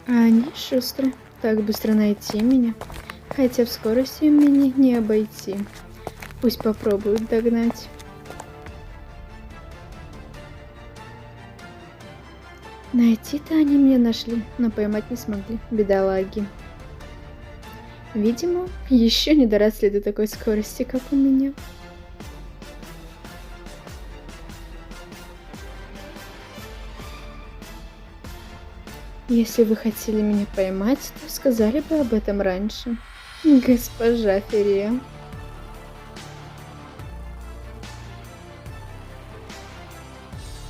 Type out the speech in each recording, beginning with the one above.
А они шустры, так быстро найти меня, хотя в скорости меня не обойти. Пусть попробуют догнать. Найти-то они меня нашли, но поймать не смогли, бедолаги. Видимо, еще не доросли до такой скорости, как у меня. Если вы хотели меня поймать, то сказали бы об этом раньше, госпожа Ферия.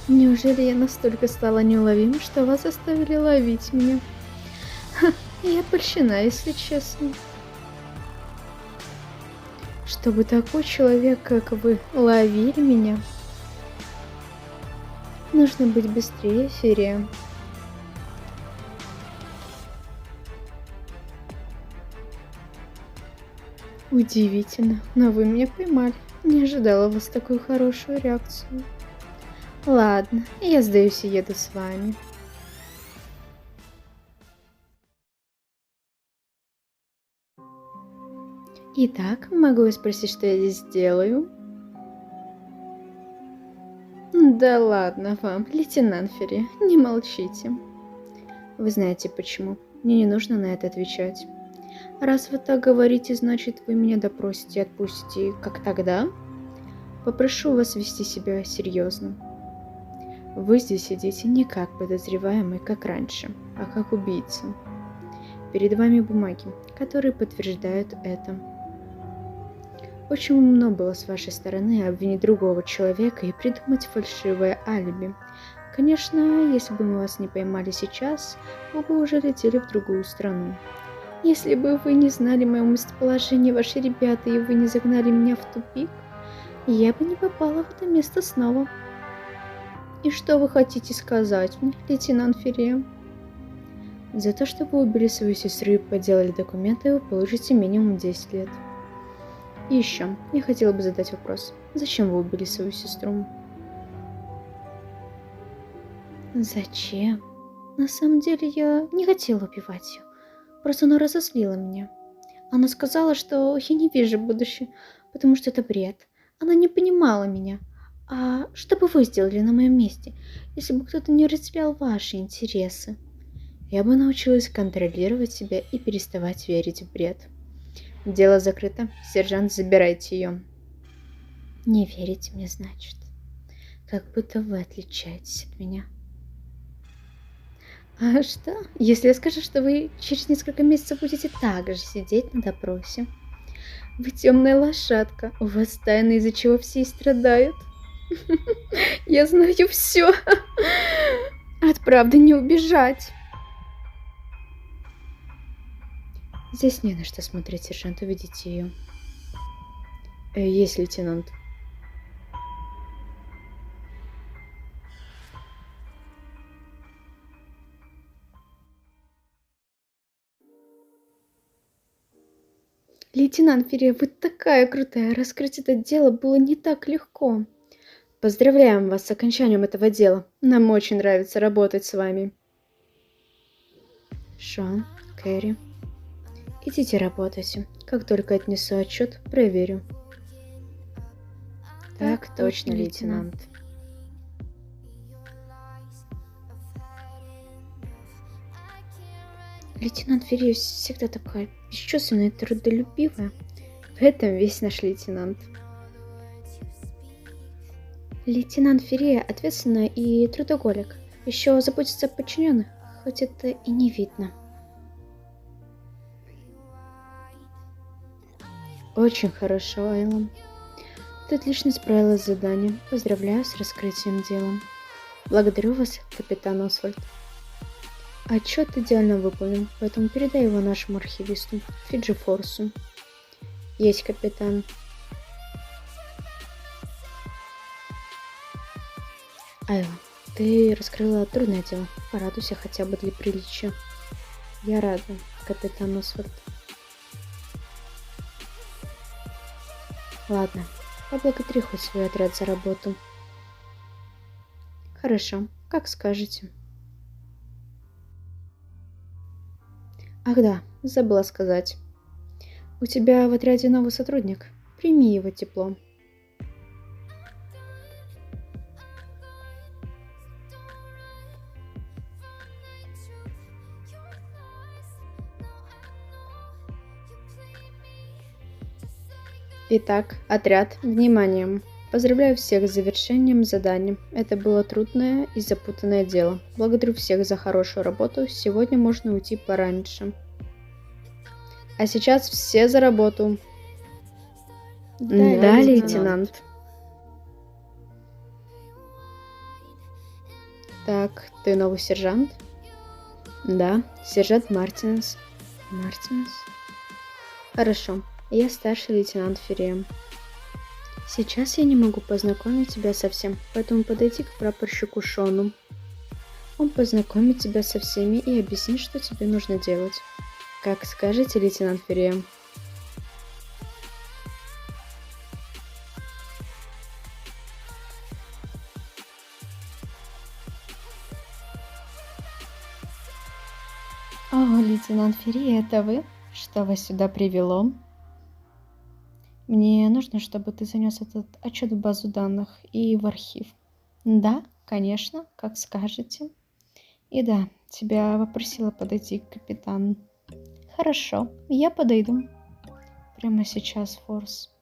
Неужели я настолько стала неуловима, что вас заставили ловить меня? Ха, я польщена, если честно. Чтобы такой человек, как вы, ловили меня, нужно быть быстрее, Ферия. Удивительно, но вы меня поймали. Не ожидала вас такую хорошую реакцию. Ладно, я сдаюсь и еду с вами. Итак, могу я спросить, что я здесь делаю? Да ладно вам, лейтенант Ферри, не молчите. Вы знаете почему. Мне не нужно на это отвечать. Раз вы так говорите, значит вы меня допросите и отпустите, как тогда? Попрошу вас вести себя серьезно. Вы здесь сидите не как подозреваемый, как раньше, а как убийца. Перед вами бумаги, которые подтверждают это. Очень умно было с вашей стороны обвинить другого человека и придумать фальшивое алиби. Конечно, если бы мы вас не поймали сейчас, вы бы уже летели в другую страну. Если бы вы не знали моего местоположения, ваши ребята, и вы не загнали меня в тупик, я бы не попала в это место снова. И что вы хотите сказать мне, лейтенант Ферри? За то, что вы убили свою сестру и подделали документы, вы получите минимум 10 лет. И еще, я хотела бы задать вопрос. Зачем вы убили свою сестру? Зачем? На самом деле я не хотела убивать ее. Просто она разозлила меня. Она сказала, что я не вижу будущее, потому что это бред. Она не понимала меня. А что бы вы сделали на моем месте, если бы кто-то не разделял ваши интересы? Я бы научилась контролировать себя и переставать верить в бред. Дело закрыто. Сержант, забирайте ее. Не верите мне, значит? Как будто вы отличаетесь от меня. А что, если я скажу, что вы через несколько месяцев будете также сидеть на допросе? Вы темная лошадка, у вас тайна, из-за чего все и страдают. Я знаю все. От правды не убежать. Здесь не на что смотреть, сержант, уведите ее. Есть, лейтенант. Лейтенант Ферри, вы такая крутая. Раскрыть это дело было не так легко. Поздравляем вас с окончанием этого дела. Нам очень нравится работать с вами. Шон, Кэрри, идите работайте. Как только отнесу отчет, проверю. Так точно, лейтенант. Лейтенант Ферри всегда такая бесчувственная и трудолюбивая. В этом весь наш лейтенант. Лейтенант Ферри ответственный и трудоголик. Еще заботится о подчиненных, хоть это и не видно. Очень хорошо, Айлон. Ты отлично справилась с заданием. Поздравляю с раскрытием дела. Благодарю вас, капитан Освальд. Отчет идеально выполнен, поэтому передай его нашему архивисту, Фиджи Форсу. Есть, капитан. Айла, ты раскрыла трудное дело. Порадуйся хотя бы для приличия. Я рада, капитан Освальд. Ладно, поблагодари хоть свой отряд за работу. Хорошо, как скажете. Ах да, забыла сказать. У тебя в отряде новый сотрудник. Прими его тепло. Итак, отряд, внимание! Поздравляю всех с завершением задания. Это было трудное и запутанное дело. Благодарю всех за хорошую работу. Сегодня можно уйти пораньше. А сейчас все за работу. Да, лейтенант. Так, ты новый сержант? Да, сержант Мартинес. Мартинес? Хорошо, я старший лейтенант Феррием. Сейчас я не могу познакомить тебя со всем, поэтому подойди к прапорщику Шону. Он познакомит тебя со всеми и объяснит, что тебе нужно делать. Как скажете, лейтенант Феррием. О, лейтенант Ферри, это вы? Что вас сюда привело? Мне нужно, чтобы ты занес этот отчет в базу данных и в архив. Да, конечно, как скажете. И да, тебя попросила подойти к капитану. Хорошо, я подойду. Прямо сейчас, Форс.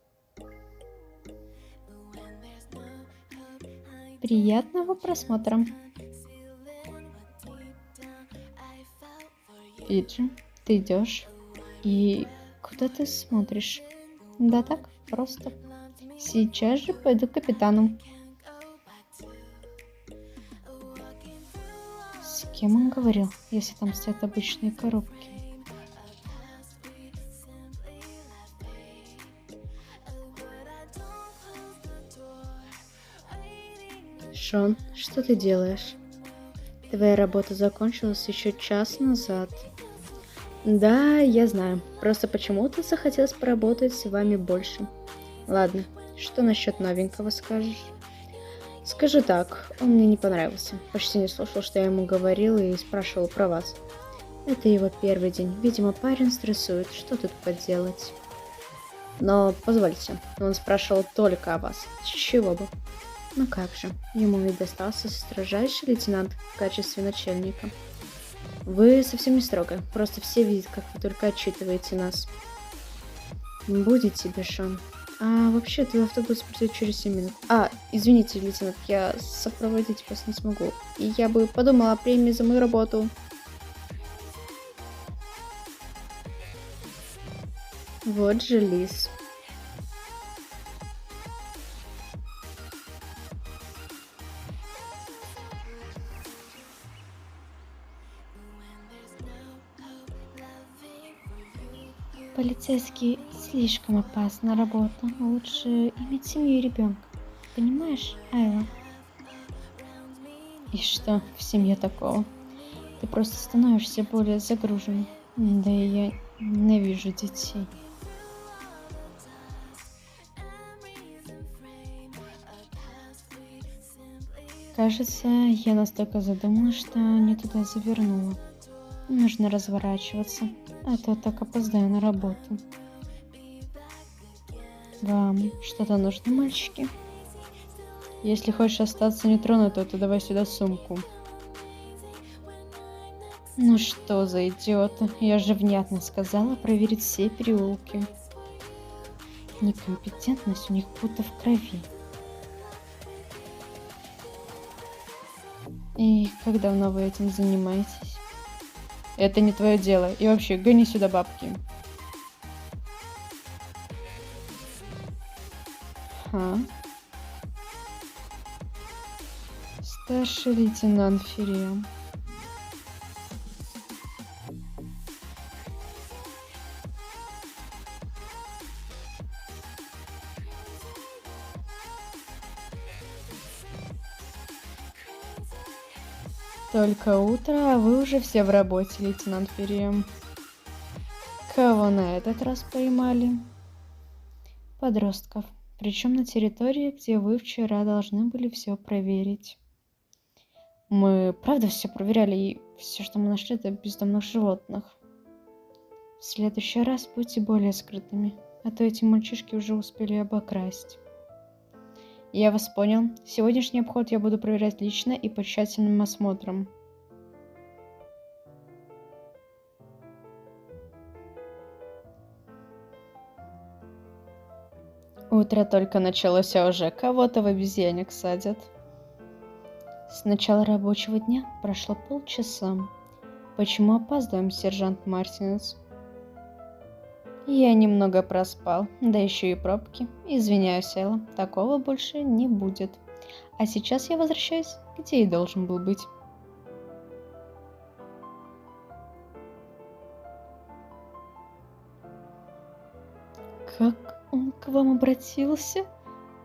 Приятного просмотра. Фиджи, ты идешь? И куда ты смотришь? Да так, просто. Сейчас же пойду к капитану. С кем он говорил, если там стоят обычные коробки? Шон, что ты делаешь? Твоя работа закончилась еще час назад. Да, я знаю. Просто почему-то захотелось поработать с вами больше. Ладно, что насчет новенького скажешь? Скажу так, он мне не понравился. Почти не слушал, что я ему говорил и спрашивал про вас. Это его первый день. Видимо, парень стрессует. Что тут поделать? Но позвольте, он спрашивал только о вас. С чего бы? Ну как же, ему ведь достался строжайший лейтенант в качестве начальника. Вы совсем не строго, просто все видят, как вы только отчитываете нас. Будет тебе, Шон. А вообще, твой автобус придет через 7 минут. Извините, лейтенант, я сопроводить вас не смогу. И я бы подумала о премии за мою работу. Вот же лис. Полицейский слишком опасная работа. Лучше иметь семью и ребенка. Понимаешь, Айла? И что в семье такого? Ты просто становишься более загруженной. Да и я ненавижу детей. Кажется, я настолько задумалась, что не туда завернула. Нужно разворачиваться, а то так опоздаю на работу. Вам что-то нужно, мальчики? Если хочешь остаться нетронутой, то давай сюда сумку. Ну что за идиоты? Я же внятно сказала проверить все переулки. Некомпетентность у них будто в крови. И как давно вы этим занимаетесь? Это не твое дело. И вообще, гони сюда бабки. Старший лейтенант Ферри. Только утро, а вы уже все в работе, лейтенант Ферри. Кого на этот раз поймали? Подростков. Причем на территории, где вы вчера должны были все проверить. Мы правда все проверяли, и все, что мы нашли, это бездомных животных. В следующий раз будьте более скрытными, а то эти мальчишки уже успели обокрасть. Я вас понял. Сегодняшний обход я буду проверять лично и под тщательным осмотром. Утро только началось, а уже кого-то в обезьянник садят. С начала рабочего дня прошло полчаса. Почему опаздываем, сержант Мартинес? Я немного проспал, да еще и пробки. Извиняюсь, Элла, такого больше не будет. А сейчас я возвращаюсь, где и должен был быть. Как он к вам обратился?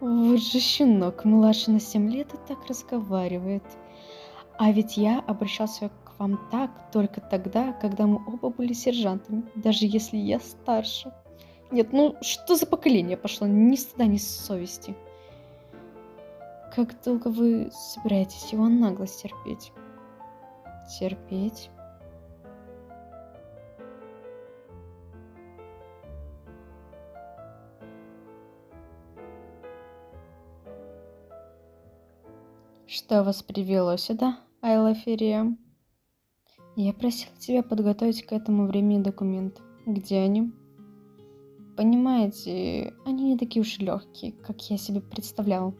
Вот же щенок, младше на 7 лет и так разговаривает. А ведь я обращался к вам так только тогда, когда мы оба были сержантами, даже если я старше. Нет, ну что за поколение пошло? Ни стыда, ни совести. Как долго вы собираетесь его наглость терпеть? Терпеть? Что вас привело сюда, Айла Ферия? Я просил тебя подготовить к этому времени документы. Где они? Понимаете, они не такие уж легкие, как я себе представлял.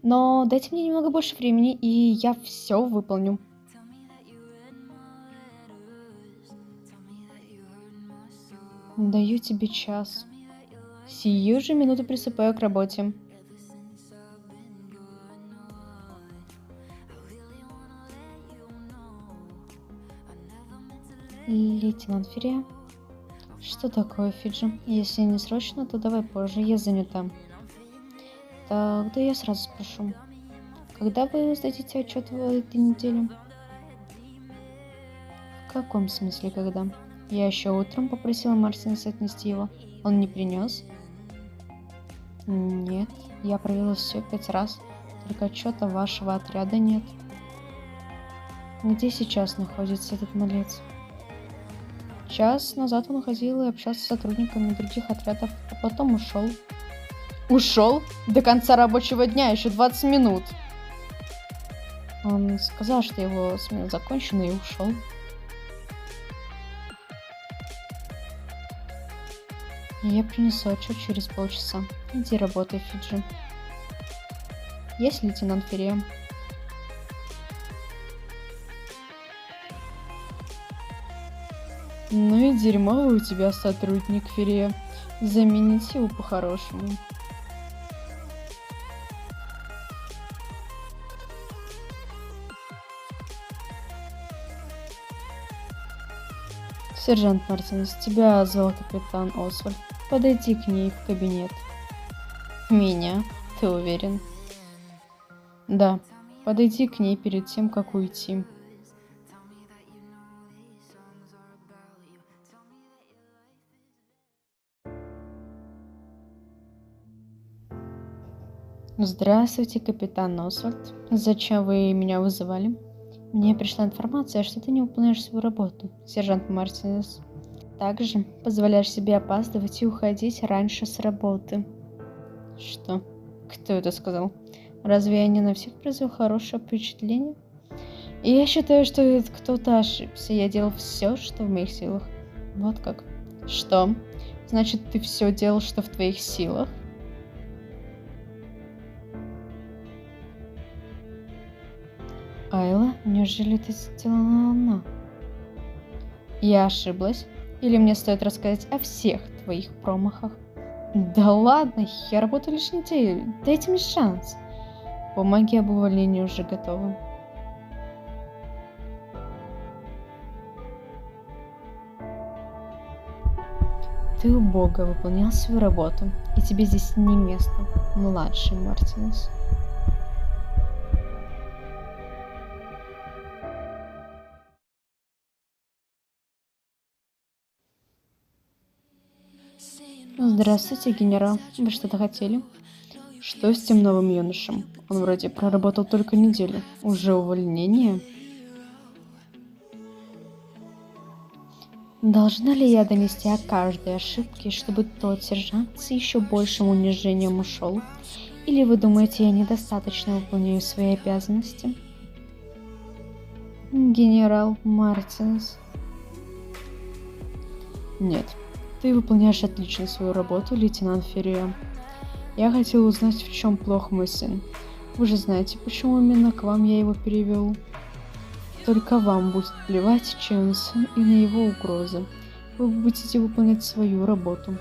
Но дайте мне немного больше времени, и я все выполню. Даю тебе час. Сию же минуту приступаю к работе. Лейтенант Ферия? Что такое, Фиджи? Если не срочно, то давай позже, я занята. Тогда я сразу спрошу. Когда вы сдадите отчет в этой неделе? В каком смысле когда? Я еще утром попросила Мартинса отнести его. Он не принес? Нет, я проверила все 5 раз. Только отчета вашего отряда нет. Где сейчас находится этот малец? Час назад он ходил и общался с сотрудниками других отрядов, а потом ушел. Ушел? До конца рабочего дня еще 20 минут. Он сказал, что его смена закончена, и ушел. Я принесу отчет через полчаса. Иди работай, Фиджи. Есть лейтенант Ферия? Ну и дерьмовый у тебя сотрудник, Ферия. Замените его по-хорошему. Сержант Мартинес, тебя звал капитан Освальд. Подойди к ней в кабинет. Меня? Ты уверен? Да. Подойди к ней перед тем, как уйти. Здравствуйте, капитан Освальд. Зачем вы меня вызывали? Мне пришла информация, что ты не выполняешь свою работу, сержант Мартинес. Также позволяешь себе опаздывать и уходить раньше с работы. Что? Кто это сказал? Разве я не на всех произвел хорошее впечатление? И я считаю, что кто-то ошибся. Я делал все, что в моих силах. Вот как. Что? Значит, ты все делал, что в твоих силах? Айла, неужели это сделала она? Я ошиблась? Или мне стоит рассказать о всех твоих промахах? Да ладно, я работаю лишь неделю. Дайте мне шанс. Бумаги об увольнении уже готовы. Ты убого выполнял свою работу, и тебе здесь не место, младший Мартинес. Здравствуйте, генерал. Вы что-то хотели? Что с тем новым юношем? Он вроде проработал только неделю. Уже увольнение? Должна ли я донести о каждой ошибке, чтобы тот сержант с еще большим унижением ушел? Или вы думаете, я недостаточно выполняю свои обязанности? Генерал Мартинс. Нет, ты выполняешь отлично свою работу, лейтенант Феррио. Я хотел узнать, в чем плох мой сын. Вы же знаете, почему именно к вам я его перевел. Только вам будет плевать, чей он сын, и на его угрозы. Вы будете выполнять свою работу.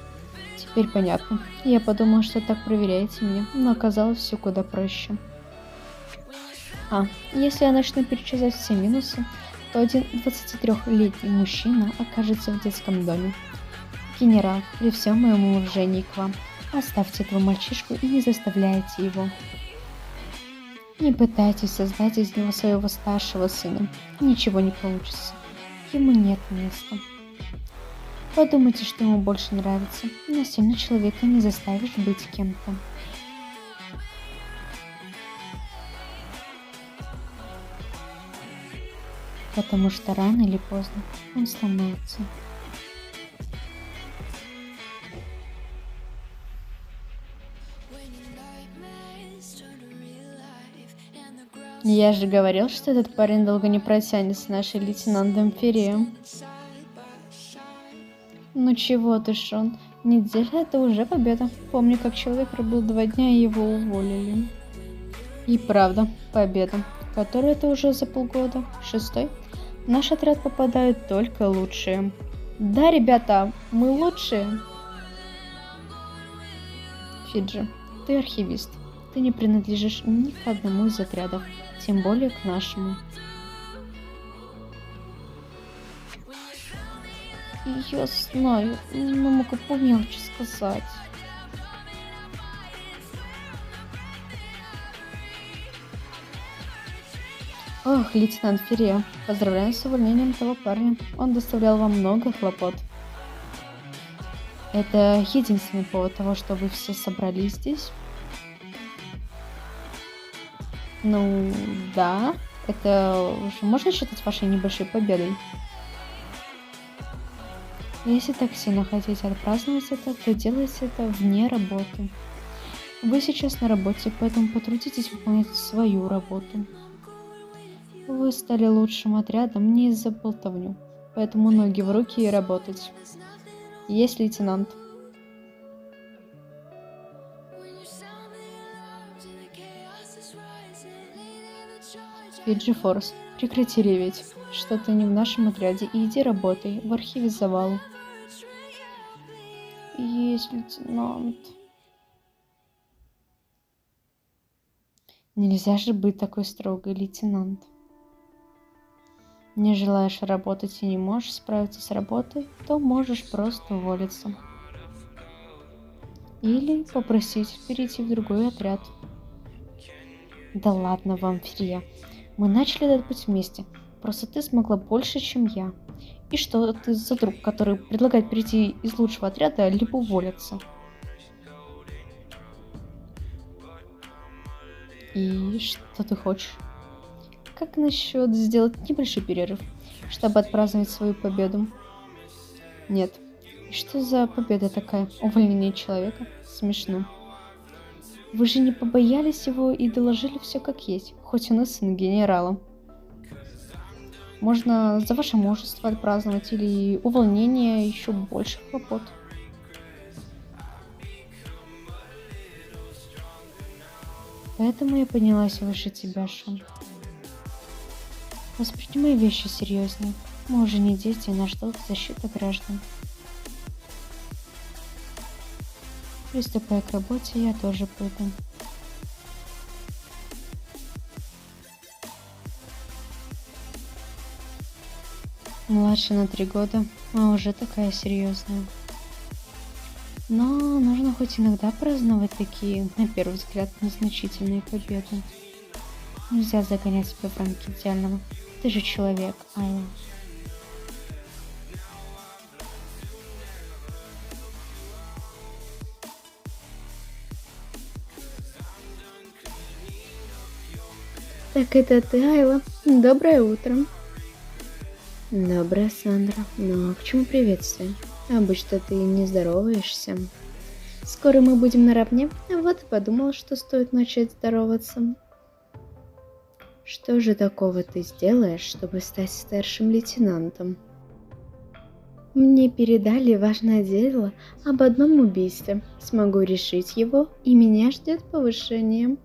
Теперь понятно. Я подумала, что так проверяете меня, но оказалось все куда проще. Если я начну перечислять все минусы, то один 23-летний мужчина окажется в детском доме. Генерал, при всем моем уважении к вам, оставьте этого мальчишку и не заставляйте его. Не пытайтесь создать из него своего старшего сына. Ничего не получится. Ему нет места. Подумайте, что ему больше нравится. Насильно человека не заставишь быть кем-то. Потому что рано или поздно он сломается. Я же говорил, что этот парень долго не протянет с нашей лейтенантом Феррио. Ну чего ты, Шон? Неделя — это уже победа. Помню, как человек пробыл 2 дня и его уволили. И правда, победа. Который это уже за полгода? 6-й? В наш отряд попадают только лучшие. Да, ребята, мы лучшие. Фиджи, ты архивист. Ты не принадлежишь ни к одному из отрядов, тем более к нашему. Я знаю, но могу помягче сказать. Ох, лейтенант Феррио, поздравляю с увольнением того парня. Он доставлял вам много хлопот. Это единственный повод того, что вы все собрались здесь? Ну, да. Это уже можно считать вашей небольшой победой? Если так сильно хотите отпраздновать это, то делайте это вне работы. Вы сейчас на работе, поэтому потрудитесь выполнять свою работу. Вы стали лучшим отрядом не из-за болтовню, поэтому ноги в руки и работать. Есть, лейтенант. Фиджи Форс, прекрати реветь. Что ты не в нашем отряде, и иди работай в архиве завалу. Есть, лейтенант. Нельзя же быть такой строгой, лейтенант. Не желаешь работать и не можешь справиться с работой, то можешь просто уволиться. Или попросить перейти в другой отряд. Да ладно вам, Феррио. Мы начали этот путь вместе. Просто ты смогла больше, чем я. И что ты за друг, который предлагает перейти из лучшего отряда, либо уволиться? И что ты хочешь? Как насчет сделать небольшой перерыв, чтобы отпраздновать свою победу? Нет. И что за победа такая? Увольнение человека? Смешно. Вы же не побоялись его и доложили все как есть, хоть он и сын генерала. Можно за ваше мужество отпраздновать или увольнение еще больше хлопот. Поэтому я поднялась выше тебя, Шон. Воспринимай вещи серьезнее. Мы уже не дети, и наш долг — защита граждан. Приступая к работе, я тоже пойду. Младше на 3 года, а уже такая серьезная. Но нужно хоть иногда праздновать такие, на первый взгляд, незначительные победы. Нельзя загонять себя в рамки идеального. Ты же человек, Айла. Так это ты, Айла. Доброе утро. Доброе, Сандра. Но к чему приветствие? Обычно ты не здороваешься. Скоро мы будем наравне, вот и подумал, что стоит начать здороваться. Что же такого ты сделаешь, чтобы стать старшим лейтенантом? Мне передали важное дело об одном убийстве. Смогу решить его, и меня ждет повышение.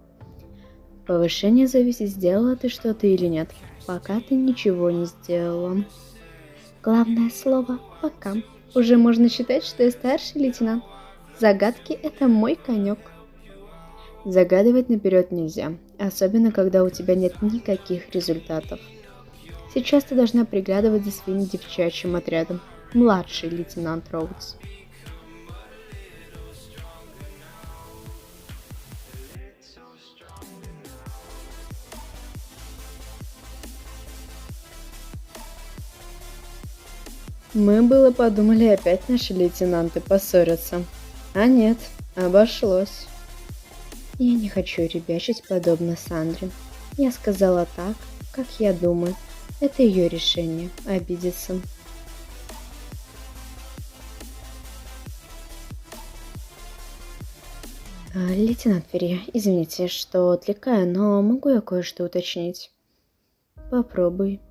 Повышение зависит, сделала ты что-то или нет. Пока ты ничего не сделала. Главное слово «пока». Уже можно считать, что я старший лейтенант. Загадки — это мой конек. Загадывать наперед нельзя, особенно когда у тебя нет никаких результатов. Сейчас ты должна приглядывать за своим девчачьим отрядом. Младший лейтенант Роудс. Мы было подумали, опять наши лейтенанты поссорятся. А нет, обошлось. Я не хочу ребячить подобно Сандре. Я сказала так, как я думаю. Это ее решение — обидеться. Лейтенант Ферри, извините, что отвлекаю, но могу я кое-что уточнить? Попробуй.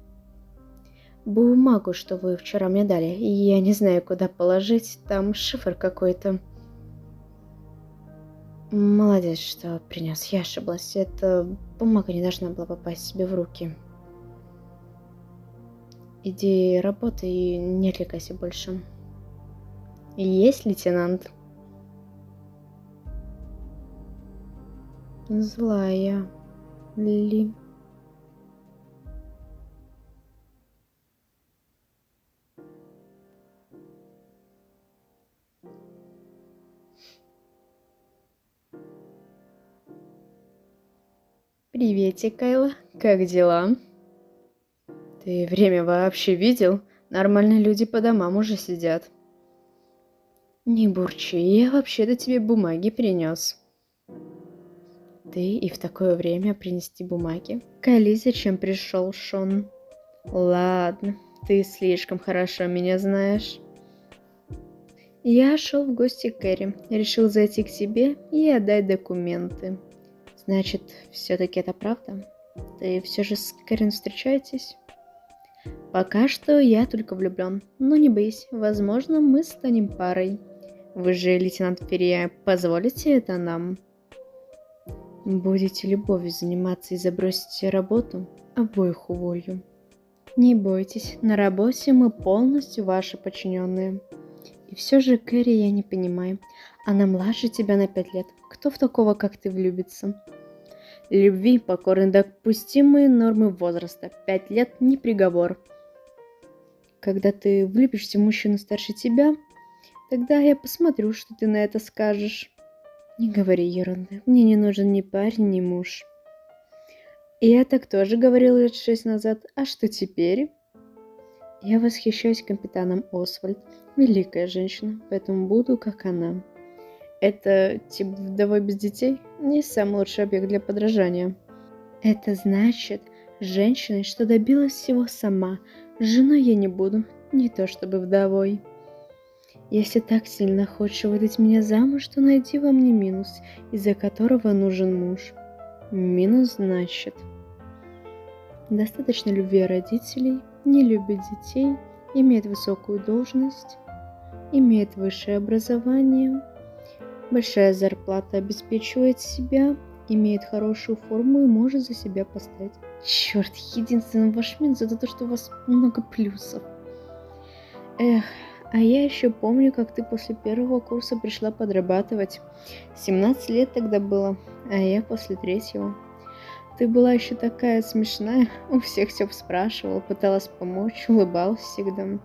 Бумагу, что вы вчера мне дали, и я не знаю, куда положить, там шифр какой-то. Молодец, что принес. Я ошиблась. Эта бумага не должна была попасть себе в руки. Иди работай и не отвлекайся больше. Есть, лейтенант? Злая Ли. Приветик, Кайла. Как дела? Ты время вообще видел? Нормальные люди по домам уже сидят. Не бурчи, я вообще-то тебе бумаги принес. Ты и в такое время принести бумаги? Кайли, зачем пришел, Шон? Ладно, ты слишком хорошо меня знаешь. Я шел в гости к Кэрри, решил зайти к тебе и отдать документы. Значит, все-таки это правда? Ты все же с Кэрин встречаетесь? Пока что я только влюблен, но не бойся, возможно, мы станем парой. Вы же, лейтенант Ферри, позволите это нам? Будете любовью заниматься и забросите работу, обоих уволю. Не бойтесь, на работе мы полностью ваши подчиненные. И все же, Кэрри, я не понимаю. Она младше тебя на 5 лет. Кто в такого, как ты, влюбится? Любви покорны допустимые нормы возраста. 5 лет не приговор. Когда ты влюбишься в мужчину старше тебя, тогда я посмотрю, что ты на это скажешь. Не говори ерунды. Мне не нужен ни парень, ни муж. И я так тоже говорил лет 6 назад. А что теперь? Я восхищаюсь капитаном Освальд. Великая женщина, поэтому буду как она. Это тип вдовой без детей? Не самый лучший объект для подражания. Это значит, женщиной, что добилась всего сама. Женой я не буду, не то чтобы вдовой. Если так сильно хочешь выдать меня замуж, то найди во мне минус, из-за которого нужен муж. Минус значит: достаточно любви родителей, не любит детей, имеет высокую должность, имеет высшее образование, большая зарплата обеспечивает себя, имеет хорошую форму и может за себя постоять. Черт, единственный ваш минус — это то, что у вас много плюсов. Эх, а я еще помню, как ты после первого курса пришла подрабатывать. 17 лет тогда было, а я после третьего. Ты была еще такая смешная, у всех все спрашивала, пыталась помочь, улыбалась всегда.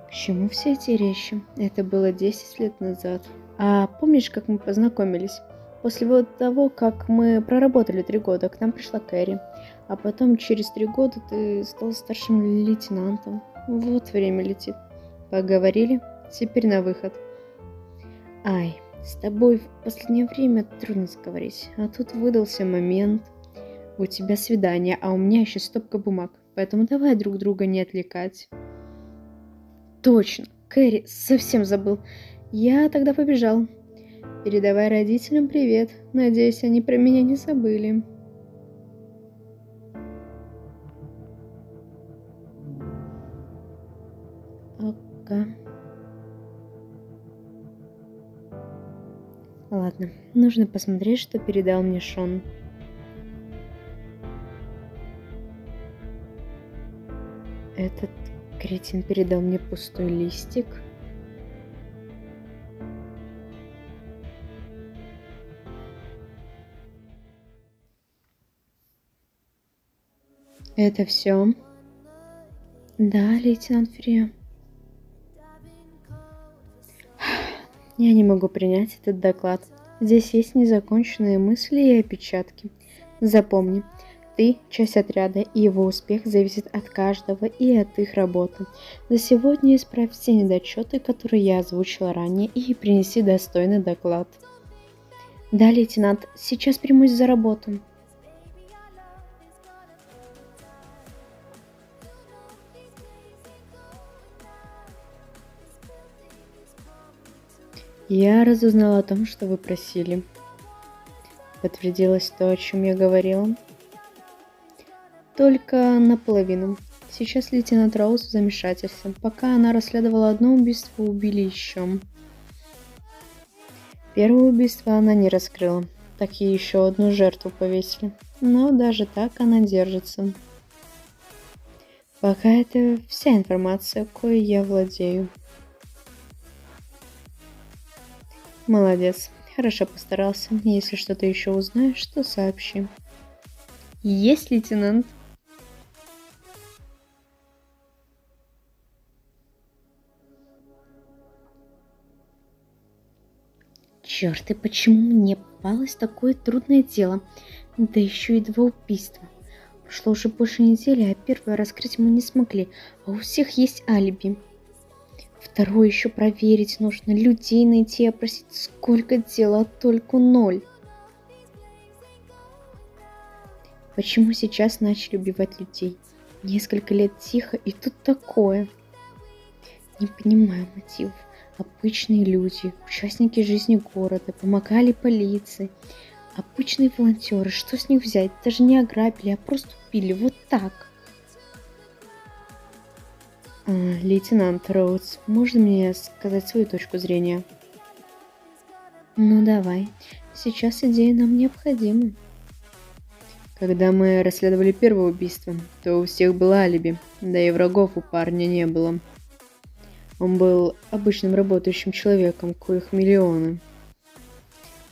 К чему все эти речи? Это было 10 лет назад. А помнишь, как мы познакомились? После вот того, как мы проработали 3 года, к нам пришла Кэрри. А потом через 3 года ты стал старшим лейтенантом. Вот время летит. Поговорили? Теперь на выход. Ай, с тобой в последнее время трудно сговорить. А тут выдался момент. У тебя свидание, а у меня еще стопка бумаг. поэтому давай друг друга не отвлекать. Точно, Кэрри, совсем забыл. Я тогда побежал. Передавай родителям привет. Надеюсь, они про меня не забыли. Ага. Ладно, нужно посмотреть, что передал мне Шон. Этот кретин передал мне пустой листик. Это все? Да, лейтенант Фри. Я не могу принять этот доклад. Здесь есть незаконченные мысли и опечатки. Запомни, ты часть отряда, и его успех зависит от каждого и от их работы. За сегодня исправь все недочеты, которые я озвучила ранее, и принеси достойный доклад. Да, лейтенант, сейчас примусь за работу. Я разузнала о том, что вы просили. Подтвердилось то, о чем я говорила. Только наполовину. Сейчас лейтенант Роуз в замешательстве. Пока она расследовала одно убийство, убили еще. Первое убийство она не раскрыла. Так и еще одну жертву повесили. Но даже так она держится. Пока это вся информация, кое я владею. Молодец. Хорошо постарался. Если что-то еще узнаешь, то сообщи. Есть, лейтенант. Черт, и почему мне попалось такое трудное дело? Да еще и 2 убийства. Прошло уже больше недели, а первое раскрыть мы не смогли, а у всех есть алиби. Второе еще проверить нужно, людей найти и опросить. Сколько дел, а только 0. Почему сейчас начали убивать людей? Несколько лет тихо, и тут такое. Не понимаю мотивов. Обычные люди, участники жизни города, помогали полиции. Обычные волонтеры, что с них взять? Даже не ограбили, а просто убили, вот так. Лейтенант Роудс, можно мне сказать свою точку зрения? Ну давай, сейчас идеи нам необходимы. Когда мы расследовали первое убийство, то у всех было алиби, да и врагов у парня не было. Он был обычным работающим человеком, коих миллионы.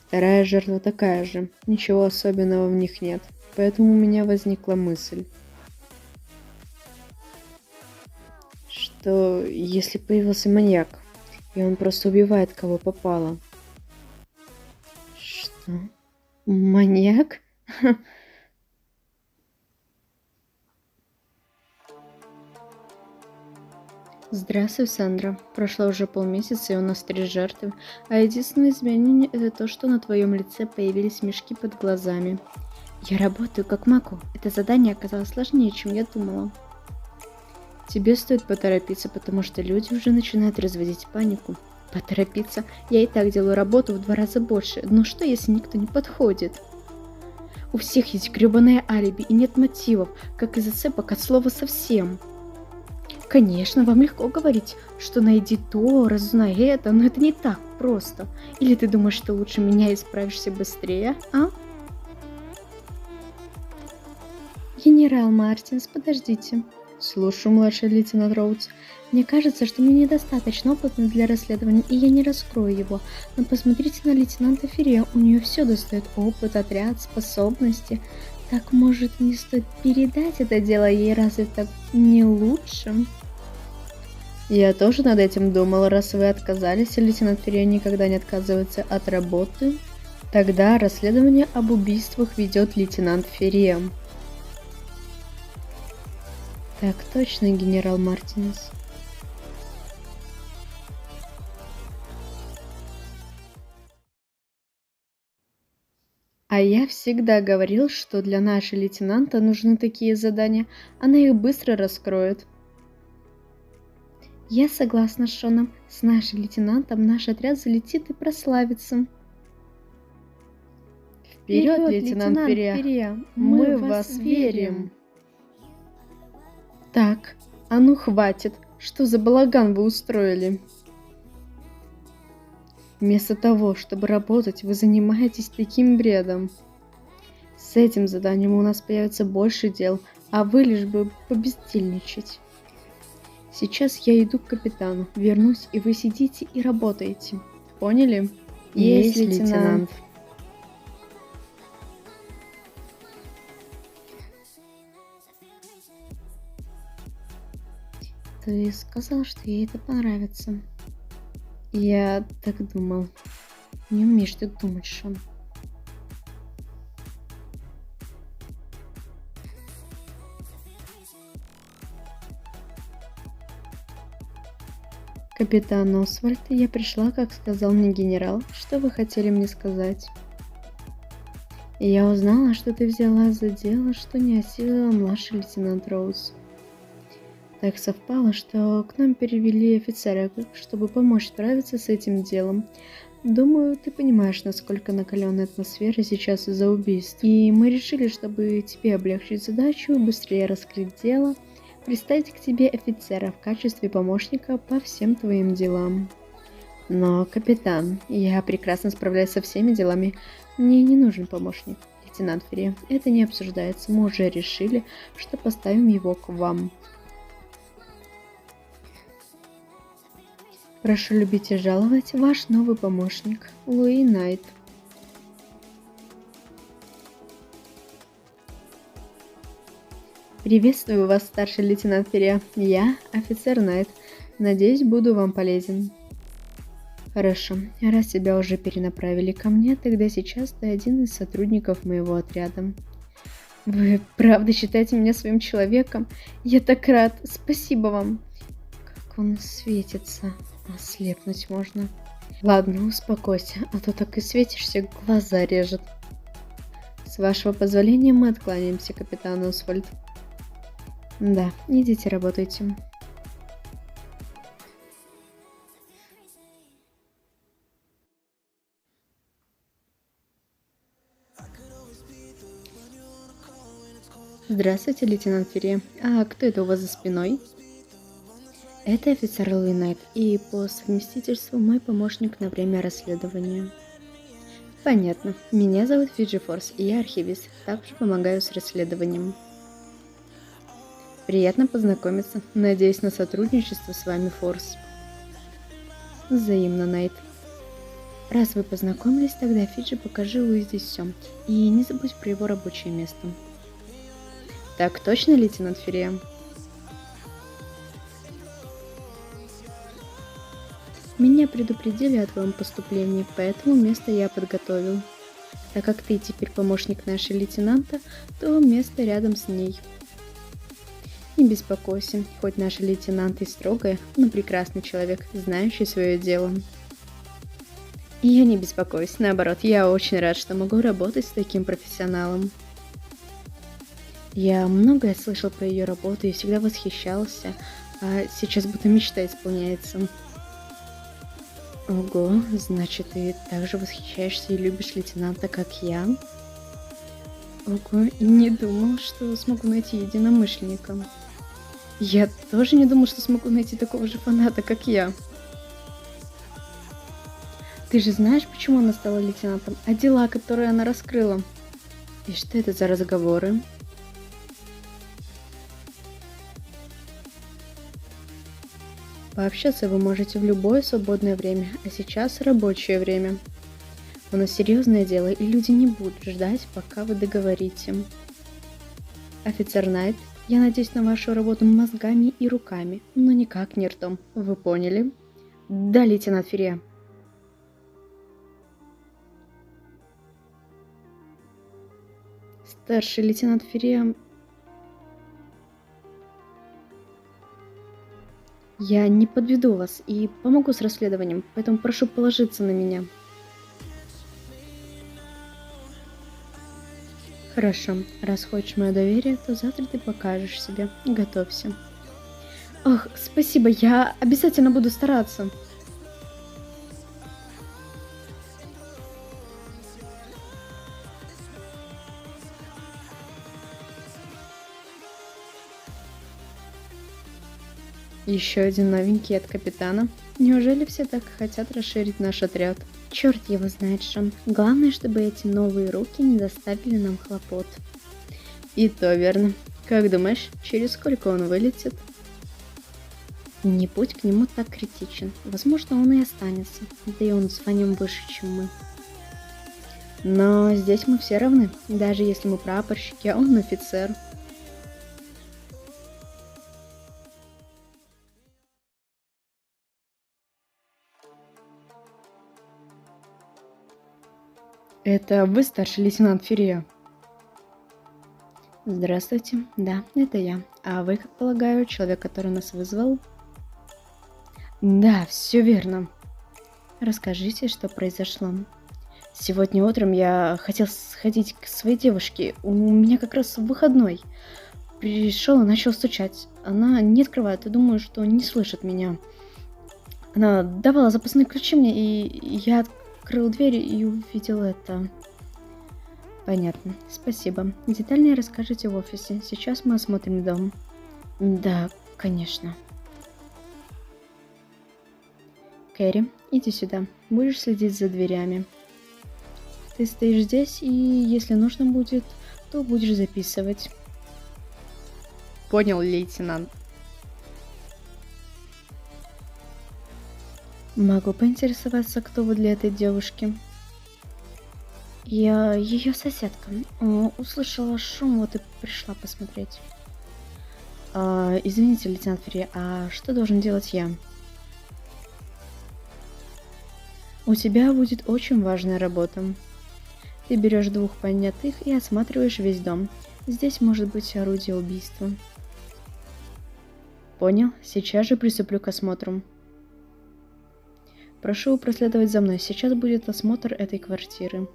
Вторая жертва такая же, ничего особенного в них нет, поэтому у меня возникла мысль, что если появился маньяк, и он просто убивает кого попало. Что? Маньяк? Здравствуй, Сандра. Прошло уже полмесяца, и у нас 3 жертвы, а единственное изменение это то, что на твоем лице появились мешки под глазами. Я работаю как могу. Это задание оказалось сложнее, чем я думала. Тебе стоит поторопиться, потому что люди уже начинают разводить панику. Поторопиться? Я и так делаю работу в 2 раза больше, но что если никто не подходит? У всех есть гребаное алиби и нет мотивов, как и зацепок от слова совсем. Конечно, вам легко говорить, что найди то, разузнай это, но это не так просто. Или ты думаешь, что лучше меня и справишься быстрее, а? Генерал Мартинс, подождите. Слушаю, младший лейтенант Роудс. Мне кажется, что мне недостаточно опытна для расследования, и я не раскрою его. Но посмотрите на лейтенанта Ферре, у нее все достает: опыт, отряд, способности. Так, может, не стоит передать это дело ей, разве так не лучше? Я тоже над этим думала, раз вы отказались, и лейтенант Ферре никогда не отказывается от работы. Тогда расследование об убийствах ведет лейтенант Ферре. Так точно, генерал Мартинес. А я всегда говорил, что для нашей лейтенанта нужны такие задания. Она их быстро раскроет. Я согласна с Шоном. С нашим лейтенантом наш отряд залетит и прославится. Вперед, лейтенант Перья! Мы в вас верим! Так, а ну хватит! Что за балаган вы устроили? Вместо того, чтобы работать, вы занимаетесь таким бредом. С этим заданием у нас появится больше дел, а вы лишь бы побездельничать. Сейчас я иду к капитану, вернусь, и вы сидите и работаете. Поняли? Есть, лейтенант. Ты сказал, что ей это понравится. Я так думал. Не умеешь ты думать, Шон. Капитан Освальд, я пришла, как сказал мне генерал. Что вы хотели мне сказать? Я узнала, что ты взяла за дело, что не осилила младший лейтенант Роуз. Так совпало, что к нам перевели офицера, чтобы помочь справиться с этим делом. Думаю, ты понимаешь, насколько накаленная атмосфера сейчас из-за убийств. И мы решили, чтобы тебе облегчить задачу, быстрее раскрыть дело, представить к тебе офицера в качестве помощника по всем твоим делам. Но, капитан, я прекрасно справляюсь со всеми делами. Мне не нужен помощник, лейтенант Ферри. Это не обсуждается. Мы уже решили, что поставим его к вам. Прошу любить и жаловать, ваш новый помощник, Луи Найт. Приветствую вас, старший лейтенант Ферри. Я офицер Найт. Надеюсь, буду вам полезен. Хорошо, раз тебя уже перенаправили ко мне, тогда сейчас ты один из сотрудников моего отряда. Вы правда считаете меня своим человеком? Я так рад, спасибо вам. Как он светится, ослепнуть можно. Ладно, успокойся, а то так и светишься, глаза режет. С вашего позволения мы откланяемся, капитан Освальд. Да, идите работайте. Здравствуйте, лейтенант Ферри. А кто это у вас за спиной? Это офицер Луи Найт и по совместительству мой помощник на время расследования. Понятно. Меня зовут Фиджи Форс, и я архивист, также помогаю с расследованием. Приятно познакомиться. Надеюсь на сотрудничество с вами, Форс. Взаимно, Найт. Раз вы познакомились, тогда Фиджи, покажи Луи здесь все. И не забудь про его рабочее место. Так точно, лейтенант Ферри? Меня предупредили о твоем поступлении, поэтому место я подготовил. Так как ты теперь помощник нашей лейтенанта, то место рядом с ней. Не беспокойся, хоть наш лейтенант и строгая, но прекрасный человек, знающий свое дело. И я не беспокоюсь, наоборот, я очень рад, что могу работать с таким профессионалом. Я многое слышал про ее работу и всегда восхищался, а сейчас будто мечта исполняется. Ого, значит, ты также восхищаешься и любишь лейтенанта, как я? Ого, не думал, что смогу найти единомышленника. Я тоже не думал, что смогу найти такого же фаната, как я. Ты же знаешь, почему она стала лейтенантом? А дела, которые она раскрыла? И что это за разговоры? Пообщаться вы можете в любое свободное время, а сейчас рабочее время. У нас серьезное дело, и люди не будут ждать, пока вы договорите. Офицер Найт, я надеюсь на вашу работу мозгами и руками, но никак не ртом. Вы поняли? Да, лейтенант Ферри. Старший лейтенант Ферри... Я не подведу вас и помогу с расследованием, поэтому прошу положиться на меня. Хорошо, раз хочешь мое доверие, то завтра ты покажешь себе. Готовься. Ах, спасибо, я обязательно буду стараться. Еще один новенький от капитана. Неужели все так хотят расширить наш отряд? Черт его знает, Шон. Главное, чтобы эти новые руки не доставили нам хлопот. И то верно. Как думаешь, через сколько он вылетит? Не будь к нему так критичен. Возможно, он и останется. Да и он в званием выше, чем мы. Но здесь мы все равны. Даже если мы прапорщики, а он офицер. Это вы, старший лейтенант Ферия? Здравствуйте. Да, это я. А вы, как полагаю, человек, который нас вызвал? Да, все верно. Расскажите, что произошло. Сегодня утром я хотел сходить к своей девушке. У меня как раз выходной. Пришел и начал стучать. Она не открывает и думаю, что не слышит меня. Она давала запасные ключи мне, и я открыл дверь и увидел это. Понятно. Спасибо. Детальнее расскажите в офисе. Сейчас мы осмотрим дом. Да, конечно. Кэрри, иди сюда. Будешь следить за дверями. Ты стоишь здесь, и если нужно будет, то будешь записывать. Понял, лейтенант. Могу поинтересоваться, кто вы для этой девушки? Я ее соседка. Услышала шум, вот и пришла посмотреть. Извините, лейтенант Ферри, а что должен делать я? У тебя будет очень важная работа. Ты берешь двух понятых и осматриваешь весь дом. Здесь может быть орудие убийства. Понял, сейчас же приступлю к осмотру. Прошу проследовать за мной, сейчас будет осмотр этой квартиры.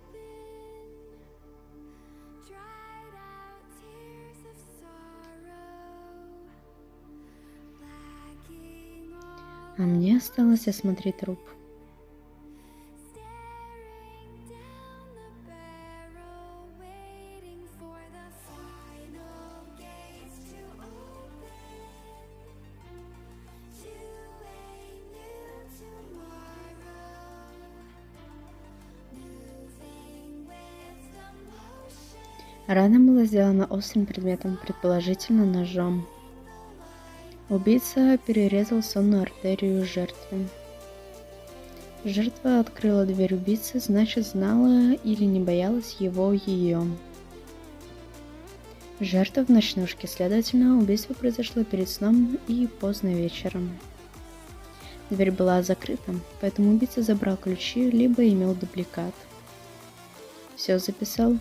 А мне осталось осмотреть труп. Рана была сделана острым предметом, предположительно ножом. Убийца перерезал сонную артерию жертвы. Жертва открыла дверь убийцы, значит, знала или не боялась ее. Жертва в ночнушке, следовательно, убийство произошло перед сном и поздно вечером. Дверь была закрыта, поэтому убийца забрал ключи, либо имел дубликат. Все записал?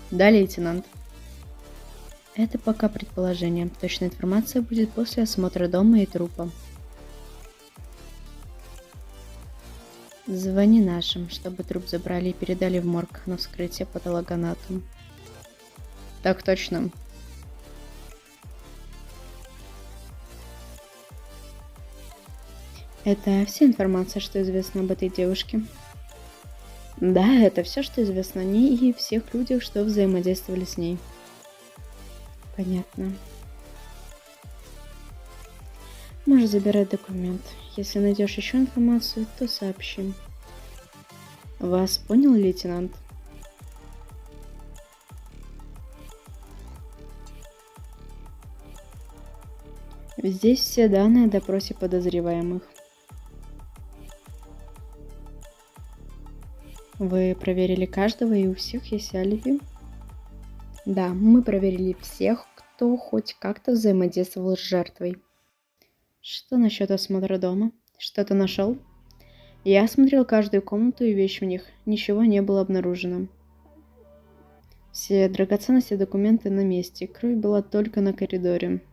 Да, лейтенант. Это пока предположение. Точная информация будет после осмотра дома и трупа. Звони нашим, чтобы труп забрали и передали в морг на вскрытие патологоанатому. Так точно. Это вся информация, что известно об этой девушке? Да, это все, что известно о ней и всех людях, что взаимодействовали с ней. Понятно. Можешь забирать документ. Если найдешь еще информацию, то сообщи. Вас понял, лейтенант? Здесь все данные о допросе подозреваемых. Вы проверили каждого, и у всех есть алиби? Да, мы проверили всех, кто хоть как-то взаимодействовал с жертвой. Что насчет осмотра дома? Что-то нашел? Я осмотрел каждую комнату и вещь в них. Ничего не было обнаружено. Все драгоценности и документы на месте. Кровь была только на коридоре.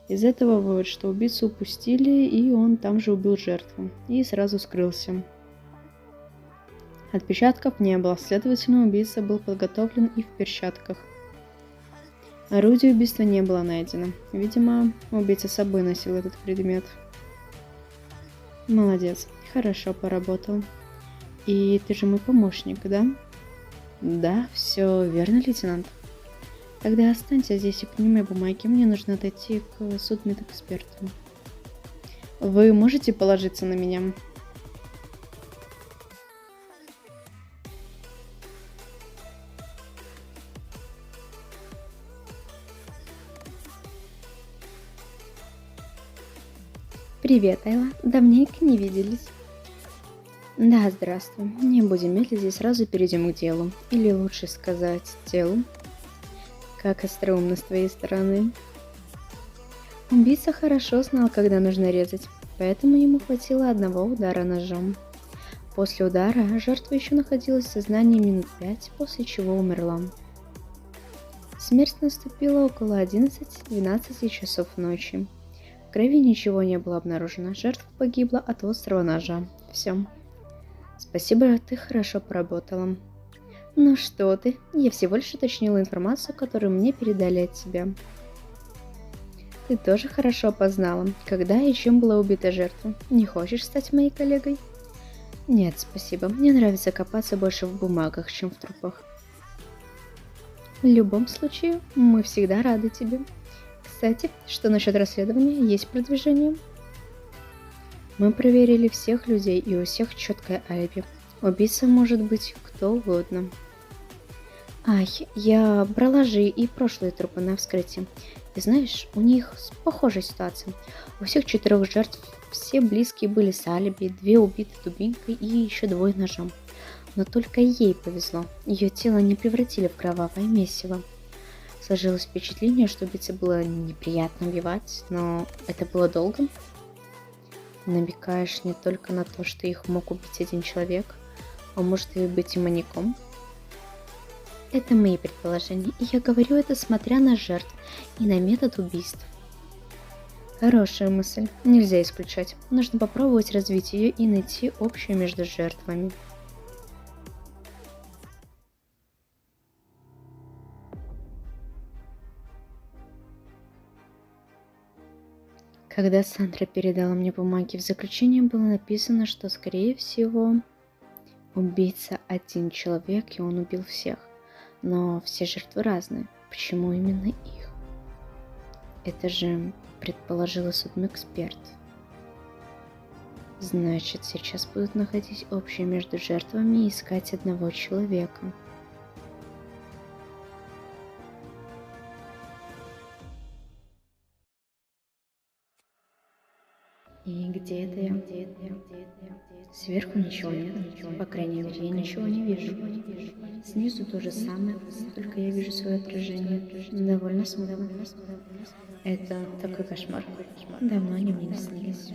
Из этого вывод, что убийцу упустили, и он там же убил жертву. И сразу скрылся. Отпечатков не было, следовательно, убийца был подготовлен и в перчатках. Орудие убийства не было найдено. Видимо, убийца с собой носил этот предмет. Молодец, хорошо поработал. И ты же мой помощник, да? Да, все верно, лейтенант. Тогда останься здесь и принимай бумаги. Мне нужно отойти к судмедэксперту. Вы можете положиться на меня? Привет, Айла. Давненько не виделись. Да, здравствуй. Не будем медлить и сразу перейдем к делу. Или лучше сказать, делу. Как остроумно с твоей стороны. Убийца хорошо знал, когда нужно резать, поэтому ему хватило одного удара ножом. После удара жертва еще находилась в сознании минут 5, после чего умерла. Смерть наступила около 11-12 часов ночи. В крови ничего не было обнаружено, жертва погибла от острого ножа. Все. Спасибо, ты хорошо поработала. Ну что ты, я всего лишь уточнила информацию, которую мне передали от тебя. Ты тоже хорошо опознала, когда и чем была убита жертва. Не хочешь стать моей коллегой? Нет, спасибо. Мне нравится копаться больше в бумагах, чем в трупах. В любом случае, мы всегда рады тебе. Кстати, что насчет расследования? Есть продвижение? Мы проверили всех людей, и у всех четкое алиби. Убийца может быть кто угодно. Ай, я брала же и прошлые трупы на вскрытии. И знаешь, у них похожая ситуация. У всех 4 жертв все близкие были с алиби, 2 убиты дубинкой и еще 2 ножом. Но только ей повезло. Ее тело не превратили в кровавое месиво. Сложилось впечатление, что убийце было неприятно убивать, но это было долго. Намекаешь не только на то, что их мог убить один человек, а может и быть и маньяком? Это мои предположения, и я говорю это смотря на жертв и на метод убийств. Хорошая мысль, нельзя исключать. Нужно попробовать развить ее и найти общую между жертвами. Когда Сандра передала мне бумаги, в заключении было написано, что, скорее всего, убийца один человек, и он убил всех. Но все жертвы разные. Почему именно их? Это же предположила судмедэксперт. Значит, сейчас будут находить общее между жертвами и искать одного человека. И где это я? Сверху ничего нет, по крайней мере, я ничего не вижу. Снизу то же самое, только я вижу свое отражение. Довольно смутно. Это такой кошмар. Давно они мне не снились.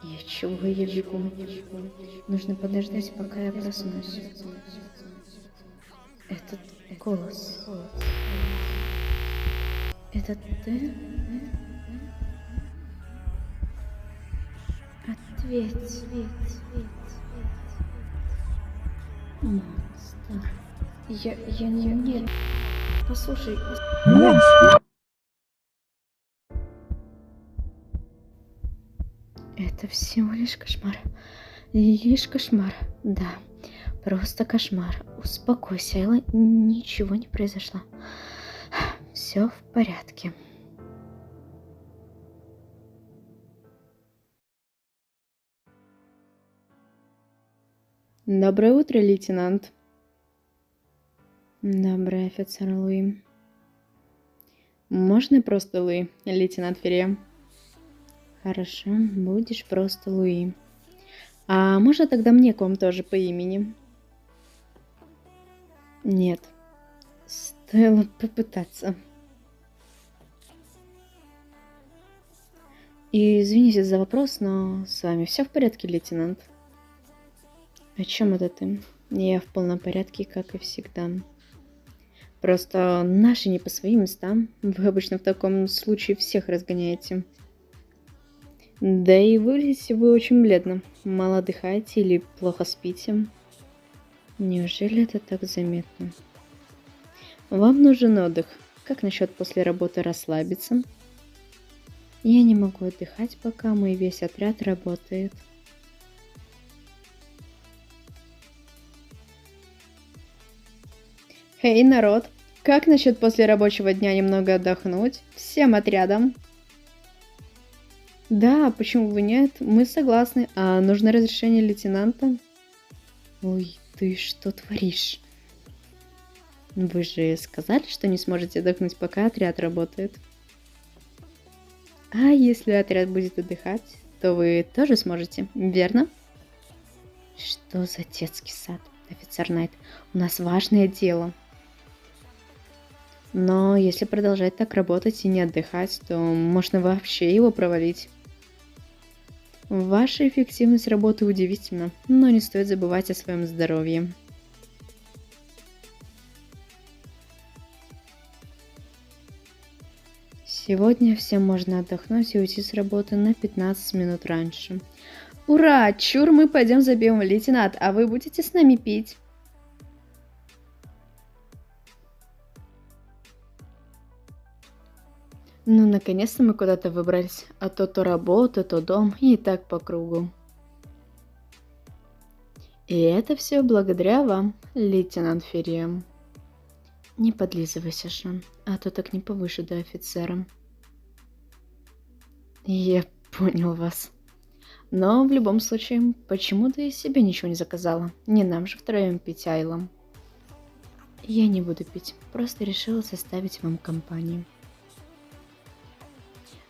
И от чего я бегу? Нужно подождать, пока я проснусь. Этот голос. Это ты? Ответь. Монстр. Я не умею. Послушай. Это всего лишь кошмар. Лишь кошмар. Да, просто кошмар. Успокойся, Элла, ничего не произошло. Все в порядке. Доброе утро, лейтенант. Доброе, офицер Луи. Можно просто Луи, лейтенант Ферье? Хорошо, будешь просто Луи. А можно тогда мне к вам тоже по имени? Нет. Стоило попытаться. И извините за вопрос, но с вами все в порядке, лейтенант? О чем это ты? Я в полном порядке, как и всегда. Просто наши не по своим местам. Вы обычно в таком случае всех разгоняете. Да и выглядите вы очень бледно. Мало отдыхаете или плохо спите? Неужели это так заметно? Вам нужен отдых. Как насчет после работы расслабиться? Я не могу отдыхать, пока мой весь отряд работает. Эй, народ! Как насчет после рабочего дня немного отдохнуть? Всем отрядом! Да, почему бы нет? Мы согласны. А нужно разрешение лейтенанта? Ой, ты что творишь? Вы же сказали, что не сможете отдохнуть, пока отряд работает. А если отряд будет отдыхать, то вы тоже сможете, верно? Что за детский сад, офицер Найт? У нас важное дело. Но если продолжать так работать и не отдыхать, то можно вообще его провалить. Ваша эффективность работы удивительна, но не стоит забывать о своем здоровье. Сегодня всем можно отдохнуть и уйти с работы на 15 минут раньше. Ура! Чур, мы пойдем забьем, лейтенант, а вы будете с нами пить? Ну, наконец-то мы куда-то выбрались, а то работа, то дом, и так по кругу. И это все благодаря вам, лейтенант Феррием. Не подлизывайся, Шон, а то так не повыше до офицера. Я понял вас. Но в любом случае, почему ты себе ничего не заказала? Не нам же втроем пить Айлом. Я не буду пить, просто решила составить вам компанию.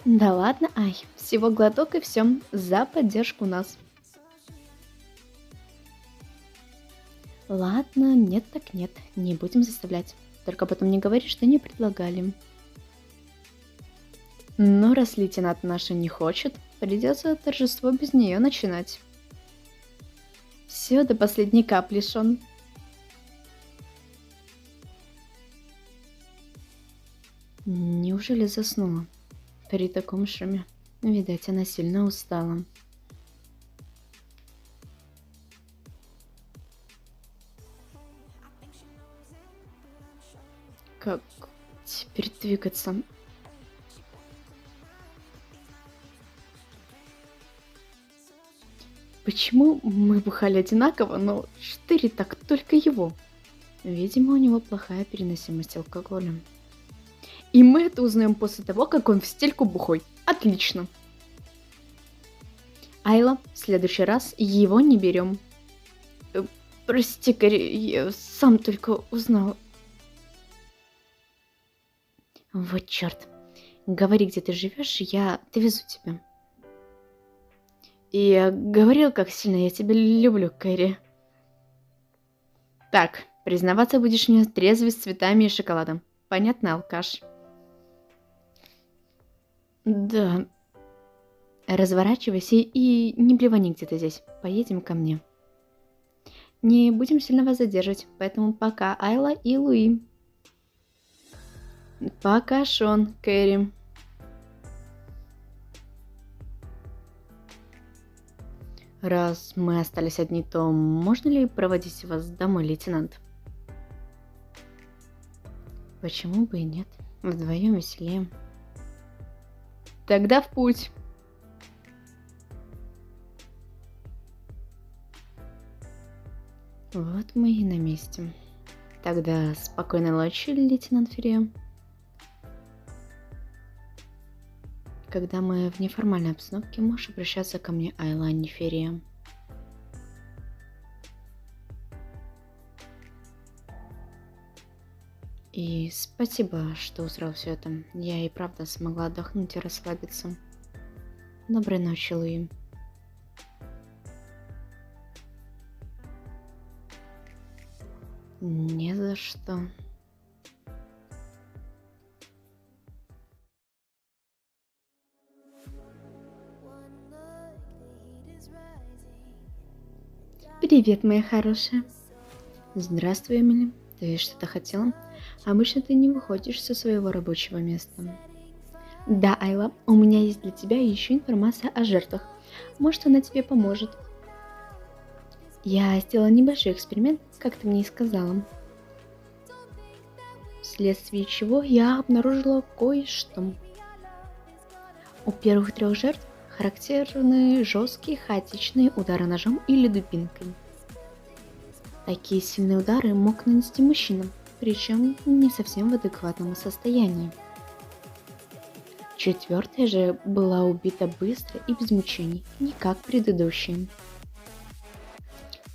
Да ладно, Ай, всего глоток и все, за поддержку нас. Ладно, нет так нет, не будем заставлять. Только потом не говори, что не предлагали. Но раз лейтенант наша не хочет, придется торжество без нее начинать. Все до последней капли, Шон. Неужели заснула? При таком шуме. Видать, она сильно устала. Как теперь двигаться? Почему мы бухали одинаково, но штыри так только его? Видимо, у него плохая переносимость алкоголя. И мы это узнаем после того, как он в стельку бухой. Отлично. Айла, в следующий раз его не берем. Прости, Кэрри, я сам только узнал. Вот черт. Говори, где ты живешь, я довезу тебя. И я говорил, как сильно я тебя люблю, Кэрри. Так, признаваться будешь мне трезвый с цветами и шоколадом. Понятно, алкаш? Да. Разворачивайся и не блевани где-то здесь. Поедем ко мне. Не будем сильно вас задерживать, поэтому пока, Айла и Луи. Пока, Шон, Кэрри. Раз мы остались одни, то можно ли проводить вас домой, лейтенант? Почему бы и нет? Вдвоем веселее. Тогда в путь. Вот мы и на месте. Тогда спокойной ночи, лейтенант Феррио. Когда мы в неформальной обстановке, можешь обращаться ко мне, Айла, а не Феррио. И спасибо, что устроил все это. Я и правда смогла отдохнуть и расслабиться. Доброй ночи, Луи. Не за что. Привет, моя хорошая. Здравствуй, Эмили. Ты что-то хотела? Обычно ты не выходишь со своего рабочего места. Да, Айла, у меня есть для тебя еще информация о жертвах. Может, она тебе поможет. Я сделала небольшой эксперимент, как ты мне и сказала. Вследствие чего я обнаружила кое-что. У первых трех жертв характерны жесткие хаотичные удары ножом или дубинкой. Такие сильные удары мог нанести мужчина, причем не совсем в адекватном состоянии. Четвертая же была убита быстро и без мучений, не как предыдущие.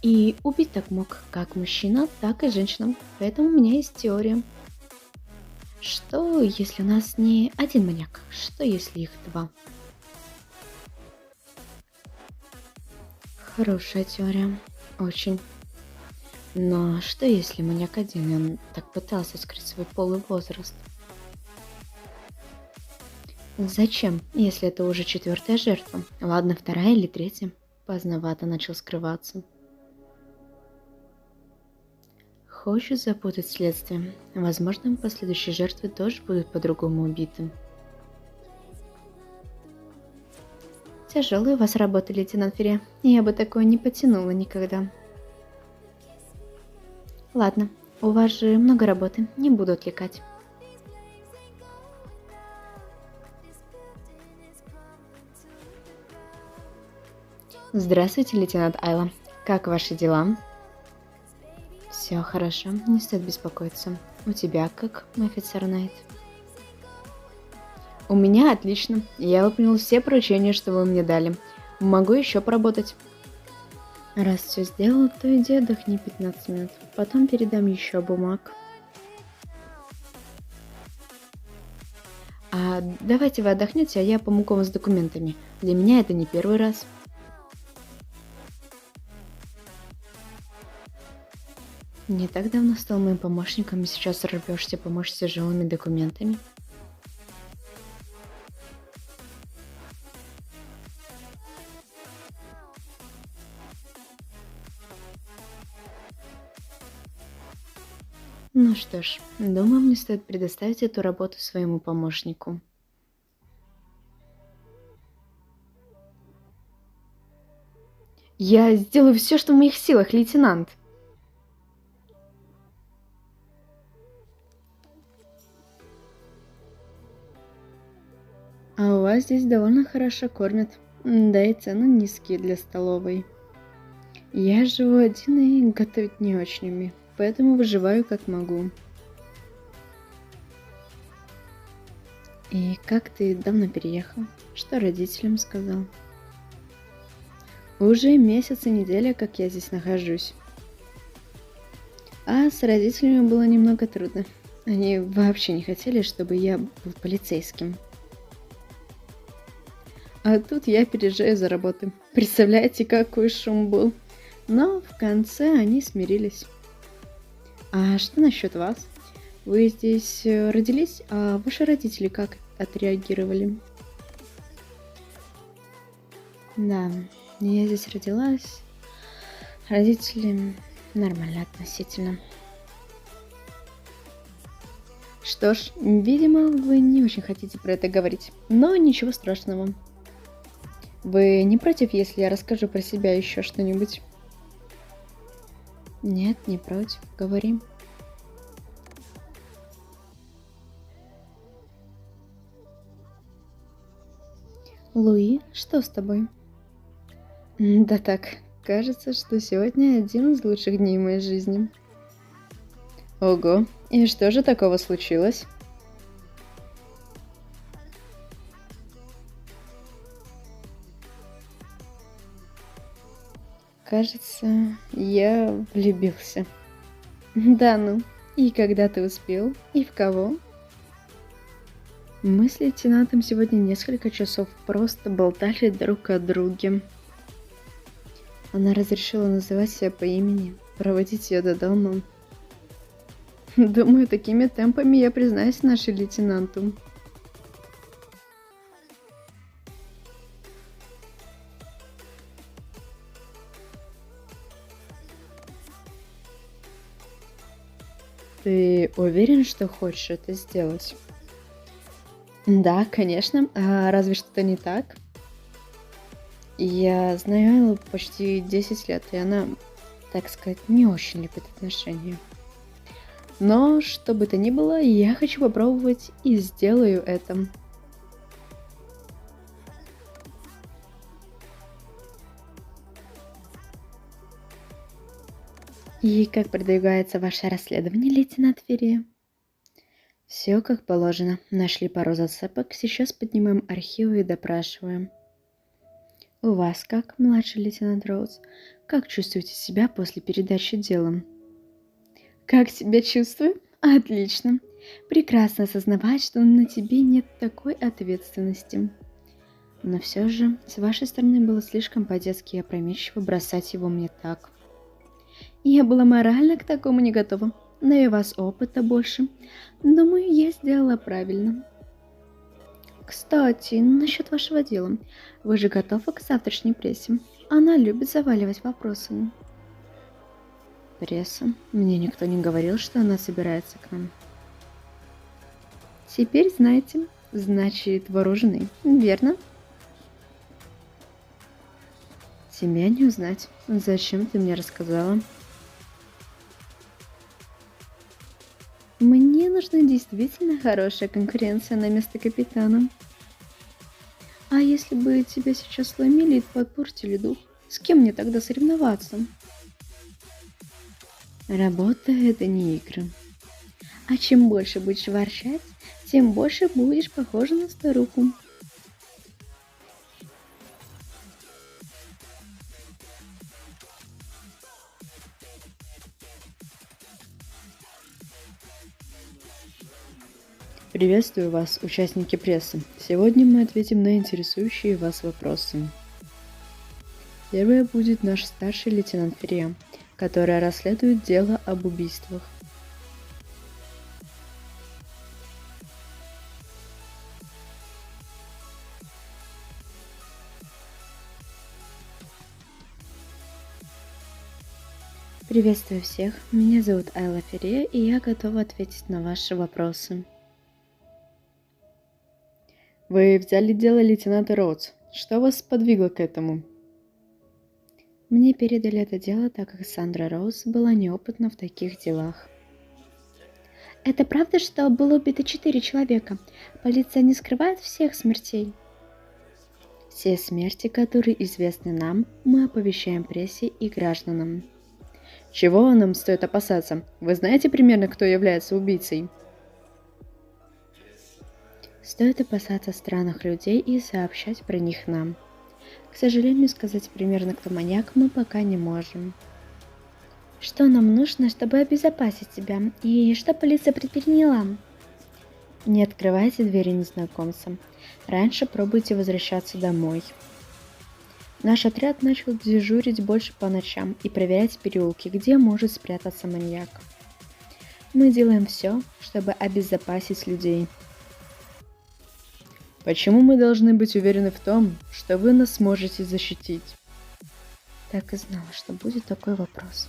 И убить так мог как мужчина, так и женщина, поэтому у меня есть теория. Что если у нас не один маньяк? Что если их два? Хорошая теория. Очень. Но что если маньяк один, и он так пытался скрыть свой полый возраст? Зачем, если это уже четвертая жертва? Ладно, вторая или третья. Поздновато начал скрываться. Хочет запутать следствие. Возможно, последующие жертвы тоже будут по-другому убиты. Тяжелая у вас работа, лейтенант Ферри. Я бы такое не потянула никогда. Ладно, у вас же много работы, не буду отвлекать. Здравствуйте, лейтенант Айла. Как ваши дела? Все хорошо, не стоит беспокоиться. У тебя как, офицер Найт? У меня отлично. Я выполнил все поручения, что вы мне дали. Могу еще поработать. Раз все сделал, то иди отдохни 15 минут. Потом передам еще бумаг. Давайте вы отдохнете, а я помогу вам с документами. Для меня это не первый раз. Не так давно стал моим помощником, и сейчас рвешься помочь с тяжелыми документами. Ну что ж, думаю, мне стоит предоставить эту работу своему помощнику. Я сделаю все, что в моих силах, лейтенант. А у вас здесь довольно хорошо кормят. Да и цены низкие для столовой. Я живу один и готовить не очень умею, поэтому выживаю как могу. И как ты давно переехал? Что родителям сказал? Уже месяц и неделя, как я здесь нахожусь. А с родителями было немного трудно. Они вообще не хотели, чтобы я был полицейским. А тут я переезжаю за работой. Представляете, какой шум был? Но в конце они смирились. А что насчет вас? Вы здесь родились, а ваши родители как отреагировали? Да, я здесь родилась. Родители нормально относительно. Что ж, видимо, вы не очень хотите про это говорить, но ничего страшного. Вы не против, если я расскажу про себя еще что-нибудь? Нет, не против. Говорим. Луи, что с тобой? Да так, кажется, что сегодня один из лучших дней моей жизни. Ого, и что же такого случилось? Кажется, я влюбился. Да ну, и когда ты успел? И в кого? Мы с лейтенантом сегодня несколько часов просто болтали друг о друге. Она разрешила называть себя по имени, проводить ее до дома. Думаю, такими темпами я признаюсь нашей лейтенанту. Ты уверен, что хочешь это сделать? Да, конечно. А разве что-то не так? Я знаю Эллу почти 10 лет, и она, так сказать, не очень любит отношения. Но, что бы то ни было, я хочу попробовать и сделаю это. И как продвигается ваше расследование, лейтенант Ферри? Все как положено. Нашли пару зацепок, сейчас поднимаем архивы и допрашиваем. У вас как, младший лейтенант Роуз? Как чувствуете себя после передачи дела? Как себя чувствую? Отлично. Прекрасно осознавать, что на тебе нет такой ответственности. Но все же, с вашей стороны было слишком по-детски и опрометчиво бросать его мне так. Я была морально к такому не готова, но и у вас опыта больше. Думаю, я сделала правильно. Кстати, насчет вашего дела. Вы же готовы к завтрашней прессе? Она любит заваливать вопросами. Пресса? Мне никто не говорил, что она собирается к нам. Теперь знаете, значит вооружены, верно? Тебя не узнать. Зачем ты мне рассказала? Мне нужна действительно хорошая конкуренция на место капитана. А если бы тебя сейчас сломили и подпортили дух, с кем мне тогда соревноваться? Работа — это не игры. А чем больше будешь ворчать, тем больше будешь похожа на старуху. Приветствую вас, участники прессы. Сегодня мы ответим на интересующие вас вопросы. Первое будет наш старший лейтенант Ферри, которая расследует дело об убийствах. Приветствую всех, меня зовут Айла Ферри, и я готова ответить на ваши вопросы. Вы взяли дело лейтенанта Роудс. Что вас подвигло к этому? Мне передали это дело, так как Сандра Роуз была неопытна в таких делах. Это правда, что было убито 4 человека? Полиция не скрывает всех смертей? Все смерти, которые известны нам, мы оповещаем прессе и гражданам. Чего нам стоит опасаться? Вы знаете примерно, кто является убийцей? Стоит опасаться странных людей и сообщать про них нам. К сожалению, сказать примерно, кто маньяк, мы пока не можем. Что нам нужно, чтобы обезопасить тебя? И что полиция предприняла? Не открывайте двери незнакомцам. Раньше пробуйте возвращаться домой. Наш отряд начал дежурить больше по ночам и проверять переулки, где может спрятаться маньяк. Мы делаем все, чтобы обезопасить людей. Почему мы должны быть уверены в том, что вы нас сможете защитить? Так и знала, что будет такой вопрос.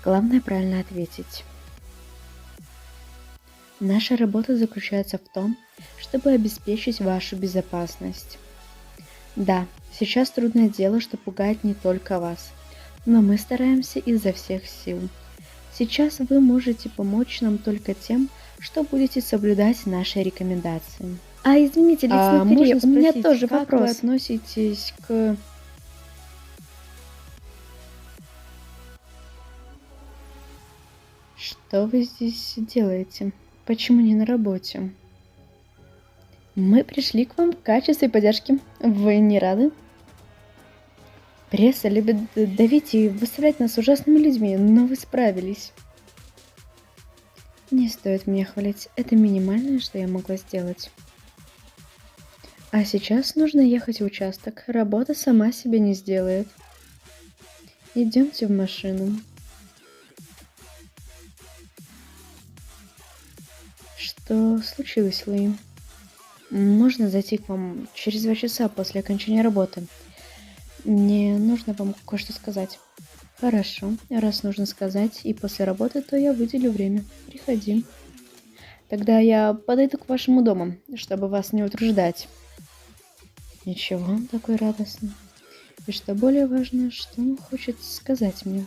Главное правильно ответить. Наша работа заключается в том, чтобы обеспечить вашу безопасность. Да, сейчас трудное дело, что пугает не только вас, но мы стараемся изо всех сил. Сейчас вы можете помочь нам только тем, что будете соблюдать наши рекомендации. Извините, лейтенант Ферри, у меня тоже как вопрос. Вы относитесь к... Что вы здесь делаете? Почему не на работе? Мы пришли к вам в качестве поддержки. Вы не рады? Пресса любит давить и выставлять нас ужасными людьми, но вы справились. Не стоит меня хвалить, это минимальное, что я могла сделать. А сейчас нужно ехать в участок, работа сама себя не сделает. Идемте в машину. Что случилось, Луи? Можно зайти к вам через 2 часа после окончания работы? Мне нужно вам кое-что сказать. Хорошо, раз нужно сказать и после работы, то я выделю время. Приходи. Тогда я подойду к вашему дому, чтобы вас не утруждать. Ничего, он такой радостный. И что более важно, что он хочет сказать мне.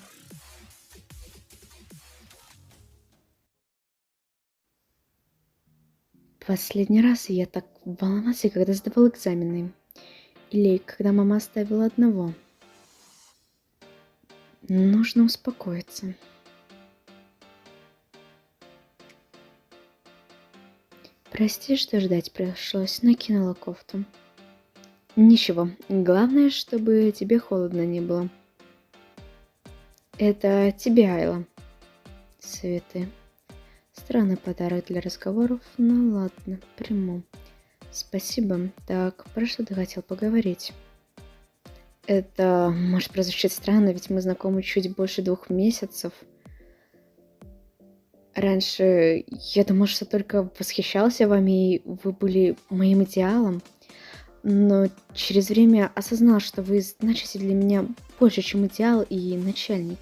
Последний раз я так волновался, когда сдавал экзамены. Или когда мама оставила одного. Нужно успокоиться. Прости, что ждать пришлось, накинула кофту. Ничего, главное, чтобы тебе холодно не было. Это тебе, Айла. Цветы. Странный подарок для разговоров, но ладно, приму. Спасибо. Так, про что ты хотел поговорить? Это может прозвучать странно, ведь мы знакомы чуть больше 2 месяцев. Раньше я думал, что только восхищался вами, и вы были моим идеалом. Но через время осознал, что вы значите для меня больше, чем идеал и начальник.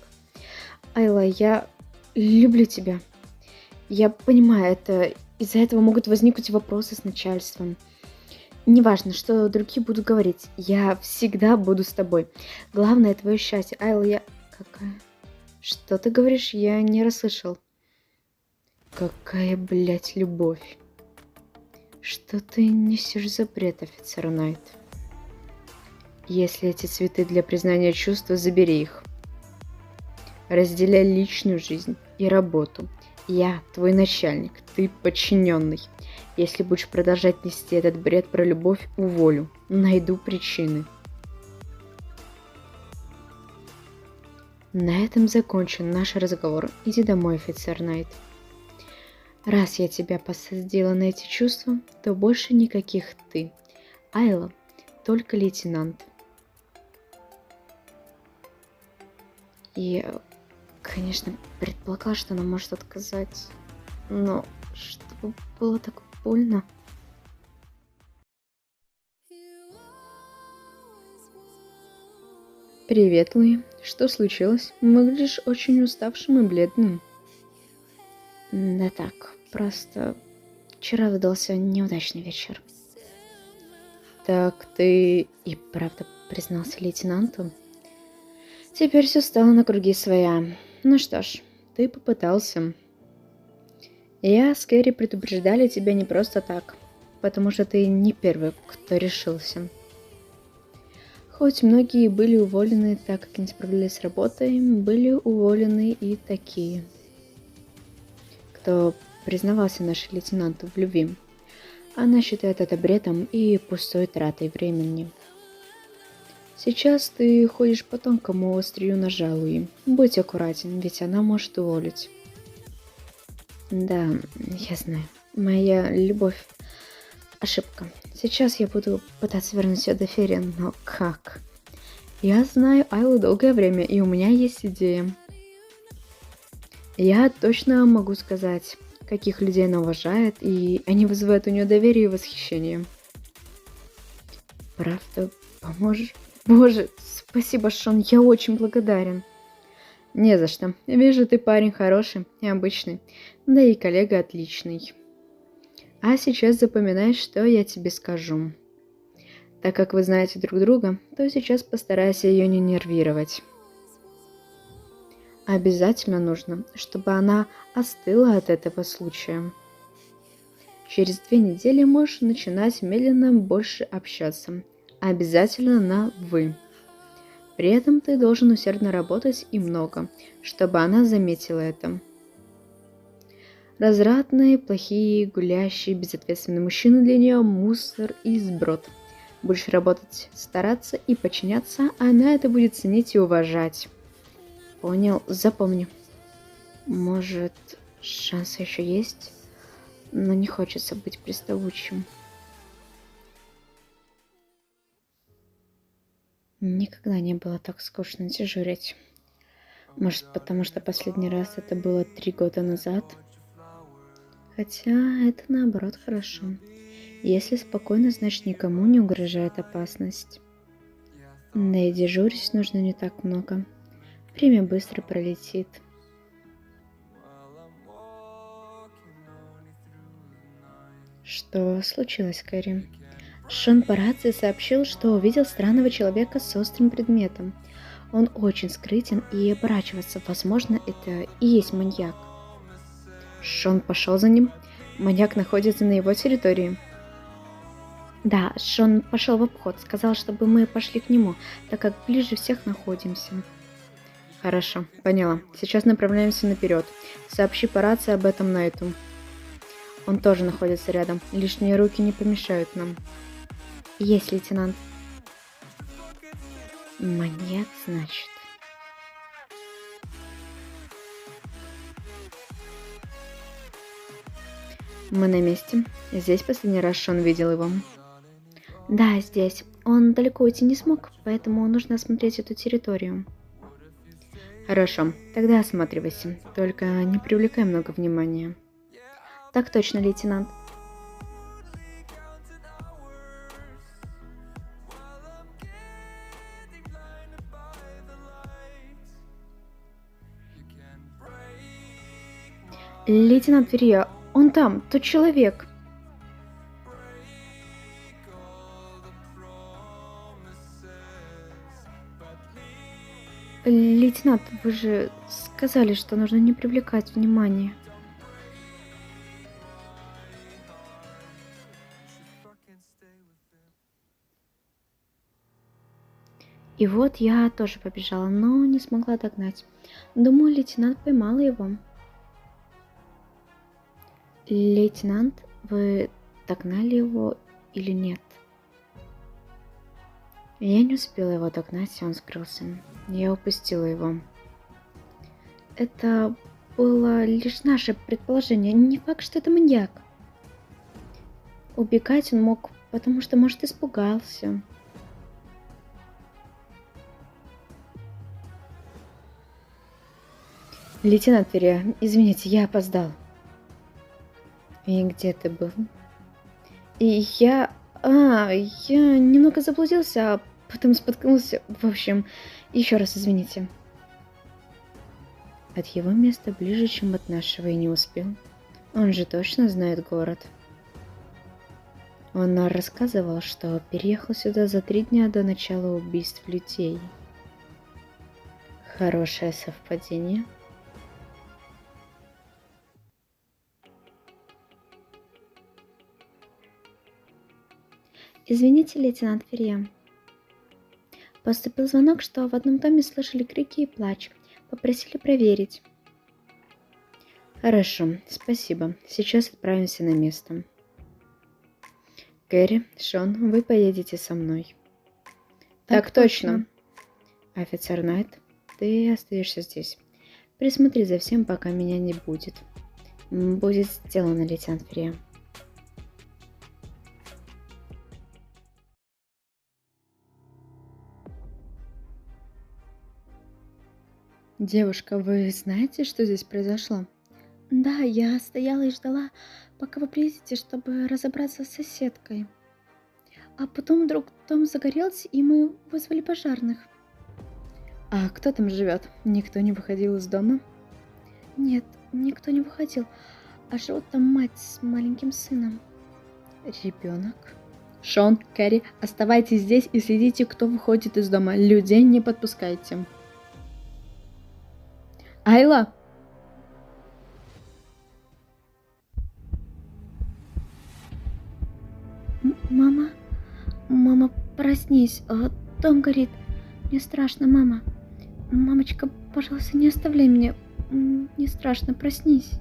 Айла, я люблю тебя. Я понимаю, это из-за этого могут возникнуть вопросы с начальством. Неважно, что другие будут говорить, я всегда буду с тобой. Главное твое счастье. Айла, я... Какая? Что ты говоришь? Я не расслышал. Какая, блядь, любовь? Что ты несешь за бред, офицер Найт? Если эти цветы для признания чувства, забери их. Разделяй личную жизнь и работу. Я твой начальник, ты подчиненный. Если будешь продолжать нести этот бред про любовь, уволю. Найду причины. На этом закончен наш разговор. Иди домой, офицер Найт. Раз я тебя посадила на эти чувства, то больше никаких ты. Айла, только лейтенант. Я, конечно, предполагала, что она может отказать, но чтобы было так больно. Привет, Луи. Что случилось? Выглядишь очень уставшим и бледным. Да так, просто вчера выдался неудачный вечер. Так ты и правда признался лейтенанту? Теперь все стало на круги своя. Ну что ж, ты попытался. Я с Кэрри предупреждали тебя не просто так, потому что ты не первый, кто решился. Хоть многие были уволены, так как не справлялись с работой, были уволены и такие, кто признавался нашей лейтенанту в любви. Она считает это бредом и пустой тратой времени. Сейчас ты ходишь по тонкому острию ножа, Луи. Будь аккуратен, ведь она может уволить. Да, я знаю. Моя любовь — ошибка. Сейчас я буду пытаться вернуть ее доверие, но как? Я знаю Айлу долгое время, и у меня есть идея. Я точно могу сказать, каких людей она уважает, и они вызывают у нее доверие и восхищение. Правда, поможешь? Боже, спасибо, Шон, я очень благодарен. Не за что. Вижу, ты парень хороший и обычный, да и коллега отличный. А сейчас запоминай, что я тебе скажу. Так как вы знаете друг друга, то сейчас постарайся ее не нервировать. Обязательно нужно, чтобы она остыла от этого случая. Через 2 недели можешь начинать медленно больше общаться. Обязательно на «вы». При этом ты должен усердно работать и много, чтобы она заметила это. Развратные, плохие, гулящие, безответственные мужчины для нее – мусор и сброд. Будешь работать, стараться и подчиняться, а она это будет ценить и уважать. Понял, запомни. Может, шансы еще есть, но не хочется быть приставучим. Никогда не было так скучно дежурить. Может, потому что последний раз это было 3 года назад? Хотя это наоборот хорошо. Если спокойно, значит никому не угрожает опасность. Да и дежурить нужно не так много. Время быстро пролетит. Что случилось, Кэрри? Шон по рации сообщил, что увидел странного человека с острым предметом. Он очень скрытен и оборачивается. Возможно, это и есть маньяк. Шон пошел за ним. Маньяк находится на его территории. Да, Шон пошел в обход. Сказал, чтобы мы пошли к нему, так как ближе всех находимся. Хорошо, поняла. Сейчас направляемся наперед. Сообщи по рации об этом Найту. Он тоже находится рядом. Лишние руки не помешают нам. Есть, лейтенант. Маньяк, значит. Мы на месте. Здесь последний раз Шон видел его. Да, здесь. Он далеко уйти не смог, поэтому нужно осмотреть эту территорию. Хорошо, тогда осматривайся. Только не привлекай много внимания. Так точно, лейтенант. Лейтенант Верия, он там, тот человек. Лейтенант, вы же сказали, что нужно не привлекать внимания. И вот я тоже побежала, но не смогла догнать. Думаю, лейтенант поймала его. Лейтенант, вы догнали его или нет? Я не успела его догнать, и он скрылся. Я упустила его. Это было лишь наше предположение. Не факт, что это маньяк. Убегать он мог, потому что, может, испугался. Лейтенант Верия, извините, я опоздал. И где ты был? И я немного заблудился, а потом споткнулся. В общем, еще раз извините. От его места ближе, чем от нашего, и не успел. Он же точно знает город. Он рассказывал, что переехал сюда за 3 дня до начала убийств людей. Хорошее совпадение. Извините, лейтенант Ферье. Поступил звонок, что в одном доме слышали крики и плач. Попросили проверить. Хорошо, спасибо. Сейчас отправимся на место. Кэрри, Шон, вы поедете со мной. Так точно. Офицер Найт, ты остаешься здесь. Присмотри за всем, пока меня не будет. Будет сделано, лейтенант Ферье. Девушка, вы знаете, что здесь произошло? Да, я стояла и ждала, пока вы приедете, чтобы разобраться с соседкой. А потом вдруг дом загорелся, и мы вызвали пожарных. А кто там живет? Никто не выходил из дома? Нет, никто не выходил. А живут там мать с маленьким сыном. Ребенок? Шон, Кэрри, оставайтесь здесь и следите, кто выходит из дома. Людей не подпускайте. Айла! Мама? Мама, проснись. Дом горит. Мне страшно, мама. Мамочка, пожалуйста, не оставляй меня. Мне страшно, проснись.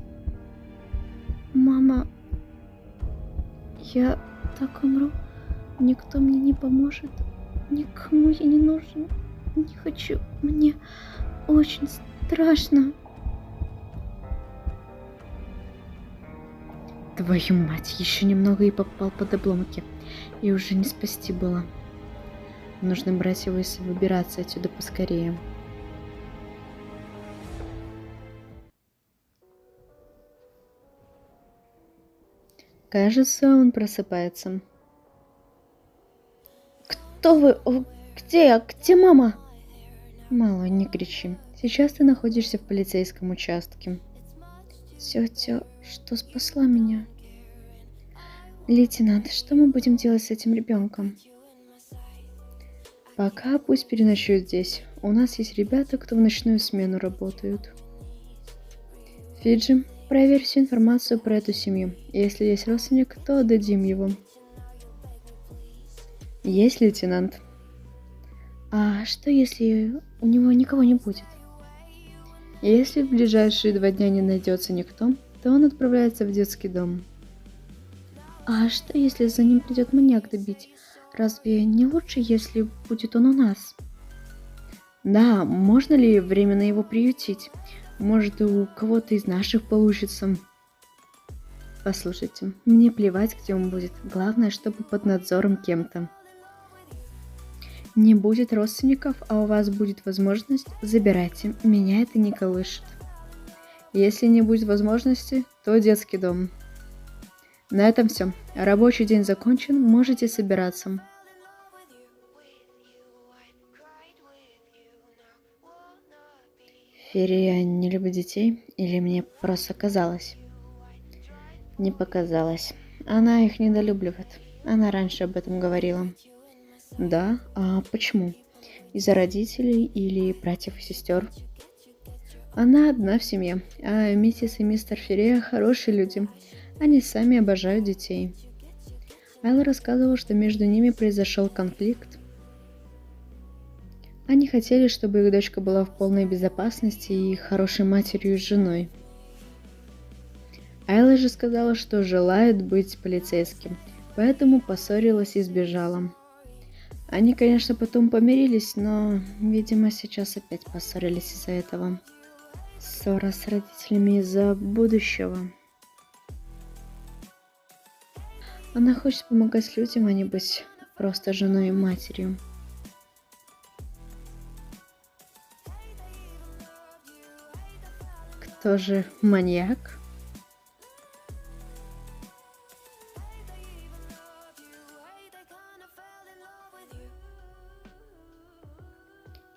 Мама, я так умру. Никто мне не поможет. Никому я не нужна. Не хочу. Мне очень страшно. Твою мать, еще немного и попал под обломки. И уже не спасти было. Нужно брать его и выбираться отсюда поскорее. Кажется, он просыпается. Кто вы? Где я? Где мама? Мало, не кричи. Сейчас ты находишься в полицейском участке. Тетя, что спасла меня? Лейтенант, что мы будем делать с этим ребенком? Пока пусть переночует здесь. У нас есть ребята, кто в ночную смену работают. Фиджи, проверь всю информацию про эту семью. Если есть родственник, то отдадим его. Есть, лейтенант. А что, если у него никого не будет? Если в ближайшие 2 дня не найдется никто, то он отправляется в детский дом. А что, если за ним придет маньяк добить? Разве не лучше, если будет он у нас? Да, можно ли временно его приютить? Может, у кого-то из наших получится. Послушайте, мне плевать, где он будет. Главное, чтобы под надзором кем-то. Не будет родственников, а у вас будет возможность, забирайте. Меня это не колышет. Если не будет возможности, то детский дом. На этом все. Рабочий день закончен, можете собираться. Ферия не любит детей или мне просто казалось? Не показалось. Она их недолюбливает. Она раньше об этом говорила. Да? А почему? Из-за родителей или братьев и сестер? Она одна в семье, а миссис и мистер Ферия хорошие люди. Они сами обожают детей. Айла рассказывала, что между ними произошел конфликт. Они хотели, чтобы их дочка была в полной безопасности и хорошей матерью и женой. Айла же сказала, что желает быть полицейским, поэтому поссорилась и сбежала. Они, конечно, потом помирились, но, видимо, сейчас опять поссорились из-за этого. Ссора с родителями из-за будущего. Она хочет помогать людям, а не быть просто женой и матерью. Кто же маньяк?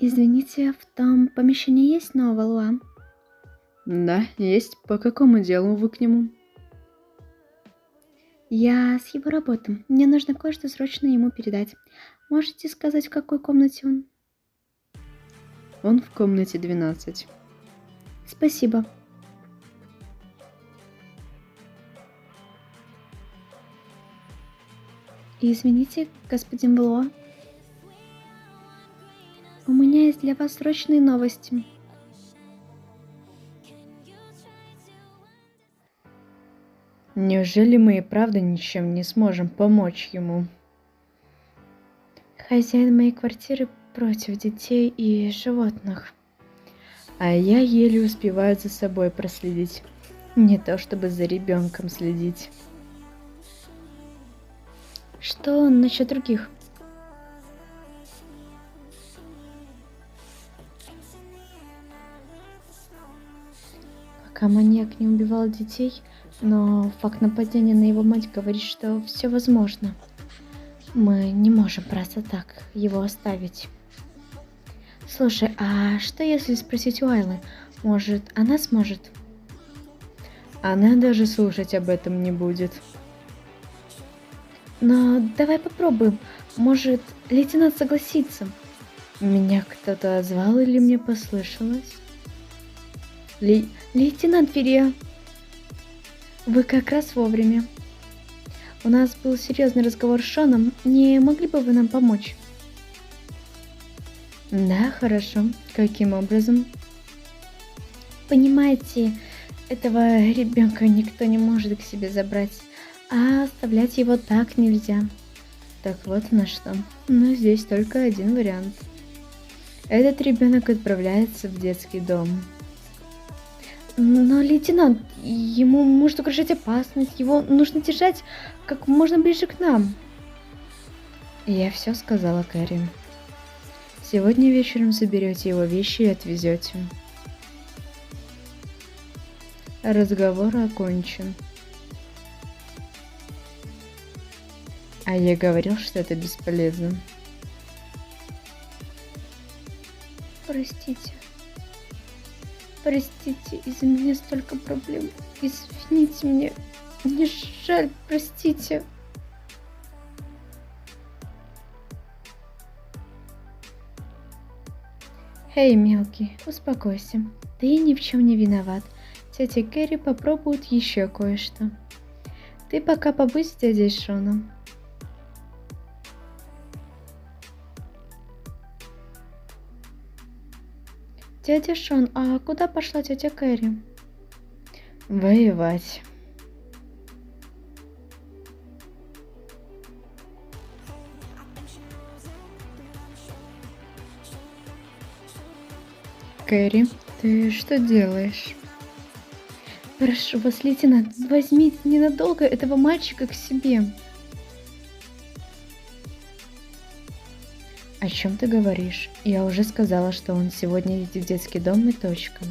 Извините, в том помещении есть новый Луа? Да, есть. По какому делу вы к нему? Я с его работы. Мне нужно кое-что срочно ему передать. Можете сказать, в какой комнате он? Он в комнате 12. Спасибо. Извините, господин Бло. У меня есть для вас срочные новости. Неужели мы и правда ничем не сможем помочь ему? Хозяин моей квартиры против детей и животных. А я еле успеваю за собой проследить. Не то чтобы за ребенком следить. Что насчет других? Пока маньяк не убивал детей, но факт нападения на его мать говорит, что все возможно. Мы не можем просто так его оставить. Слушай, а что если спросить у Айлы? Может, она сможет? Она даже слушать об этом не будет. Но давай попробуем. Может, лейтенант согласится? Меня кто-то звал или мне послышалось? Лейтенант Ферия, вы как раз вовремя. У нас был серьезный разговор с Шоном. Не могли бы вы нам помочь? Да, хорошо. Каким образом? Понимаете, этого ребенка никто не может к себе забрать, а оставлять его так нельзя. Так вот на что. Но здесь только один вариант. Этот ребенок отправляется в детский дом. Но, лейтенант, ему может угрожать опасность, его нужно держать как можно ближе к нам. Я все сказала Кэрри. Сегодня вечером заберете его вещи и отвезете. Разговор окончен. А я говорил, что это бесполезно. Простите. Простите, из-за меня столько проблем. Извините меня. Мне жаль, простите. Эй, мелкий, успокойся. Ты ни в чем не виноват. Тетя Кэрри попробует еще кое-что. Ты пока побудь с дядей Шоном. Дядя Шон, а куда пошла тетя Кэрри? Воевать. Кэрри, ты что делаешь? Прошу вас, лейтенант, возьмите ненадолго этого мальчика к себе. О чем ты говоришь? Я уже сказала, что он сегодня едет в детский дом и точка.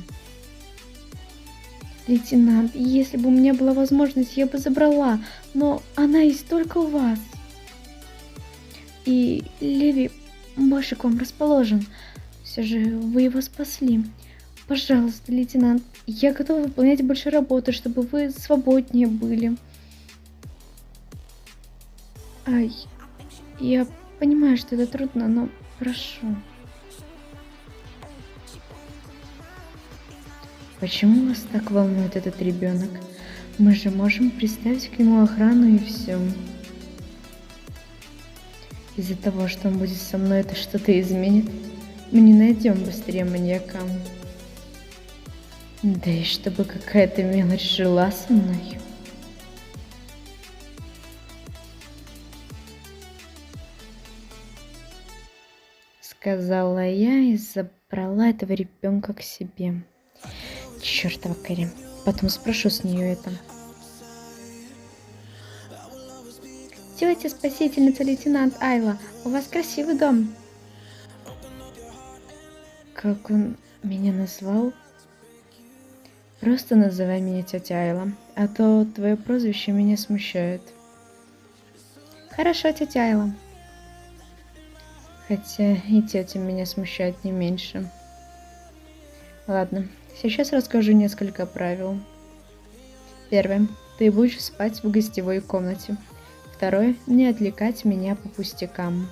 Лейтенант, если бы у меня была возможность, я бы забрала, но она есть только у вас. И Леви больше к вам расположен. Все же вы его спасли. Пожалуйста, лейтенант, я готова выполнять больше работы, чтобы вы свободнее были. Ай, я понимаю, что это трудно, но прошу. Почему вас так волнует этот ребенок? Мы же можем приставить к нему охрану и все. Из-за того, что он будет со мной, это что-то изменит? Мы не найдем быстрее маньяка. Да и чтобы какая-то мелочь жила со мной. Сказала я и забрала этого ребенка к себе. Чёртова Кэрри. Потом спрошу с нее это. Тетя спасительница лейтенант Айла, у вас красивый дом. Как он меня назвал? Просто называй меня тетя Айла, а то твое прозвище меня смущает. Хорошо, тетя Айла. Хотя и тетя меня смущает не меньше. Ладно, сейчас расскажу несколько правил. Первое. Ты будешь спать в гостевой комнате. Второе. Не отвлекать меня по пустякам.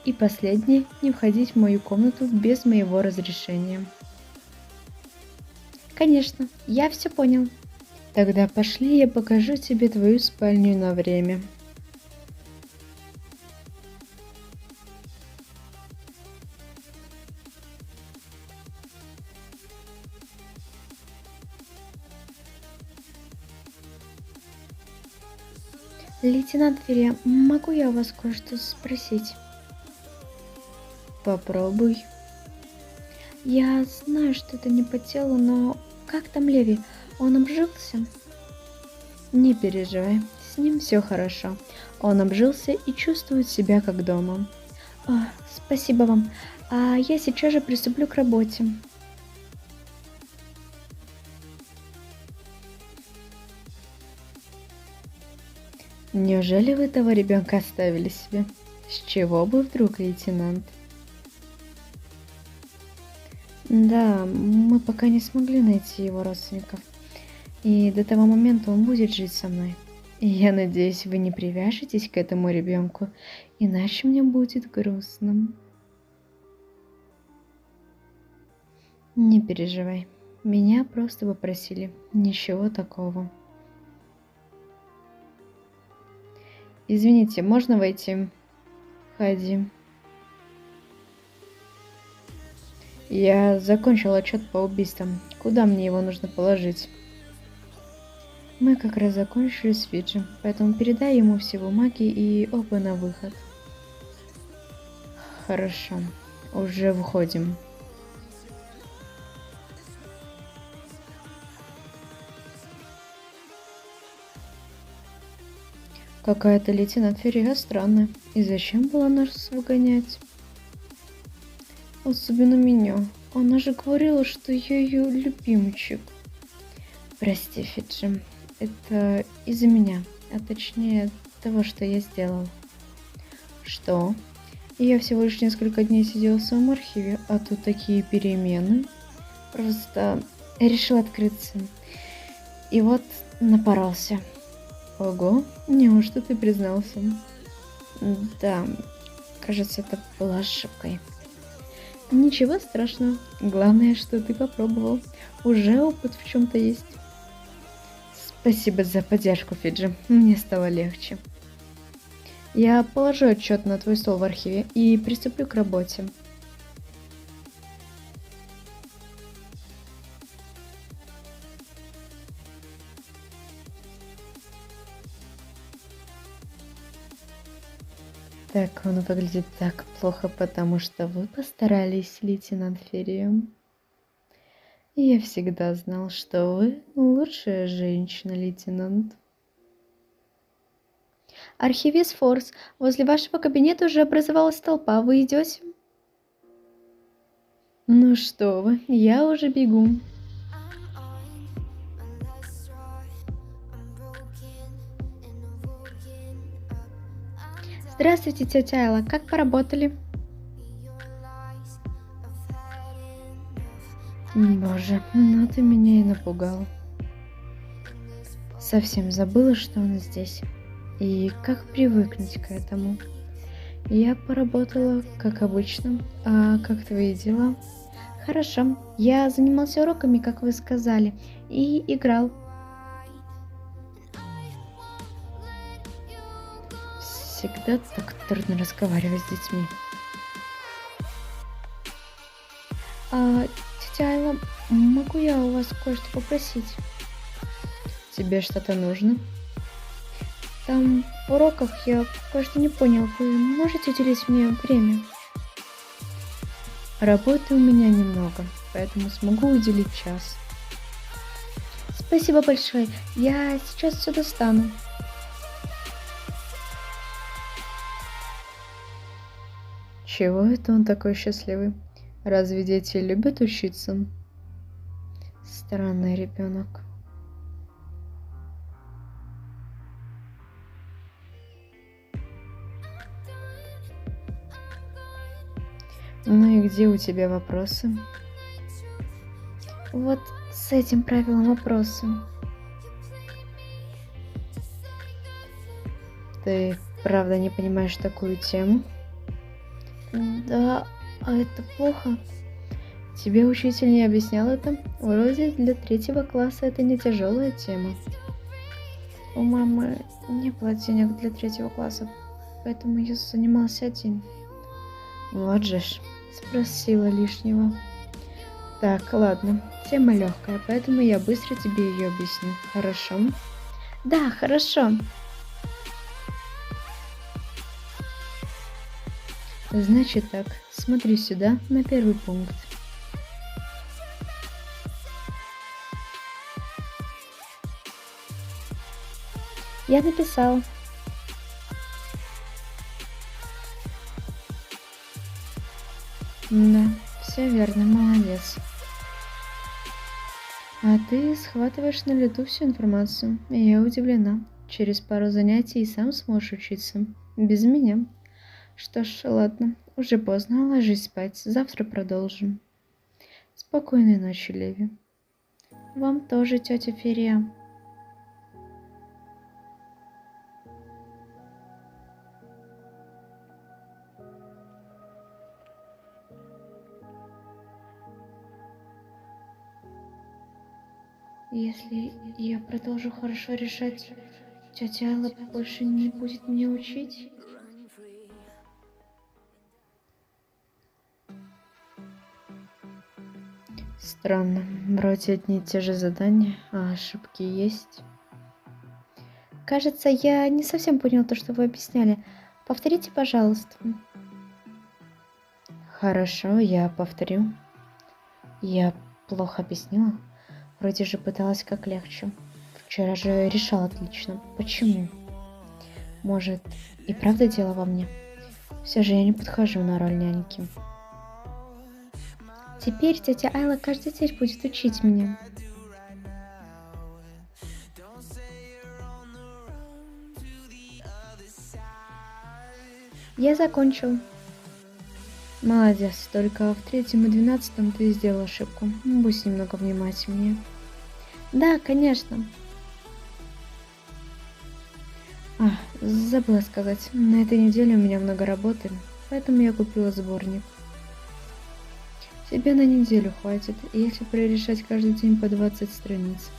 И последнее. Не входить в мою комнату без моего разрешения. Конечно, я все понял. Тогда пошли, я покажу тебе твою спальню на время. Лейтенант Ферри, могу я у вас кое-что спросить? Попробуй. Я знаю, что это не по телу, но как там Леви? Он обжился? Не переживай, с ним все хорошо. Он обжился и чувствует себя как дома. Спасибо вам. А я сейчас же приступлю к работе. Неужели вы этого ребенка оставили себе? С чего бы вдруг, лейтенант? Да, мы пока не смогли найти его родственников. И до того момента он будет жить со мной. И я надеюсь, вы не привяжетесь к этому ребенку, иначе мне будет грустно. Не переживай. Меня просто попросили. Ничего такого. Извините, можно войти? Ходи. Я закончил отчет по убийствам. Куда мне его нужно положить? Мы как раз закончили с Фиджи, поэтому передай ему все бумаги и оба на выход. Хорошо, уже выходим. Какая-то лейтенант Феррига странная. И зачем было нас выгонять? Особенно меня. Она же говорила, что я ее любимчик. Прости, Фиджи. Это из-за меня. А точнее, того, что я сделал. Что? Я всего лишь несколько дней сидел в своем архиве, а тут такие перемены. Просто решил открыться. И вот напоролся. Ого, неужто ты признался? Да, кажется, это было ошибкой. Ничего страшного. Главное, что ты попробовал. Уже опыт в чем-то есть. Спасибо за поддержку, Фиджи. Мне стало легче. Я положу отчет на твой стол в архиве и приступлю к работе. Так, он выглядит так плохо, потому что вы постарались, лейтенант Феррио. Я всегда знал, что вы лучшая женщина, лейтенант. Архивист Форс, возле вашего кабинета уже образовалась толпа. Вы идете? Ну что вы, я уже бегу. Здравствуйте, тетя Элла, как поработали? Боже, ну ты меня и напугал. Совсем забыла, что он здесь. И как привыкнуть к этому? Я поработала, как обычно. А как твои дела? Хорошо. Я занимался уроками, как вы сказали, и играл. Всегда так трудно разговаривать с детьми. Тетя Айла, могу я у вас кое-что попросить? Тебе что-то нужно? Там в уроках я кое-что не понял. Вы можете уделить мне время? Работы у меня немного, поэтому смогу уделить час. Спасибо большое. Я сейчас все достану. Чего это он такой счастливый? Разве дети любят учиться? Странный ребенок. Ну и где у тебя вопросы? Вот с этим правилом вопросы. Ты правда не понимаешь такую тему? Да, а это плохо. Тебе учитель не объяснял это? Вроде для 3 класса это не тяжелая тема. У мамы не было денег для 3 класса, поэтому я занимался один. Вот же ж, спросила лишнего. Так, ладно, тема легкая, поэтому я быстро тебе ее объясню. Хорошо? Да, хорошо. Значит так, смотри сюда на первый пункт. Я написала. Да, все верно, молодец. А ты схватываешь на лету всю информацию. Я удивлена. Через пару занятий и сам сможешь учиться. Без меня. Что ж, ладно. Уже поздно. Ложись спать. Завтра продолжим. Спокойной ночи, Леви. Вам тоже, тетя Ферия. Если я продолжу хорошо решать, тетя Алла больше не будет меня учить? Странно, вроде одни и те же задания, а ошибки есть. Кажется, я не совсем понял то, что вы объясняли. Повторите, пожалуйста. Хорошо, я повторю. Я плохо объяснила. Вроде же пыталась как легче. Вчера же решала отлично. Почему? Может, и правда дело во мне? Все же я не подхожу на роль няньки. Теперь тетя Айла каждый день будет учить меня. Я закончил. Молодец, только в третьем и 12 ты сделал ошибку. Будь немного внимательнее. Да, конечно. Забыла сказать, на этой неделе у меня много работы, поэтому я купила сборник. Тебе на неделю хватит, если прорешать каждый день по 20 страниц.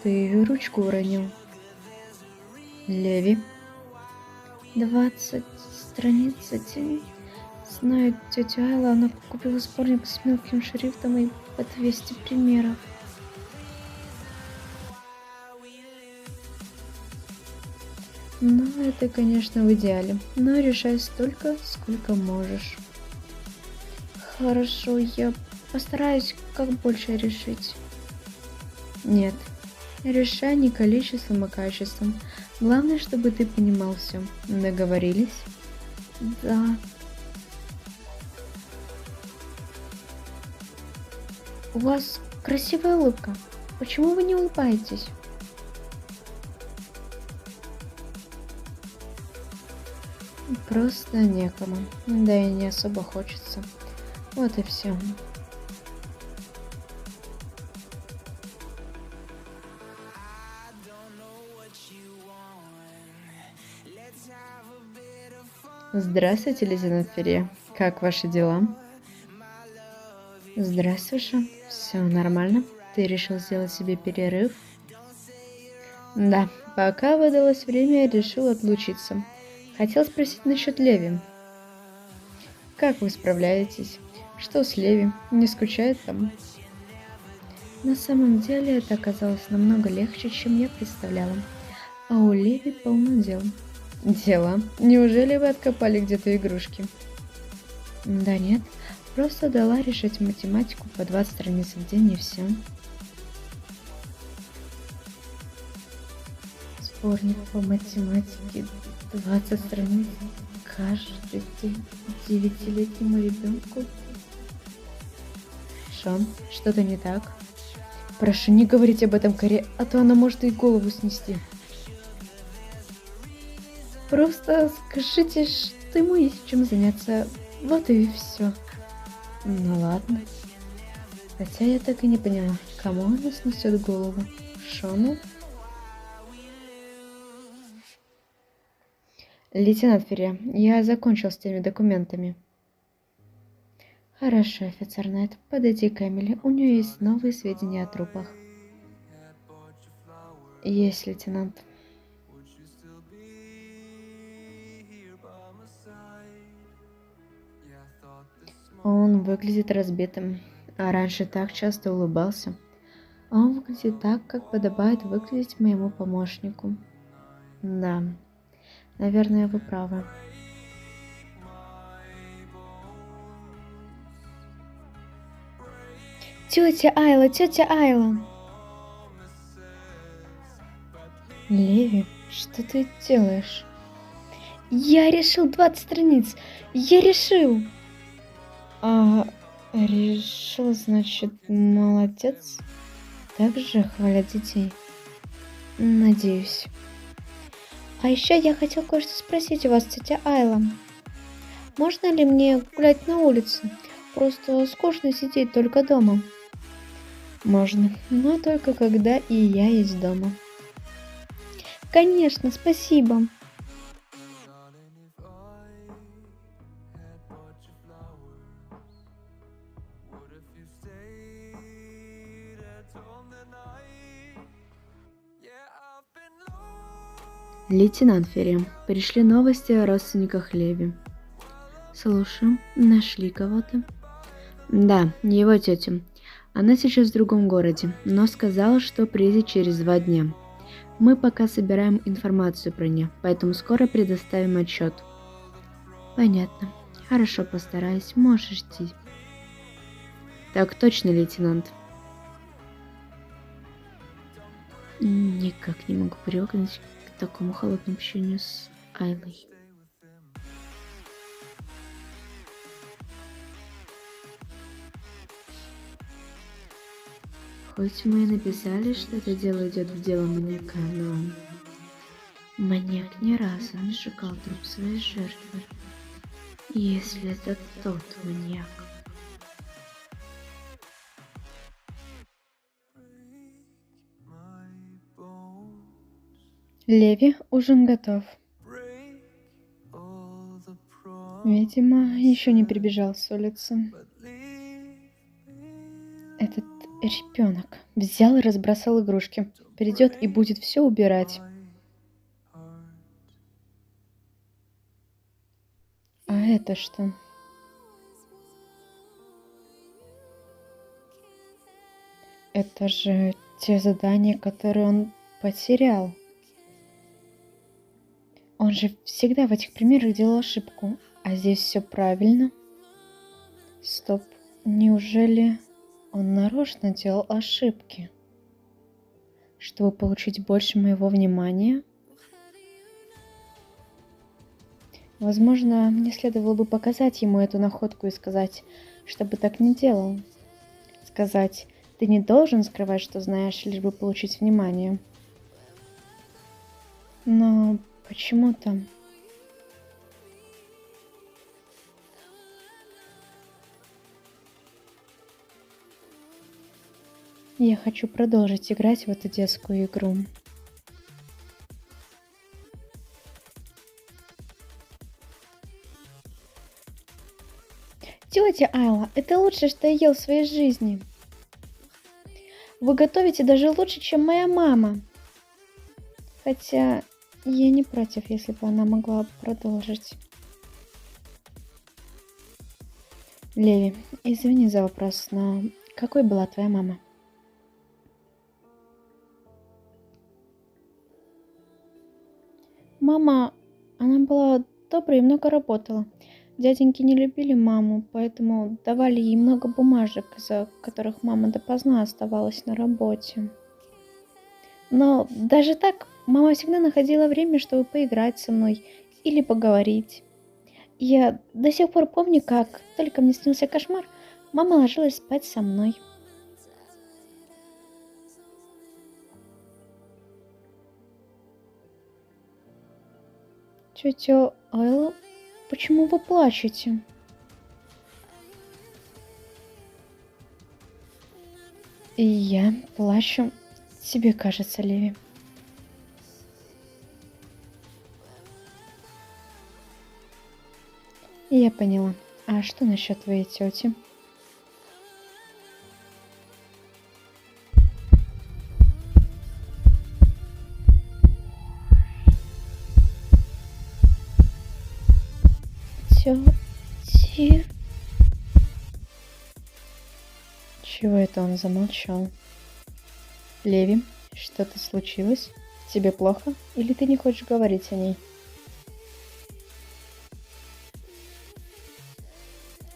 Ты ручку уронил. Леви. 20 страниц. Знает тетя Айла, она купила сборник с мелким шрифтом и по 200 примеров. Ну, это, конечно, в идеале, но решай столько, сколько можешь. Хорошо, я постараюсь как больше решить. Нет, решай не количеством, а качеством. Главное, чтобы ты понимал все. Договорились? Да. У вас красивая улыбка. Почему вы не улыбаетесь? Просто некому. Да и не особо хочется. Вот и все. Здравствуйте, лейтенант Ферри. Как ваши дела? Здравствуй, Ша. Все нормально? Ты решил сделать себе перерыв? Да, пока выдалось время, я решил отлучиться. Хотел спросить насчет Леви. Как вы справляетесь? Что с Леви? Не скучает там? На самом деле это оказалось намного легче, чем я представляла. А у Леви полно дел. Дела? Неужели вы откопали где-то игрушки? Да нет, просто дала решать математику по 20 страниц в день и все. Сборник по математике 20 страниц каждый день 9-летнему ребенку. Шон, что-то не так? Прошу, не говорить об этом Коре, а то она может и голову снести. Просто скажите, что ему есть чем заняться. Вот и все. Ну ладно. Хотя я так и не поняла, кому она снесет голову. Шону? Лейтенант Ферри, я закончил с теми документами. Хорошо, офицер Найт, подойди к Эмили, у нее есть новые сведения о трупах. Есть, лейтенант. Он выглядит разбитым, а раньше так часто улыбался. Он выглядит так, как подобает выглядеть моему помощнику. Да, наверное, вы правы. Тетя Айла! Леви, что ты делаешь? Я решил 20 страниц! Я решил! Решил, значит, молодец. Так же хвалят детей. Надеюсь. А еще я хотел кое-что спросить у вас, тетя Айла. Можно ли мне гулять на улице? Просто скучно сидеть только дома. Можно, но только когда и я есть дома. Конечно, спасибо. Лейтенант Ферри, пришли новости о родственниках Леви. Слушаю, нашли кого-то? Да, его тетя. Она сейчас в другом городе, но сказала, что приедет через 2 дня. Мы пока собираем информацию про нее, поэтому скоро предоставим отчет. Понятно. Хорошо, постараюсь, можешь идти. Так точно, лейтенант. Никак не могу привыкнуть к такому холодному общению с Айлой. Хоть мы и написали, что это дело идет в дело маньяка, но Маньяк ни разу не сжигал труп своей жертвы, если это тот маньяк. Леви, ужин готов. Видимо, еще не прибежал с улицы. Этот ребенок взял и разбросал игрушки. Придет и будет все убирать. А это что? Это же те задания, которые он потерял. Он же всегда в этих примерах делал ошибку, а здесь все правильно. Стоп, неужели он нарочно делал ошибки, чтобы получить больше моего внимания? Возможно, мне следовало бы показать ему эту находку и сказать, чтобы так не делал. Сказать, ты не должен скрывать, что знаешь, лишь бы получить внимание. Но почему-то... Я хочу продолжить играть в эту детскую игру. Тетя Айла, это лучшее, что я ел в своей жизни. Вы готовите даже лучше, чем моя мама. Хотя я не против, если бы она могла продолжить. Леви, извини за вопрос, но какой была твоя мама? Мама, она была доброй и много работала. Дяденьки не любили маму, поэтому давали ей много бумажек, из-за которых мама допоздна оставалась на работе. Но даже так, мама всегда находила время, чтобы поиграть со мной или поговорить. Я до сих пор помню, как только мне снился кошмар, мама ложилась спать со мной. Тетя Айла, почему вы плачете? И я плачу. Тебе кажется, Леви. Я поняла. А что насчет твоей тети? Тети... Чего это он замолчал? Леви, что-то случилось? Тебе плохо? Или ты не хочешь говорить о ней?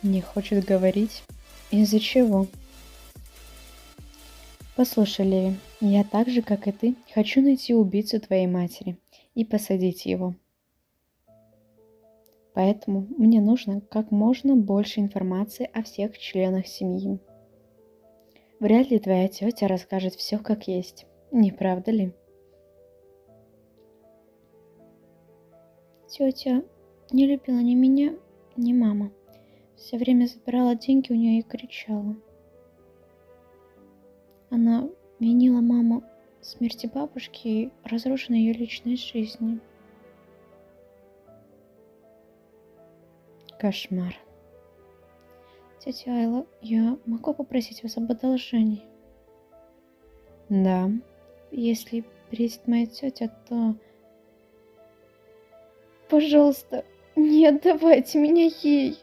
Не хочет говорить? Из-за чего? Послушай, Леви, я так же, как и ты, хочу найти убийцу твоей матери и посадить его. Поэтому мне нужно как можно больше информации о всех членах семьи. Вряд ли твоя тетя расскажет все как есть, не правда ли? Тетя не любила ни меня, ни маму. Все время забирала деньги у нее и кричала. Она винила маму в смерти бабушки и разрушенной ее личной жизни. Кошмар. Тетя Айла, я могу попросить вас об одолжении? Да. Если приедет моя тетя, то... Пожалуйста, не отдавайте меня ей.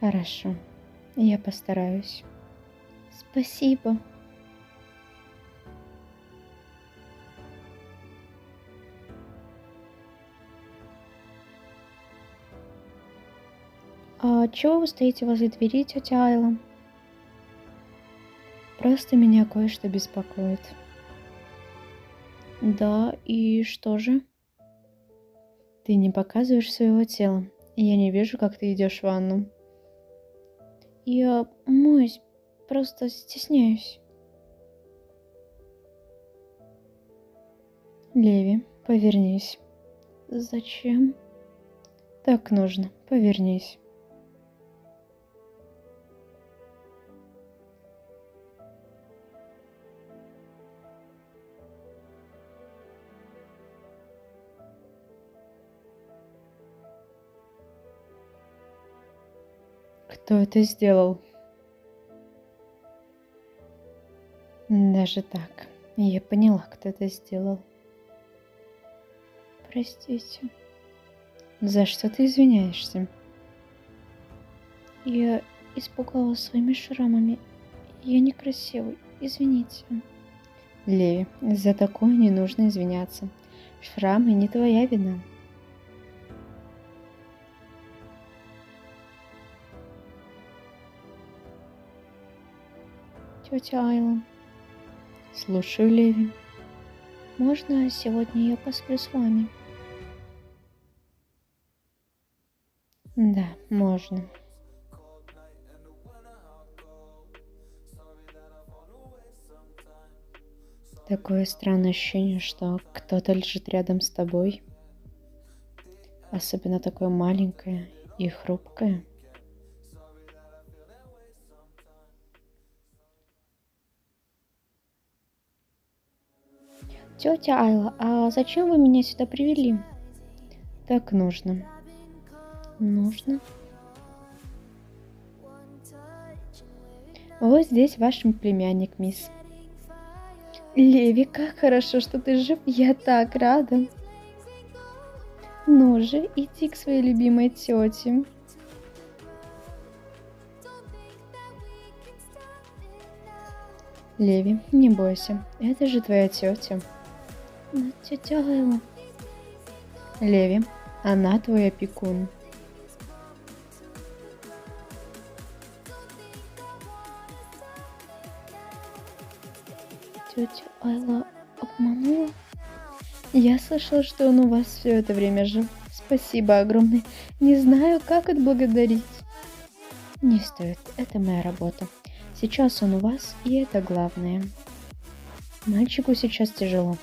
Хорошо, я постараюсь. Спасибо. А чего вы стоите возле двери, тетя Айла? Просто меня кое-что беспокоит. Да, и что же? Ты не показываешь своего тела, и я не вижу, как ты идешь в ванну. Я моюсь, просто стесняюсь. Леви, повернись. Зачем? Так нужно, повернись. Кто это сделал? Даже так. Я поняла, кто это сделал. Простите. За что ты извиняешься? Я испугалась своими шрамами. Я некрасивый. Извините. Леви, за такое не нужно извиняться. Шрамы не твоя вина. Тетя Айла. Слушаю, Леви. Можно сегодня я посплю с вами? Да, можно. Такое странное ощущение, что кто-то лежит рядом с тобой. Особенно такое маленькое и хрупкое. Тетя Айла, а зачем вы меня сюда привели? Так нужно. Нужно? Вот здесь ваш племянник, мисс. Леви, как хорошо, что ты жив. Я так рада. Ну же, иди к своей любимой тете. Леви, не бойся, это же твоя тетя. Но тетя Айла. Леви, она твой опекун. Тетя Айла обманула? Я слышала, что он у вас все это время жил. Спасибо огромное. Не знаю, как отблагодарить. Не стоит, это моя работа. Сейчас он у вас, и это главное. Мальчику сейчас тяжело,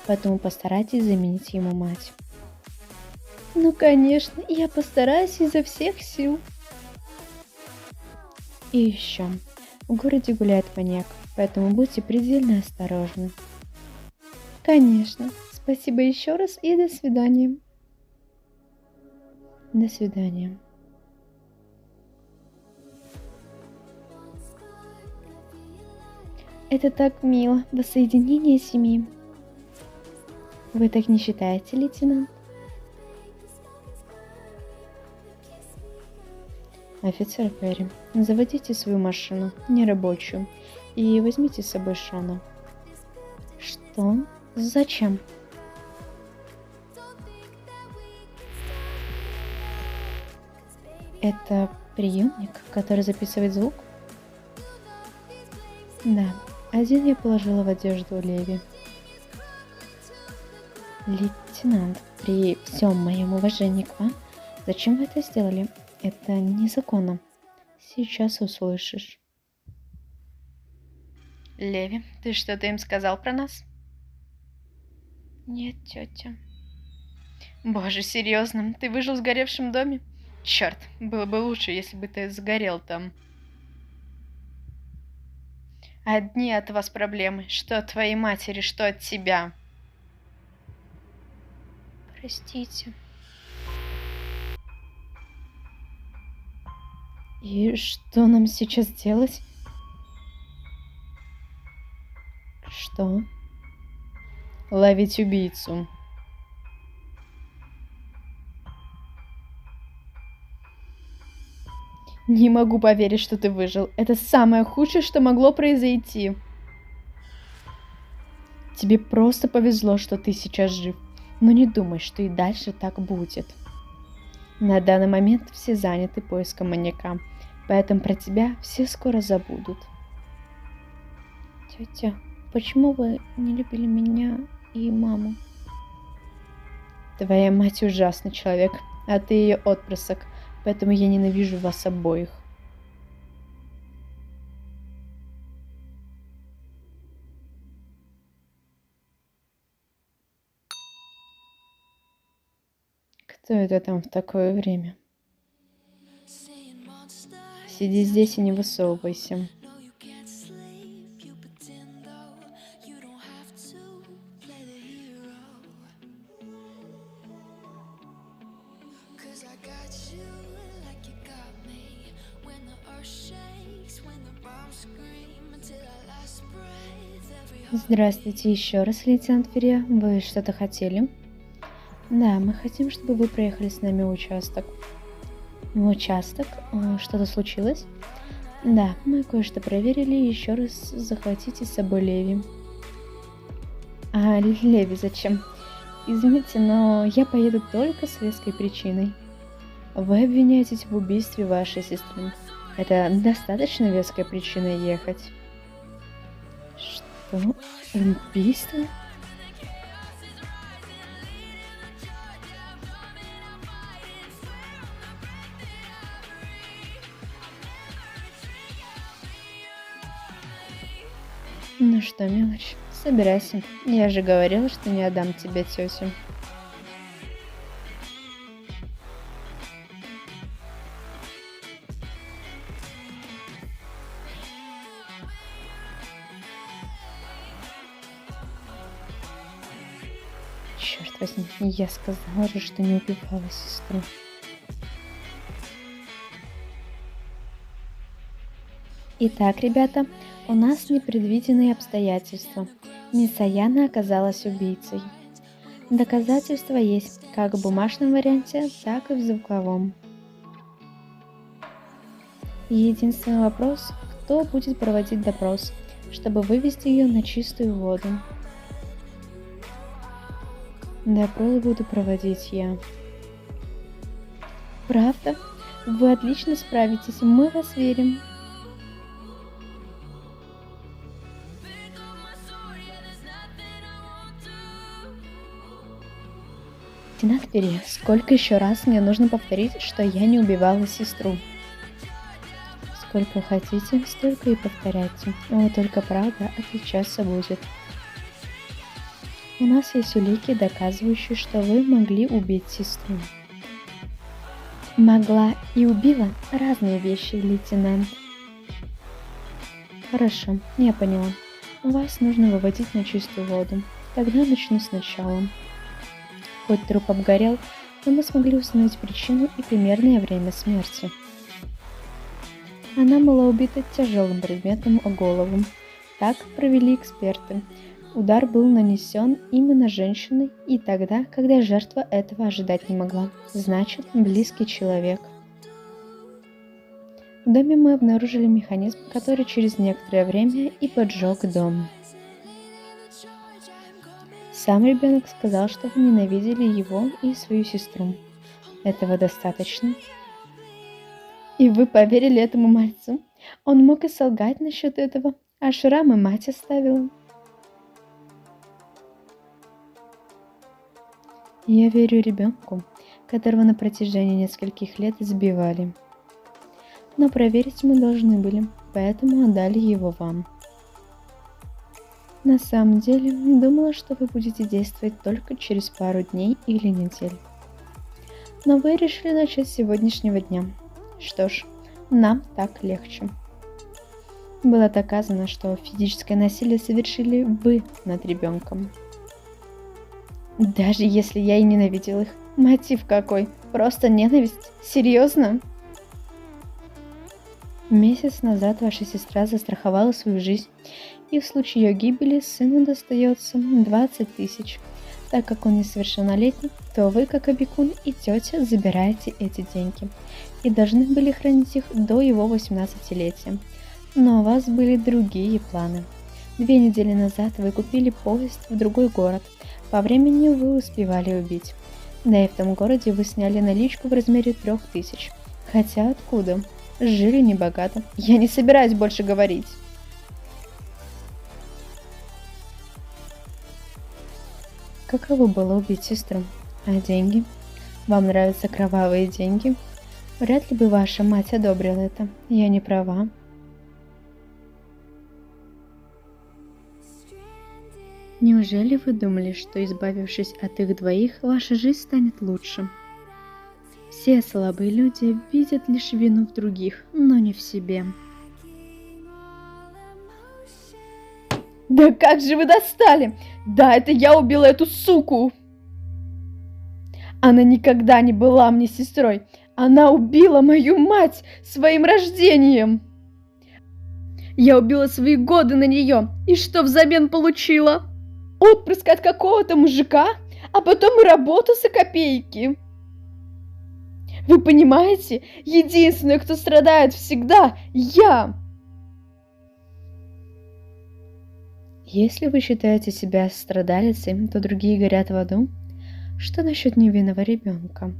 поэтому постарайтесь заменить ему мать. Ну, конечно, я постараюсь изо всех сил. И еще, в городе гуляет маньяк, поэтому будьте предельно осторожны. Конечно, спасибо еще раз и до свидания. До свидания. Это так мило, воссоединение семьи. Вы так не считаете, лейтенант? Офицер Перри, заводите свою машину, нерабочую, и возьмите с собой Шона. Что? Зачем? Это приемник, который записывает звук? Да, один я положила в одежду Леви. Лейтенант, при всем моем уважении к вам, зачем вы это сделали? Это незаконно. Сейчас услышишь. Леви, ты что-то им сказал про нас? Нет, тетя. Боже, серьезно, ты выжил в сгоревшем доме? Черт, было бы лучше, если бы ты сгорел там. Одни от вас проблемы, что от твоей матери, что от тебя. Простите. И что нам сейчас делать? Что? Ловить убийцу. Не могу поверить, что ты выжил. Это самое худшее, что могло произойти. Тебе просто повезло, что ты сейчас жив. Но не думай, что и дальше так будет. На данный момент все заняты поиском маньяка, поэтому про тебя все скоро забудут. Тетя, почему вы не любили меня и маму? Твоя мать ужасный человек, а ты ее отпрысок, поэтому я ненавижу вас обоих. Кто это там в такое время? Сиди здесь и не высовывайся. Здравствуйте еще раз, лейтенант Ферье. Вы что-то хотели? Да, мы хотим, чтобы вы проехали с нами в участок. В участок? Что-то случилось? Да, мы кое-что проверили и еще раз захватите с собой Леви. А Леви зачем? Извините, но я поеду только с веской причиной. Вы обвиняетесь в убийстве вашей сестры. Это достаточно веская причина ехать. Что? Убийство? Ну что, мелочь, собирайся. Я же говорила, что не отдам тебе тетю. Черт возьми, я сказала же, что не убивала сестру. Итак, ребята, у нас непредвиденные обстоятельства. Мисс Аяна оказалась убийцей. Доказательства есть как в бумажном варианте, так и в звуковом. Единственный вопрос, кто будет проводить допрос, чтобы вывести ее на чистую воду. Допрос буду проводить я. Правда? Вы отлично справитесь, мы вас верим. Лейтенант Ферье, сколько еще раз мне нужно повторить, что я не убивала сестру? Сколько хотите, столько и повторяйте. Вот только правда отличаться будет. У нас есть улики, доказывающие, что вы могли убить сестру. Могла и убила разные вещи, лейтенант. Хорошо, я поняла. Вас нужно выводить на чистую воду. Тогда начну сначала. Хоть труп обгорел, но мы смогли установить причину и примерное время смерти. Она была убита тяжелым предметом о голову. Так провели эксперты. Удар был нанесен именно женщиной и тогда, когда жертва этого ожидать не могла. Значит, близкий человек. В доме мы обнаружили механизм, который через некоторое время и поджег дом. Сам ребенок сказал, что вы ненавидели его и свою сестру. Этого достаточно. И вы поверили этому мальцу? Он мог и солгать насчет этого, а шрамы мать оставила. Я верю ребенку, которого на протяжении нескольких лет избивали. Но проверить мы должны были, поэтому отдали его вам. На самом деле, думала, что вы будете действовать только через пару дней или недель. Но вы решили начать с сегодняшнего дня. Что ж, нам так легче. Было доказано, что физическое насилие совершили вы над ребенком. Даже если я и ненавидел их. Мотив какой? Просто ненависть? Серьезно? Месяц назад ваша сестра застраховала свою жизнь, и в случае ее гибели сыну достается 20 тысяч. Так как он несовершеннолетний, то вы, как опекун и тетя, забираете эти деньги и должны были хранить их до его 18-летия. Но у вас были другие планы. 2 недели назад вы купили поезд в другой город. По времени вы успевали убить. Да и в том городе вы сняли наличку в размере 3000. Хотя откуда? Жили небогато. Я не собираюсь больше говорить. Каково было убить сестру? А деньги? Вам нравятся кровавые деньги? Вряд ли бы ваша мать одобрила это. Я не права. Неужели вы думали, что, избавившись от их двоих, ваша жизнь станет лучше? Все слабые люди видят лишь вину в других, но не в себе. Да как же вы достали! Да, это я убила эту суку! Она никогда не была мне сестрой. Она убила мою мать своим рождением. Я убила свои годы на нее. И что взамен получила? Отпрыск от какого-то мужика, а потом и работу за копейки. Вы понимаете? Единственный, кто страдает всегда, я. Если вы считаете себя страдалицей, то другие горят в аду. Что насчет невинного ребенка?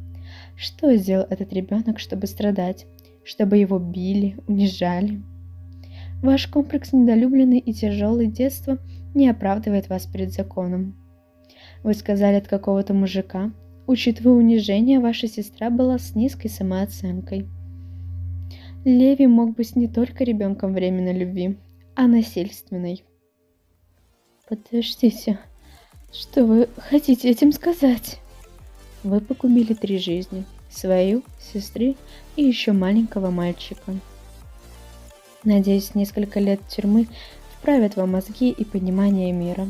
Что сделал этот ребенок, чтобы страдать? Чтобы его били, унижали? Ваш комплекс недолюбленный и тяжелое детство не оправдывает вас перед законом. Вы сказали от какого-то мужика. Учитывая унижение, ваша сестра была с низкой самооценкой. Леви мог быть не только ребенком временной любви, а насильственной. Подождите, что вы хотите этим сказать? Вы погубили 3 жизни. Свою, сестры и еще маленького мальчика. Надеюсь, несколько лет тюрьмы вправят вам мозги и понимание мира.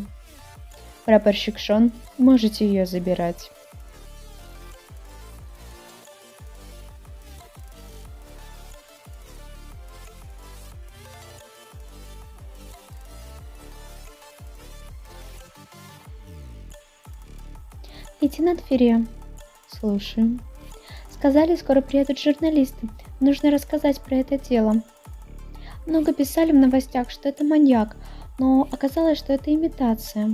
Прапорщик Шон, можете ее забирать. Лейтенант Ферриа. Слушаю. Сказали, скоро приедут журналисты. Нужно рассказать про это дело. Много писали в новостях, что это маньяк, но оказалось, что это имитация.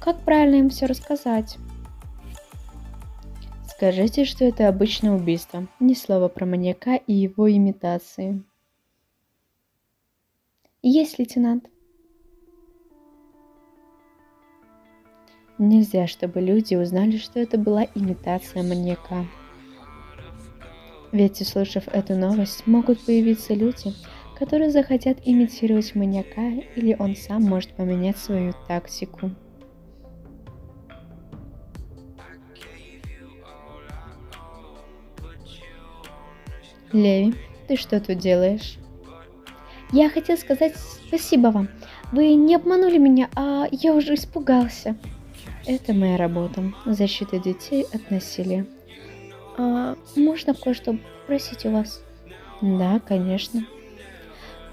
Как правильно им все рассказать? Скажите, что это обычное убийство. Ни слова про маньяка и его имитации. Есть, лейтенант. Нельзя, чтобы люди узнали, что это была имитация маньяка. Ведь, услышав эту новость, могут появиться люди, которые захотят имитировать маньяка, или он сам может поменять свою тактику. Леви, ты что тут делаешь? Я хотел сказать спасибо вам. Вы не обманули меня, а я уже испугался. Это моя работа. Защита детей от насилия. Можно кое-что попросить у вас? Да, конечно.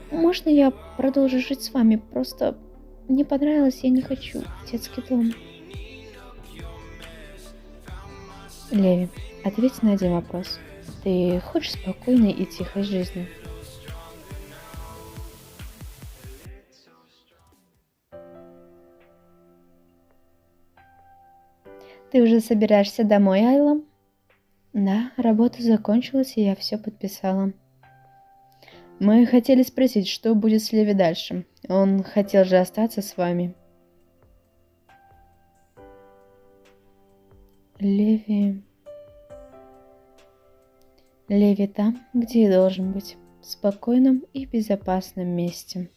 Можно я продолжу жить с вами? Просто мне понравилось, я не хочу в детский дом. Леви, ответь на один вопрос. Ты хочешь спокойной и тихой жизни? Ты уже собираешься домой, Айла? Да, работа закончилась, и я все подписала. Мы хотели спросить, что будет с Леви дальше. Он хотел же остаться с вами. Леви там, где и должен быть. В спокойном и безопасном месте.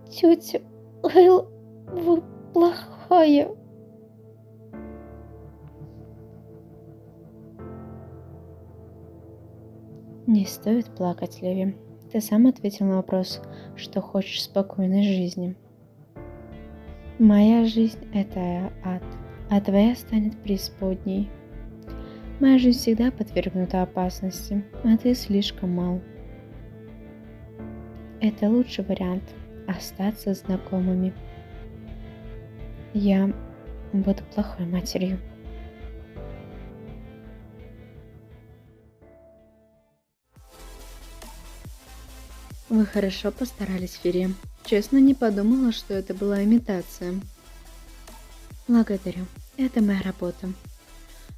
Тетя Айла, вы плохая. Не стоит плакать, Леви. Ты сам ответил на вопрос, что хочешь спокойной жизни. Моя жизнь – это ад, а твоя станет преисподней. Моя жизнь всегда подвергнута опасности, а ты слишком мал. Это лучший вариант – остаться знакомыми. Я буду плохой матерью. Вы хорошо постарались, Ферри. Честно, не подумала, что это была имитация. Благодарю. Это моя работа.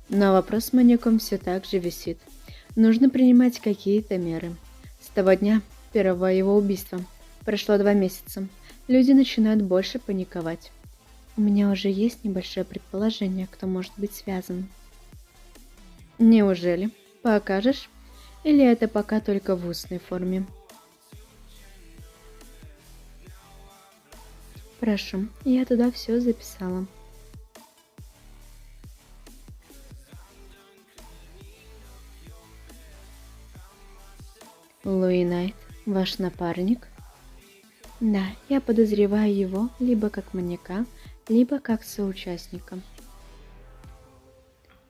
Но вопрос с маньяком все так же висит. Нужно принимать какие-то меры. С того дня, первого его убийства, прошло 2 месяца. Люди начинают больше паниковать. У меня уже есть небольшое предположение, кто может быть связан. Неужели? Покажешь? Или это пока только в устной форме? Прошу, я туда все записала. Луи Найт, ваш напарник? Да, я подозреваю его либо как маньяка, либо как соучастника.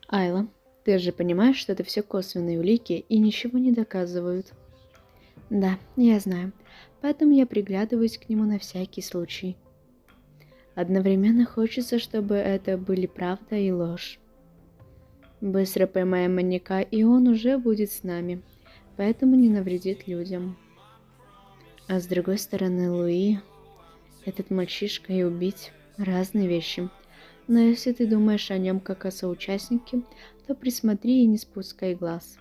Айла, ты же понимаешь, что это все косвенные улики и ничего не доказывают. Да, я знаю, поэтому я приглядываюсь к нему на всякий случай. Одновременно хочется, чтобы это были правда и ложь. Быстро поймаем маньяка, и он уже будет с нами, поэтому не навредит людям. А с другой стороны, Луи, этот мальчишка и убить – разные вещи. Но если ты думаешь о нем как о соучастнике, то присмотри и не спускай глаз.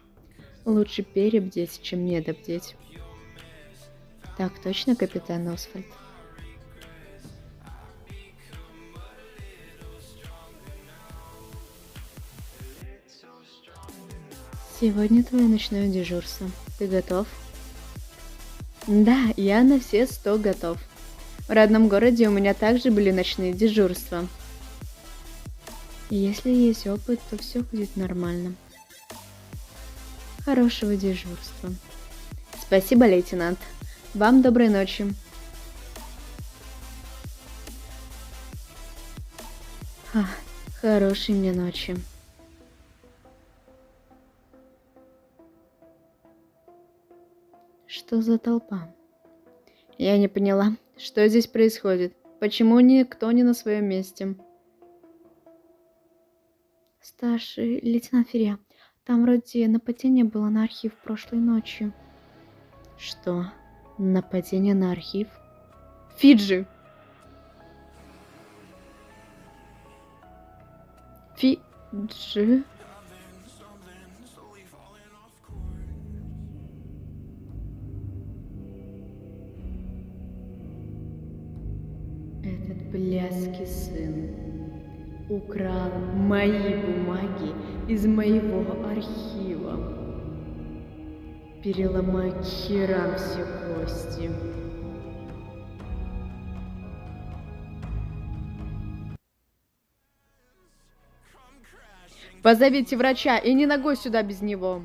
Лучше перебдеть, чем недобдеть. Так точно, капитан Освальд? Сегодня твое ночное дежурство. Ты готов? Да, я на все 100 готов. В родном городе у меня также были ночные дежурства. Если есть опыт, то все будет нормально. Хорошего дежурства. Спасибо, лейтенант. Вам доброй ночи. Хорошей мне ночи. Что за толпа? Я не поняла, что здесь происходит. Почему никто не на своем месте? Старший лейтенант Ферья, там вроде нападение было на архив прошлой ночью. Что? Нападение на архив? Фиджи! Фиджи? Этот блядский сын украл мои бумаги из моего архива. Переломаю к херам все кости. Позовите врача и не ногой сюда без него.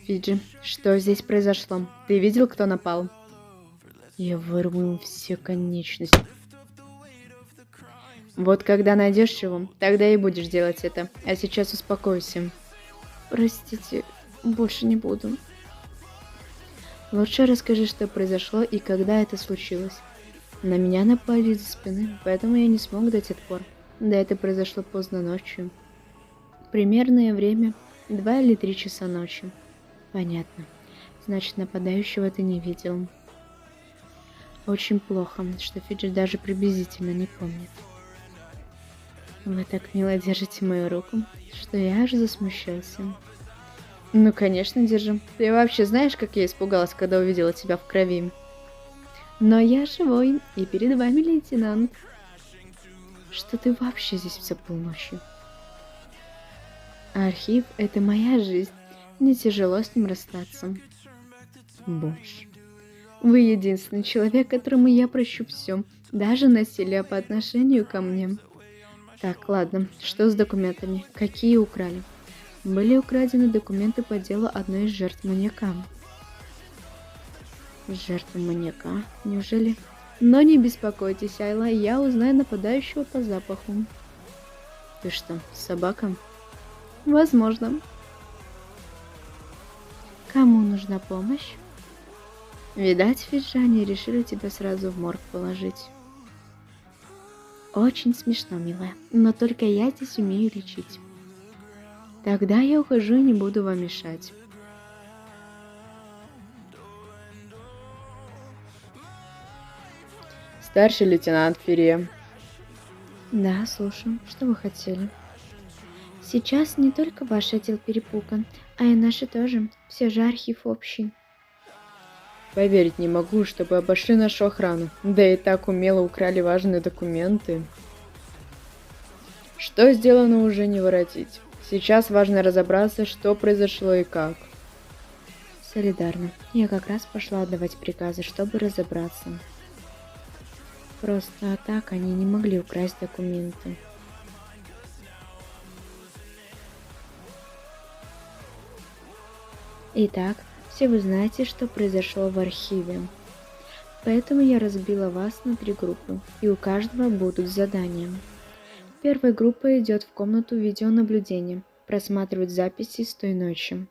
Фиджи, что здесь произошло? Ты видел, кто напал? Я вырву ему все конечности. Вот когда найдешь его, тогда и будешь делать это. А сейчас успокойся. Простите, больше не буду. Лучше расскажи, что произошло и когда это случилось. На меня напали из-за спины, поэтому я не смог дать отпор. Да это произошло поздно ночью. Примерное время 2 или 3 часа ночи. Понятно. Значит, нападающего ты не видел. Очень плохо, что Фиджи даже приблизительно не помнит. Вы так мило держите мою руку, что я аж засмущался. Ну, конечно, держу. Ты вообще знаешь, как я испугалась, когда увидела тебя в крови? Но я живой, и перед вами, лейтенант. Что ты вообще здесь забыл ночью? Архив — это моя жизнь. Мне тяжело с ним расстаться. Боже. Вы единственный человек, которому я прощу все, даже насилие по отношению ко мне. Так, ладно, что с документами? Какие украли? Были украдены документы по делу одной из жертв маньяка. Жертва маньяка? Неужели? Но не беспокойтесь, Айла, я узнаю нападающего по запаху. Ты что, собака? Возможно. Кому нужна помощь? Видать, фиджане решили тебя сразу в морг положить. Очень смешно, милая, но только я здесь умею лечить. Тогда я ухожу и не буду вам мешать. Старший лейтенант Ферье. Да, слушаю. Что вы хотели? Сейчас не только ваш отдел перепуган, а и наши тоже. Все же архив общий. Поверить не могу, чтобы обошли нашу охрану. Да и так умело украли важные документы. Что сделано, уже не воротить. Сейчас важно разобраться, что произошло и как. Солидарно. Я как раз пошла отдавать приказы, чтобы разобраться. Просто так они не могли украсть документы. Итак, все вы знаете, что произошло в архиве. Поэтому я разбила вас на 3 группы, и у каждого будут задания. Первая группа идет в комнату видеонаблюдения, просматривать записи с той ночи.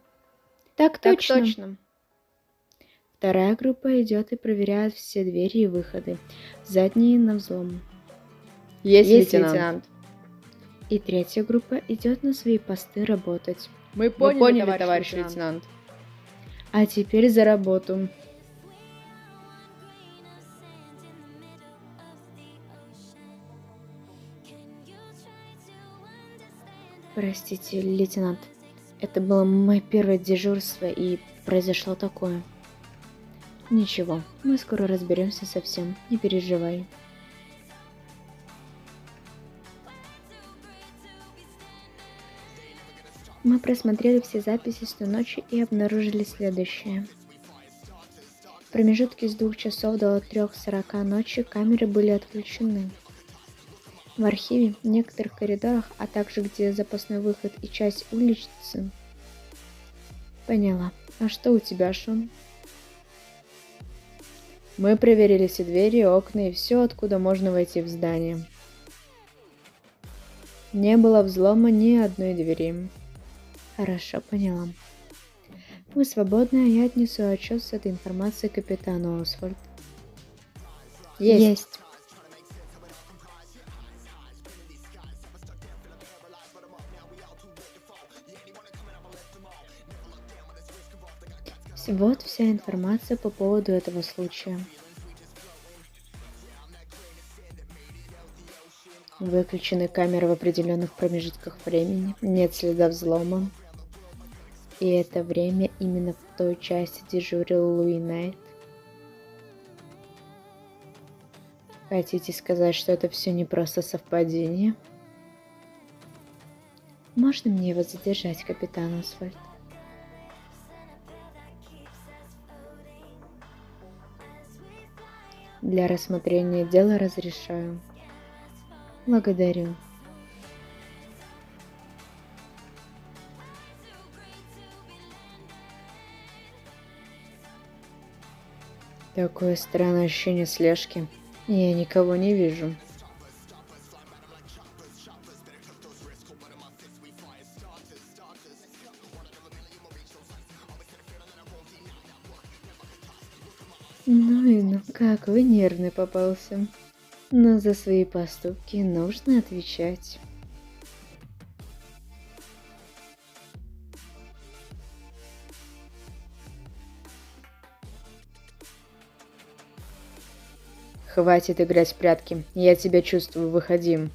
Так точно. Вторая группа идет и проверяет все двери и выходы, задние на взлом. Есть лейтенант. И третья группа идет на свои посты работать. Мы поняли, товарищ лейтенант. А теперь за работу. Простите, лейтенант. Это было мое первое дежурство, и произошло такое. Ничего, мы скоро разберемся со всем, не переживай. Мы просмотрели все записи с той ночи и обнаружили следующее. В промежутке с 2 часов до 3:40 ночи камеры были отключены. В архиве, в некоторых коридорах, а также где запасной выход и часть улицы. Поняла. А что у тебя, Шон? Мы проверили все двери, окна и все, откуда можно войти в здание. Не было взлома ни одной двери. Хорошо, поняла. Вы свободны, а я отнесу отчет с этой информацией капитану Освальд. Есть. Вот вся информация по поводу этого случая. Выключены камеры в определенных промежутках времени, нет следа взлома. И это время именно в той части дежурил Луи Найт. Хотите сказать, что это все не просто совпадение? Можно мне его задержать, капитан Освальд? Для рассмотрения дела разрешаю. Благодарю. Такое странное ощущение слежки. Я никого не вижу. Ну и ну, какой нервный попался. Но за свои поступки нужно отвечать. Хватит играть в прятки. Я тебя чувствую, выходи.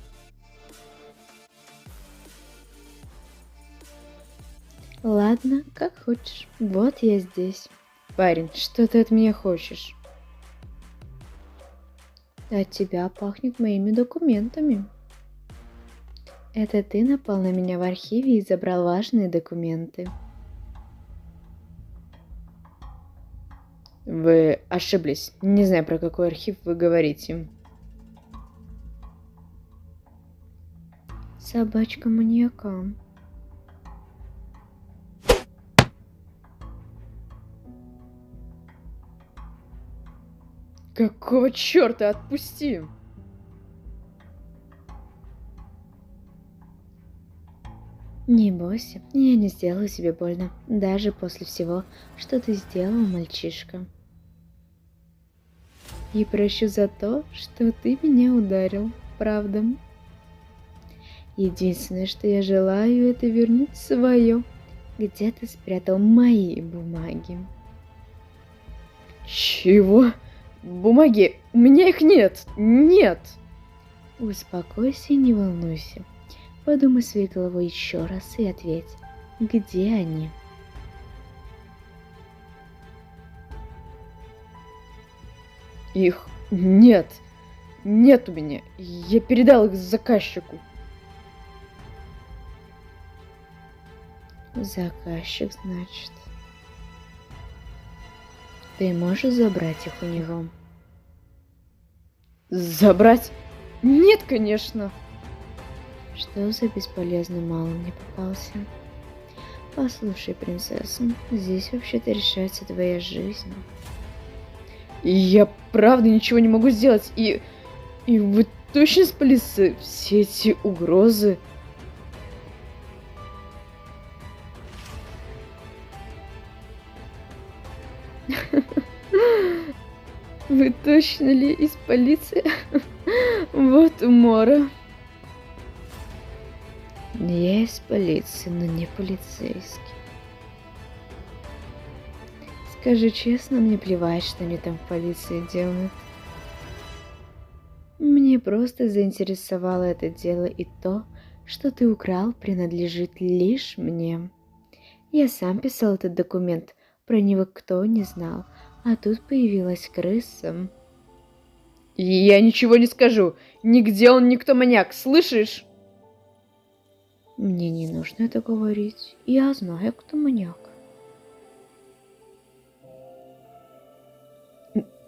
Ладно, как хочешь. Вот я здесь. Парень, что ты от меня хочешь? От тебя пахнет моими документами. Это ты напал на меня в архиве и забрал важные документы. Вы ошиблись. Не знаю, про какой архив вы говорите. Собачка маньяка. Какого черта? Отпусти! Не бойся, я не сделаю тебе больно, даже после всего, что ты сделал, мальчишка. И прощу за то, что ты меня ударил, правда? Единственное, что я желаю, это вернуть свое. Где ты спрятал мои бумаги? Чего? Бумаги? У меня их нет! Нет! Успокойся и не волнуйся. Подумай своей головой еще раз и ответь, где они? Их нет. Нет у меня. Я передал их заказчику. Заказчик, значит. Ты можешь забрать их у него? Забрать? Нет, конечно. Что за бесполезный мало мне попался? Послушай, принцесса, здесь вообще-то решается твоя жизнь. Я правда ничего не могу сделать. И вы точно с полицией? Все эти угрозы. Вы точно ли из полиции? Вот умора. Я из полиции, но не полицейский. Скажи честно, мне плевать, что они там в полиции делают. Мне просто заинтересовало это дело, и то, что ты украл, принадлежит лишь мне. Я сам писал этот документ, про него кто не знал, а тут появилась крыса. Я ничего не скажу. Нигде он никто маньяк, слышишь? Мне не нужно это говорить. Я знаю, кто маньяк.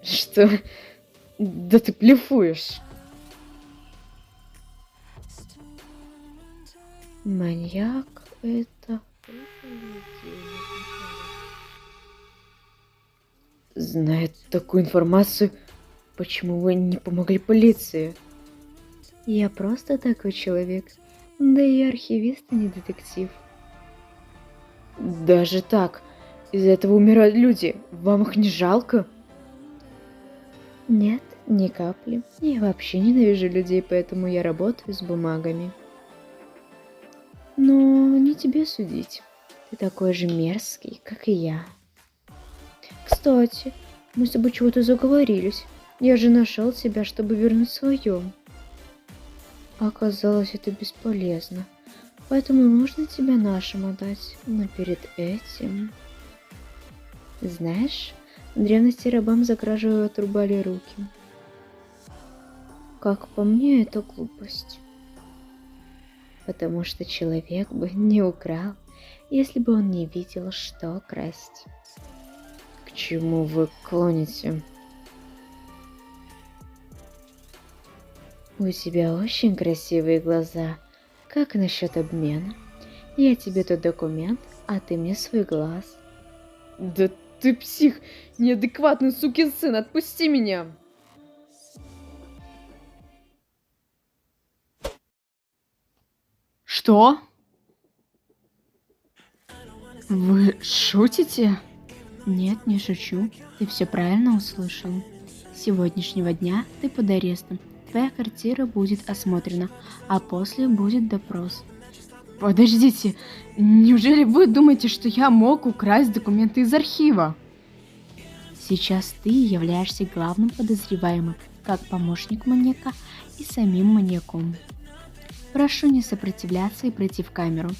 Что? Да ты блефуешь. Маньяк это... Зная такую информацию, почему вы не помогли полиции? Я просто такой человек. Да и архивист, а не детектив. Даже так? Из-за этого умирают люди. Вам их не жалко? Нет, ни капли. Я вообще ненавижу людей, поэтому я работаю с бумагами. Но не тебе судить. Ты такой же мерзкий, как и я. Кстати, мы с тобой чего-то заговорились. Я же нашел тебя, чтобы вернуть свое. Оказалось, это бесполезно. Поэтому нужно тебя нашим отдать. Но перед этим... Знаешь, в древности рабам за кражу отрубали руки. Как по мне, это глупость. Потому что человек бы не украл, если бы он не видел, что красть. К чему вы клоните? У тебя очень красивые глаза. Как насчет обмена? Я тебе тот документ, а ты мне свой глаз. Да ты псих, неадекватный сукин сын, отпусти меня! Что? Вы шутите? Нет, не шучу. Ты все правильно услышал. С сегодняшнего дня ты под арестом. Твоя квартира будет осмотрена, а после будет допрос. Подождите, неужели вы думаете, что я мог украсть документы из архива? Сейчас ты являешься главным подозреваемым, как помощник маньяка и самим маньяком. Прошу не сопротивляться и пройти в камеру,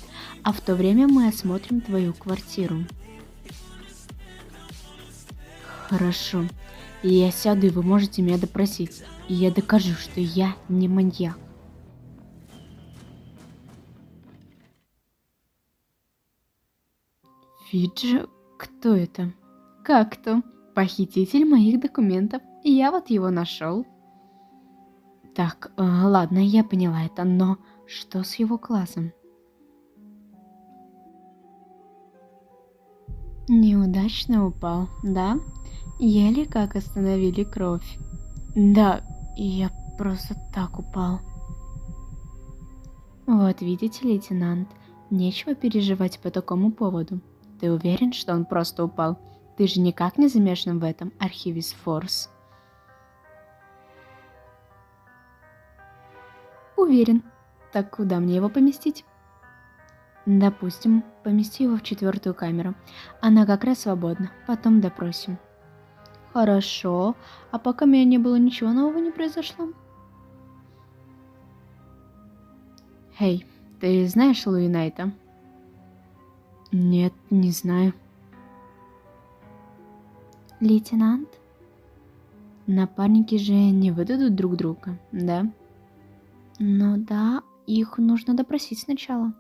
а в то время мы осмотрим твою квартиру. Хорошо. Я сяду, и вы можете меня допросить. И я докажу, что я не маньяк. Фиджи? Кто это? Как то? Похититель моих документов. И я вот его нашел. Так, ладно, я поняла это, но что с его классом? Неудачно упал, да? Еле как остановили кровь. Да, я просто так упал. Вот видите, лейтенант, нечего переживать по такому поводу. Ты уверен, что он просто упал? Ты же никак не замешан в этом, архивист Форс. Уверен. Так куда мне его поместить? Допустим, помести его в 4-ю камеру. Она как раз свободна. Потом допросим. Хорошо. А пока меня не было, ничего нового не произошло? Эй, ты знаешь Луи Найта? Нет, не знаю. Лейтенант? Напарники же не выдадут друг друга, да? Ну да, их нужно допросить сначала.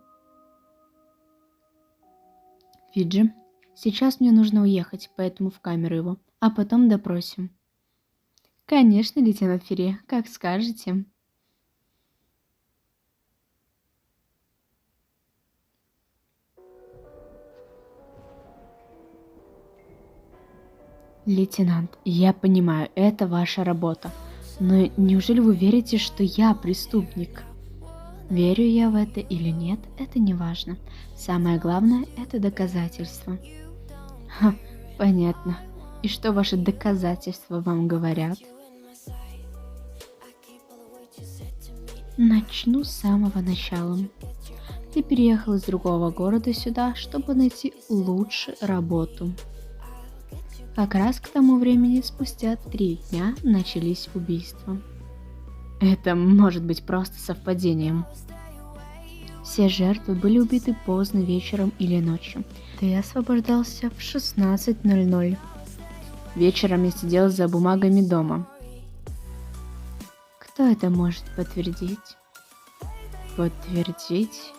Фиджи, сейчас мне нужно уехать, поэтому в камеру его, а потом допросим. Конечно, лейтенант Ферри, как скажете. Лейтенант, я понимаю, это ваша работа. Но неужели вы верите, что я преступник? Верю я в это или нет, это не важно. Самое главное, это доказательства. Ха, понятно. И что ваши доказательства вам говорят? Начну с самого начала. Ты переехал из другого города сюда, чтобы найти лучше работу. Как раз к тому времени, спустя 3 дня, начались убийства. Это может быть просто совпадением. Все жертвы были убиты поздно вечером или ночью. Ты освобождался в 16:00. Вечером я сидел за бумагами дома. Кто это может подтвердить? Подтвердить?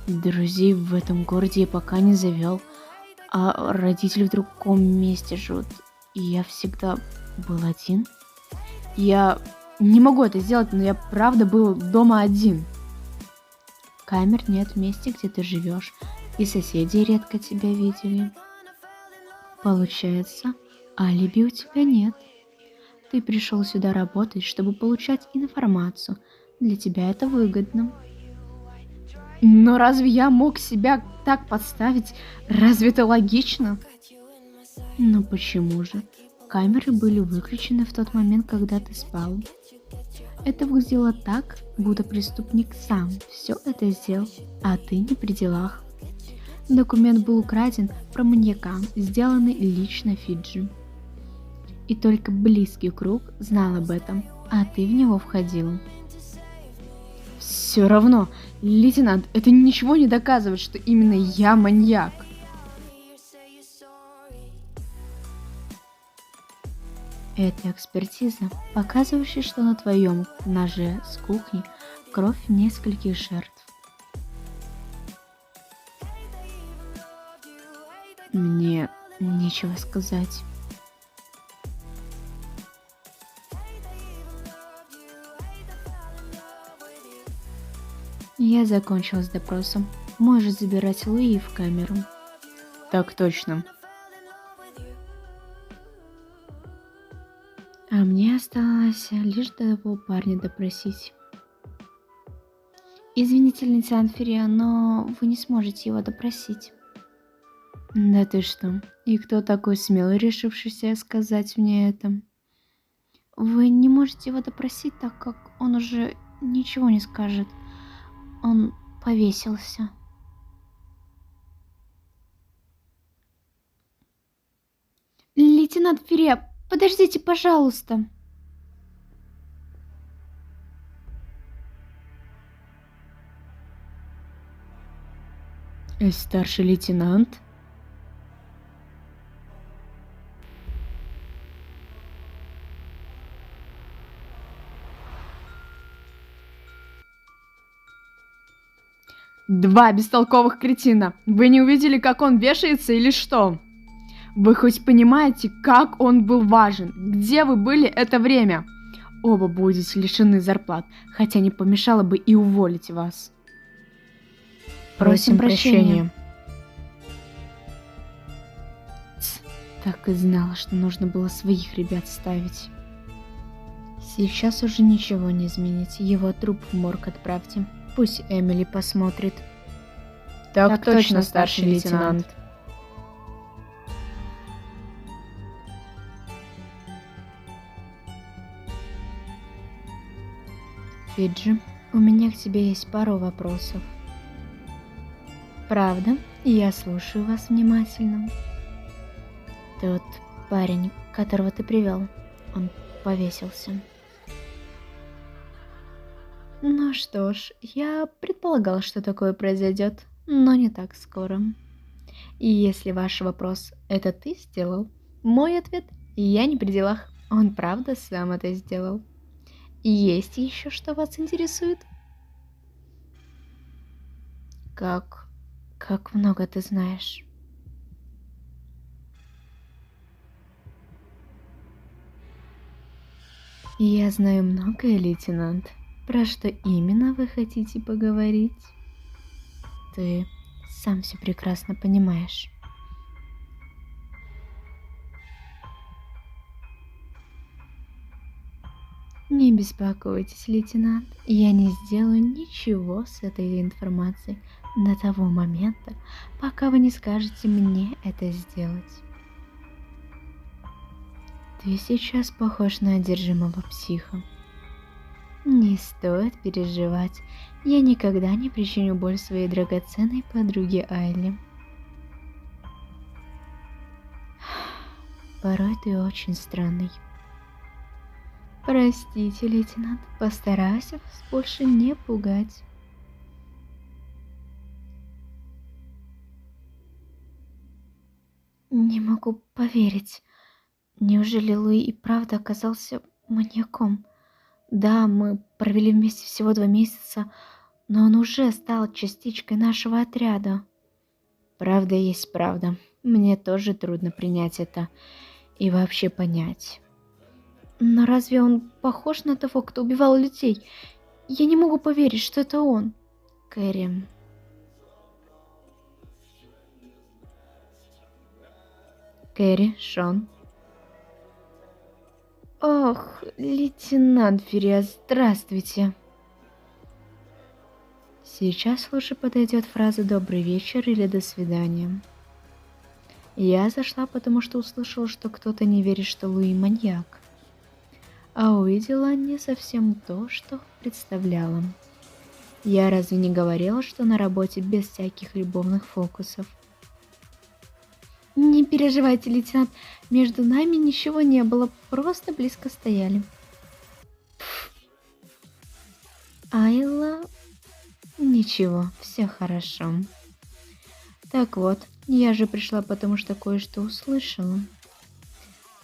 Друзей в этом городе я пока не завел, а родители в другом месте живут, и я всегда был один. Я не могу это сделать, но я правда был дома один. Камер нет в месте, где ты живешь, и соседи редко тебя видели. Получается, алиби у тебя нет. Ты пришел сюда работать, чтобы получать информацию. Для тебя это выгодно. Но разве я мог себя так подставить? Разве это логично? Ну почему же? Камеры были выключены в тот момент, когда ты спал. Это выглядело так, будто преступник сам все это сделал, а ты не при делах. Документ был украден про маньяка, сделанный лично Фиджи. И только близкий круг знал об этом, а ты в него входил. Все равно, лейтенант, это ничего не доказывает, что именно я маньяк. Это экспертиза, показывающая, что на твоем ноже с кухни кровь нескольких жертв. Мне нечего сказать. Я закончил с допросом. Можешь забирать Луи в камеру. Так точно. А мне осталось лишь того парня допросить. Извините, лейтенант Ферри, но вы не сможете его допросить. Да ты что? И кто такой смелый, решившийся сказать мне это? Вы не можете его допросить, так как он уже ничего не скажет. Он повесился. Лейтенант Ферри, подождите, пожалуйста. Старший лейтенант? Два бестолковых кретина. Вы не увидели, как он вешается или что? Вы хоть понимаете, как он был важен? Где вы были это время? Оба будете лишены зарплат, хотя не помешало бы и уволить вас. Просим прощения. Так и знала, что нужно было своих ребят ставить. Сейчас уже ничего не изменить. Его труп в морг отправьте. Пусть Эмили посмотрит. Так точно, старший лейтенант. Фиджи, у меня к тебе есть пару вопросов. Правда? Я слушаю вас внимательно. Тот парень, которого ты привел, он повесился. Ну что ж, я предполагал, что такое произойдет, но не так скоро. И если ваш вопрос «это ты сделал?», мой ответ «я не при делах». Он правда сам это сделал. И есть еще что вас интересует? Как много ты знаешь? Я знаю многое, лейтенант. Про что именно вы хотите поговорить? Ты сам все прекрасно понимаешь. Не беспокойтесь, лейтенант. Я не сделаю ничего с этой информацией до того момента, пока вы не скажете мне это сделать. Ты сейчас похож на одержимого психа. Не стоит переживать. Я никогда не причиню боль своей драгоценной подруге Айли. Порой ты очень странный. Простите, лейтенант, постараюсь вас больше не пугать. Не могу поверить. Неужели Луи и правда оказался маньяком? Да, мы провели вместе всего 2 месяца, но он уже стал частичкой нашего отряда. Правда есть правда. Мне тоже трудно принять это и вообще понять. Но разве он похож на того, кто убивал людей? Я не могу поверить, что это он. Кэрри. Кэрри, Шон. Ох, лейтенант Фириас, здравствуйте. Сейчас лучше подойдет фраза «добрый вечер» или «до свидания». Я зашла, потому что услышала, что кто-то не верит, что Луи маньяк. А увидела не совсем то, что представляла. Я разве не говорила, что на работе без всяких любовных фокусов? Не переживайте, лейтенант, между нами ничего не было, просто близко стояли. Айла... Ничего, все хорошо. Так вот, я же пришла, потому что кое-что услышала.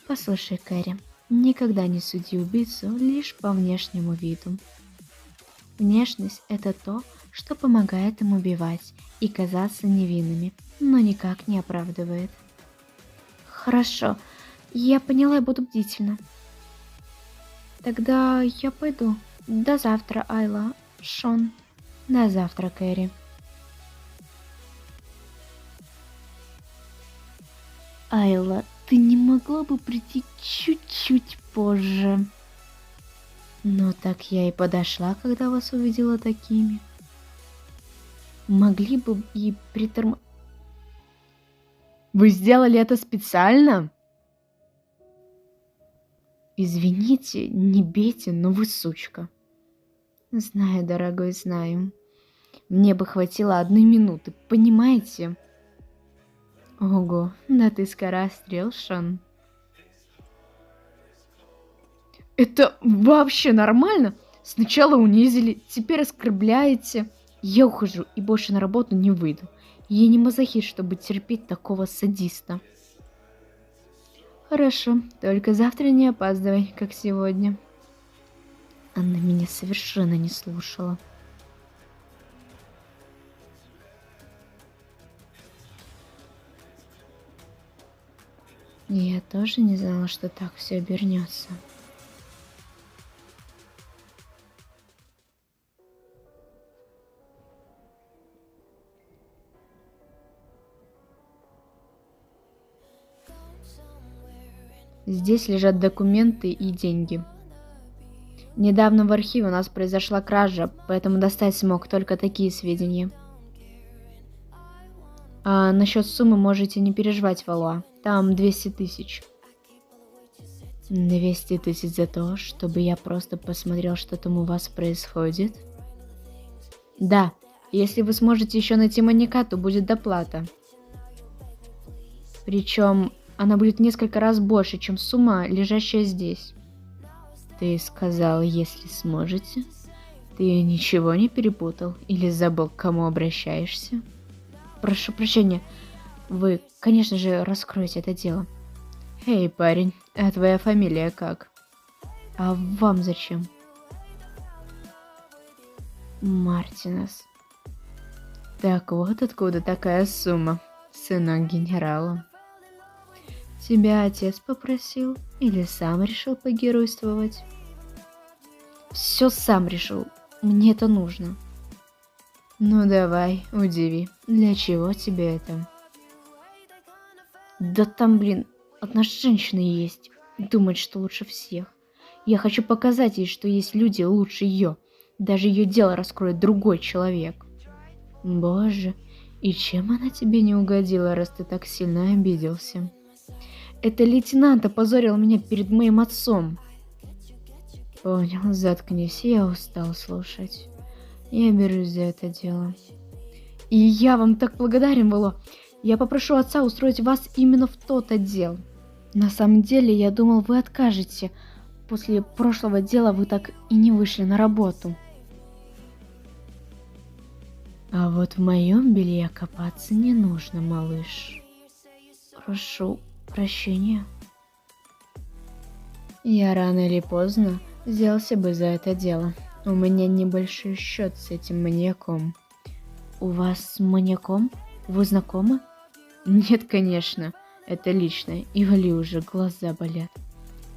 Послушай, Кэрри, никогда не суди убийцу лишь по внешнему виду. Внешность – это то, что помогает им убивать и казаться невинными, но никак не оправдывает. Хорошо, я поняла и буду бдительна. Тогда я пойду. До завтра, Айла. Шон. До завтра, Кэрри. Айла, ты не могла бы прийти чуть-чуть позже? Ну так я и подошла, когда вас увидела такими. Могли бы и Вы сделали это специально? Извините, не бейте, но вы сучка. Знаю, дорогой, знаю. Мне бы хватило 1 минуты, понимаете? Ого, да ты скорострел, Шон. Это вообще нормально? Сначала унизили, теперь оскорбляете. Я ухожу и больше на работу не выйду. Я не мазохист, чтобы терпеть такого садиста. Хорошо, только завтра не опаздывай, как сегодня. Она меня совершенно не слушала. Я тоже не знала, что так все обернется. Здесь лежат документы и деньги. Недавно в архиве у нас произошла кража, поэтому достать смог только такие сведения. А насчет суммы можете не переживать, Валуа. Там 200 тысяч. 200 тысяч за то, чтобы я просто посмотрел, что там у вас происходит? Да, если вы сможете еще найти маньяка, то будет доплата. Причем она будет несколько раз больше, чем сумма, лежащая здесь. Ты сказал, если сможете? Ты ничего не перепутал или забыл, к кому обращаешься? Прошу прощения, Вы, конечно же, раскроете это дело. Эй, парень, а твоя фамилия как? А вам зачем? Мартинес. Так вот откуда такая сумма, сынок генерала. Тебя отец попросил или сам решил погеройствовать? Все сам решил, мне это нужно. Ну давай, удиви, для чего тебе это? Да там, блин, одна женщина есть, думает, что лучше всех. Я хочу показать ей, что есть люди лучше ее. Даже ее дело раскроет другой человек. Боже, и чем она тебе не угодила, раз ты так сильно обиделся? Это лейтенант опозорил меня перед моим отцом. Понял, заткнись, я устал слушать. Я берусь за это дело. И я вам так благодарен, Вало. Я попрошу отца устроить вас именно в тот отдел. На самом деле, я думал, вы откажете. После прошлого дела вы так и не вышли на работу. А вот в моем белье копаться не нужно, малыш. Прошу прощения. Я рано или поздно взялся бы за это дело. У меня небольшой счет с этим маньяком. У вас с маньяком? Вы знакомы? Нет, конечно. Это личное. И вали уже, глаза болят.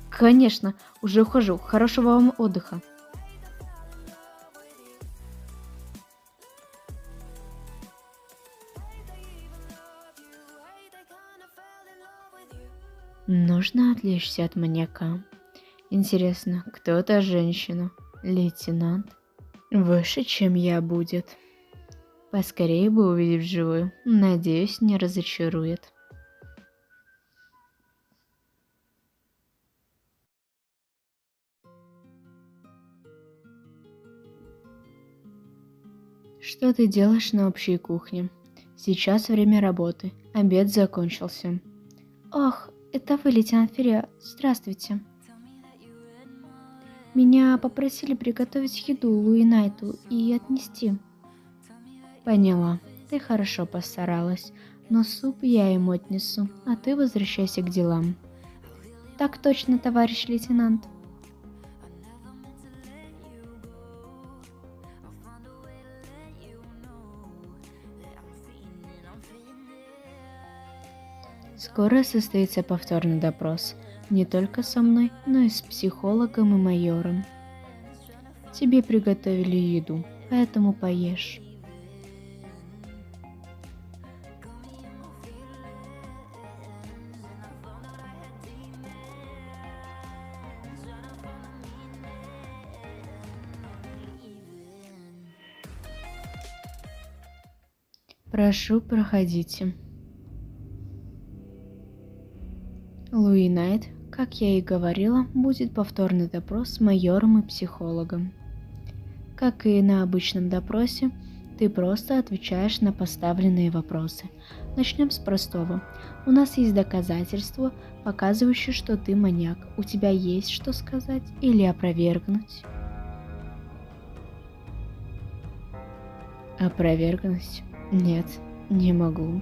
Конечно, уже ухожу. Хорошего вам отдыха. Нужно отвлечься от маньяка. Интересно, кто та женщина? Лейтенант? Выше, чем я будет. Поскорее бы увидеть вживую. Надеюсь, не разочарует. Что ты делаешь на общей кухне? Сейчас время работы. Обед закончился. Ох, это вы, лейтенант Ферриа. Здравствуйте. Меня попросили приготовить еду Луи Найту и отнести. Поняла. Ты хорошо постаралась. Но суп я ему отнесу, а ты возвращайся к делам. Так точно, товарищ лейтенант. Скоро состоится повторный допрос. Не только со мной, но и с психологом и майором. Тебе приготовили еду, поэтому поешь. Прошу, проходите. Луи Найт, как я и говорила, будет повторный допрос с майором и психологом. Как и на обычном допросе, ты просто отвечаешь на поставленные вопросы. Начнем с простого. У нас есть доказательства, показывающие, что ты маньяк. У тебя есть что сказать или опровергнуть? Опровергнуть? Нет, не могу.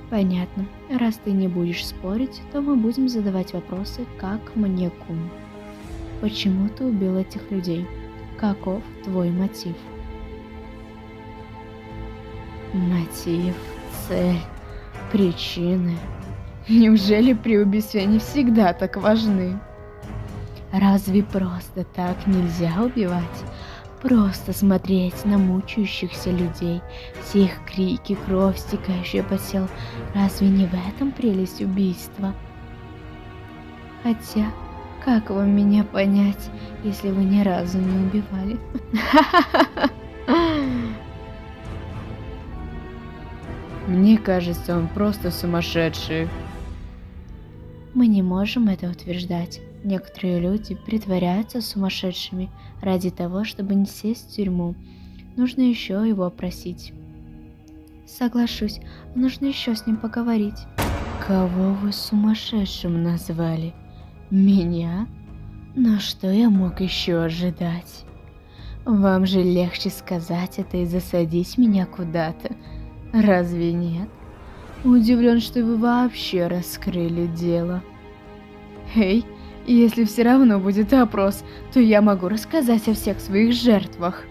Понятно. Раз ты не будешь спорить, то мы будем задавать вопросы как маньяку. Почему ты убил этих людей? Каков твой мотив? Мотив, цель, причины. Неужели при убийстве они всегда так важны? Разве просто так нельзя убивать? Просто смотреть на мучающихся людей, все их крики, кровь, стекающая по телу. Разве не в этом прелесть убийства? Хотя, как вам меня понять, если вы ни разу не убивали? Мне кажется, он просто сумасшедший. Мы не можем это утверждать. Некоторые люди притворяются сумасшедшими ради того, чтобы не сесть в тюрьму. Нужно еще его опросить. Соглашусь, нужно еще с ним поговорить. Кого вы сумасшедшим назвали? Меня? Но что я мог еще ожидать? Вам же легче сказать это и засадить меня куда-то. Разве нет? Удивлен, что вы вообще раскрыли дело. Эй, если все равно будет опрос, то я могу рассказать о всех своих жертвах.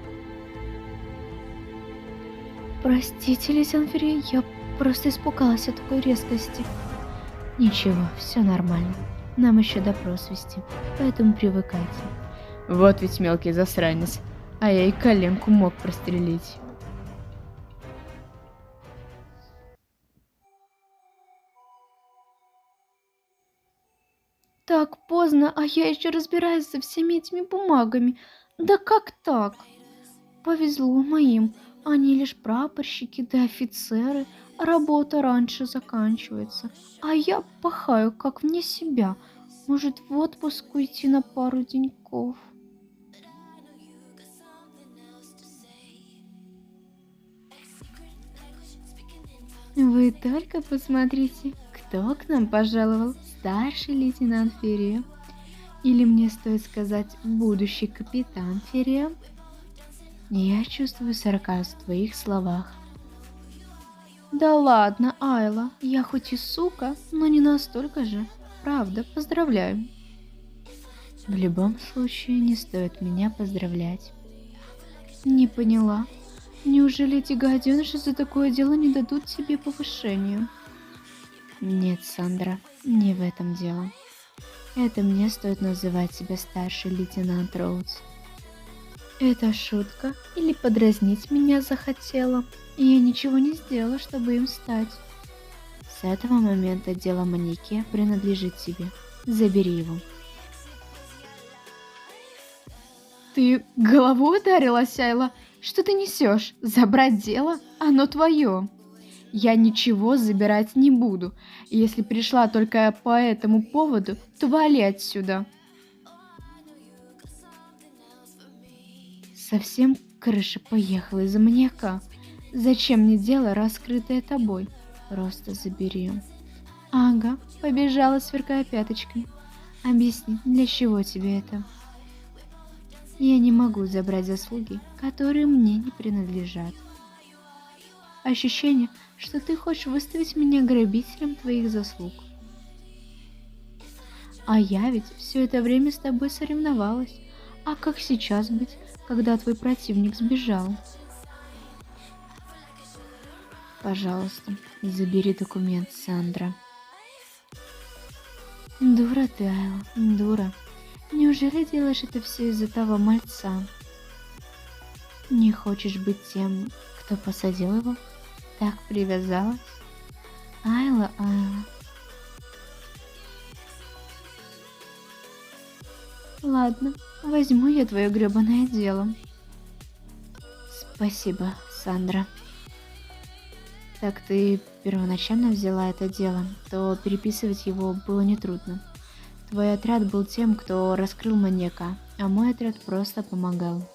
Простите, леди Анфери, я просто испугалась от такой резкости. Ничего, все нормально. Нам еще допрос вести, поэтому привыкайте. Вот ведь мелкий засранец, а я и коленку мог прострелить. Так поздно, а я еще разбираюсь со всеми этими бумагами. Да как так? Повезло моим. Они лишь прапорщики да офицеры, а работа раньше заканчивается. А я пахаю как вне себя. Может, в отпуск уйти на пару деньков? Вы только посмотрите, кто к нам пожаловал. Старший лейтенант Феррио. Или мне стоит сказать, будущий капитан Феррио? Я чувствую сарказм в твоих словах. Да ладно, Айла, я хоть и сука, но не настолько же. Правда, поздравляю. В любом случае, не стоит меня поздравлять. Не поняла. Неужели эти гаденыши за такое дело не дадут тебе повышению? Нет, Сандра, не в этом дело. Это мне стоит называть себя старший лейтенант Роудс. Это шутка или подразнить меня захотела? Я ничего не сделала, чтобы им стать. С этого момента дело о маньяке принадлежит тебе. Забери его. Ты головой ударилась, Айла? Что ты несешь? Забрать дело? Оно твое. Я ничего забирать не буду. И если пришла только по этому поводу, то вали отсюда. Совсем крыша поехала из-за маньяка. Зачем мне дело, раскрытое тобой? Просто забери. Ага, побежала, сверкая пяточкой. Объясни, для чего тебе это? Я не могу забрать заслуги, которые мне не принадлежат. Ощущение, что ты хочешь выставить меня грабителем твоих заслуг. А я ведь все это время с тобой соревновалась. А как сейчас быть, когда твой противник сбежал? Пожалуйста, забери документ, Сандра. Дура ты, Айла, дура. Неужели делаешь это все из-за того мальца? Не хочешь быть тем, кто посадил его? Так привязалась? Айла, Айла. Ладно, возьму я твое гребаное дело. Спасибо, Сандра. Так ты первоначально взяла это дело, то переписывать его было нетрудно. Твой отряд был тем, кто раскрыл маньяка, а мой отряд просто помогал.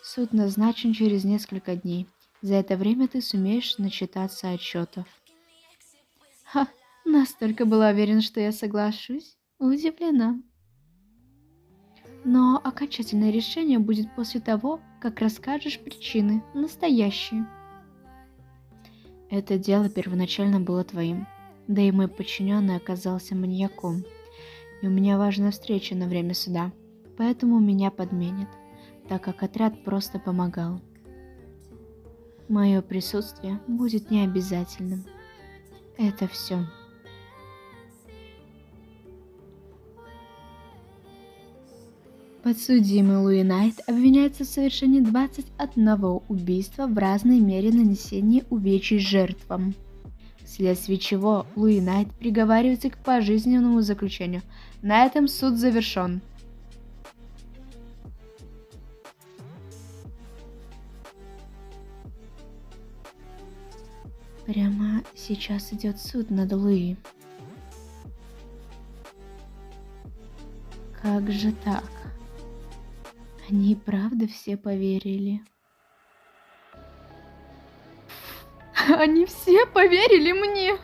Суд назначен через несколько дней. За это время ты сумеешь начитаться отчетов. Ха, настолько была уверена, что я соглашусь. Удивлена. Но окончательное решение будет после того, как расскажешь причины, настоящие. Это дело первоначально было твоим, да и мой подчиненный оказался маньяком. И у меня важная встреча на время суда, поэтому меня подменят, так как отряд просто помогал. Мое присутствие будет необязательным. Это все. Подсудимый Луи Найт обвиняется в совершении 21 убийства в разной мере нанесения увечий жертвам, вследствие чего Луи Найт приговаривается к пожизненному заключению. На этом суд завершен. Прямо сейчас идет суд над Луи. Как же так? Они и правда все поверили. Они все поверили мне.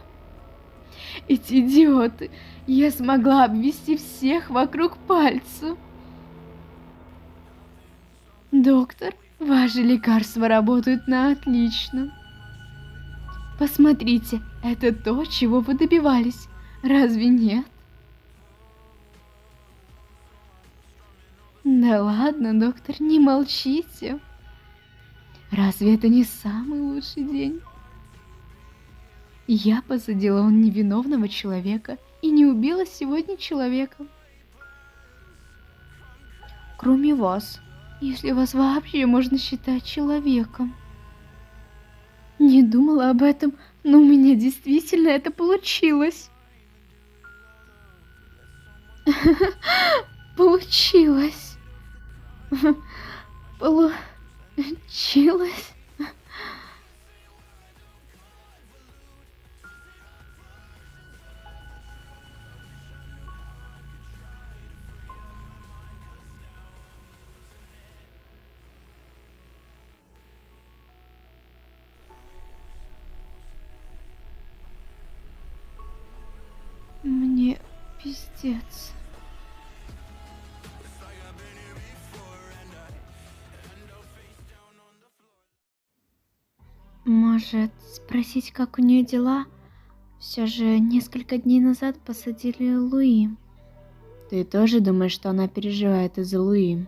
Эти идиоты. Я смогла обвести всех вокруг пальца. Доктор, ваши лекарства работают на отлично. Посмотрите, это то, чего вы добивались. Разве нет? Да ладно, доктор, не молчите. Разве это не самый лучший день? Я посадила вон невиновного человека и не убила сегодня человека. Кроме вас, если вас вообще можно считать человеком. Не думала об этом, но у меня действительно это получилось. Получилось. Получилось. Мне пиздец. Может, спросить, как у нее дела? Все же несколько дней назад посадили Луи. Ты тоже думаешь, что она переживает из-за Луи?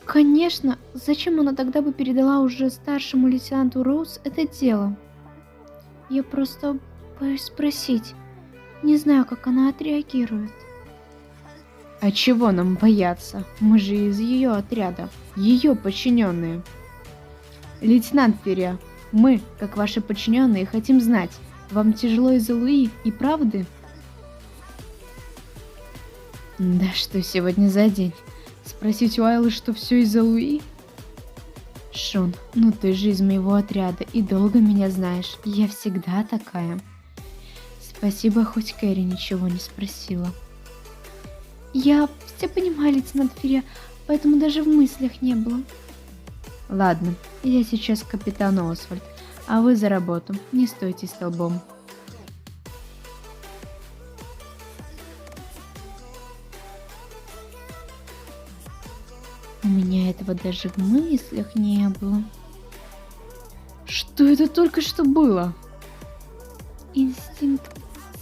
Конечно, зачем она тогда бы передала уже старшему лейтенанту Роуз это дело? Я просто боюсь спросить. Не знаю, как она отреагирует. А чего нам бояться? Мы же из ее отряда, ее подчиненные. Лейтенант Ферриа, мы, как ваши подчиненные, хотим знать, вам тяжело из-за Луи и правды? Да что сегодня за день? Спросить у Айлы, что все из-за Луи? Шон, ну ты же из моего отряда и долго меня знаешь. Я всегда такая. Спасибо, хоть Кэрри ничего не спросила. Я все понимаю, лейтенант Ферриа, поэтому даже в мыслях не было. Ладно, я сейчас к капитану Освальд, а вы за работу, не стойте столбом. У меня этого даже в мыслях не было. Что это только что было? Инстинкт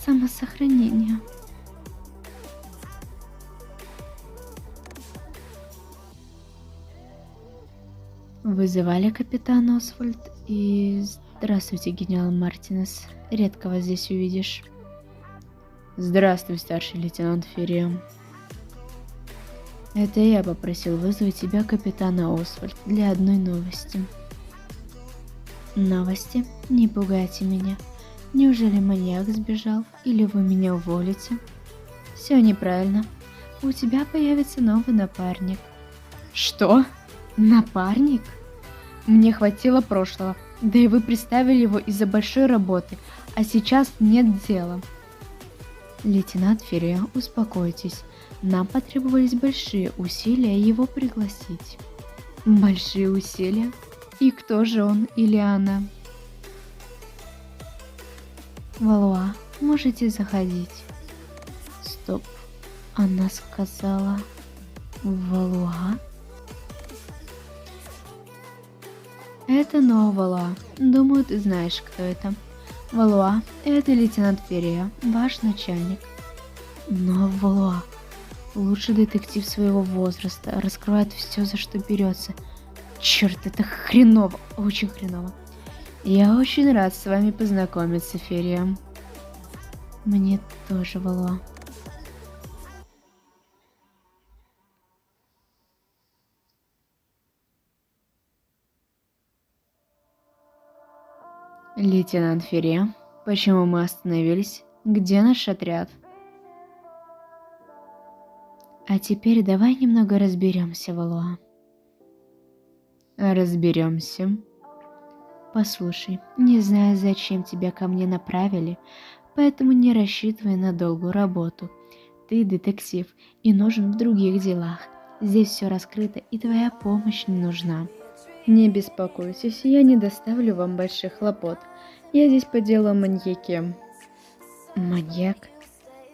самосохранения. Вызывали капитана Освальд и... Здравствуйте, генерал Мартинес. Редко вас здесь увидишь. Здравствуй, старший лейтенант Ферриа. Это я попросил вызвать тебя, капитана Освальд, для одной новости. Новости? Не пугайте меня. Неужели маньяк сбежал? Или вы меня уволите? Все неправильно. У тебя появится новый напарник. Что? Напарник? Мне хватило прошлого, да и вы представили его из-за большой работы, а сейчас нет дела. Лейтенант Ферриа, успокойтесь. Нам потребовались большие усилия его пригласить. Большие усилия? И кто же он или она? Валуа, можете заходить. Стоп, она сказала Валуа? Это Ноа Валуа. Думаю, ты знаешь, кто это. Валуа, это лейтенант Ферриа, ваш начальник. Ноа Валуа, лучший детектив своего возраста, раскрывает все, за что берется. Черт, это хреново, очень хреново. Я очень рад с вами познакомиться, Ферриа. Мне тоже, Валуа. Лейтенант Ферриа, почему мы остановились? Где наш отряд? А теперь давай немного разберемся, Валуа. Разберемся. Послушай, не знаю, зачем тебя ко мне направили, поэтому не рассчитывай на долгую работу. Ты детектив и нужен в других делах. Здесь все раскрыто, и твоя помощь не нужна. Не беспокойтесь, я не доставлю вам больших хлопот. Я здесь по делу о маньяке. Маньяк?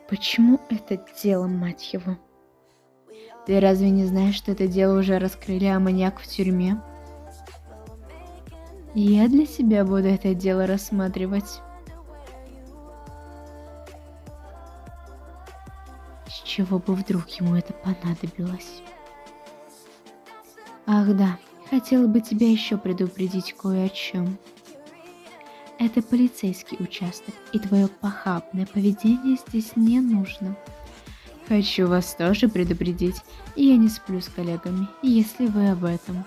Почему это дело, мать его? Ты разве не знаешь, что это дело уже раскрыли, а маньяк в тюрьме? Я для себя буду это дело рассматривать. С чего бы вдруг ему это понадобилось? Ах да, хотела бы тебя еще предупредить кое о чем. Это полицейский участок, и твое похабное поведение здесь не нужно. Хочу вас тоже предупредить, я не сплю с коллегами, если вы об этом.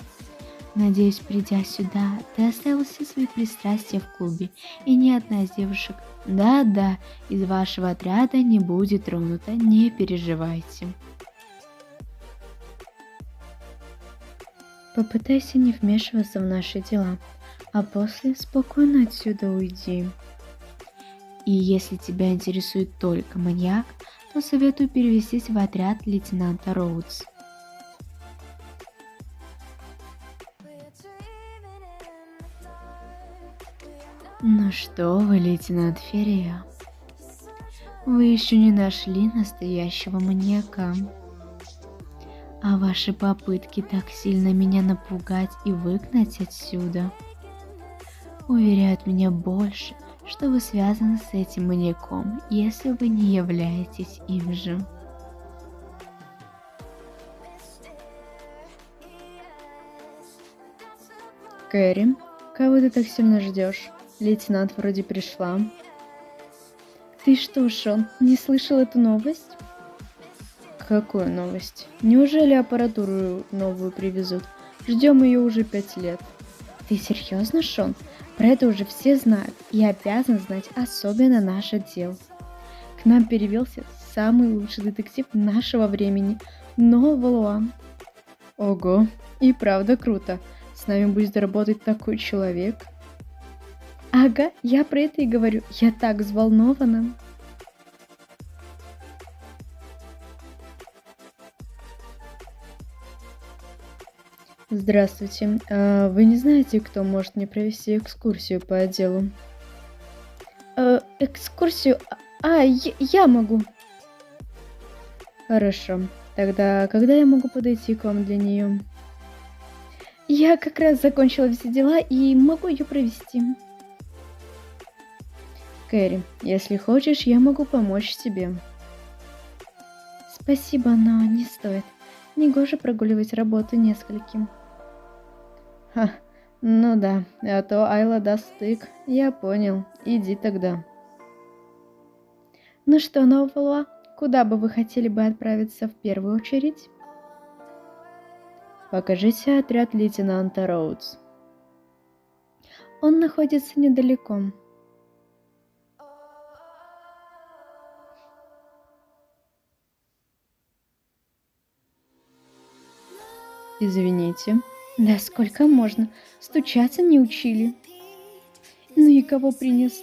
Надеюсь, придя сюда, ты оставил все свои пристрастия в клубе, и ни одна из девушек, да-да, из вашего отряда не будет тронута, не переживайте. Попытайся не вмешиваться в наши дела, а после спокойно отсюда уйди. И если тебя интересует только маньяк, то советую перевестись в отряд лейтенанта Роудс. Ну что вы, лейтенант Ферия, вы еще не нашли настоящего маньяка. А ваши попытки так сильно меня напугать и выгнать отсюда уверяют меня больше, что вы связаны с этим маньяком, если вы не являетесь им же. Кэрри, кого ты так сильно ждешь? Лейтенант вроде пришла. Ты что, Шон, не слышал эту новость? Какую новость? Неужели аппаратуру новую привезут? Ждем ее уже 5 лет. Ты серьезно, Шон? Про это уже все знают и обязаны знать, особенно наш отдел. К нам перевелся самый лучший детектив нашего времени, Ноа Валуа. Ого, и правда круто. С нами будет работать такой человек. Ага, я про это и говорю. Я так взволнована. Здравствуйте. Вы не знаете, кто может мне провести экскурсию по отделу? Экскурсию? Я могу. Хорошо. Тогда когда я могу подойти к вам для нее? Я как раз закончила все дела и могу ее провести. Кэрри, если хочешь, я могу помочь тебе. Спасибо, но не стоит. Негоже прогуливать работу нескольким. Ха, ну да, а то Айла даст стык. Я понял. Иди тогда. Ну что, Ноа Валуа, куда бы вы хотели бы отправиться в первую очередь? Покажите отряд лейтенанта Роудс. Он находится недалеко. Извините. Да сколько можно? Стучаться не учили. Ну и кого принес?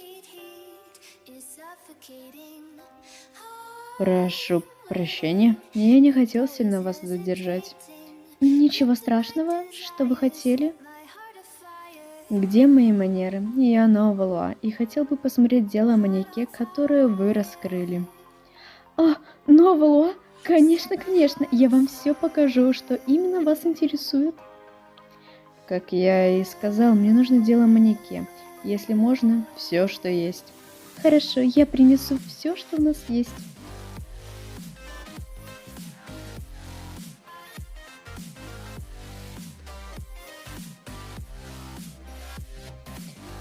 Прошу прощения. Я не хотел сильно вас задержать. Ничего страшного, что вы хотели? Где мои манеры? Я Ноа Валуа и хотел бы посмотреть дело о маньяке, которое вы раскрыли. Ноа Валуа? Конечно, конечно, я вам все покажу, что именно вас интересует. Как я и сказал, мне нужно дело о маньяке. Если можно, все, что есть. Хорошо, я принесу все, что у нас есть.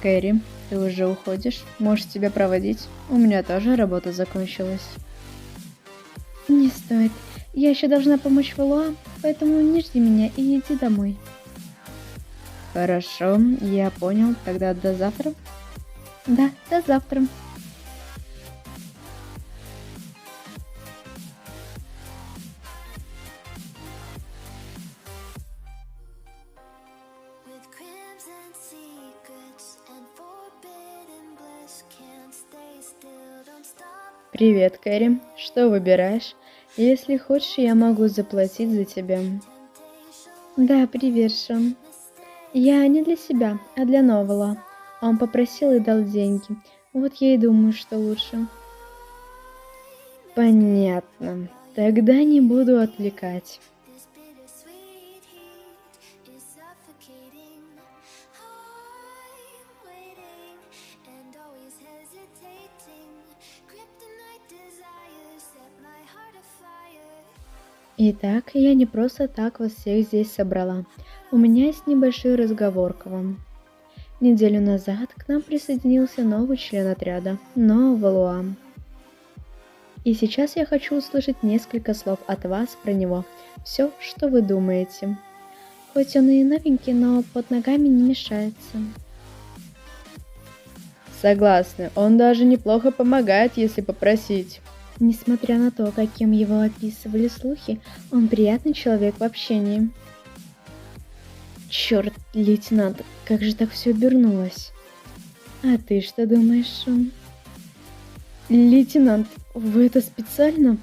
Кэрри, ты уже уходишь? Можешь тебя проводить? У меня тоже работа закончилась. Не стоит. Я еще должна помочь Валуа, поэтому не жди меня и иди домой. Хорошо, я понял. Тогда до завтра? Да, до завтра. Привет, Кэрри. Что выбираешь? Если хочешь, я могу заплатить за тебя. Да, привет, Шон. Я не для себя, а для Новала. Он попросил и дал деньги. Вот я и думаю, что лучше. Понятно. Тогда не буду отвлекать. Итак, я не просто так вас всех здесь собрала. У меня есть небольшой разговор к вам. Неделю назад к нам присоединился новый член отряда, Ноа Валуа. И сейчас я хочу услышать несколько слов от вас про него. Все, что вы думаете. Хоть он и новенький, но под ногами не мешается. Согласна, он даже неплохо помогает, если попросить. Несмотря на то, каким его описывали слухи, он приятный человек в общении. Черт, лейтенант, как же так все обернулось? А ты что думаешь, Шон? Лейтенант, вы это специально?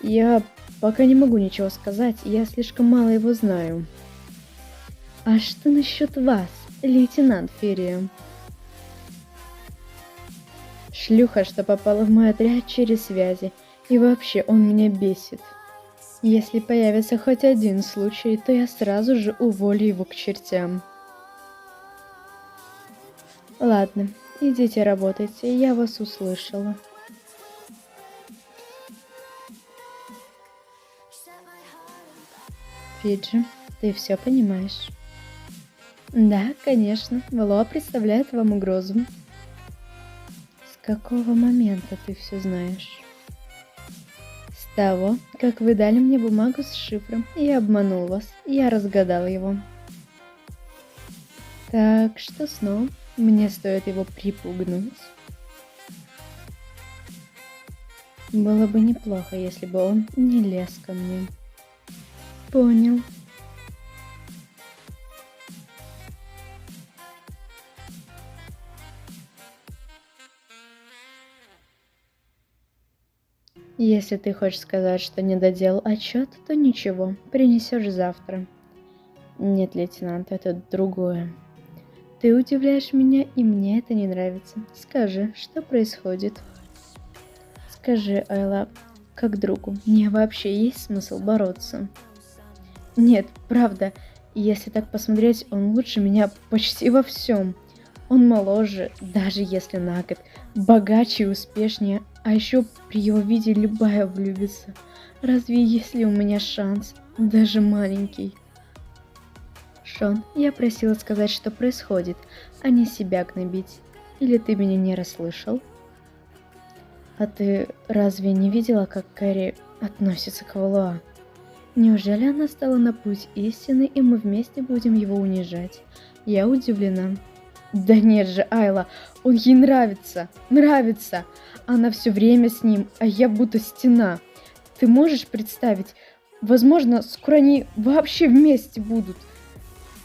Я пока не могу ничего сказать, я слишком мало его знаю. А что насчет вас, лейтенант Ферия? Шлюха, что попала в мой отряд через связи, и вообще он меня бесит. Если появится хоть один случай, то я сразу же уволю его к чертям. Ладно, идите работайте, я вас услышала. Фиджи, ты все понимаешь? Да, конечно, Валуа представляет вам угрозу. С какого момента ты все знаешь? С того, как вы дали мне бумагу с шифром и обманул вас, я разгадал его. Так что снова мне стоит его припугнуть. Было бы неплохо, если бы он не лез ко мне. Понял. Если ты хочешь сказать, что не доделал отчет, то ничего, принесешь завтра. Нет, лейтенант, это другое. Ты удивляешь меня, и мне это не нравится. Скажи, что происходит? Скажи, Айла, как другу, мне вообще есть смысл бороться? Нет, правда, если так посмотреть, он лучше меня почти во всем. Он моложе, даже если на год, богаче и успешнее, а еще при его виде любая влюбится. Разве есть ли у меня шанс, даже маленький? Шон, я просила сказать, что происходит, а не себя гнобить. Или ты меня не расслышал? А ты разве не видела, как Кэрри относится к Валуа? Неужели она стала на путь истины, и мы вместе будем его унижать? Я удивлена. Да нет же, Айла, он ей нравится, нравится. Она все время с ним, а я будто стена. Ты можешь представить? Возможно, скоро они вообще вместе будут.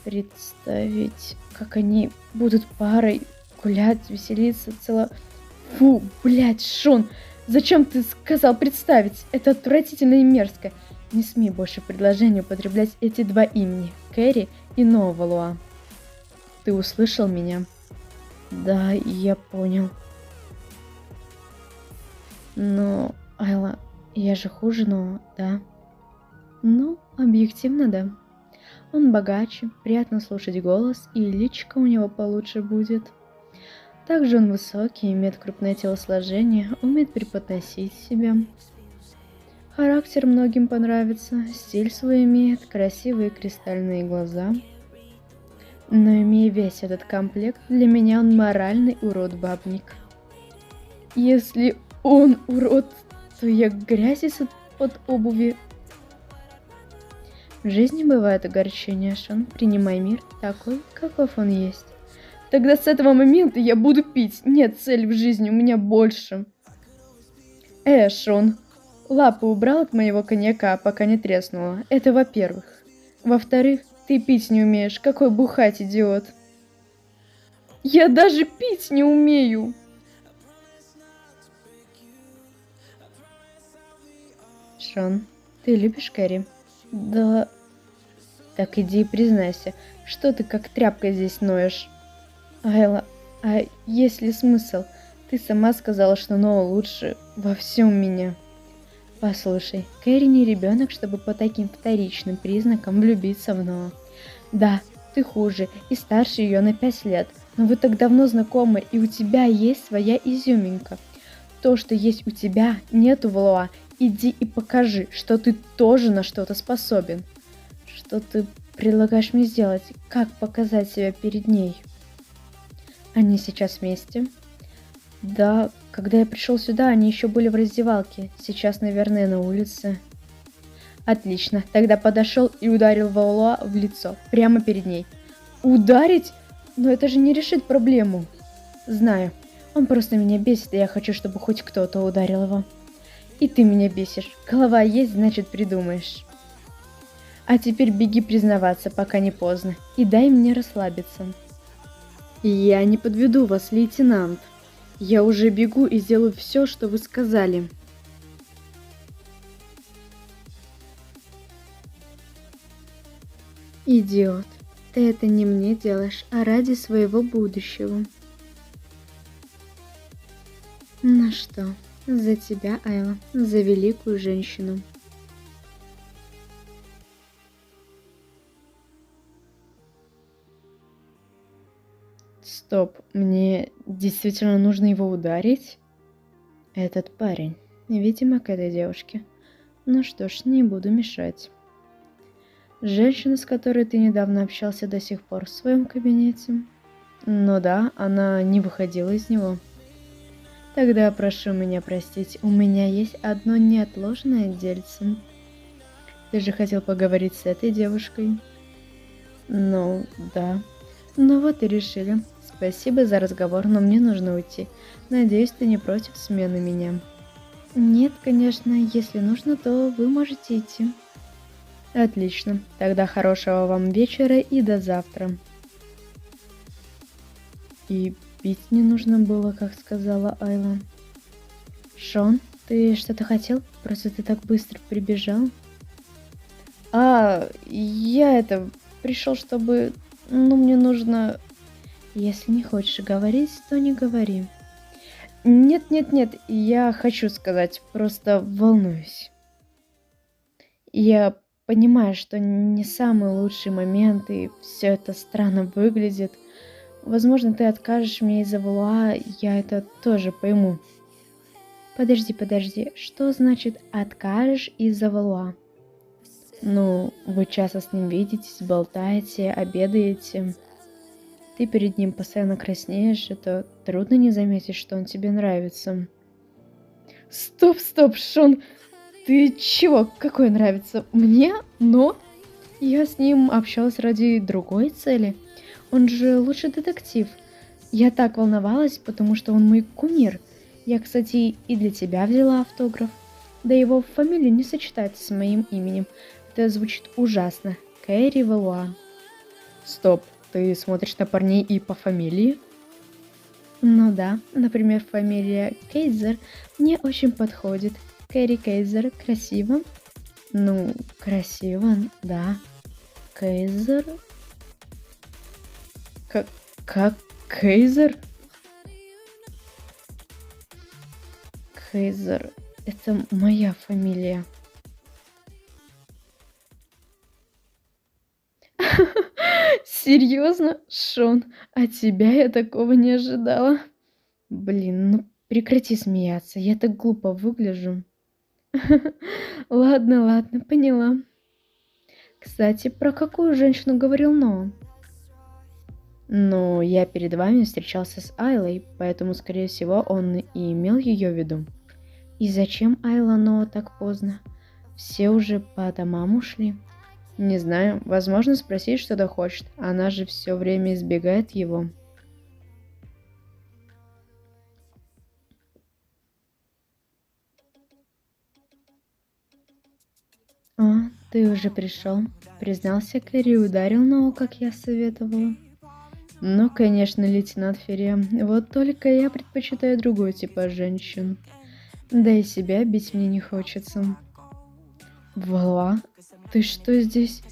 Представить, как они будут парой гулять, веселиться цело... Фу, блядь, Шон, зачем ты сказал представить? Это отвратительно и мерзко. Не смей больше в предложении употреблять эти два имени, Кэрри и Ноа Валуа. Ты услышал меня? Да, я понял. Но, Айла, я же хуже Ноа, да? Ну, объективно, да. Он богаче, приятно слушать голос, и личико у него получше будет. Также он высокий, имеет крупное телосложение, умеет преподносить себя. Характер многим понравится, стиль свой имеет, красивые кристальные глаза. Но имея весь этот комплект, для меня он моральный урод-бабник. Если он урод, то я грязь из-под обуви. В жизни бывает огорчение, Шон. Принимай мир такой, каков он есть. Тогда с этого момента я буду пить. Нет цели в жизни, у меня больше. Шон, лапу убрал от моего коньяка, пока не треснула. Это во-первых. Во-вторых, ты пить не умеешь. Какой бухать, идиот. Я даже пить не умею. Шон, ты любишь Кэрри? Да. Так иди и признайся, что ты как тряпка здесь ноешь. Айла, а есть ли смысл? Ты сама сказала, что Ноа лучше во всем меня. Послушай, Кэрри не ребенок, чтобы по таким вторичным признакам влюбиться в Ноа. Да, ты хуже и старше ее на 5 лет, но вы так давно знакомы, и у тебя есть своя изюминка. То, что есть у тебя, нет у Валуа. Иди и покажи, что ты тоже на что-то способен. Что ты предлагаешь мне сделать? Как показать себя перед ней? Они сейчас вместе? Да, когда я пришел сюда, они еще были в раздевалке. Сейчас, наверное, на улице. Отлично, тогда подошел и ударил Валуа в лицо, прямо перед ней. Ударить? Но это же не решит проблему. Знаю, он просто меня бесит, и я хочу, чтобы хоть кто-то ударил его. И ты меня бесишь. Голова есть, значит придумаешь. А теперь беги признаваться, пока не поздно, и дай мне расслабиться. Я не подведу вас, лейтенант. Я уже бегу и сделаю все, что вы сказали. Идиот, ты это не мне делаешь, а ради своего будущего. Ну что, за тебя, Айла, за великую женщину. Стоп, мне действительно нужно его ударить? Этот парень, видимо, к этой девушке. Ну что ж, не буду мешать. Женщина, с которой ты недавно общался до сих пор в своем кабинете? Ну да, она не выходила из него. Тогда прошу меня простить, у меня есть одно неотложное дельце. Ты же хотел поговорить с этой девушкой? Ну, да. Ну вот и решили. Спасибо за разговор, но мне нужно уйти. Надеюсь, ты не против смены меня. Нет, конечно, если нужно, то вы можете идти. Отлично. Тогда хорошего вам вечера и до завтра. И пить не нужно было, как сказала Айла. Шон, ты что-то хотел? Просто ты так быстро прибежал. Я пришел, чтобы... Ну, мне нужно... Если не хочешь говорить, то не говори. Нет, я хочу сказать, просто волнуюсь. Я понимаю, что не самый лучший момент, и все это странно выглядит. Возможно, ты откажешь мне из-за Валуа, я это тоже пойму. Подожди, что значит откажешь из-за Валуа? Ну, вы часто с ним видитесь, болтаете, обедаете. Ты перед ним постоянно краснеешь, это трудно не заметить, что он тебе нравится. Стоп, Шон, ты чего? Какой нравится? Мне? Но? Я с ним общалась ради другой цели. Он же лучший детектив. Я так волновалась, потому что он мой кумир. Я, кстати, и для тебя взяла автограф. Да его фамилия не сочетается с моим именем. Это звучит ужасно. Кэрри Валуа. Стоп, ты смотришь на парней и по фамилии? Ну да, например, фамилия Кейзер мне очень подходит. Кэрри Кейзер красиво? Ну, красиво, да. Кейзер? Как Кейзер? Кейзер, это моя фамилия. Серьезно, Шон? От тебя я такого не ожидала. Блин, ну прекрати смеяться, я так глупо выгляжу. Ладно, поняла. Кстати, про какую женщину говорил Ноа? Ну, я перед вами встречался с Айлой, поэтому, скорее всего, он и имел ее в виду. И зачем Айла Ноа так поздно? Все уже по домам ушли. Не знаю, возможно, спросить что-то хочет. Она же все время избегает его. Ты уже пришел. Признался, Кэрри ударил Ноу, как я советовала. Ну, конечно, лейтенант Ферри. Вот только я предпочитаю другой типа женщин. Да и себя бить мне не хочется. Вала, ты что здесь?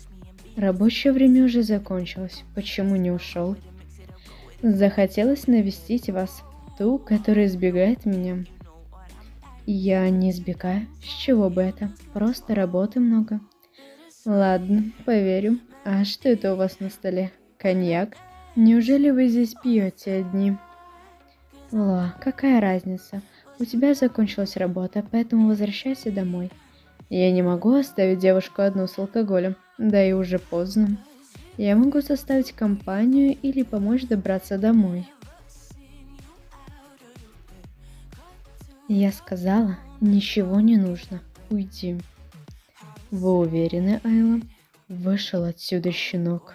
Рабочее время уже закончилось. Почему не ушел? Захотелось навестить вас, ту, которая избегает меня. Я не избегаю. С чего бы это? Просто работы много. Ладно, поверю. А что это у вас на столе? Коньяк? Неужели вы здесь пьете одни? Ла, какая разница? У тебя закончилась работа, поэтому возвращайся домой. Я не могу оставить девушку одну с алкоголем, да и уже поздно. Я могу составить компанию или помочь добраться домой. Я сказала, ничего не нужно. Уйди. Вы уверены, Айла? Вышел отсюда, щенок.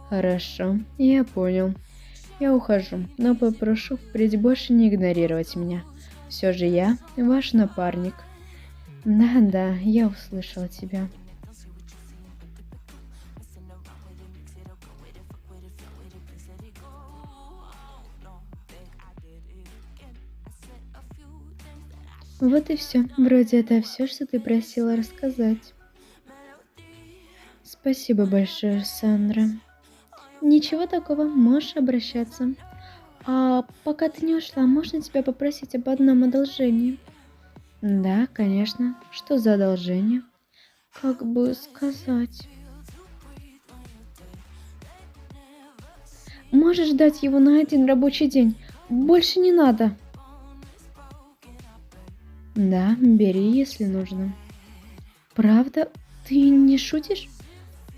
Хорошо, я понял. Я ухожу, но попрошу впредь больше не игнорировать меня. Все же я ваш напарник. Да-да, я услышала тебя. Вот и все. Вроде это все, что ты просила рассказать. Спасибо большое, Сандра. Ничего такого, можешь обращаться. А пока ты не ушла, можно тебя попросить об одном одолжении? Да, конечно. Что за одолжение? Как бы сказать? Можешь дать его на один рабочий день. Больше не надо. Да, бери, если нужно. Правда? Ты не шутишь?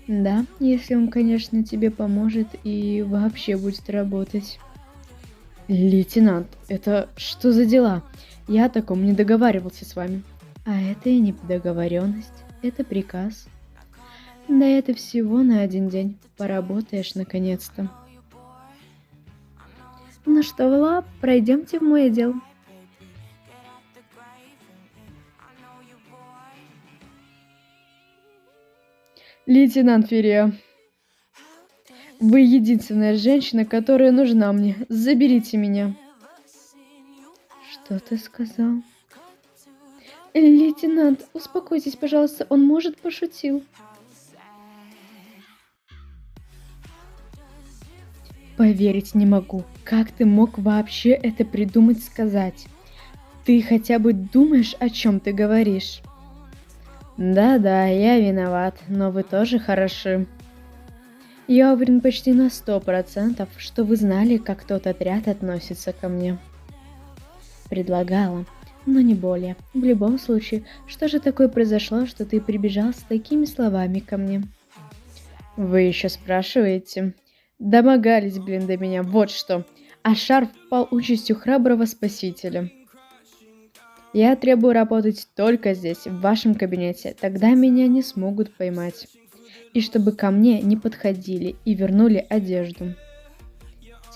Да, если он, конечно, тебе поможет и вообще будет работать. Лейтенант, это что за дела? Я о таком не договаривался с вами. А это и не договоренность, это приказ. Да это всего на один день. Поработаешь наконец-то. Ну что, Вла, пройдемте в мой отдел. Лейтенант Ферия, вы единственная женщина, которая нужна мне. Заберите меня. Что ты сказал? Лейтенант, успокойтесь, пожалуйста, он, может, пошутил. Поверить не могу. Как ты мог вообще это придумать сказать? Ты хотя бы думаешь, о чем ты говоришь? Да-да, я виноват, но вы тоже хороши. Я уверен почти на 100%, что вы знали, как тот отряд относится ко мне. Предлагала, но не более. В любом случае, что же такое произошло, что ты прибежал с такими словами ко мне? Вы еще спрашиваете? Домогались, блин, до меня, вот что. А шарф пал участью храброго спасителя. Я требую работать только здесь, в вашем кабинете, тогда меня не смогут поймать. И чтобы ко мне не подходили и вернули одежду.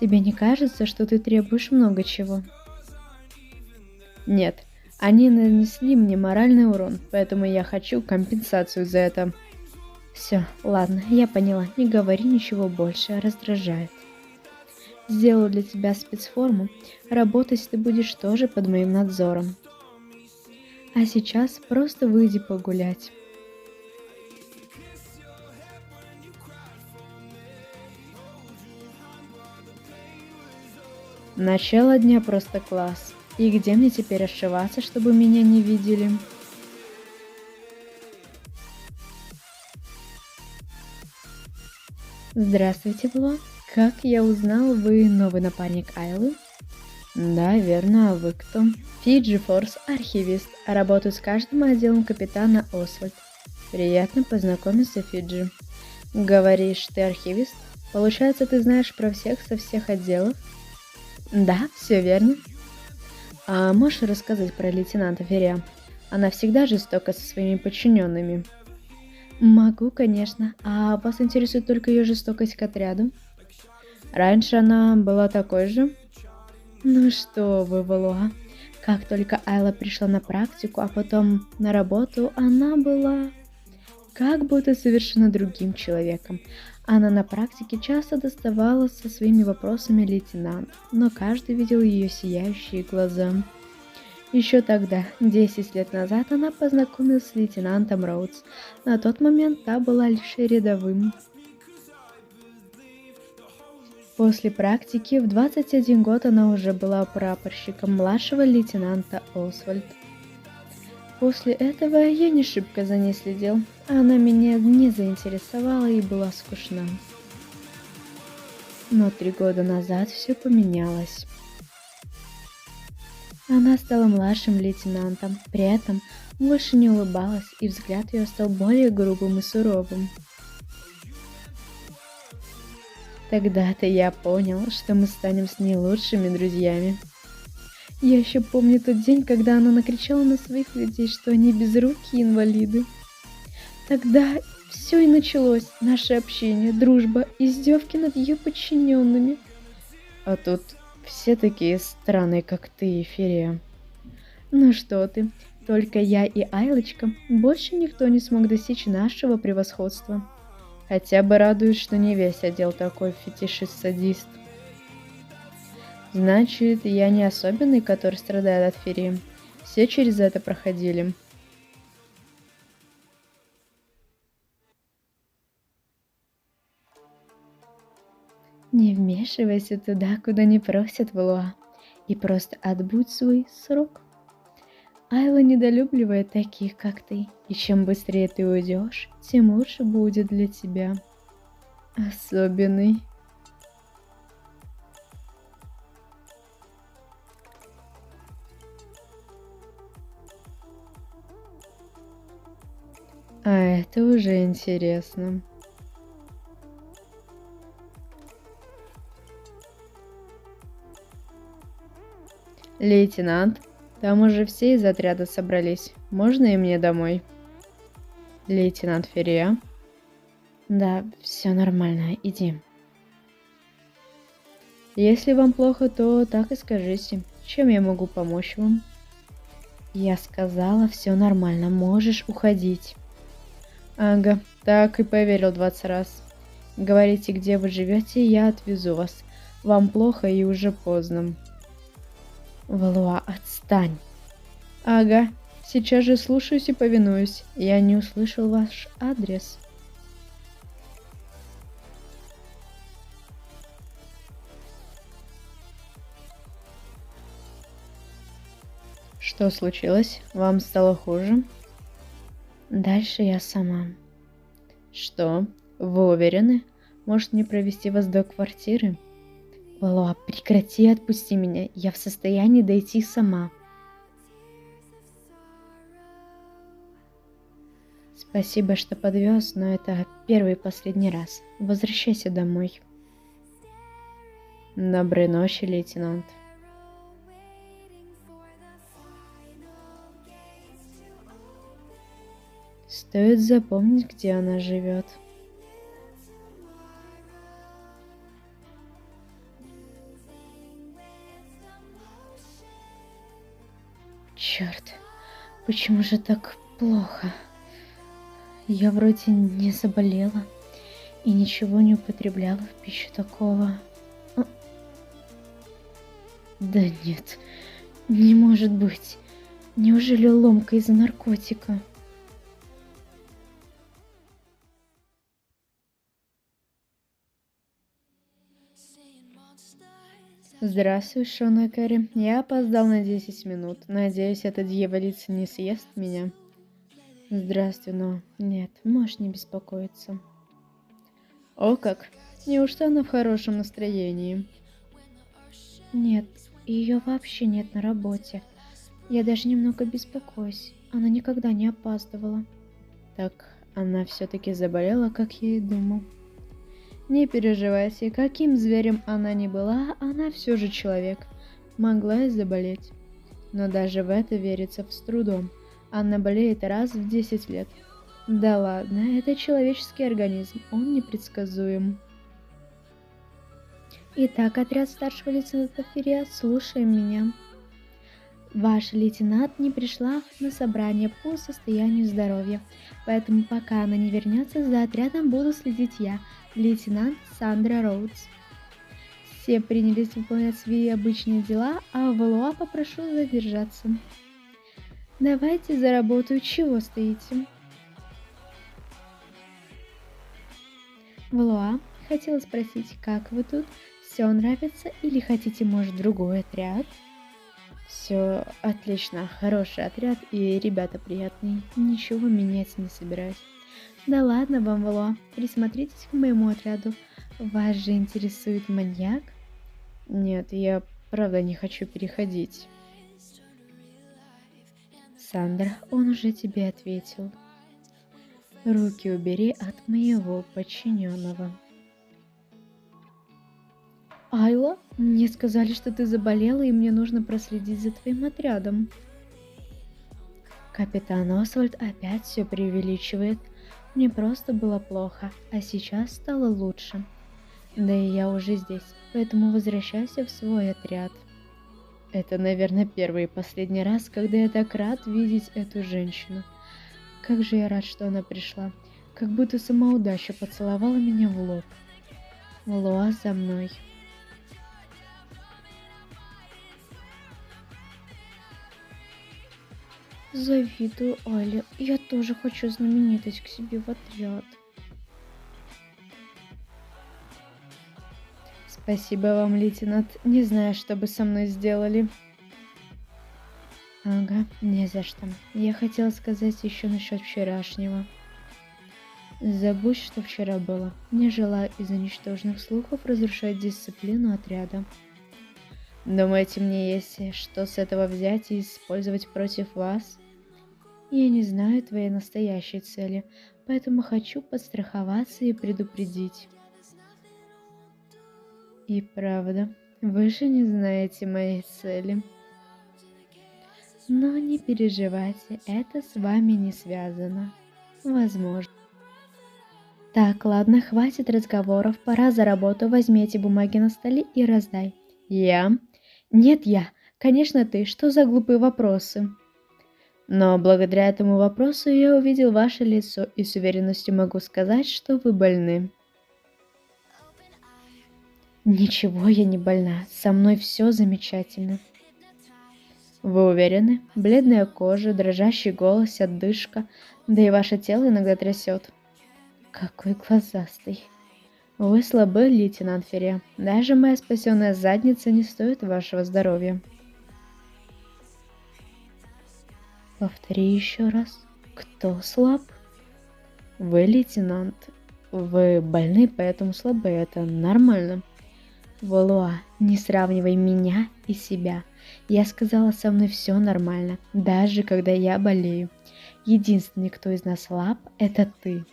Тебе не кажется, что ты требуешь много чего? Нет, они нанесли мне моральный урон, поэтому я хочу компенсацию за это. Все, ладно, я поняла, не говори ничего больше, раздражает. Сделаю для тебя спецформу, работать ты будешь тоже под моим надзором. А сейчас просто выйди погулять. Начало дня просто класс. И где мне теперь ошиваться, чтобы меня не видели? Здравствуйте, Бло. Как я узнал, вы новый напарник Айлы? Да, верно, а вы кто? Фиджи Форс, архивист, работаю с каждым отделом капитана Освальд. Приятно познакомиться, Фиджи. Говоришь, ты архивист? Получается, ты знаешь про всех со всех отделов? Да, все верно. А можешь рассказать про лейтенанта Ферия? Она всегда жестока со своими подчиненными. Могу, конечно. А вас интересует только ее жестокость к отряду? Раньше она была такой же? Ну что вы, Валуа. Как только Айла пришла на практику, а потом на работу, она была как будто совершенно другим человеком. Она на практике часто доставала со своими вопросами лейтенант, но каждый видел ее сияющие глаза. Еще тогда, 10 лет назад, она познакомилась с лейтенантом Роудс. На тот момент та была лишь рядовым. После практики в 21 год она уже была прапорщиком младшего лейтенанта Освальд. После этого я не шибко за ней следил, она меня не заинтересовала и была скучна. Но 3 года назад все поменялось. Она стала младшим лейтенантом, при этом больше не улыбалась, и взгляд ее стал более грубым и суровым. Тогда-то я понял, что мы станем с ней лучшими друзьями. Я еще помню тот день, когда она накричала на своих людей, что они безрукие инвалиды. Тогда все и началось, наше общение, дружба, издевки над ее подчиненными. А тут все такие странные, как ты, Эфирия. Ну что ты, только я и Айлочка, больше никто не смог достичь нашего превосходства. Хотя бы радует, что не весь отдел такой фетишист-садист. Значит, я не особенный, который страдает от ферии. Все через это проходили. Не вмешивайся туда, куда не просят, Валуа, и просто отбудь свой срок. Айла недолюбливает таких, как ты, и чем быстрее ты уйдешь, тем лучше будет для тебя. Особенный. А это уже интересно. Лейтенант, там уже все из отряда собрались. Можно и мне домой? Лейтенант Ферия? Да, все нормально, иди. Если вам плохо, то так и скажите. Чем я могу помочь вам? Я сказала, все нормально, можешь уходить. Ага, так и поверил 20 раз. Говорите, где вы живете, я отвезу вас. Вам плохо и уже поздно. Валуа, отстань. Ага, сейчас же слушаюсь и повинуюсь. Я не услышал ваш адрес. Что случилось? Вам стало хуже? Дальше я сама. Что? Вы уверены? Может мне провести вас до квартиры? Валуа, прекрати, отпусти меня. Я в состоянии дойти сама. Спасибо, что подвез, но это первый и последний раз. Возвращайся домой. Доброй ночи, лейтенант. Стоит запомнить, где она живет. Черт, почему же так плохо? Я вроде не заболела и ничего не употребляла в пищу такого. Да нет, не может быть. Неужели ломка из-за наркотика? Здравствуй, Шон и Кэрри. Я опоздал на 10 минут. Надеюсь, эта дьяволица не съест меня. Здравствуй, но нет, можешь не беспокоиться. О как! Неужто она в хорошем настроении? Нет, ее вообще нет на работе. Я даже немного беспокоюсь. Она никогда не опаздывала. Так, она все-таки заболела, как я и думал. Не переживайте, каким зверем она ни была, она все же человек. Могла и заболеть. Но даже в это верится с трудом. Она болеет раз в 10 лет. Да ладно, это человеческий организм, он непредсказуем. Итак, отряд старшего лейтенанта Ферия, слушаем меня. Ваша лейтенант не пришла на собрание по состоянию здоровья, поэтому пока она не вернется, за отрядом буду следить я, лейтенант Сандра Роудс. Все принялись выполнять свои обычные дела, а Валуа попрошу задержаться. Давайте за работу, чего стоите? Валуа, хотела спросить, как вы тут? Все нравится или хотите, может, другой отряд? Все отлично, хороший отряд и ребята приятные. Ничего менять не собираюсь. Да ладно вам, Валуа, присмотритесь к моему отряду. Вас же интересует маньяк? Нет, я правда не хочу переходить. Сандра, он уже тебе ответил. Руки убери от моего подчиненного. Айла, мне сказали, что ты заболела, и мне нужно проследить за твоим отрядом. Капитан Освальд опять все преувеличивает. Мне просто было плохо, а сейчас стало лучше. Да и я уже здесь, поэтому возвращайся в свой отряд. Это, наверное, первый и последний раз, когда я так рад видеть эту женщину. Как же я рад, что она пришла. Как будто сама удача поцеловала меня в лоб. Луа за мной. Завидую Айле. Я тоже хочу знаменитость к себе в отряд. Спасибо вам, лейтенант. Не знаю, что бы со мной сделали. Ага, не за что. Я хотела сказать еще насчет вчерашнего. Забудь, что вчера было. Не желаю из-за ничтожных слухов разрушать дисциплину отряда. Думаете, мне есть что с этого взять и использовать против вас? Я не знаю твоей настоящей цели, поэтому хочу подстраховаться и предупредить. И правда, вы же не знаете моей цели. Но не переживайте, это с вами не связано. Возможно. Так, ладно, хватит разговоров, пора за работу, возьми эти бумаги на столе и раздай. Я? Нет, я. Конечно, ты. Что за глупые вопросы? Но благодаря этому вопросу я увидел ваше лицо и с уверенностью могу сказать, что вы больны. Ничего, я не больна. Со мной все замечательно. Вы уверены? Бледная кожа, дрожащий голос, отдышка, да и ваше тело иногда трясет. Какой глазастый. Вы слабы, лейтенант Ферре. Даже моя спасенная задница не стоит вашего здоровья. Повтори еще раз. Кто слаб? Вы, лейтенант. Вы больны, поэтому слабы. Это нормально. Валуа, не сравнивай меня и себя. Я сказала, со мной все нормально, даже когда я болею. Единственный, кто из нас слаб, это ты.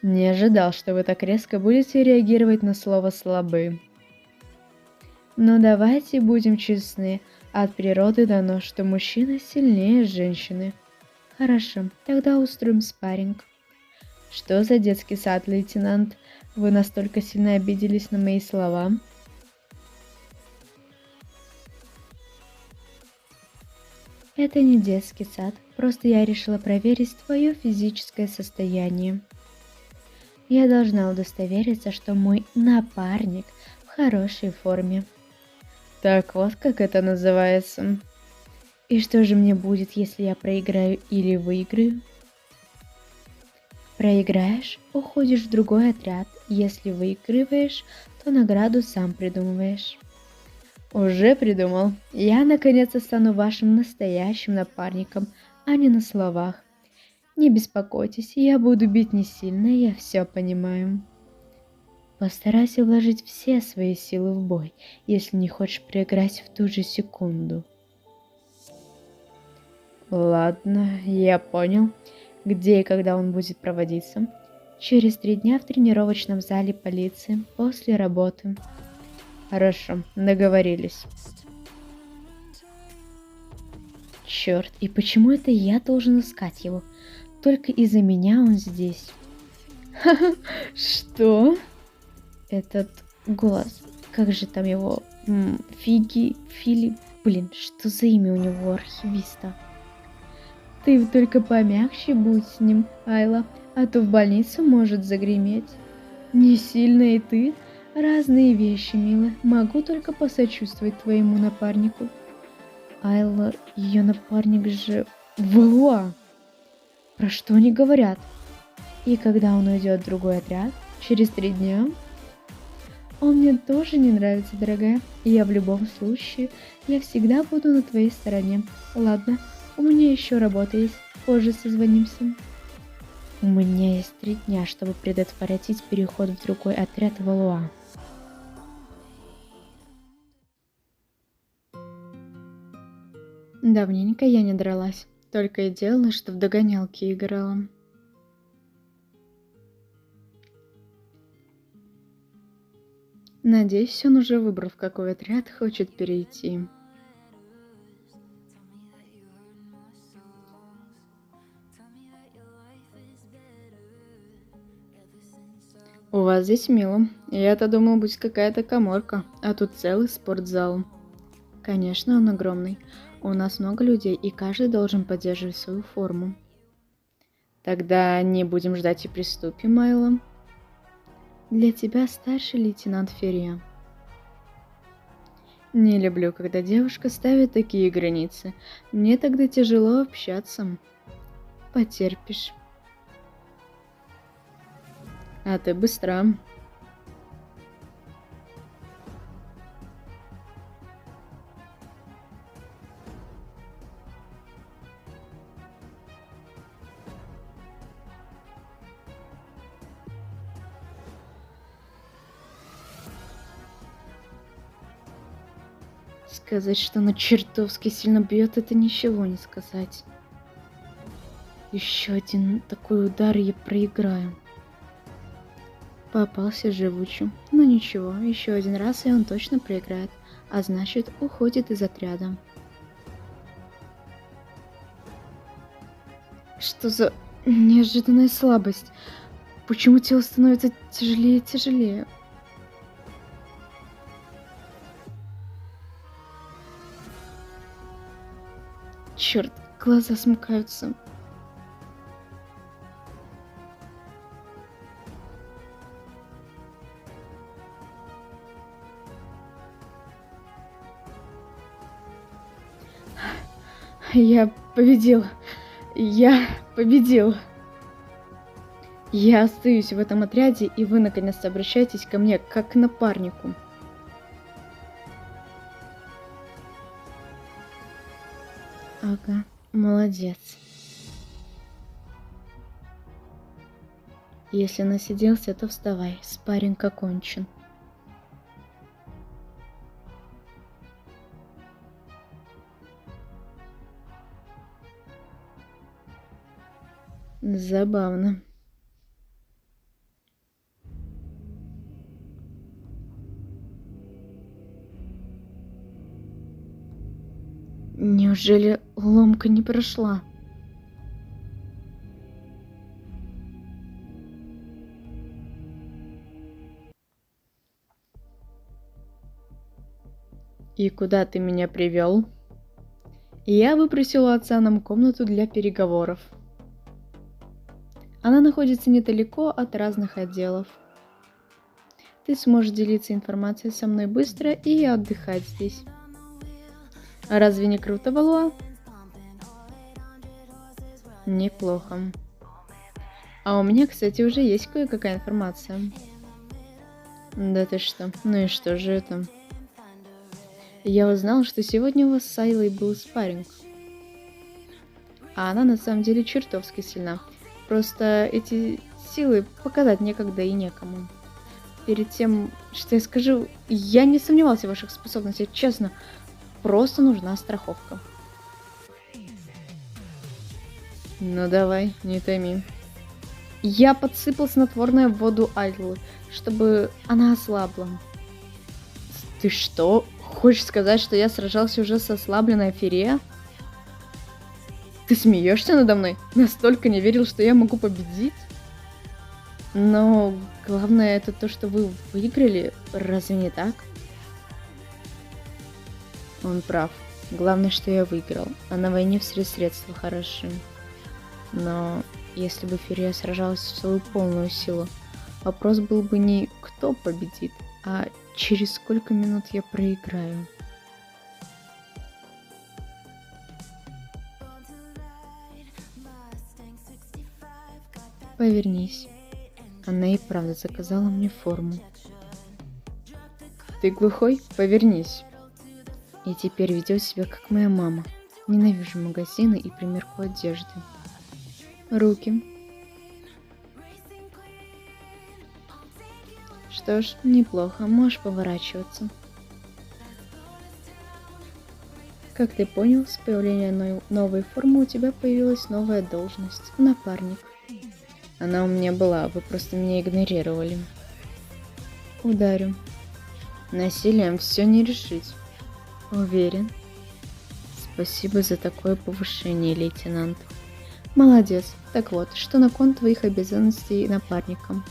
Не ожидал, что вы так резко будете реагировать на слово «слабы». Но давайте будем честны. От природы дано, что мужчина сильнее женщины. Хорошо, тогда устроим спарринг. Что за детский сад, лейтенант? Вы настолько сильно обиделись на мои слова? Это не детский сад, просто я решила проверить твое физическое состояние. Я должна удостовериться, что мой напарник в хорошей форме. Так вот, как это называется. И что же мне будет, если я проиграю или выиграю? Проиграешь, уходишь в другой отряд. Если выигрываешь, то награду сам придумываешь. Уже придумал. Я наконец-то стану вашим настоящим напарником, а не на словах. Не беспокойтесь, я буду бить не сильно, я все понимаю. Постарайся вложить все свои силы в бой, если не хочешь проиграть в ту же секунду. Ладно, я понял. Где и когда он будет проводиться? Через 3 дня в тренировочном зале полиции после работы. Хорошо, договорились. Черт, и почему это я должен искать его? Только из-за меня он здесь. Ха-ха, что? Этот голос, как же там его? Фили, блин, что за имя у него архивиста? Ты только помягче будь с ним, Айла, а то в больницу может загреметь. Не сильно и ты. Разные вещи, милая. Могу только посочувствовать твоему напарнику. Айла, ее напарник же Валуа. Про что они говорят? И когда он уйдет в другой отряд? Через 3 дня? Он мне тоже не нравится, дорогая. Я в любом случае, я всегда буду на твоей стороне. Ладно, у меня еще работа есть. Позже созвонимся. У меня есть 3 дня, чтобы предотвратить переход в другой отряд Валуа. Давненько я не дралась. Только и делала, что в догонялки играла. Надеюсь, он уже выбрал, в какой отряд хочет перейти. У вас здесь мило. Я-то думал, будет какая-то каморка, а тут целый спортзал. Конечно, он огромный. У нас много людей, и каждый должен поддерживать свою форму. Тогда не будем ждать и приступим, Майло. Для тебя старший лейтенант Ферия. Не люблю, когда девушка ставит такие границы. Мне тогда тяжело общаться. Потерпишь. А ты быстра. Сказать, что она чертовски сильно бьет, это ничего не сказать. Еще один такой удар, и я проиграю. Попался живучим. Но ничего, еще один раз, и он точно проиграет. А значит, уходит из отряда. Что за неожиданная слабость? Почему тело становится тяжелее и тяжелее? Черт, глаза смыкаются. Я победил. Я победил. Я остаюсь в этом отряде, и вы наконец-то обращаетесь ко мне как к напарнику. Ага, молодец. Если насиделся, то вставай, спарринг окончен. Забавно. Неужели ломка не прошла? И куда ты меня привел? Я выпросил у отца нам комнату для переговоров. Она находится недалеко от разных отделов. Ты сможешь делиться информацией со мной быстро и отдыхать здесь. А разве не круто, Валуа? Неплохо. А у меня, кстати, уже есть кое-какая информация. Да ты что? Ну и что же это? Я узнал, что сегодня у вас с Айлой был спарринг. А она на самом деле чертовски сильна. Просто эти силы показать некогда и некому. Перед тем, что я скажу, я не сомневался в ваших способностях, честно. Просто нужна страховка. Ну давай, не томи. Я подсыпал снотворное в воду Айлы, чтобы она ослабла. Ты что? Хочешь сказать, что я сражался уже с ослабленной Ферия? Ты смеешься надо мной? Настолько не верил, что я могу победить? Но главное это то, что вы выиграли, разве не так? Он прав. Главное, что я выиграл, а на войне все средства хороши. Но если бы Ферия сражалась в свою полную силу, вопрос был бы не кто победит, а через сколько минут я проиграю. Повернись. Она и правда заказала мне форму. Ты глухой? Повернись. И теперь ведет себя как моя мама. Ненавижу магазины и примерку одежды. Руки. Что ж, неплохо, можешь поворачиваться. Как ты понял, с появлением новой формы у тебя появилась новая должность – напарник. Она у меня была, вы просто меня игнорировали. Ударю. Насилием все не решить. Уверен. Спасибо за такое повышение, лейтенант. Молодец. Так вот, что на кон твоих обязанностей напарником?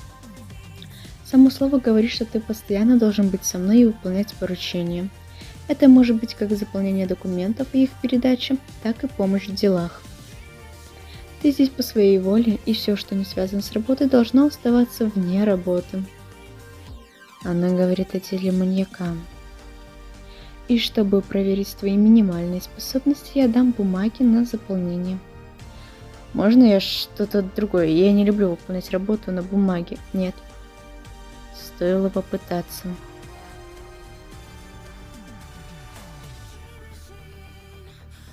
Само слово говорит, что ты постоянно должен быть со мной и выполнять поручения. Это может быть как заполнение документов и их передача, так и помощь в делах. Ты здесь по своей воле, и все, что не связано с работой, должно оставаться вне работы. Она говорит о теле маньяка. И чтобы проверить твои минимальные способности, я дам бумаги на заполнение. Можно я что-то другое? Я не люблю выполнять работу на бумаге. Нет. Стоило попытаться.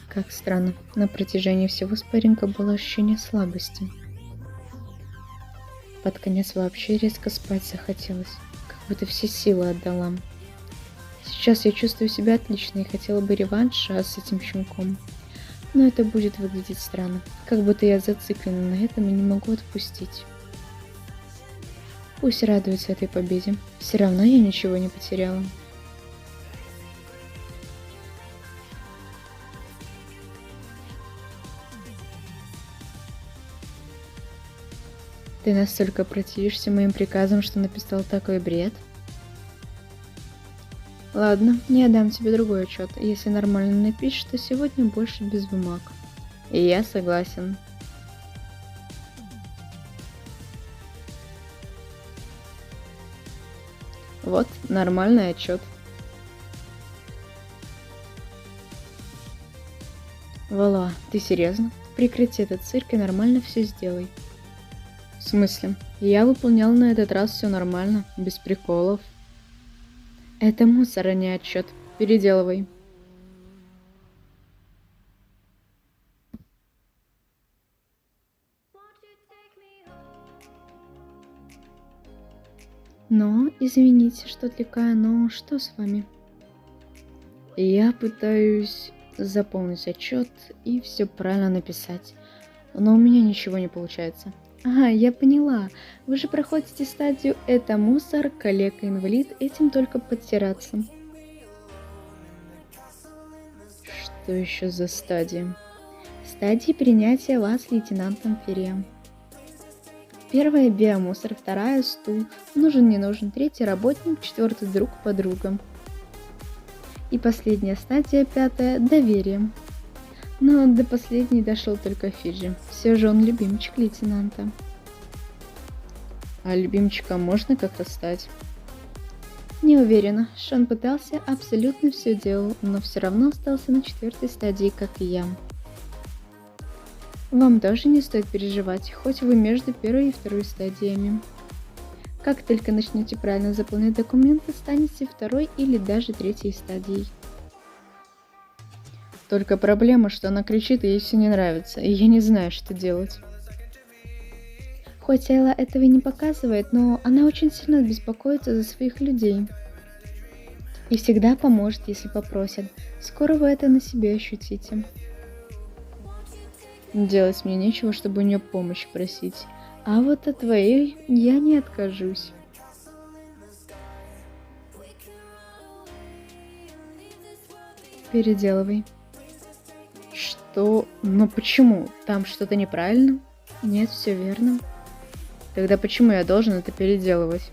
Как странно, на протяжении всего спарринга было ощущение слабости. Под конец вообще резко спать захотелось, как будто все силы отдала. Сейчас я чувствую себя отлично и хотела бы реванша с этим щенком. Но это будет выглядеть странно, как будто я зациклена на этом и не могу отпустить. Пусть радуется этой победе, все равно я ничего не потеряла. Ты настолько противишься моим приказам, что написал такой бред? Ладно, я дам тебе другой отчет. Если нормально напишешь, то сегодня больше без бумаг. И я согласен. Вот, нормальный отчет. Вала, ты серьезно? Прекрати этот цирк и нормально все сделай. В смысле? Я выполнял на этот раз все нормально, без приколов. Это мусор, а не отчет. Переделывай. Но, извините, что отвлекаю, но что с вами? Я пытаюсь заполнить отчет и все правильно написать, но у меня ничего не получается. Ага, я поняла. Вы же проходите стадию «это мусор, коллега-инвалид, этим только подтираться». Что еще за стадия? Стадии принятия вас лейтенантом Феррием. Первая – биомусор, вторая – стул, нужен-не нужен, третий – работник, четвертый – друг, подруга. И последняя стадия, пятая – доверие. Но до последней дошел только Фиджи. Все же он любимчик лейтенанта. А любимчиком можно как-то стать? Не уверена. Шон пытался, абсолютно все делал, но все равно остался на четвертой стадии, как и я. Вам тоже не стоит переживать, хоть вы между первой и второй стадиями. Как только начнете правильно заполнять документы, станете второй или даже третьей стадией. Только проблема, что она кричит, и ей все не нравится, и я не знаю, что делать. Хоть Элла этого и не показывает, но она очень сильно беспокоится за своих людей. И всегда поможет, если попросят. Скоро вы это на себе ощутите. Делать мне нечего, чтобы у нее помощь просить. А вот от твоей я не откажусь. Переделывай. Что? Но почему? Там что-то неправильно? Нет, все верно. Тогда почему я должен это переделывать?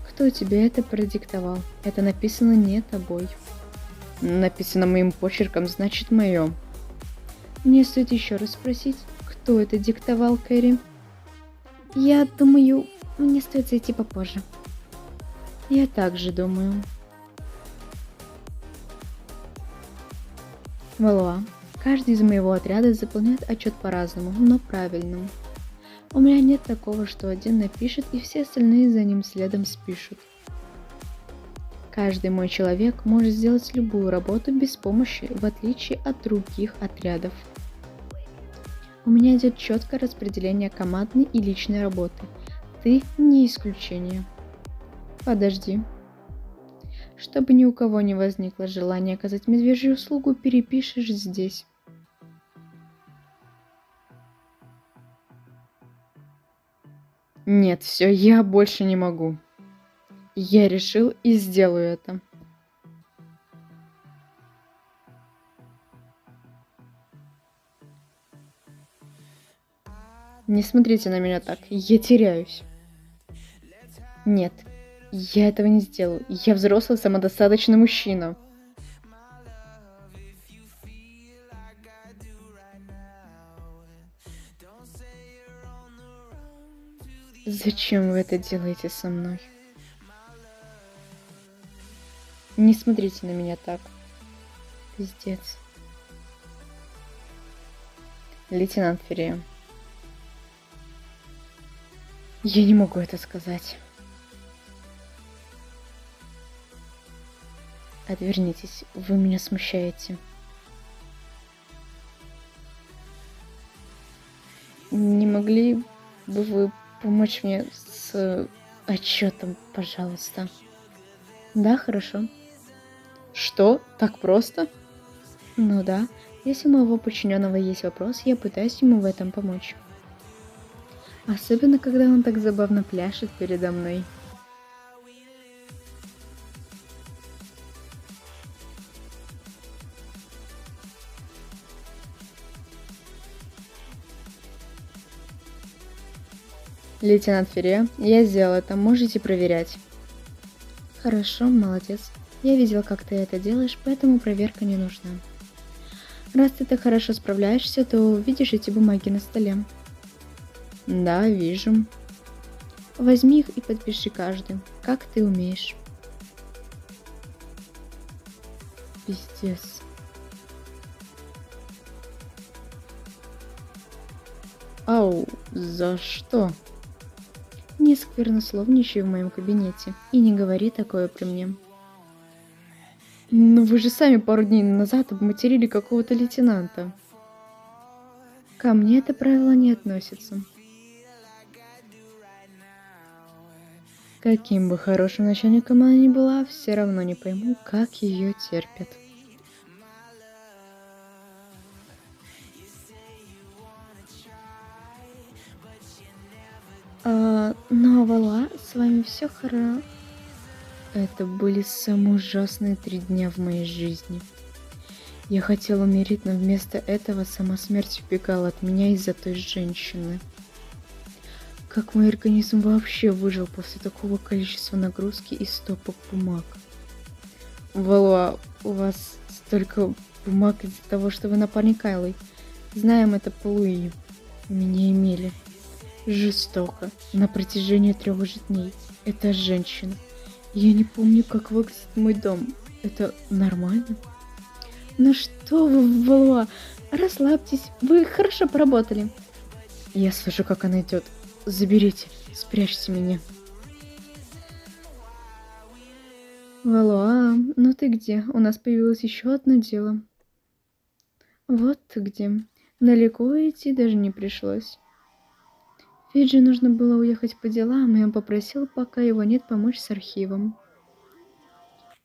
Кто тебе это продиктовал? Это написано не тобой. Написано моим почерком, значит мое. Мне стоит еще раз спросить, кто это диктовал, Кэрри? Я думаю, мне стоит зайти попозже. Я также думаю. Валуа. Каждый из моего отряда заполняет отчет по-разному, но правильно. У меня нет такого, что один напишет и все остальные за ним следом спишут. Каждый мой человек может сделать любую работу без помощи, в отличие от других отрядов. У меня идет четкое распределение командной и личной работы. Ты не исключение. Подожди. Чтобы ни у кого не возникло желания оказать медвежью услугу, перепишешь здесь. Нет, все, я больше не могу. Я решил и сделаю это. Не смотрите на меня так, я теряюсь. Нет, я этого не сделаю. Я взрослый, самодостаточный мужчина. Зачем вы это делаете со мной? Не смотрите на меня так. Пиздец. Лейтенант Ферия. Я не могу это сказать. Отвернитесь, вы меня смущаете. Не могли бы вы помочь мне с отчетом, пожалуйста? Да, хорошо. Что? Так просто? Ну да, если у моего подчиненного есть вопрос, я пытаюсь ему в этом помочь. Особенно, когда он так забавно пляшет передо мной. Лейтенант Ферия, я сделал это, можете проверять. Хорошо, молодец. Я видел, как ты это делаешь, поэтому проверка не нужна. Раз ты так хорошо справляешься, то видишь эти бумаги на столе? Да, вижу. Возьми их и подпиши каждый, как ты умеешь. Пиздец. Ау, за что? Не сквернословничай в моем кабинете и не говори такое при мне. Но вы же сами пару дней назад обматерили какого-то лейтенанта. Ко мне это правило не относится. Каким бы хорошим начальником она ни была, все равно не пойму, как ее терпят. Ну а Валуа, с вами все хорошо. Это были самые ужасные 3 дня в моей жизни. Я хотела умереть, но вместо этого сама смерть убегала от меня из-за той женщины. Как мой организм вообще выжил после такого количества нагрузки и стопок бумаг? Валуа, у вас столько бумаг из-за того, что вы напарник Кайлы. Знаем это по Луи. Меня имели. Жестоко. На протяжении 3 же дней. Это женщина. Я не помню, как выглядит мой дом. Это нормально? Ну что вы, Валуа, расслабьтесь. Вы хорошо поработали. Я слышу, как она идет. Заберите, спрячьте меня. Валуа, ну ты где? У нас появилось еще одно дело. Вот ты где. Далеко идти даже не пришлось. Фиджи нужно было уехать по делам, и он попросил, пока его нет, помочь с архивом.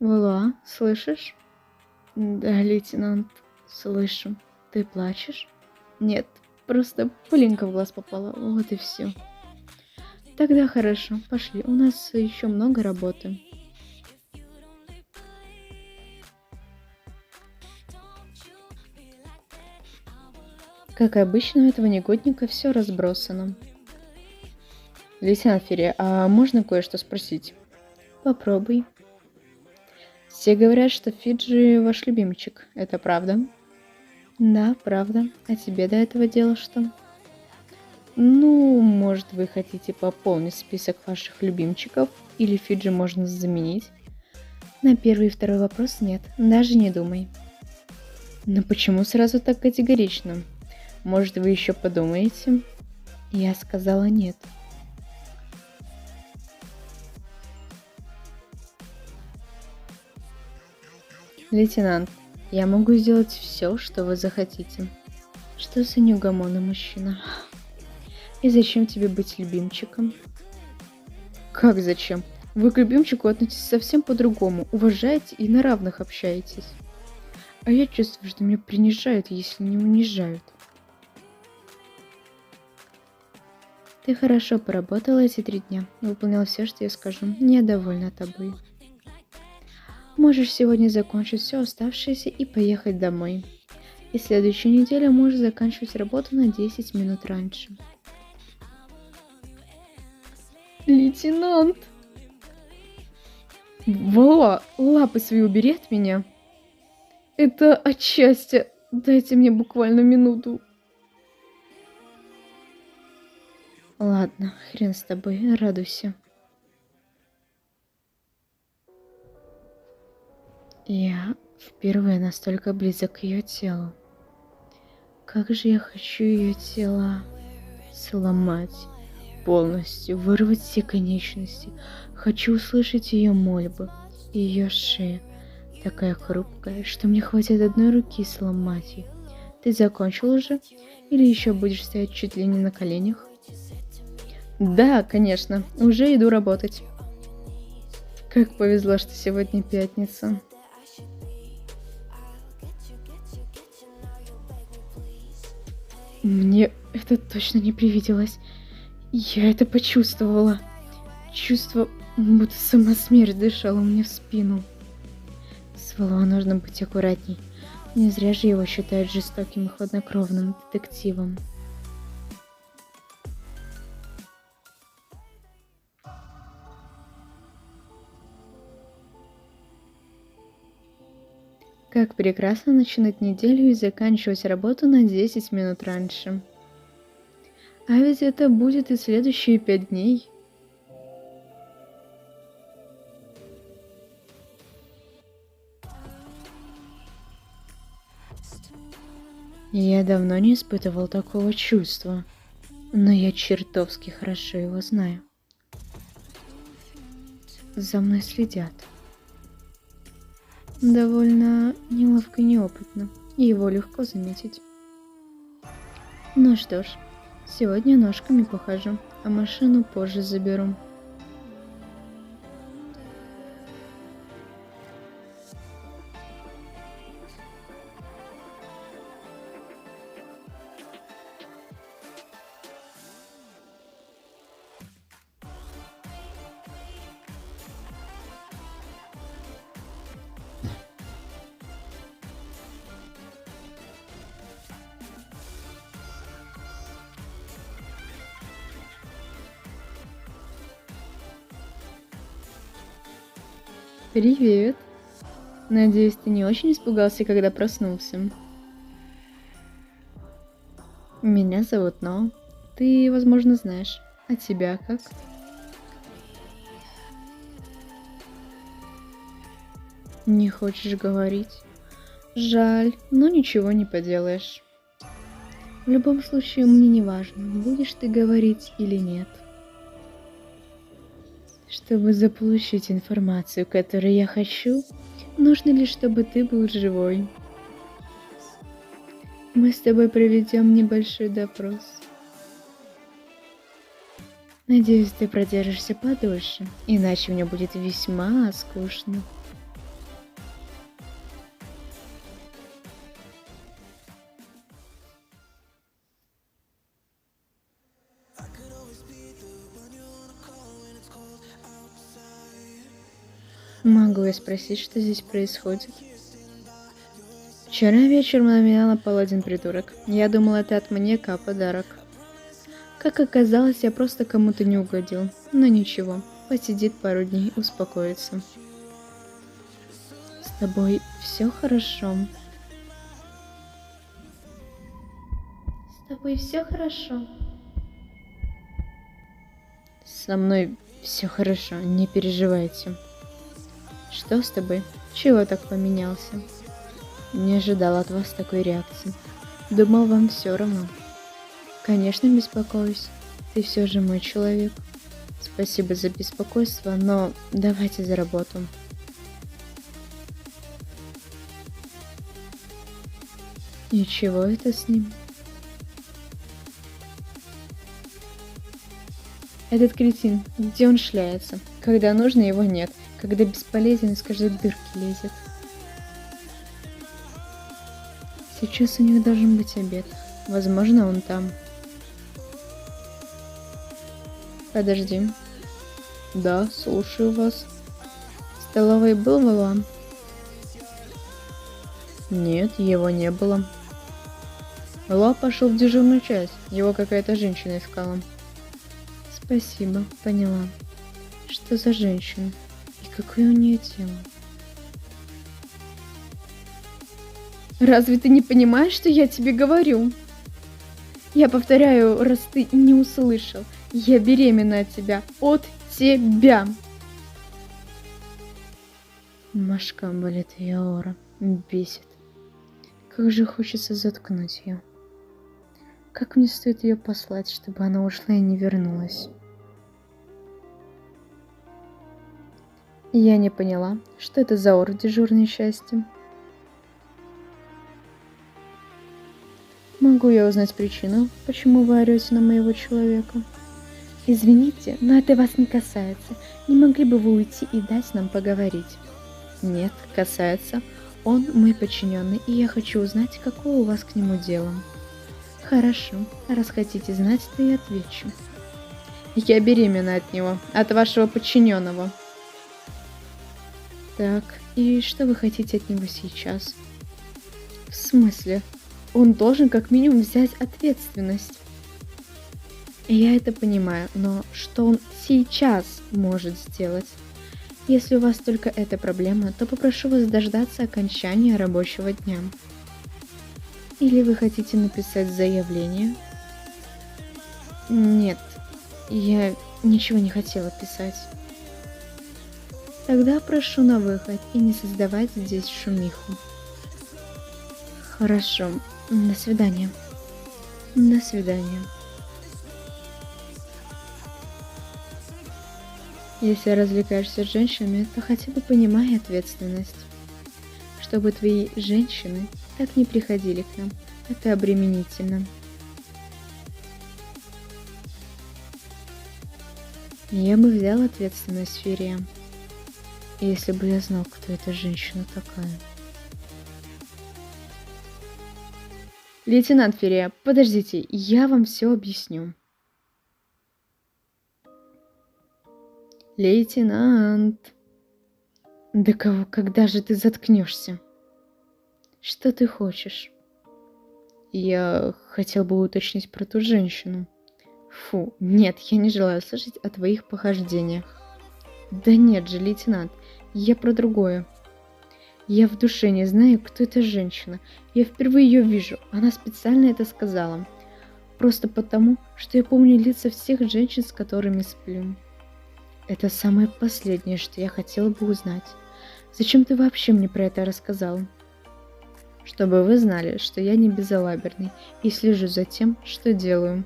Валуа, слышишь? Да, лейтенант, слышу. Ты плачешь? Нет, просто пылинка в глаз попала, вот и все. Тогда хорошо, пошли, у нас еще много работы. Как обычно, у этого негодника все разбросано. Лейтенант Ферия, а можно кое-что спросить? Попробуй. Все говорят, что Фиджи ваш любимчик. Это правда? Да, правда. А тебе до этого дела что? Ну, может, вы хотите пополнить список ваших любимчиков? Или Фиджи можно заменить? На первый и второй вопрос нет. Даже не думай. Но почему сразу так категорично? Может, вы еще подумаете? Я сказала нет. Лейтенант, я могу сделать все, что вы захотите. Что за неугомонный мужчина? И зачем тебе быть любимчиком? Как зачем? Вы к любимчику относитесь совсем по-другому, уважаете и на равных общаетесь. А я чувствую, что меня принижают, если не унижают. Ты хорошо поработала эти 3 дня, выполнял все, что я скажу. Я довольна тобой. Можешь сегодня закончить все оставшееся и поехать домой. И следующую неделю можешь заканчивать работу на 10 минут раньше. Лейтенант! Вала, лапы свои убери от меня. Это от счастья. Дайте мне буквально минуту. Ладно, хрен с тобой, радуйся. Я впервые настолько близок к ее телу. Как же я хочу ее тело сломать полностью, вырвать все конечности. Хочу услышать ее мольбы и ее шея, такая хрупкая, что мне хватит одной руки сломать ее. Ты закончил уже? Или еще будешь стоять чуть ли не на коленях? Да, конечно, уже иду работать. Как повезло, что сегодня пятница. Мне это точно не привиделось. Я это почувствовала. Чувство, будто сама смерть дышала мне в спину. С Валуа нужно быть аккуратней. Не зря же его считают жестоким и хладнокровным детективом. Как прекрасно начинать неделю и заканчивать работу на 10 минут раньше. А ведь это будет и следующие 5 дней. Я давно не испытывал такого чувства, но я чертовски хорошо его знаю. За мной следят. Довольно неловко и неопытно, и его легко заметить. Ну что ж, сегодня ножками похожу, а машину позже заберу. Привет. Надеюсь, ты не очень испугался, когда проснулся. Меня зовут Но. Ты, возможно, знаешь. А тебя как? Не хочешь говорить? Жаль, но ничего не поделаешь. В любом случае, мне не важно, будешь ты говорить или нет. Чтобы заполучить информацию, которую я хочу, нужно лишь, чтобы ты был живой. Мы с тобой проведем небольшой допрос. Надеюсь, ты продержишься подольше, иначе мне будет весьма скучно. Могу я спросить, что здесь происходит? Вчера вечером на меня напал один придурок. Я думала, это от маньяка подарок. Как оказалось, я просто кому-то не угодил. Но ничего, посидит пару дней, успокоится. С тобой все хорошо? С тобой все хорошо? Со мной все хорошо, не переживайте. Что с тобой? Чего так поменялся? Не ожидал от вас такой реакции. Думал, вам все равно. Конечно, беспокоюсь. Ты все же мой человек. Спасибо за беспокойство, но давайте за работу. И чего это с ним? Этот кретин, где он шляется? Когда нужно, его нет. Когда бесполезен, из каждой дырки лезет. Сейчас у них должен быть обед. Возможно, он там. Подожди. Да, слушаю вас. В столовой был Валуан? Нет, его не было. Ла пошел в дежурную часть. Его какая-то женщина искала. Спасибо, поняла. Что за женщина? И какое у нее тело? Разве ты не понимаешь, что я тебе говорю? Я повторяю, раз ты не услышал. Я беременна от тебя. От тебя. Машка болит ее аура. Бесит. Как же хочется заткнуть ее. Как мне стоит ее послать, чтобы она ушла и не вернулась? Я не поняла, что это за ор в дежурной части. Могу я узнать причину, почему вы орете на моего человека? Извините, но это вас не касается. Не могли бы вы уйти и дать нам поговорить? Нет, касается. Он мой подчиненный, и я хочу узнать, какое у вас к нему дело. Хорошо, раз хотите знать, то я отвечу. Я беременна от него, от вашего подчиненного. Так, и что вы хотите от него сейчас? В смысле? Он должен как минимум взять ответственность. Я это понимаю, но что он сейчас может сделать? Если у вас только эта проблема, то попрошу вас дождаться окончания рабочего дня. Или вы хотите написать заявление? Нет, я ничего не хотела писать. Тогда прошу на выход и не создавать здесь шумиху. Хорошо, до свидания. До свидания. Если развлекаешься с женщинами, то хотя бы понимай ответственность. Чтобы твои женщины так не приходили к нам. Это обременительно. Я бы взял ответственность Ферия, если бы я знал, кто эта женщина такая. Лейтенант Ферия, подождите, я вам все объясню. Лейтенант. Да кого, когда же ты заткнешься? Что ты хочешь? Я хотел бы уточнить про ту женщину. Фу, нет, я не желаю слышать о твоих похождениях. Да нет же, лейтенант, я про другое. Я в душе не знаю, кто эта женщина. Я впервые ее вижу, она специально это сказала. Просто потому, что я помню лица всех женщин, с которыми сплю. Это самое последнее, что я хотела бы узнать. Зачем ты вообще мне про это рассказал? Чтобы вы знали, что я не безалаберный и слежу за тем, что делаю.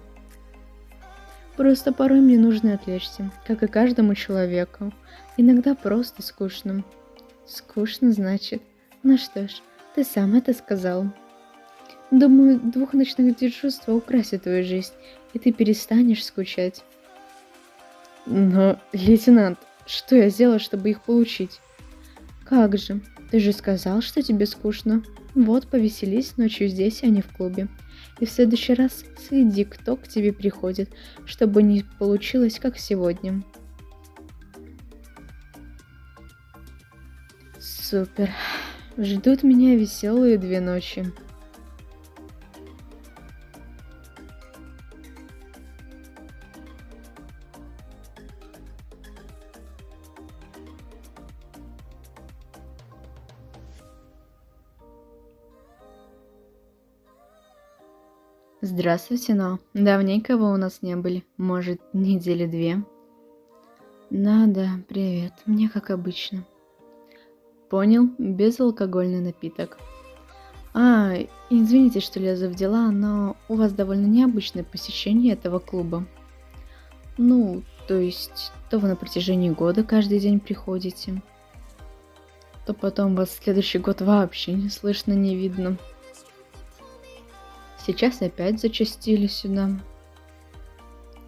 Просто порой мне нужно отвлечься, как и каждому человеку. Иногда просто скучно. Скучно, значит. Ну что ж, ты сам это сказал. Думаю, 2 ночных дежурств украсят твою жизнь, и ты перестанешь скучать. Но, лейтенант, что я сделал, чтобы их получить? Как же, ты же сказал, что тебе скучно. Вот, повеселись ночью здесь, а не в клубе. И в следующий раз следи, кто к тебе приходит, чтобы не получилось, как сегодня. Супер. Ждут меня веселые 2 ночи. Здравствуйте, но давненько вы у нас не были. Может, 2 недели? Да, привет. Мне как обычно. Понял, безалкогольный напиток. Извините, что лезу в дела, но у вас довольно необычное посещение этого клуба. Ну, то есть, то вы на протяжении года каждый день приходите, то потом вас в следующий год вообще не слышно, не видно. Сейчас опять зачастили сюда.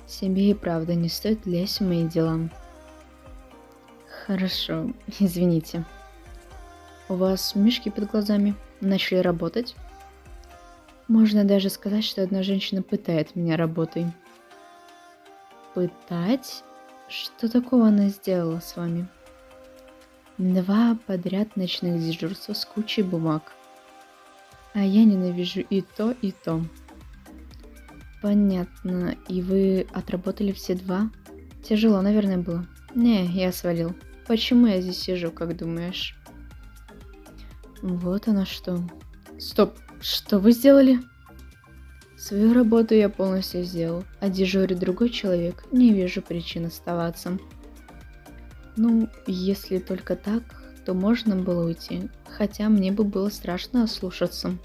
Себе и правда не стоит лезть в мои дела. Хорошо, извините. У вас мешки под глазами начали работать? Можно даже сказать, что одна женщина пытает меня работой. Пытать? Что такого она сделала с вами? 2 подряд ночных дежурства с кучей бумаг. А я ненавижу и то, и то. Понятно. И вы отработали все 2? Тяжело, наверное, было. Не, я свалил. Почему я здесь сижу, как думаешь? Вот оно что. Стоп, что вы сделали? Свою работу я полностью сделал, а дежурит другой человек, не вижу причин оставаться. Ну, если только так, то можно было уйти, хотя мне бы было страшно ослушаться.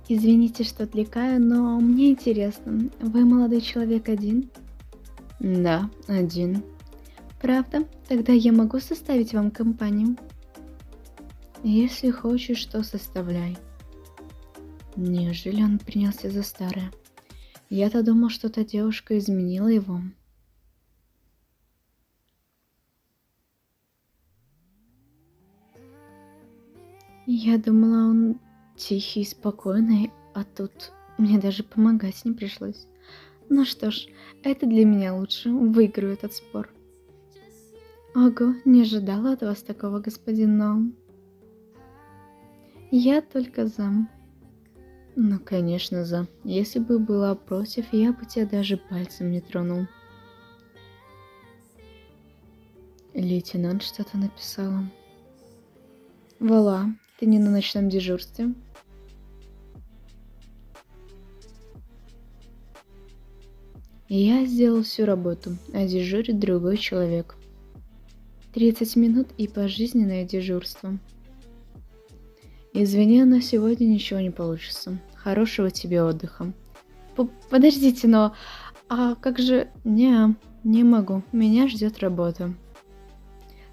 Извините, что отвлекаю, но мне интересно, вы молодой человек один? Да, один. Правда? Тогда я могу составить вам компанию? Если хочешь, то составляй. Неужели он принялся за старое? Я-то думал, что та девушка изменила его. Я думала, он тихий и спокойный, а тут мне даже помогать не пришлось. Ну что ж, это для меня лучше, выиграю этот спор. Ого, не ожидала от вас такого, господин Ноум. Я только за. Ну, конечно, за. Если бы была против, я бы тебя даже пальцем не тронул. Лейтенант что-то написала. Вала, ты не на ночном дежурстве? Я сделал всю работу, а дежурит другой человек. 30 минут и пожизненное дежурство. Извини, но сегодня ничего не получится. Хорошего тебе отдыха. Подождите, но... А как же... Не могу. Меня ждет работа.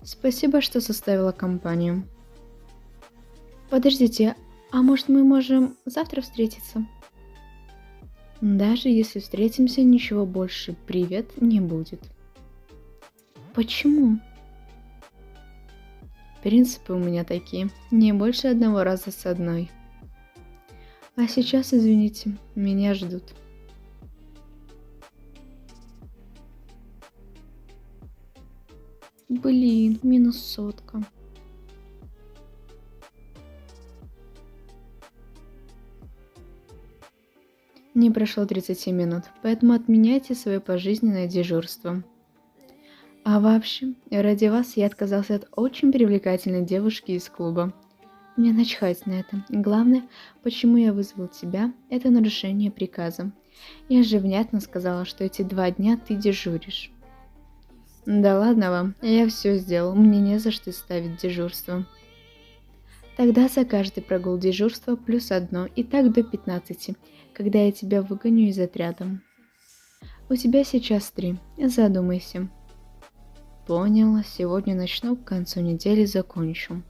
Спасибо, что составила компанию. Подождите, а может мы можем завтра встретиться? Даже если встретимся, ничего больше привет не будет. Почему? Принципы у меня такие. Не больше одного раза с одной. А сейчас, извините, меня ждут. Блин, минус 100. Не прошло 30 минут, поэтому отменяйте свое пожизненное дежурство. А вообще, ради вас я отказался от очень привлекательной девушки из клуба. Мне начхать на это. Главное, почему я вызвал тебя, это нарушение приказа. Я же внятно сказала, что эти 2 дня ты дежуришь. Да ладно вам, я все сделал, мне не за что ставить дежурство. Тогда за каждый прогул дежурства плюс 1, и так до 15, когда я тебя выгоню из отряда. У тебя сейчас 3, задумайся. Понял, сегодня начну, к концу недели закончу.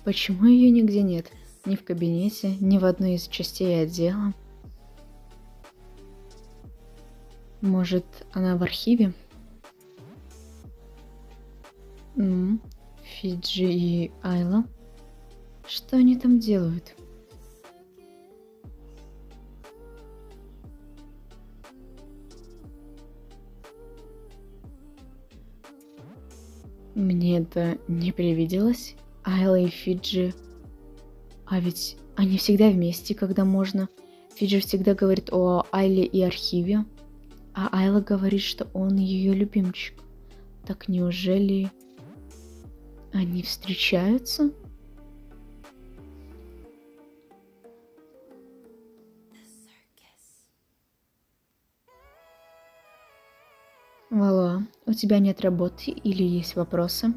Почему ее нигде нет? Ни в кабинете, ни в одной из частей отдела. Может, она в архиве? Фиджи и Айла? Что они там делают? Мне это не привиделось. Айла и Фиджи. А ведь они всегда вместе, когда можно. Фиджи всегда говорит о Айле и архиве. А Айла говорит, что он ее любимчик. Так неужели они встречаются? Валуа, у тебя нет работы или есть вопросы?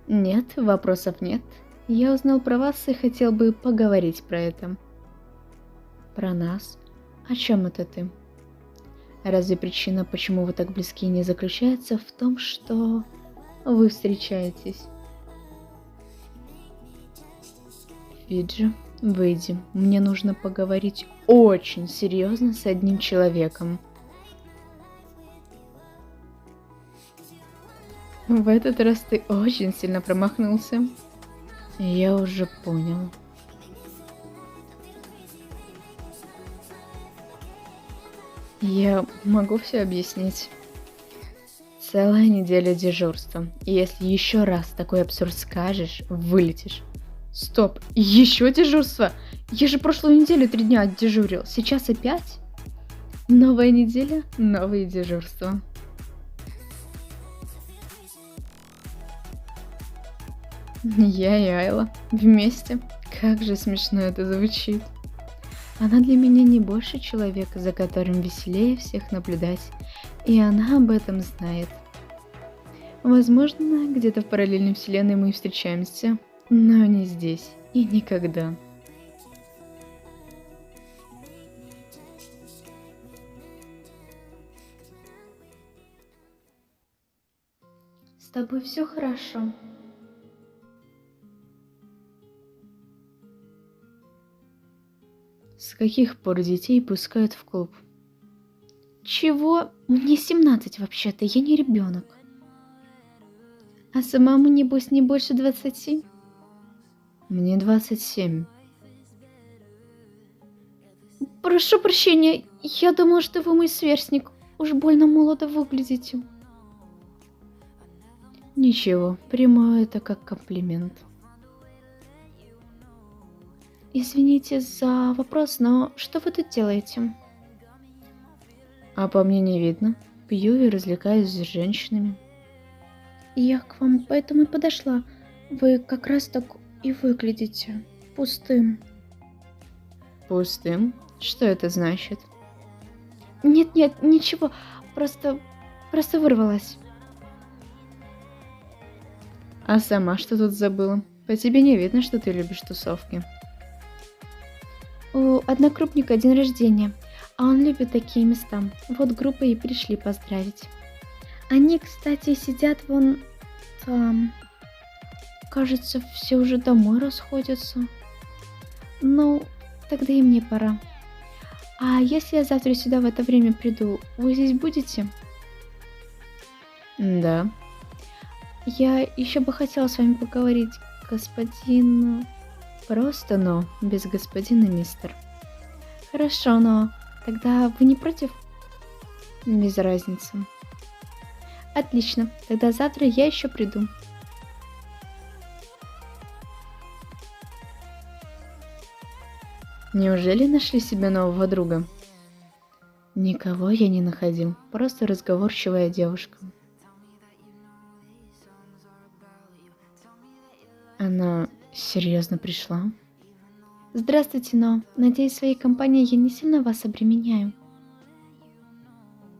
Нет, вопросов нет. Я узнал про вас и хотел бы поговорить про это. Про нас? О чем это ты? Разве причина, почему вы так близки, не заключается в том, что... вы встречаетесь. Фиджи, выйди. Мне нужно поговорить очень серьезно с одним человеком. В этот раз ты очень сильно промахнулся. Я уже понял. Я могу все объяснить. Целая неделя дежурства. И если еще раз такой абсурд скажешь, вылетишь. Стоп, еще дежурство? Я же прошлую неделю 3 дня отдежурил. Сейчас опять? Новая неделя, новые дежурства. Я и Айла вместе. Как же смешно это звучит. Она для меня не больше человека, за которым веселее всех наблюдать, и она об этом знает. Возможно, где-то в параллельной вселенной мы встречаемся, но не здесь и никогда. С тобой все хорошо. С каких пор детей пускают в клуб? Чего? Мне 17 вообще-то, я не ребенок. А самому, небось, не больше 20? Мне 27. Прошу прощения, я думала, что вы мой сверстник. Уж больно молодо выглядите. Ничего, приму это как комплимент. Извините за вопрос, но что вы тут делаете? А по мне не видно. Пью и развлекаюсь с женщинами. Я к вам поэтому и подошла. Вы как раз так и выглядите пустым. Пустым? Что это значит? Нет, ничего, просто вырвалась. А сама что тут забыла? По тебе не видно, что ты любишь тусовки. У однокрупника день рождения, а он любит такие места. Вот группа и пришли поздравить. Они, кстати, сидят вон там. Кажется, все уже домой расходятся. Ну, тогда и мне пора. А если я завтра сюда в это время приду, вы здесь будете? Да. Я еще бы хотела с вами поговорить, господин... Просто но, без господина мистер. Хорошо, но тогда вы не против? Без разницы. Отлично, тогда завтра я еще приду. Неужели нашли себе нового друга? Никого я не находил, просто разговорчивая девушка. Она серьезно пришла? Здравствуйте, но надеюсь, своей компанией я не сильно вас обременяю.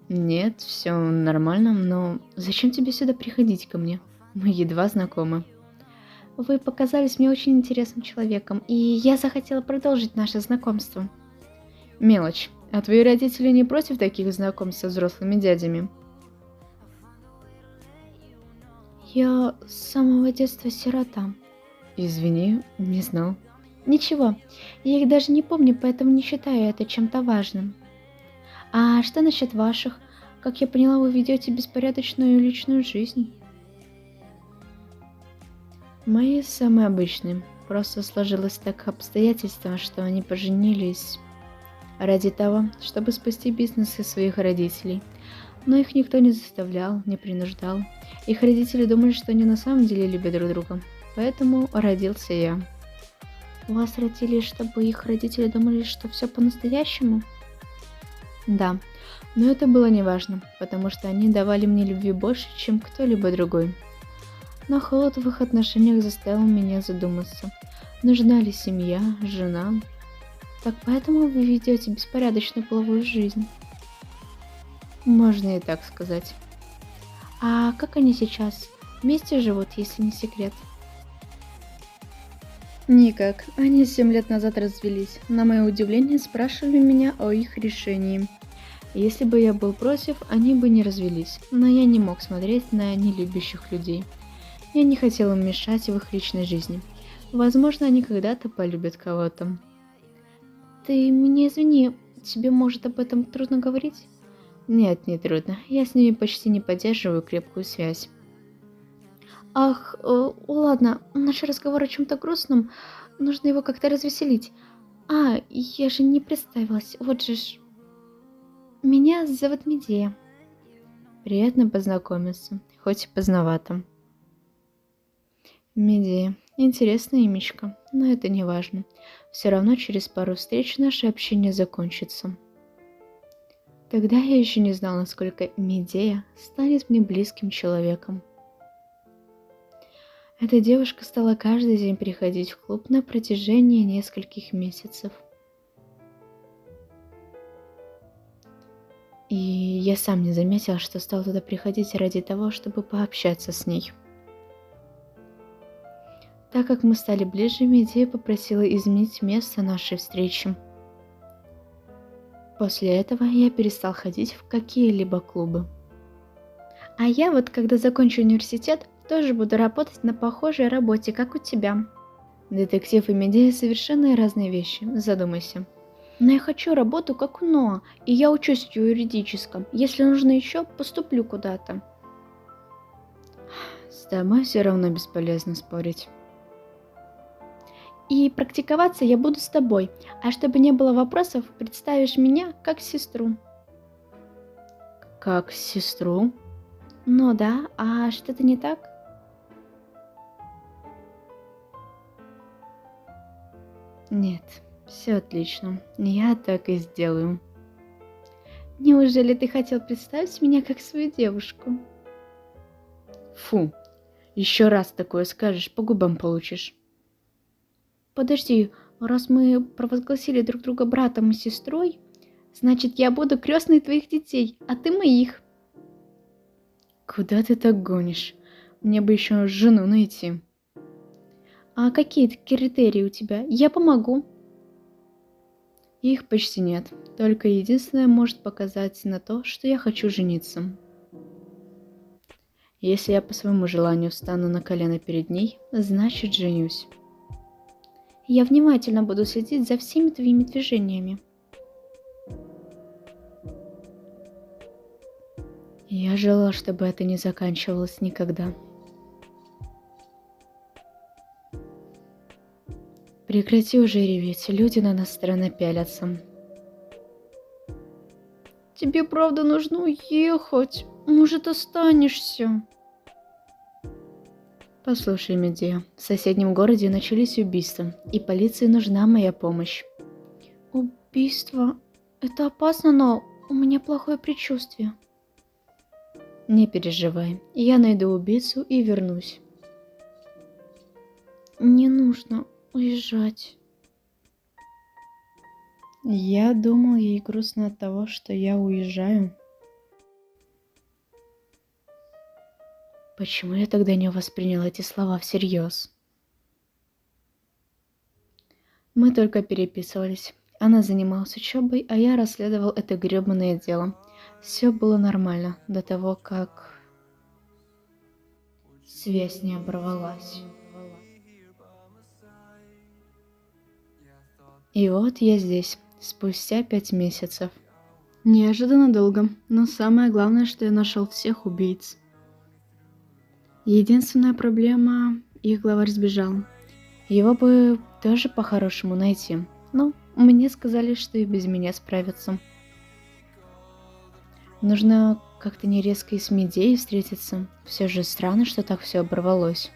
Нет, все нормально, но зачем тебе сюда приходить ко мне? Мы едва знакомы. Вы показались мне очень интересным человеком, и я захотела продолжить наше знакомство. Мелочь. А твои родители не против таких знакомств со взрослыми дядями? Я с самого детства сирота. Извини, не знал. Ничего, я их даже не помню, поэтому не считаю это чем-то важным. А что насчет ваших? Как я поняла, вы ведете беспорядочную личную жизнь. Мои самые обычные. Просто сложилось так обстоятельства, что они поженились ради того, чтобы спасти бизнес из своих родителей. Но их никто не заставлял, не принуждал. Их родители думали, что они на самом деле любят друг друга. Поэтому родился я. Вас родили, чтобы их родители думали, что все по-настоящему? Да, но это было неважно, потому что они давали мне любви больше, чем кто-либо другой. Но холод в их отношениях заставил меня задуматься, нужна ли семья, жена. Так поэтому вы ведете беспорядочную половую жизнь? Можно и так сказать. А как они сейчас? Вместе живут, если не секрет? Никак. Они 7 лет назад развелись. На мое удивление, спрашивали меня о их решении. Если бы я был против, они бы не развелись, но я не мог смотреть на нелюбящих людей. Я не хотел им мешать в их личной жизни. Возможно, они когда-то полюбят кого-то. Ты меня извини, тебе может об этом трудно говорить? Нет, не трудно. Я с ними почти не поддерживаю крепкую связь. Ах, ладно, наш разговор о чем-то грустном. Нужно его как-то развеселить. А, я же не представилась. Вот же ж. Меня зовут Медея. Приятно познакомиться, хоть и поздновато. Медея. Интересная имечко, но это не важно. Все равно через пару встреч наше общение закончится. Тогда я еще не знал, насколько Медея станет мне близким человеком. Эта девушка стала каждый день приходить в клуб на протяжении нескольких месяцев. И я сам не заметил, что стал туда приходить ради того, чтобы пообщаться с ней. Так как мы стали ближе, Медея попросила изменить место нашей встречи. После этого я перестал ходить в какие-либо клубы. А я вот, когда закончу университет, тоже буду работать на похожей работе, как у тебя. Детектив и Медея совершенно разные вещи, задумайся. Но я хочу работу, как у Ноа, и я учусь в юридическом. Если нужно еще, поступлю куда-то. С тобой все равно бесполезно спорить. И практиковаться я буду с тобой, а чтобы не было вопросов, представишь меня как сестру. Как сестру? Ну да, а что-то не так? Нет, все отлично, я так и сделаю. Неужели ты хотел представить меня как свою девушку? Фу, еще раз такое скажешь, по губам получишь. Подожди, раз мы провозгласили друг друга братом и сестрой, значит, я буду крестной твоих детей, а ты моих. Куда ты так гонишь? Мне бы еще жену найти. А какие критерии у тебя? Я помогу. Их почти нет. Только единственное может показать на то, что я хочу жениться. Если я по своему желанию встану на колено перед ней, значит женюсь. Я внимательно буду следить за всеми твоими движениями. Я желала, чтобы это не заканчивалось никогда. Прекрати уже реветь, люди на нас странно пялятся. Тебе правда нужно уехать? Может, останешься? Послушай, Медея, в соседнем городе начались убийства, и полиции нужна моя помощь. Убийство? Это опасно, но у меня плохое предчувствие. Не переживай, я найду убийцу и вернусь. Не нужно уезжать. Я думал, ей грустно от того, что я уезжаю. Почему я тогда не воспринял эти слова всерьез? Мы только переписывались. Она занималась учебой, а я расследовал это гребаное дело. Все было нормально до того, как связь не оборвалась. И вот я здесь, спустя 5 месяцев. Неожиданно долго, но самое главное, что я нашел всех убийц. Единственная проблема, их главарь сбежал. Его бы тоже по-хорошему найти, но мне сказали, что и без меня справятся. Нужно как-то не резко и с Медеей встретиться. Все же странно, что так все оборвалось.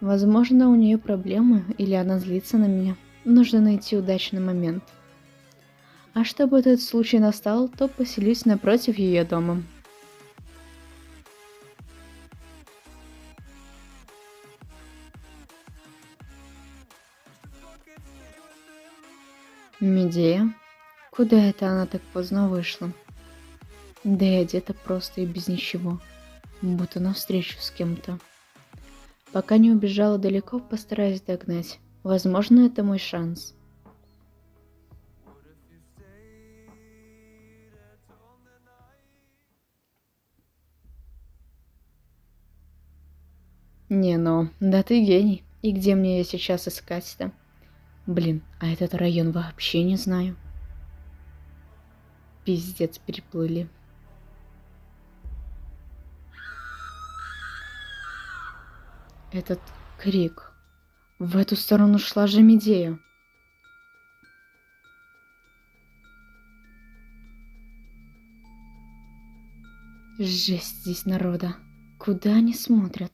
Возможно, у нее проблемы, или она злится на меня. Нужно найти удачный момент. А чтобы этот случай настал, то поселюсь напротив ее дома. Медея? Куда это она так поздно вышла? Да и одета просто и без ничего, будто навстречу с кем-то. Пока не убежала далеко, постараюсь догнать. Возможно, это мой шанс. Не, ну, да ты гений. И где мне ее сейчас искать-то? Блин, а этот район вообще не знаю. Пиздец, переплыли. Этот крик. В эту сторону шла же Медея. Жесть здесь народа. Куда они смотрят?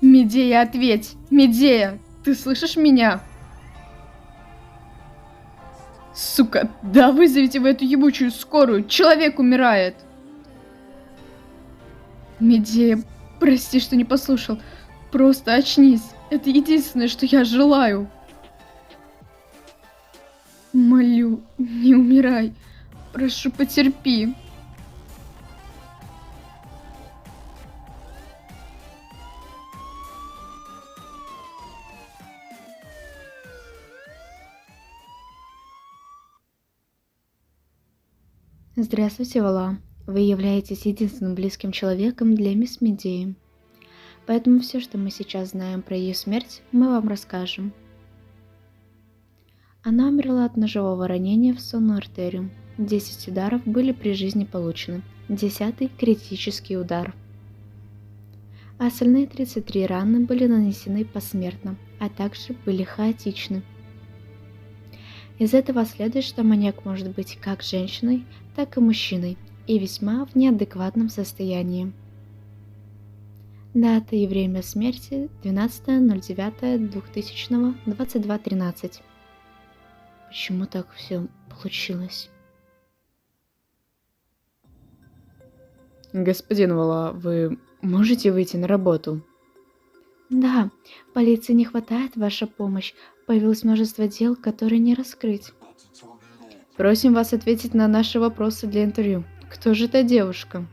Медея, ответь! Медея, ты слышишь меня? Сука, да вызовите вы эту ебучую скорую, человек умирает! Медея, прости, что не послушал. Просто очнись. Это единственное, что я желаю. Молю, не умирай. Прошу, потерпи. Здравствуйте, Вала. Вы являетесь единственным близким человеком для мисс Медеи. Поэтому все, что мы сейчас знаем про ее смерть, мы вам расскажем. Она умерла от ножевого ранения в сонную артерию. 10 ударов были при жизни получены. 10-й – критический удар. А остальные 33 раны были нанесены посмертно, а также были хаотичны. Из этого следует, что маньяк может быть как женщиной, так и мужчиной, и весьма в неадекватном состоянии. Дата и время смерти 12.09.2000, 22:13. Почему так все получилось? Господин Вала, вы можете выйти на работу? Да, полиции не хватает ваша помощь. Появилось множество дел, которые не раскрыть. Просим вас ответить на наши вопросы для интервью. Кто же эта девушка?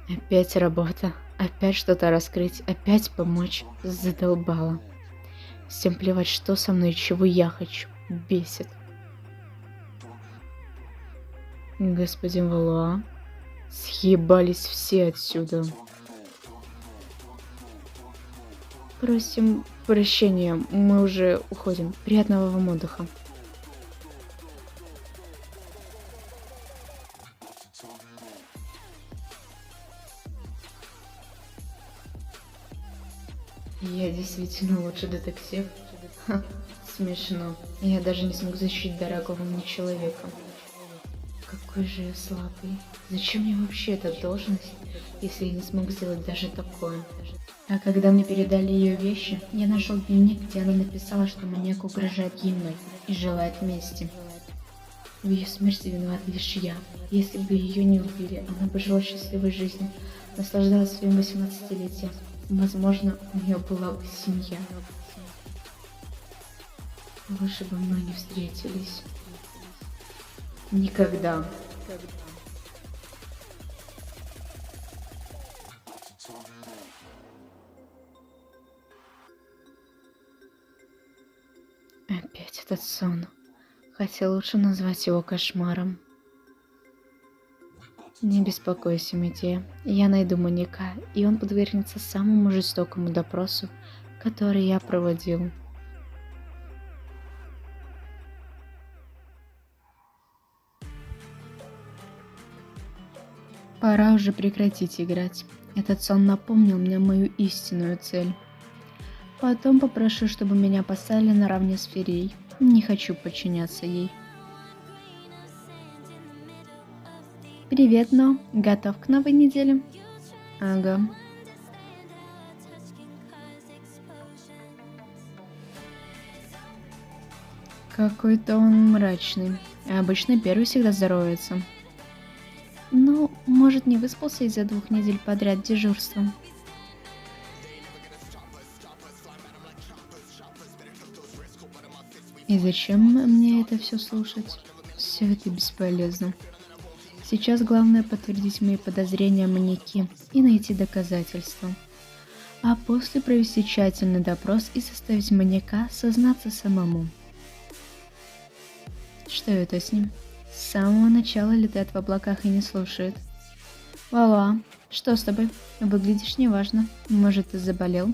Опять работа, опять что-то раскрыть, опять помочь. Задолбала. Всем плевать, что со мной и чего я хочу. Бесит. Господин Валуа, съебались все отсюда. Просим прощения, мы уже уходим. Приятного вам отдыха. Я действительно лучший детектив. Ха, смешно. Я даже не смог защитить дорогого мне человека. Какой же я слабый. Зачем мне вообще эта должность, если я не смог сделать даже такое? А когда мне передали ее вещи, я нашел дневник, где она написала, что маньяк угрожает ей мной и желает мести. В ее смерти виноват лишь я. Если бы ее не убили, она бы жила счастливой жизнью, наслаждалась своим 18-летием. Возможно, у нее была бы семья. Лучше бы мы не встретились. Никогда. Опять этот сон. Хотя лучше назвать его кошмаром. Не беспокойся, Медея. Я найду маньяка, и он подвергнется самому жестокому допросу, который я проводил. Пора уже прекратить играть. Этот сон напомнил мне мою истинную цель. Потом попрошу, чтобы меня поставили наравне с Ферией. Не хочу подчиняться ей. Привет, Но. Готов к новой неделе? Ага. Какой-то он мрачный. Обычно первый всегда здоровается. Ну, может, не выспался из-за 2 недель подряд дежурства. И зачем мне это все слушать? Все это бесполезно. Сейчас главное подтвердить мои подозрения о маньяке и найти доказательства. А после провести тщательный допрос и заставить маньяка сознаться самому. Что это с ним? С самого начала летает в облаках и не слушает. Вала, что с тобой? Выглядишь неважно. Может, ты заболел?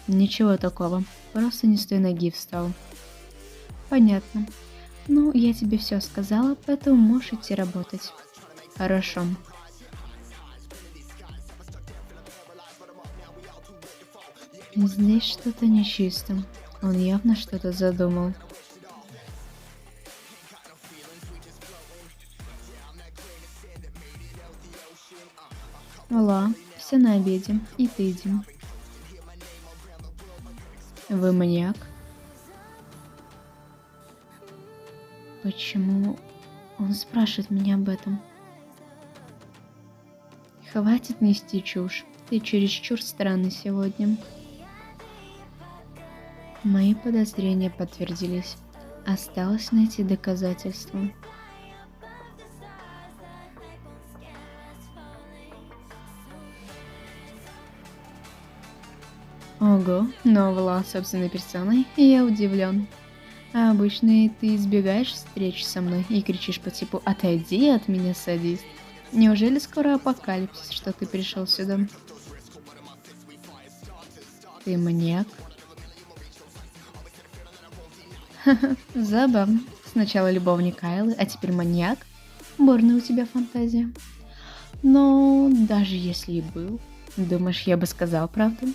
Ничего такого. Просто не с той ноги встал. Понятно. Ну, я тебе все сказала, поэтому можешь идти работать. Хорошо. Здесь что-то нечисто. Он явно что-то задумал. Ла, все на обеде. И ты иди. Вы маньяк? Почему он спрашивает меня об этом? Хватит нести чушь. Ты чересчур странный сегодня. Мои подозрения подтвердились. Осталось найти доказательства. Ого, нового собственной персоной, и я удивлен. А обычно ты избегаешь встреч со мной и кричишь по типу «Отойди от меня, садист». Неужели скоро апокалипсис, что ты пришел сюда? Ты маньяк? Ха-ха, забавно. Сначала любовник Айлы, а теперь маньяк? Бурная у тебя фантазия. Но даже если и был, думаешь, я бы сказал правду?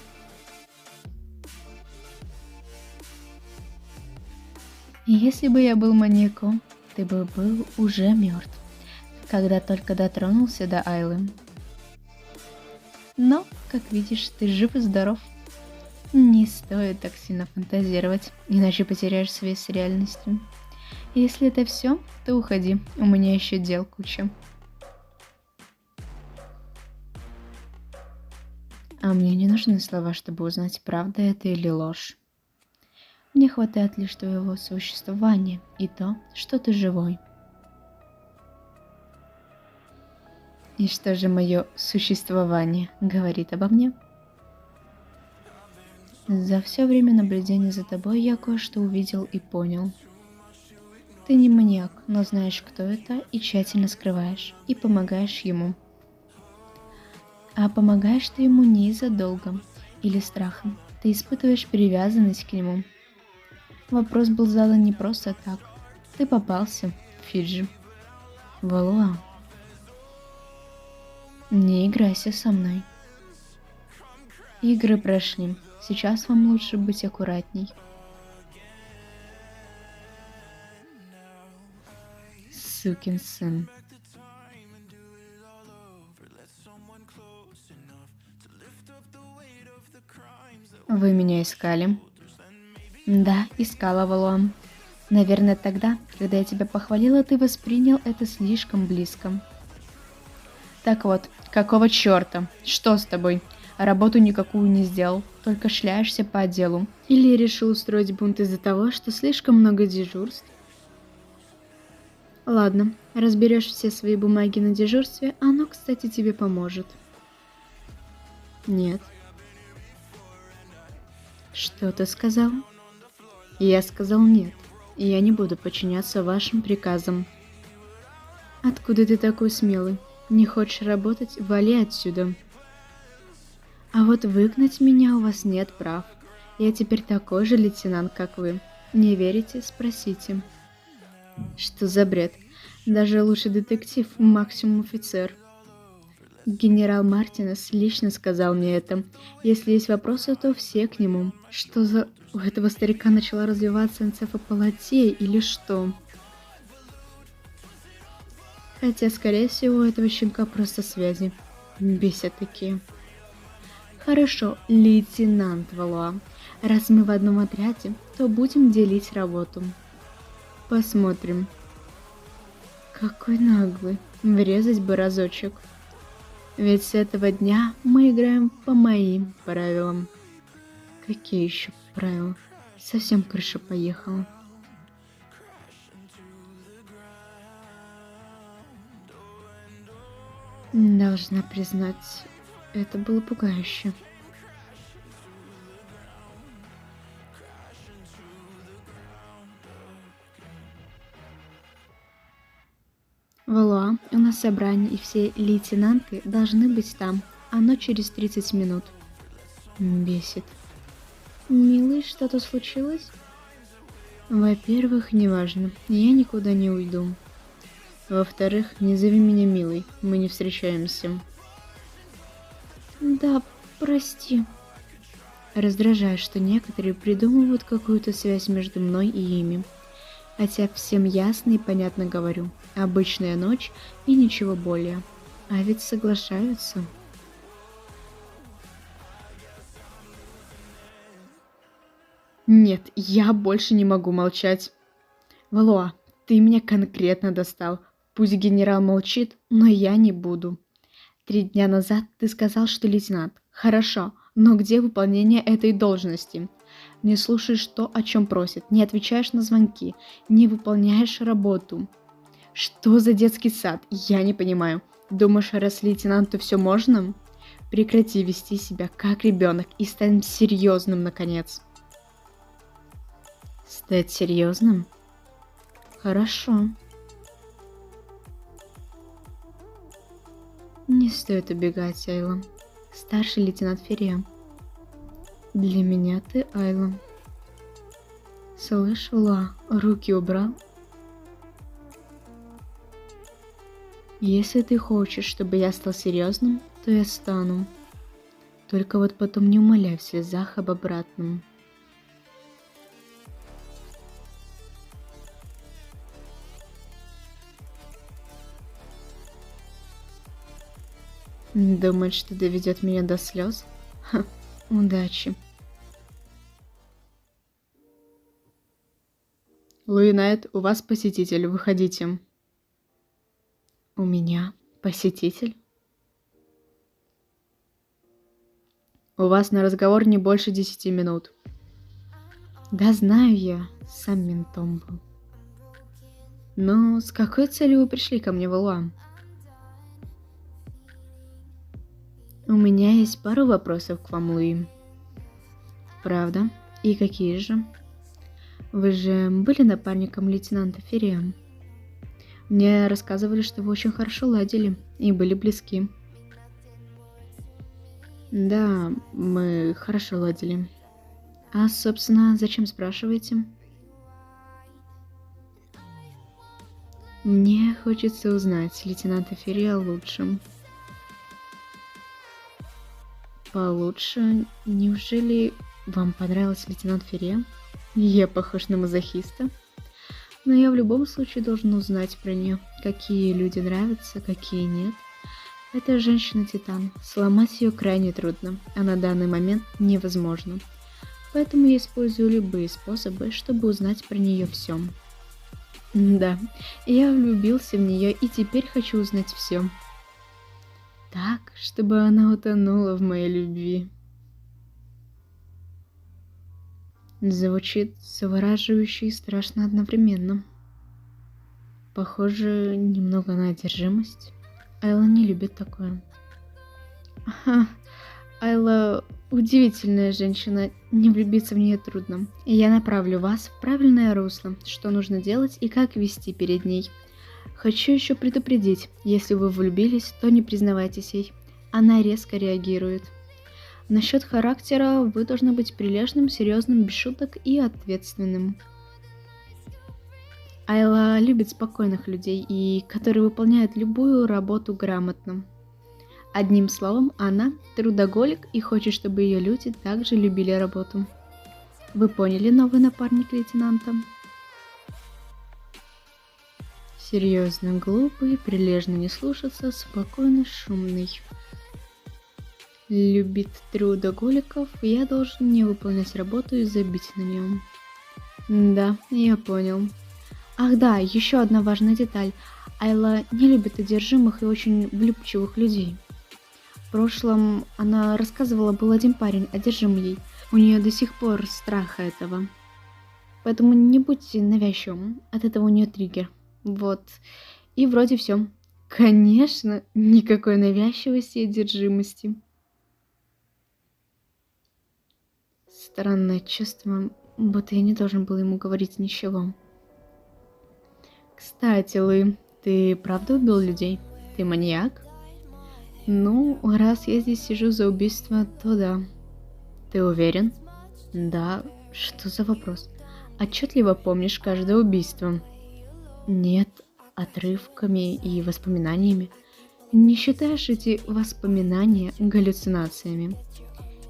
Если бы я был маньяком, ты бы был уже мертв, когда только дотронулся до Айлы. Но, как видишь, ты жив и здоров. Не стоит так сильно фантазировать, иначе потеряешь связь с реальностью. Если это все, то уходи, у меня еще дел куча. А мне не нужны слова, чтобы узнать, правда это или ложь. Мне хватает лишь твоего существования и то, что ты живой. И что же мое существование говорит обо мне? За все время наблюдения за тобой я кое-что увидел и понял. Ты не маньяк, но знаешь, кто это, и тщательно скрываешь, и помогаешь ему. А помогаешь ты ему не из-за долга или страха, ты испытываешь привязанность к нему. Вопрос был задан не просто так. Ты попался, Фиджи. Валуа. Не играйся со мной. Игры прошли. Сейчас вам лучше быть аккуратней. Сукин сын. Вы меня искали? Да, искала, Валуа. Наверное, тогда, когда я тебя похвалила, ты воспринял это слишком близко. Так вот, какого черта? Что с тобой? Работу никакую не сделал, только шляешься по отделу. Или решил устроить бунт из-за того, что слишком много дежурств? Ладно, разберешь все свои бумаги на дежурстве, оно, кстати, тебе поможет. Нет. Что ты сказал? Я сказал нет, и я не буду подчиняться вашим приказам. Откуда ты такой смелый? Не хочешь работать? Вали отсюда. А вот выгнать меня у вас нет прав. Я теперь такой же лейтенант, как вы. Не верите? Спросите. Что за бред? Даже лучший детектив, максимум офицер. Генерал Мартинес лично сказал мне это. Если есть вопросы, то все к нему. Что за... У этого старика начала развиваться энцефалопатия или что? Хотя, скорее всего, у этого щенка просто связи. Бесят такие. Хорошо, лейтенант Валуа. Раз мы в одном отряде, то будем делить работу. Посмотрим. Какой наглый. Врезать бы разочек. Ведь с этого дня мы играем по моим правилам. Какие еще правила? Совсем крыша поехала. Должна признать, это было пугающе. Валуа, у нас собрание, и все лейтенанты должны быть там. Оно через 30 минут. Бесит. Милый, что-то случилось? Во-первых, неважно, я никуда не уйду. Во-вторых, не зови меня милой, мы не встречаемся. Да, прости. Раздражает, что некоторые придумывают какую-то связь между мной и ими. Хотя всем ясно и понятно говорю. Обычная ночь и ничего более. А ведь соглашаются. Нет, я больше не могу молчать. Валуа, ты меня конкретно достал. Пусть генерал молчит, но я не буду. 3 дня назад ты сказал, что лейтенант. Хорошо, но где выполнение этой должности? Не слушаешь то, о чем просят, не отвечаешь на звонки, не выполняешь работу. Что за детский сад? Я не понимаю. Думаешь, раз лейтенанту все можно? Прекрати вести себя как ребенок и стань серьезным, наконец. Стать серьезным? Хорошо. Не стоит убегать, Айла. Старший лейтенант Ферия. Для меня ты Айла. Слышала? Руки убрал? Если ты хочешь, чтобы я стал серьезным, то я стану. Только вот потом не умоляй в слезах об обратном. Думает, что доведет меня до слез? Ха, удачи. Луи Найт, у вас посетитель, выходите. У меня посетитель? У вас на разговор не больше 10 минут. Да знаю я, сам ментом был. Но с какой целью вы пришли ко мне, Валуа? У меня есть пару вопросов к вам, Луи. Правда? И какие же? Вы же были напарником лейтенанта Ферия. Мне рассказывали, что вы очень хорошо ладили и были близки. Да, мы хорошо ладили. А, собственно, зачем спрашиваете? Мне хочется узнать лейтенанта Ферия лучше. Получше? Неужели вам понравился лейтенант Ферия? Я похож на мазохиста. Но я в любом случае должен узнать про нее, какие люди нравятся, какие нет. Это женщина-титан. Сломать ее крайне трудно, а на данный момент невозможно. Поэтому я использую любые способы, чтобы узнать про нее все. Да, я влюбился в нее и теперь хочу узнать все. Так, чтобы она утонула в моей любви. Звучит завораживающе и страшно одновременно. Похоже, немного на одержимость. Айла не любит такое. Ага, Айла удивительная женщина, не влюбиться в нее трудно. И я направлю вас в правильное русло, что нужно делать и как вести перед ней. Хочу еще предупредить, если вы влюбились, то не признавайтесь ей. Она резко реагирует. Насчет характера вы должны быть прилежным, серьезным, без шуток и ответственным. Айла любит спокойных людей, и которые выполняют любую работу грамотно. Одним словом, она трудоголик и хочет, чтобы ее люди также любили работу. Вы поняли, новый напарник лейтенанта? Серьезно, глупый, прилежно не слушаться, спокойно, шумный. Любит трудоголиков, я должен не выполнять работу и забить на нем. Да, я понял. Ах да, еще одна важная деталь. Айла не любит одержимых и очень влюбчивых людей. В прошлом она рассказывала, был один парень, одержим ей. У нее до сих пор страх этого. Поэтому не будьте навязчивым, от этого у нее триггер. Вот. И вроде все. Конечно, никакой навязчивости и одержимости. Странное чувство, будто я не должен был ему говорить ничего. Кстати, Лы, ты правда убил людей? Ты маньяк? Ну, раз я здесь сижу за убийство, то да. Ты уверен? Да. Что за вопрос? Отчетливо помнишь каждое убийство? Нет, отрывками и воспоминаниями. Не считаешь эти воспоминания галлюцинациями?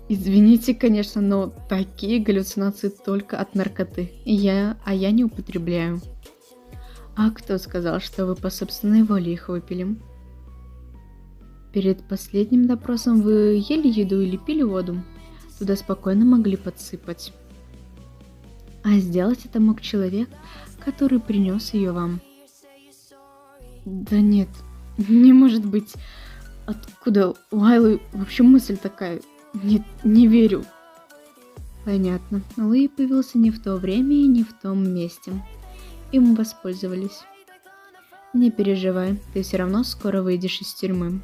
Извините, конечно, но такие галлюцинации только от наркоты. Я не употребляю. А кто сказал, что вы по собственной воле их выпили? Перед последним допросом вы ели еду или пили воду? Туда спокойно могли подсыпать. А сделать это мог человек, который принес ее вам. Да нет, не может быть. Откуда у Айлы вообще мысль такая? Нет, не верю. Понятно. Луи появился не в то время и не в том месте. Им воспользовались. Не переживай, ты все равно скоро выйдешь из тюрьмы.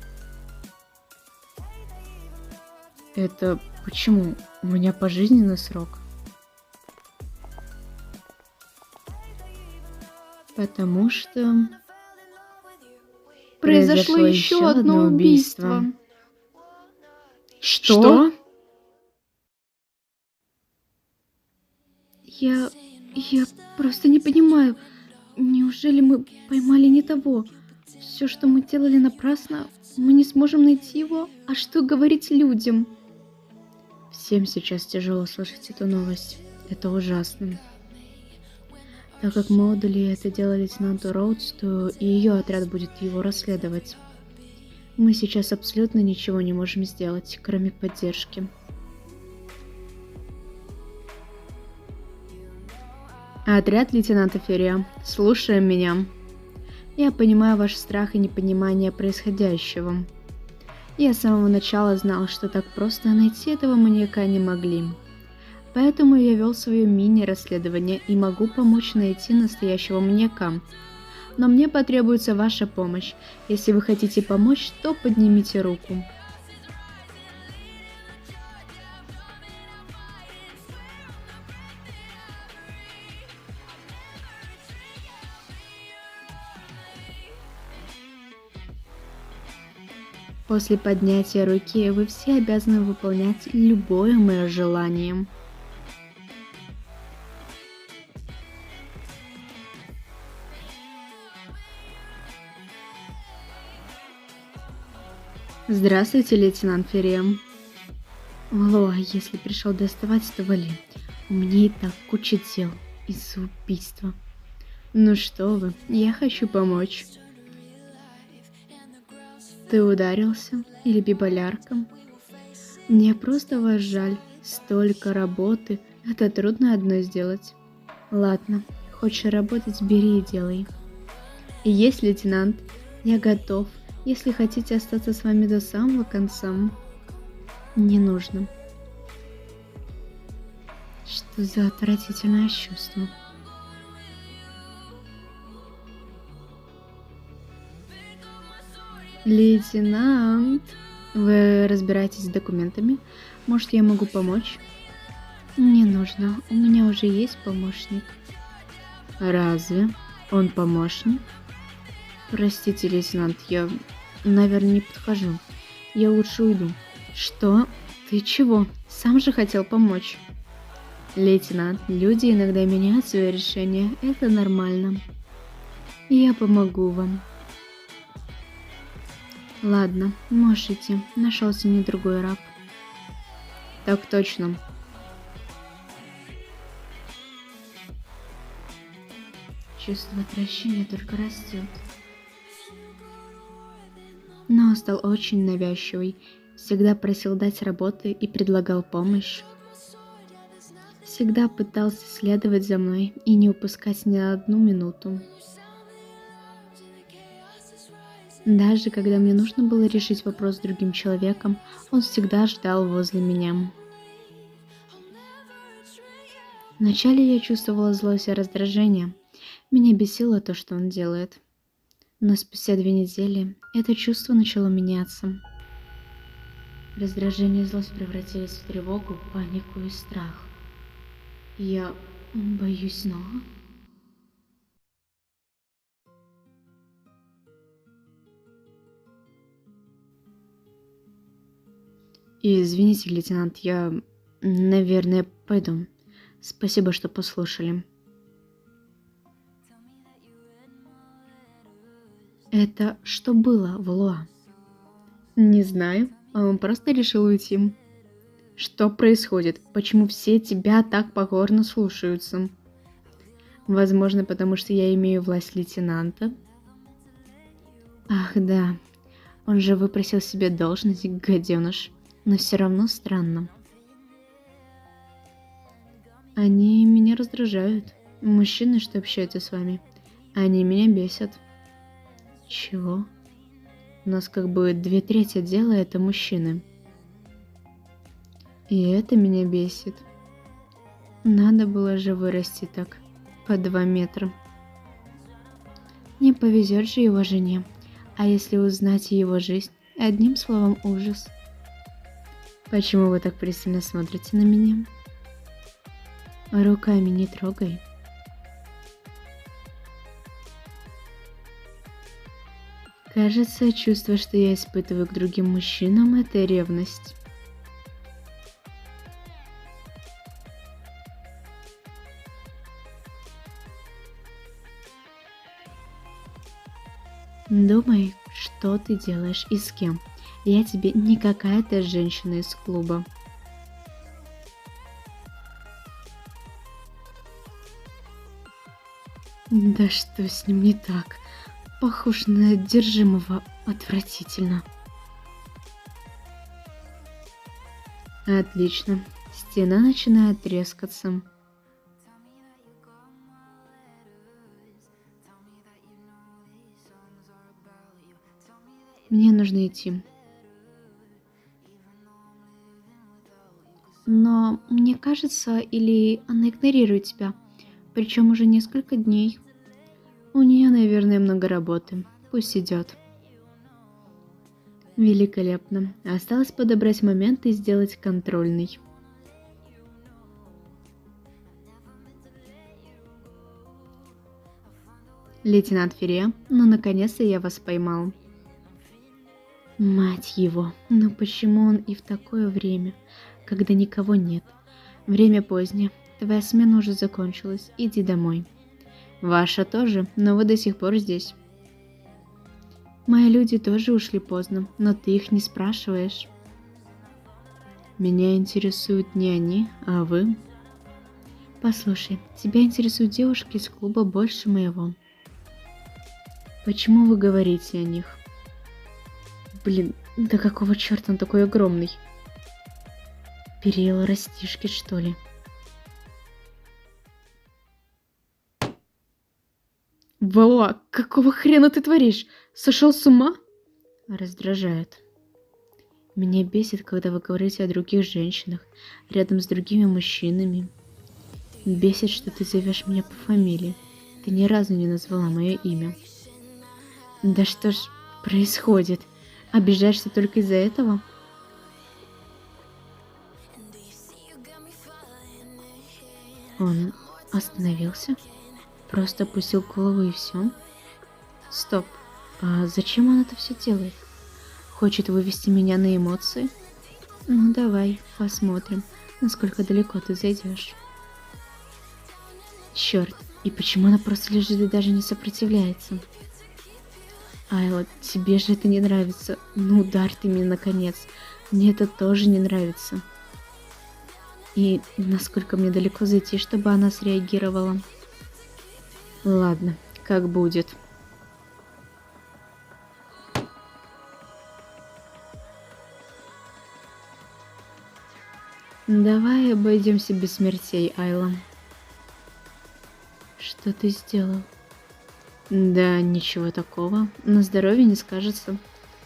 Это почему? У меня пожизненный срок. Потому что Произошло еще одно убийство. Что? Я просто не понимаю. Неужели мы поймали не того? Все, что мы делали, напрасно. Мы не сможем найти его. А что говорить людям? Всем сейчас тяжело слышать эту новость. Это ужасно. Так как мы отдали это дело лейтенанту Роудс, то и ее отряд будет его расследовать. Мы сейчас абсолютно ничего не можем сделать, кроме поддержки. Отряд лейтенанта Ферриа, слушаем меня. Я понимаю ваш страх и непонимание происходящего. Я с самого начала знал, что так просто найти этого маньяка не могли. Поэтому я вел свое мини-расследование и могу помочь найти настоящего маньяка. Но мне потребуется ваша помощь. Если вы хотите помочь, то поднимите руку. После поднятия руки вы все обязаны выполнять любое мое желание. Здравствуйте, лейтенант Ферриа. Алло, если пришел доставать, то вали. У меня и так куча дел из-за убийства. Ну что вы, я хочу помочь. Ты ударился или биболярка? Мне просто вас жаль. Столько работы. Это трудно одно сделать. Ладно, хочешь работать, бери и делай. И есть, лейтенант, я готов. Если хотите остаться с вами до самого конца, не нужно. Что за отвратительное чувство? Лейтенант, вы разбираетесь с документами? Может, я могу помочь? Не нужно, у меня уже есть помощник. Разве? Он помощник? Простите, лейтенант, я, наверное, не подхожу. Я лучше уйду. Что? Ты чего? Сам же хотел помочь. Лейтенант, люди иногда меняют свои решения. Это нормально. Я помогу вам. Ладно, можете. Нашелся не другой раб. Так точно. Чувство отвращения только растет. Но стал очень навязчивый. Всегда просил дать работы и предлагал помощь. Всегда пытался следовать за мной и не упускать ни одну минуту. Даже когда мне нужно было решить вопрос с другим человеком, он всегда ждал возле меня. Вначале я чувствовала злость и раздражение. Меня бесило то, что он делает. Но спустя 2 недели это чувство начало меняться. Раздражение и злость превратились в тревогу, панику и страх. Я боюсь снова. Извините, лейтенант, я, наверное, пойду. Спасибо, что послушали. Это что было, Валуа? Не знаю, он просто решил уйти. Что происходит? Почему все тебя так покорно слушаются? Возможно, потому что я имею власть лейтенанта. Ах, да. Он же выпросил себе должность, гаденыш. Но все равно странно. Они меня раздражают. Мужчины, что общаются с вами, они меня бесят. Чего? У нас как бы 2/3 дела это мужчины. И это меня бесит. Надо было же вырасти так, по 2 метра. Не повезет же его жене. А если узнать его жизнь, одним словом ужас. Почему вы так пристально смотрите на меня? Руками не трогай. Кажется, чувство, что я испытываю к другим мужчинам, это ревность. Думай, что ты делаешь и с кем. Я тебе не какая-то женщина из клуба. Да что с ним не так? Похож на одержимого, отвратительно. Отлично. Стена начинает трескаться. Мне нужно идти. Но мне кажется, или она игнорирует тебя, причем уже несколько дней. У нее, наверное, много работы. Пусть идет. Великолепно. Осталось подобрать момент и сделать контрольный. Лейтенант Ферре, ну наконец-то я вас поймал. Мать его, но почему он и в такое время, когда никого нет? Время позднее, твоя смена уже закончилась, иди домой. Ваша тоже, но вы до сих пор здесь. Мои люди тоже ушли поздно, но ты их не спрашиваешь. Меня интересуют не они, а вы. Послушай, тебя интересуют девушки из клуба больше моего. Почему вы говорите о них? Блин, да какого черта он такой огромный? Переел растишки, что ли? Вала, какого хрена ты творишь? Сошел с ума? Раздражает. Меня бесит, когда вы говорите о других женщинах, рядом с другими мужчинами. Бесит, что ты зовешь меня по фамилии. Ты ни разу не назвала мое имя. Да что ж происходит? Обижаешься только из-за этого? Он остановился? Просто опустил голову и все? Стоп, а зачем он это все делает? Хочет вывести меня на эмоции? Ну давай, посмотрим, насколько далеко ты зайдешь. Черт, и почему она просто лежит и даже не сопротивляется? Айла, тебе же это не нравится. Ну ударь ты меня наконец. Мне это тоже не нравится. И насколько мне далеко зайти, чтобы она среагировала? Ладно, как будет. Давай обойдемся без смертей, Айла. Что ты сделал? Да, ничего такого. На здоровье не скажется.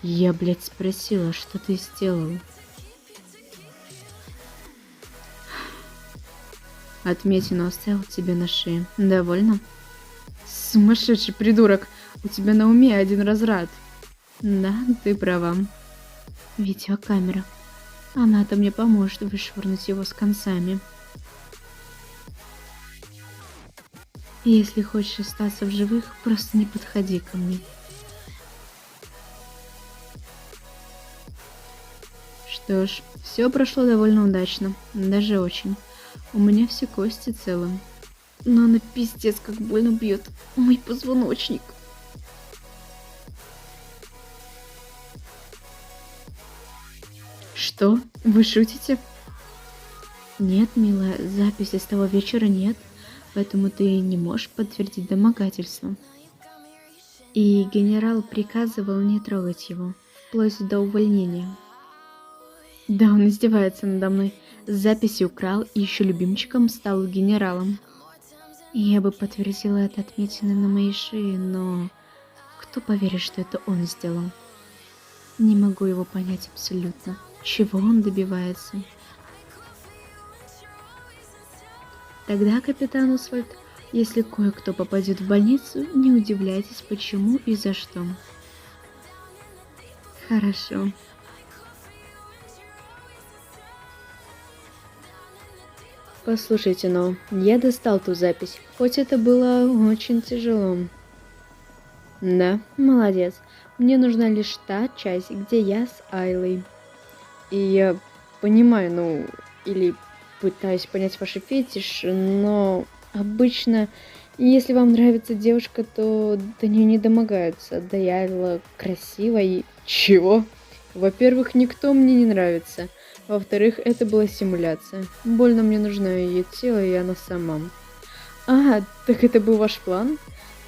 Я, блядь, спросила, что ты сделал? Отметину оставил тебе на шее. Довольно? Сумасшедший придурок. У тебя на уме один разряд. Да, ты права. Видеокамера. Она-то мне поможет вышвырнуть его с концами. Если хочешь остаться в живых, просто не подходи ко мне. Что ж, все прошло довольно удачно. Даже очень. У меня все кости целы. Но она пиздец как больно бьет мой позвоночник. Что? Вы шутите? Нет, милая, записи с того вечера нет, поэтому ты не можешь подтвердить домогательство. И генерал приказывал не трогать его, вплоть до увольнения. Да, он издевается надо мной. Записи украл и еще любимчиком стал генералом. Я бы подтвердила это отметиной на моей шее, но кто поверит, что это он сделал? Не могу его понять абсолютно. Чего он добивается? Тогда, капитан Освальд, если кое-кто попадет в больницу, не удивляйтесь, почему и за что. Хорошо. Послушайте, но я достал ту запись, хоть это было очень тяжело. Да, молодец. Мне нужна лишь та часть, где я с Айлой. И я понимаю, ну, или пытаюсь понять ваш фетиш, но обычно, если вам нравится девушка, то до нее не домогаются. Да и Айла красивая и... Чего? Во-первых, никто мне не нравится. Во-вторых, это была симуляция. Больно мне нужно ее тело и она сама. А, так это был ваш план?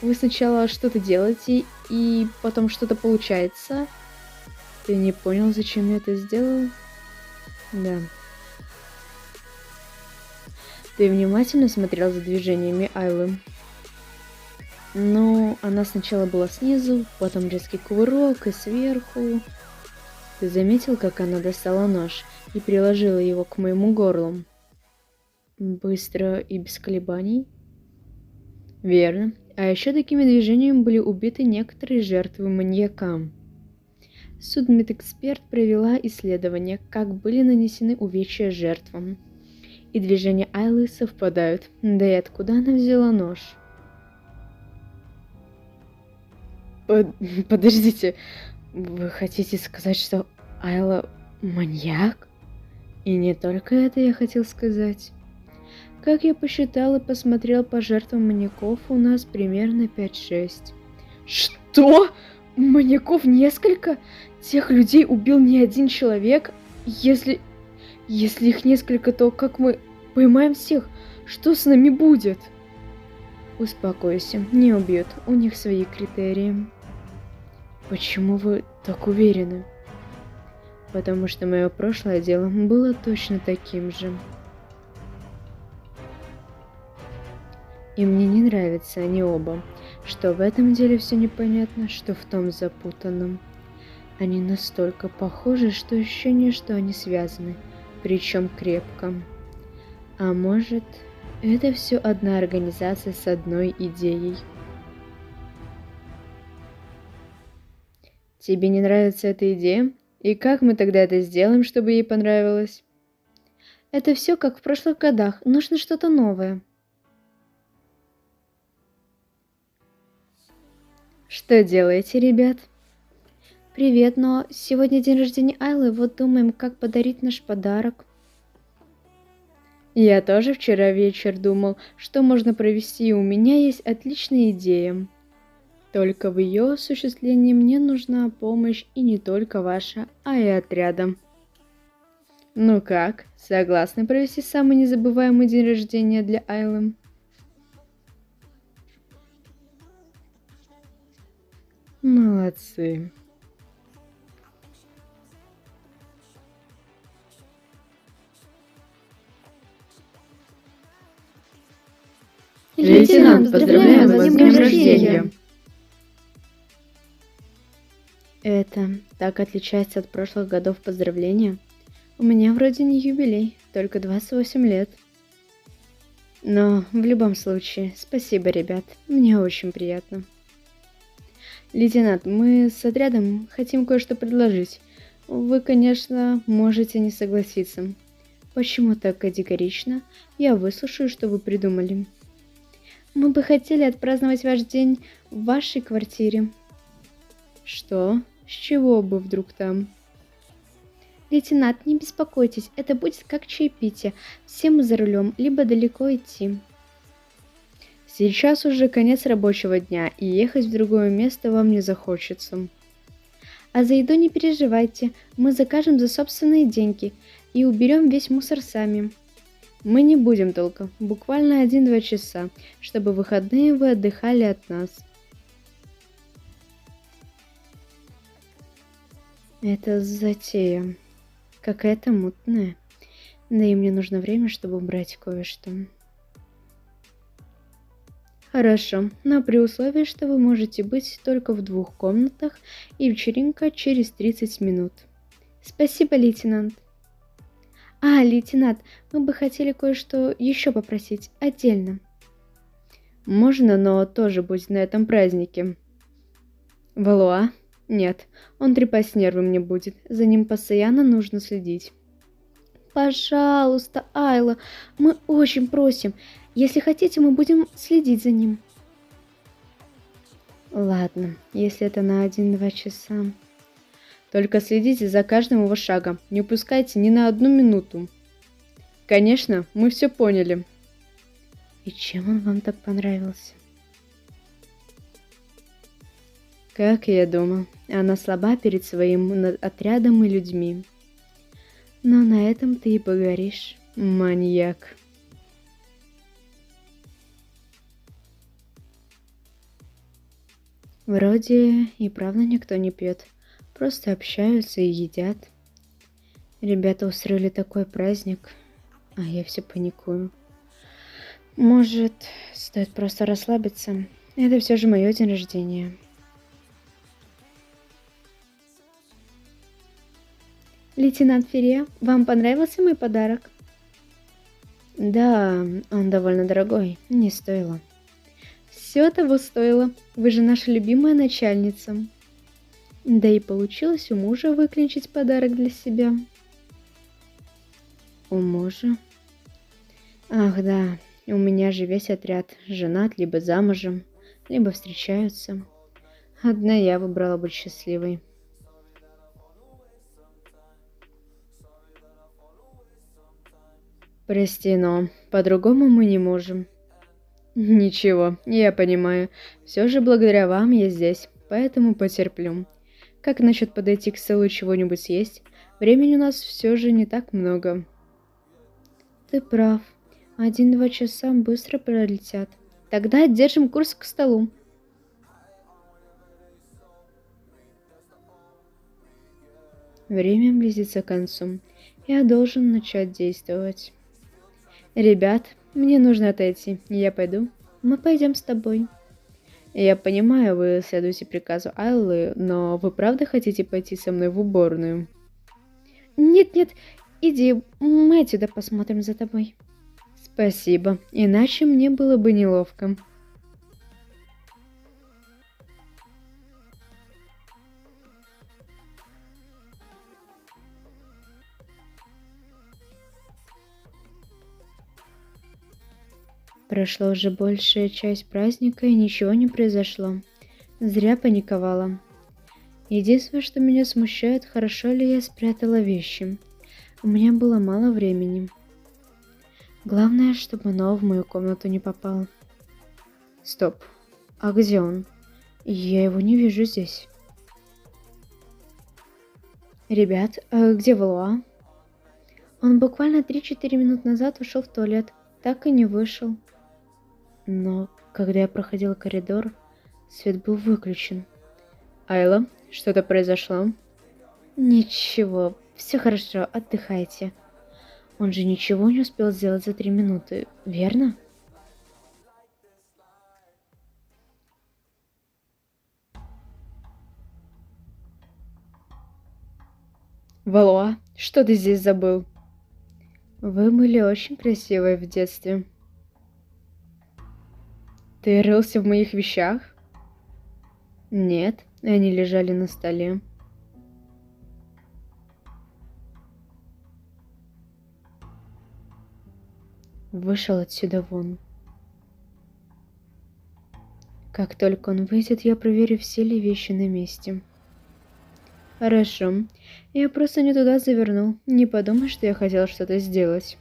Вы сначала что-то делаете, и потом что-то получается? Ты не понял, зачем я это сделал? Да. Ты внимательно смотрел за движениями Айлы? Ну, она сначала была снизу, потом резкий кувырок и сверху. Ты заметил, как она достала нож и приложила его к моему горлу? Быстро и без колебаний? Верно. А еще такими движениями были убиты некоторые жертвы маньяка. Судмедэксперт провела исследование, как были нанесены увечья жертвам. И движения Айлы совпадают. Да и откуда она взяла нож? Подождите, вы хотите сказать, что Айла маньяк? И не только это я хотел сказать. Как я посчитал и посмотрел по жертвам маньяков, у нас примерно 5-6. Что? Маньяков несколько? Тех людей убил не один человек? Если их несколько, то как мы поймаем всех? Что с нами будет? Успокойся, не убьют, у них свои критерии. Почему вы так уверены? Потому что мое прошлое дело было точно таким же. И мне не нравятся они оба. Что в этом деле все непонятно, что в том запутанном. Они настолько похожи, что ощущение, что они связаны, причем крепко. А может, это все одна организация с одной идеей. Тебе не нравится эта идея? И как мы тогда это сделаем, чтобы ей понравилось? Это все как в прошлых годах, нужно что-то новое. Что делаете, ребят? Привет, но сегодня день рождения Айлы, вот думаем, как подарить наш подарок. Я тоже вчера вечер думал, что можно провести, и у меня есть отличная идея. Только в ее осуществлении мне нужна помощь, и не только ваша, а и отряда. Ну как, согласны провести самый незабываемый день рождения для Айлы? Молодцы. Лейтенант, поздравляем вас с днем рождения! Это так отличается от прошлых годов поздравления. У меня вроде не юбилей, только 28 лет. Но в любом случае, спасибо, ребят, мне очень приятно. Лейтенант, мы с отрядом хотим кое-что предложить. Вы, конечно, можете не согласиться. Почему так категорично? Я выслушаю, что вы придумали. Мы бы хотели отпраздновать ваш день в вашей квартире. Что? С чего бы вдруг там? Лейтенант, не беспокойтесь, это будет как чаепитие. Все мы за рулем, либо далеко идти. Сейчас уже конец рабочего дня, и ехать в другое место вам не захочется. А за еду не переживайте, мы закажем за собственные деньги и уберем весь мусор сами. Мы не будем долго, буквально 1-2 часа, чтобы в выходные вы отдыхали от нас. Это затея какая-то мутная, да и мне нужно время, чтобы убрать кое-что. Хорошо, но при условии, что вы можете быть только в 2 комнатах и вечеринка через 30 минут. Спасибо, лейтенант. Лейтенант, мы бы хотели кое-что еще попросить отдельно. Можно, но тоже будет на этом празднике. Валуа? Нет, он трепать нервы мне будет, за ним постоянно нужно следить. Пожалуйста, Айла, мы очень просим. Если хотите, мы будем следить за ним. Ладно, если это на 1-2 часа. Только следите за каждым его шагом, не упускайте ни на 1 минуту. Конечно, мы все поняли. И чем он вам так понравился? Как я думал, она слаба перед своим отрядом и людьми. Но на этом ты и погоришь, маньяк. Вроде и правда никто не пьет, просто общаются и едят. Ребята устроили такой праздник, а я все паникую. Может, стоит просто расслабиться? Это все же мое день рождения. Лейтенант Ферье, вам понравился мой подарок? Да, он довольно дорогой, не стоило. Все того стоило, вы же наша любимая начальница. Да и получилось у мужа выклинчить подарок для себя. У мужа? Ах да, у меня же весь отряд женат, либо замужем, либо встречаются. Одна я выбрала быть счастливой. Прости, но по-другому мы не можем. Ничего, я понимаю. Все же благодаря вам я здесь, поэтому потерплю. Как насчет подойти к столу и чего-нибудь съесть? Времени у нас все же не так много. Ты прав. 1-2 часа быстро пролетят. Тогда держим курс к столу. Время близится к концу. Я должен начать действовать. Ребят, мне нужно отойти. Я пойду. Мы пойдем с тобой. Я понимаю, вы следуете приказу Айлы, но вы правда хотите пойти со мной в уборную? Нет, иди, мы отсюда посмотрим за тобой. Спасибо, иначе мне было бы неловко. Прошла уже большая часть праздника, и ничего не произошло. Зря паниковала. Единственное, что меня смущает, хорошо ли я спрятала вещи. У меня было мало времени. Главное, чтобы Ноа в мою комнату не попал. Стоп, а где он? Я его не вижу здесь. Ребят, а где Валуа? Он буквально 3-4 минут назад ушел в туалет, так и не вышел. Но когда я проходила коридор, свет был выключен. Айла, что-то произошло? Ничего, все хорошо, отдыхайте. Он же ничего не успел сделать за 3 минуты, верно? Валуа, что ты здесь забыл? Вы были очень красивой в детстве. Ты рылся в моих вещах? Нет, они лежали на столе. Вышел отсюда вон. Как только он выйдет, я проверю, все ли вещи на месте. Хорошо. Я просто не туда завернул. Не подумай, что я хотел что-то сделать.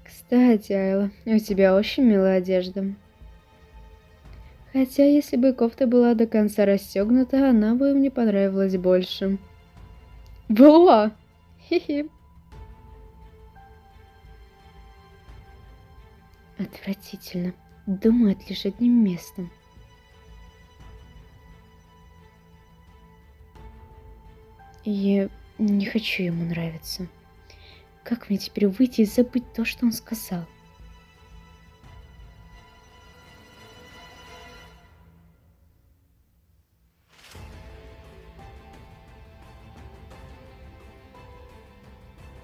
Кстати, Айла, у тебя очень милая одежда. Хотя, если бы кофта была до конца расстегнута, она бы мне понравилась больше. Валуа! Хе-хе. Отвратительно. Думает лишь одним местом. Я не хочу ему нравиться. Как мне теперь выйти и забыть то, что он сказал?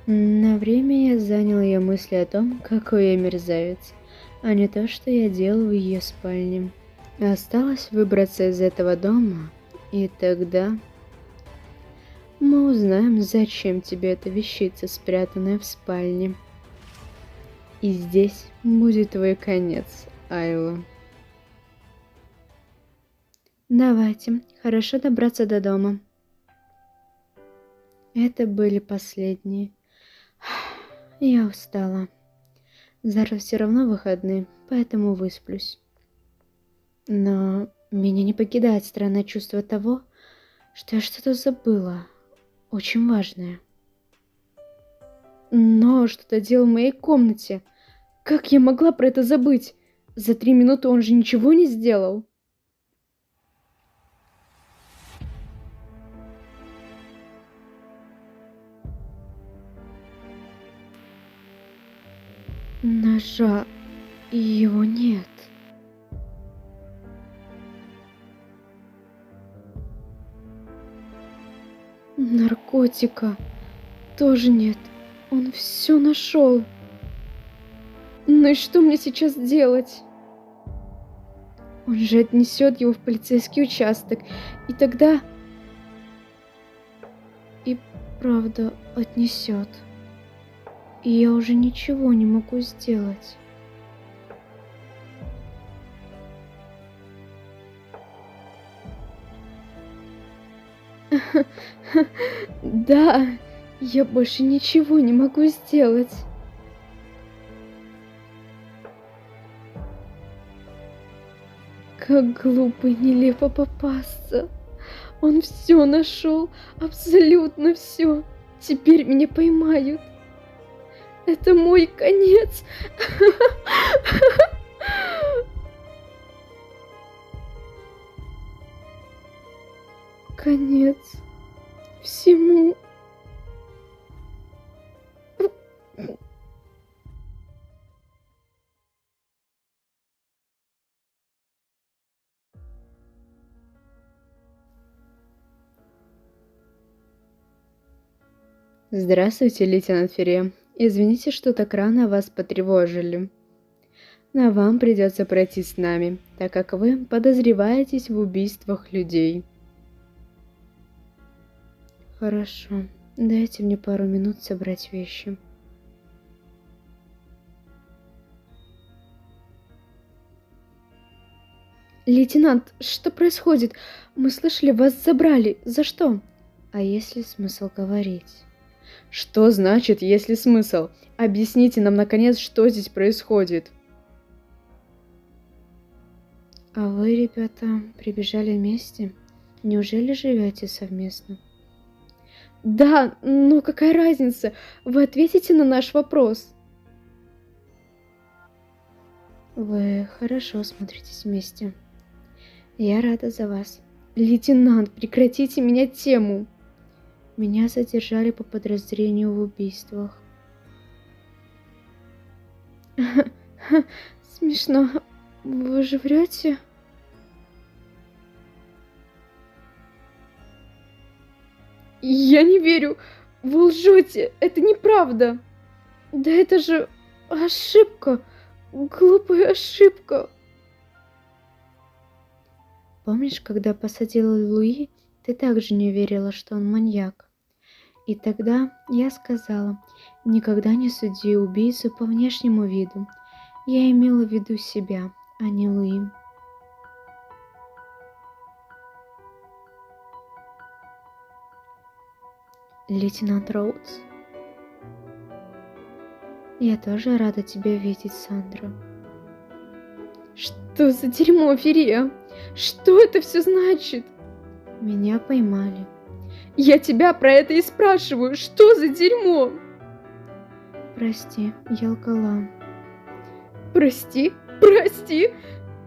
На время я занял ее мысли о том, какой я мерзавец, а не то, что я делал в ее спальне. Осталось выбраться из этого дома, и тогда мы узнаем, зачем тебе эта вещица, спрятанная в спальне. И здесь будет твой конец, Айла. Давайте, хорошо добраться до дома. Это были последние. Я устала. Завтра все равно выходные, поэтому высплюсь. Но меня не покидает странное чувство того, что я что-то забыла. Очень важное. Но что-то делал в моей комнате. Как я могла про это забыть? За 3 минуты он же ничего не сделал. Ножа его нет. Наркотика тоже нет. Он все нашел. Ну и что мне сейчас делать? Он же отнесет его в полицейский участок. И тогда... И правда отнесет. И я уже ничего не могу сделать. Да, я больше ничего не могу сделать. Как глупо и нелепо попасться. Он все нашел, абсолютно все. Теперь меня поймают. Это мой конец. Конец всему. Здравствуйте, лейтенант Ферре. Извините, что так рано вас потревожили. Но вам придется пройти с нами, так как вы подозреваетесь в убийствах людей. Хорошо. Дайте мне пару минут собрать вещи. Лейтенант, что происходит? Мы слышали, вас забрали. За что? А есть ли смысл говорить? Что значит, есть ли смысл? Объясните нам, наконец, что здесь происходит. А вы, ребята, прибежали вместе? Неужели живете совместно? Да, но какая разница? Вы ответите на наш вопрос. Вы хорошо смотритесь вместе. Я рада за вас. Лейтенант, прекратите менять тему. Меня задержали по подозрению в убийствах. Смешно. Вы же врете? Я не верю. Вы лжете. Это неправда. Да это же ошибка. Глупая ошибка. Помнишь, когда посадила Луи, ты также не верила, что он маньяк? И тогда я сказала, никогда не суди убийцу по внешнему виду. Я имела в виду себя, а не Луи. Лейтенант Роудс, я тоже рада тебя видеть, Сандра. Что за дерьмо, Ферия? Что это все значит? Меня поймали. Я тебя про это и спрашиваю. Что за дерьмо? Прости, я лгала. Прости? Прости?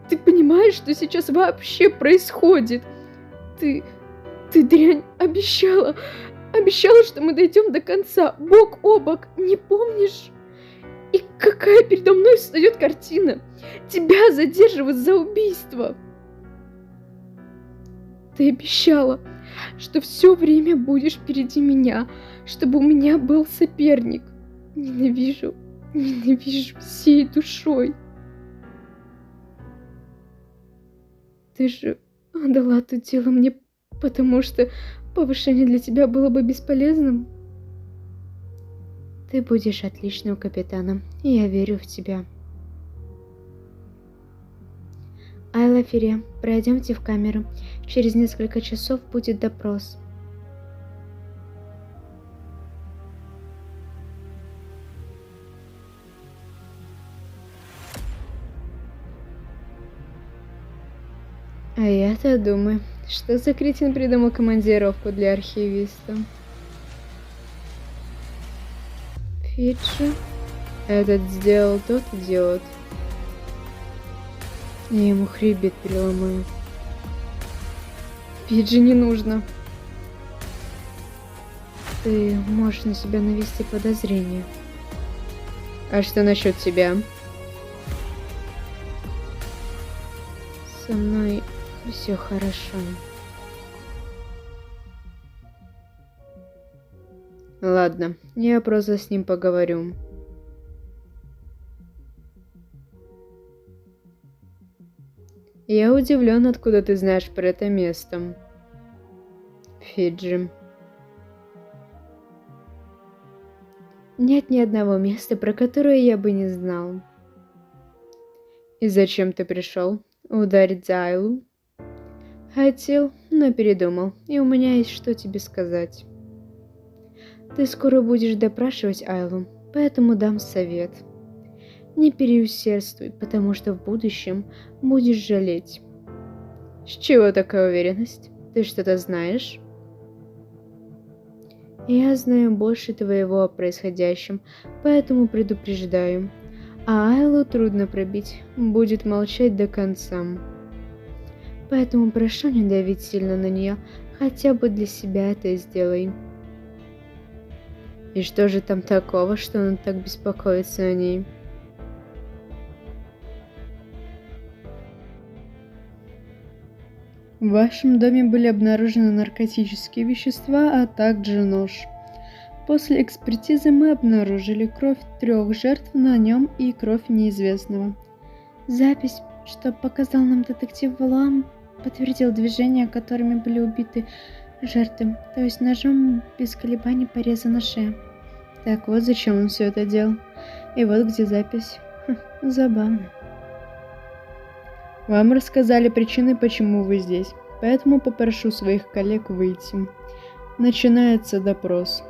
Ты понимаешь, что сейчас вообще происходит? Ты дрянь, обещала, что мы дойдем до конца, бок о бок, не помнишь? И какая передо мной встает картина? Тебя задерживают за убийство. Ты обещала, что все время будешь впереди меня, чтобы у меня был соперник. Ненавижу всей душой. Ты же отдала то дело мне, потому что повышение для тебя было бы бесполезным. Ты будешь отличным капитаном, и я верю в тебя. Айла, Ферия, пройдемте в камеру. Через несколько часов будет допрос. А я-то думаю, что за кретин придумал командировку для архивиста? Фиджи? Этот сделал тот идиот. Я ему хребет переломаю. Фиджи не нужно. Ты можешь на себя навести подозрение. А что насчет тебя? Со мной все хорошо. Ладно, я просто с ним поговорю. Я удивлен, откуда ты знаешь про это место. Фиджи. Нет ни одного места, про которое я бы не знал. И зачем ты пришел? Ударить за Айлу? Хотел, но передумал, и у меня есть что тебе сказать. Ты скоро будешь допрашивать Айлу, поэтому дам совет. Не переусердствуй, потому что в будущем будешь жалеть. С чего такая уверенность? Ты что-то знаешь? Я знаю больше твоего о происходящем, поэтому предупреждаю. А Айлу трудно пробить, будет молчать до конца. Поэтому прошу не давить сильно на нее, хотя бы для себя это сделай. И что же там такого, что он так беспокоится о ней? В вашем доме были обнаружены наркотические вещества, а также нож. После экспертизы мы обнаружили кровь 3 жертв на нем и кровь неизвестного. Запись, что показал нам детектив Валуам, подтвердил движения, которыми были убиты жертвы, то есть ножом без колебаний пореза на шее. Так вот зачем он все это делал. И вот где запись. Забавно. Вам рассказали причины, почему вы здесь, поэтому попрошу своих коллег выйти. Начинается допрос.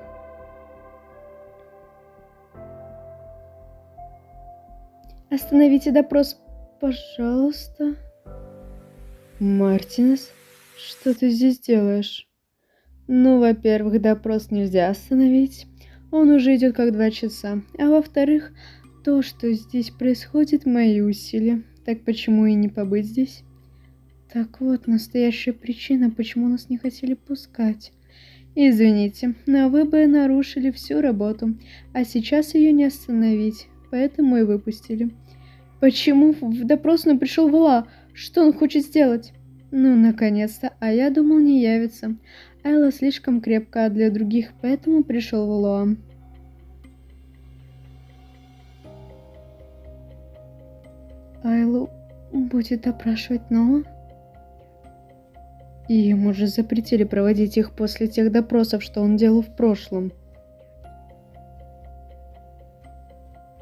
Остановите допрос, пожалуйста. Мартинес, что ты здесь делаешь? Ну, во-первых, допрос нельзя остановить. Он уже идет как 2 часа. А во-вторых, то, что здесь происходит, мои усилия. Так почему и не побыть здесь? Так вот, настоящая причина, почему нас не хотели пускать. Извините, но вы бы нарушили всю работу, а сейчас ее не остановить, поэтому и выпустили. Почему в допросную пришел Вала? Что он хочет сделать? Ну, наконец-то, а я думал, не явится. Айла слишком крепкая для других, поэтому пришел Валуа. Айлу будет допрашивать Ноа? И ему же запретили проводить их после тех допросов, что он делал в прошлом.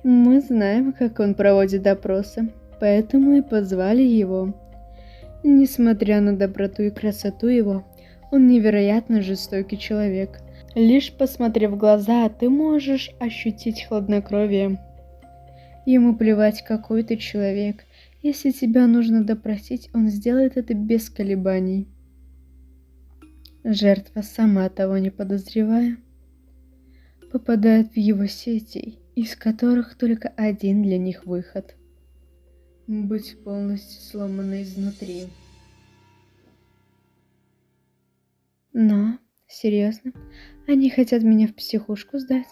Мы знаем, как он проводит допросы, поэтому и позвали его. Несмотря на доброту и красоту его, он невероятно жестокий человек. Лишь посмотрев в глаза, ты можешь ощутить хладнокровие. Ему плевать, какой ты человек. Если тебя нужно допросить, он сделает это без колебаний. Жертва, сама того не подозревая, попадает в его сети, из которых только один для них выход. Быть полностью сломанной изнутри. Но, серьезно, они хотят меня в психушку сдать?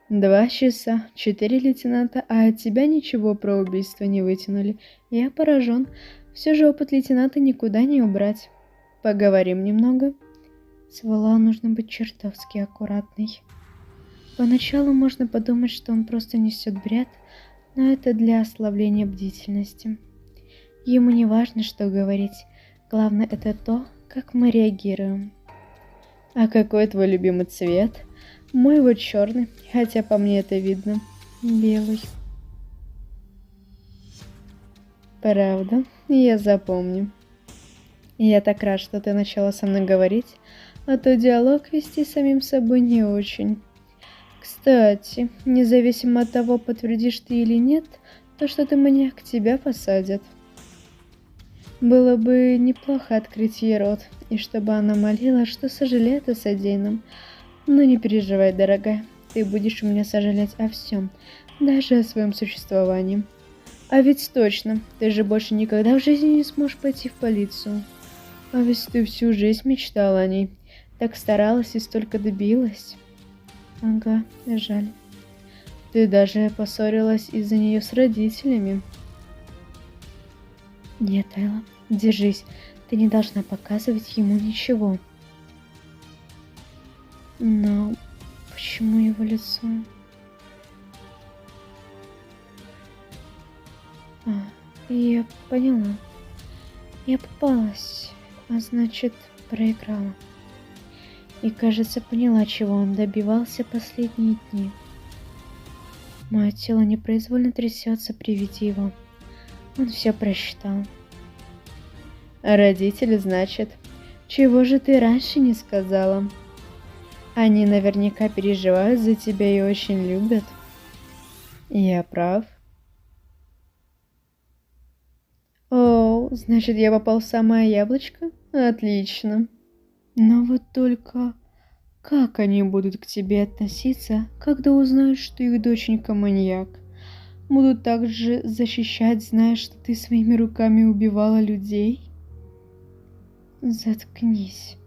2 часа, 4 лейтенанта, а от тебя ничего про убийство не вытянули. Я поражен. Все же опыт лейтенанта никуда не убрать. Поговорим немного. С Вала нужно быть чертовски аккуратной. Поначалу можно подумать, что он просто несет бред, но это для ослабления бдительности. Ему не важно, что говорить. Главное это то, как мы реагируем. А какой твой любимый цвет? Мой вот черный, хотя по мне это видно. Белый. Правда? Я запомню. Я так рад, что ты начала со мной говорить, а то диалог вести с самим собой не очень. Кстати, независимо от того, подтвердишь ты или нет, то, что ты маньяк, тебя посадят. Было бы неплохо открыть ей рот, и чтобы она молила, что сожалеет о содеянном. Но не переживай, дорогая, ты будешь у меня сожалеть о всем, даже о своем существовании. А ведь точно, ты же больше никогда в жизни не сможешь пойти в полицию. А ведь ты всю жизнь мечтала о ней, так старалась и столько добилась. Ага, жаль. Ты даже поссорилась из-за нее с родителями. Нет, Айла, держись, ты не должна показывать ему ничего. Но почему его лицо? Я поняла. Я попалась, а значит, проиграла. И, кажется, поняла, чего он добивался последние дни. Мое тело непроизвольно трясется при виде его. Он все просчитал. Родители, значит. Чего же ты раньше не сказала? Они наверняка переживают за тебя и очень любят. Я прав? О, значит, я попал в самое яблочко? Отлично. Но вот только как они будут к тебе относиться, когда узнают, что их доченька маньяк? Будут также защищать, зная, что ты своими руками убивала людей? Заткнись.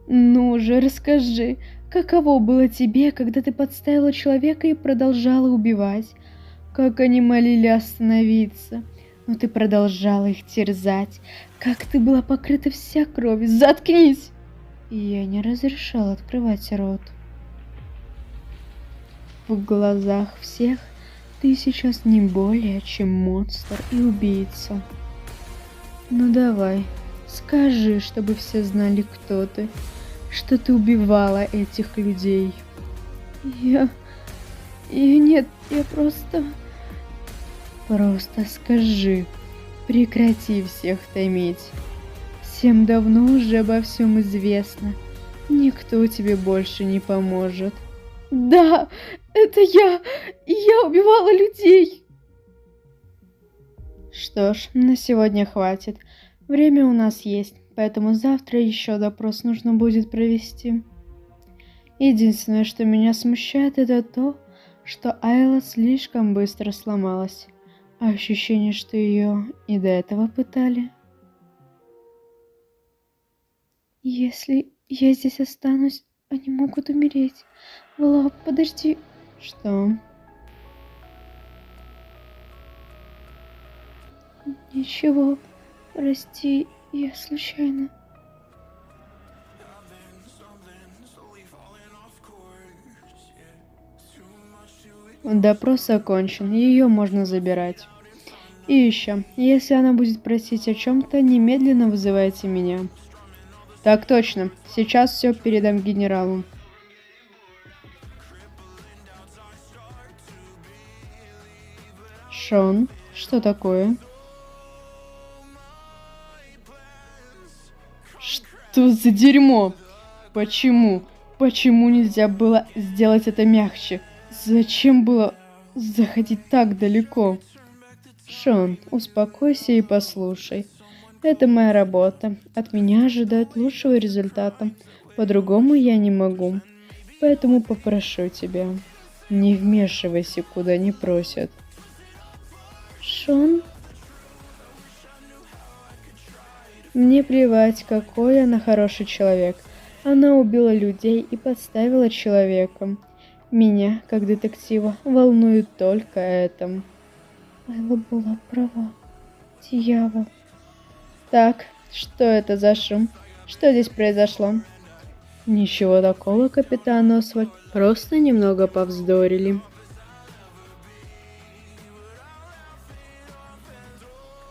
Ну же, расскажи, каково было тебе, когда ты подставила человека и продолжала убивать? Как они молили остановиться, но ты продолжала их терзать. Как ты была покрыта вся кровью. Заткнись! И я не разрешала открывать рот. В глазах всех ты сейчас не более, чем монстр и убийца. Ну давай, скажи, чтобы все знали, кто ты, что ты убивала этих людей. Я нет, я просто... Просто скажи, прекрати всех томить. Всем давно уже обо всем известно. Никто тебе больше не поможет. Да, это я! Я убивала людей! Что ж, на сегодня хватит. Время у нас есть, поэтому завтра еще допрос нужно будет провести. Единственное, что меня смущает, это то, что Айла слишком быстро сломалась. А ощущение, что ее и до этого пытали. Если я здесь останусь, они могут умереть. Вала, подожди. Что? Ничего, прости, я случайно. Допрос окончен, ее можно забирать. И еще, если она будет просить о чем-то, немедленно вызывайте меня. Так точно, сейчас все передам генералу. Шон, что такое? Что за дерьмо? Почему? Почему нельзя было сделать это мягче? Зачем было заходить так далеко? Шон, успокойся и послушай. Это моя работа. От меня ожидают лучшего результата. По-другому я не могу. Поэтому попрошу тебя, не вмешивайся, куда не просят. Шон? Мне плевать, какой она хороший человек. Она убила людей и подставила человека. Меня, как детектива, волнует только это. Айла была права. Дьявол. Так, что это за шум? Что здесь произошло? Ничего такого, капитан Освальд. Просто немного повздорили.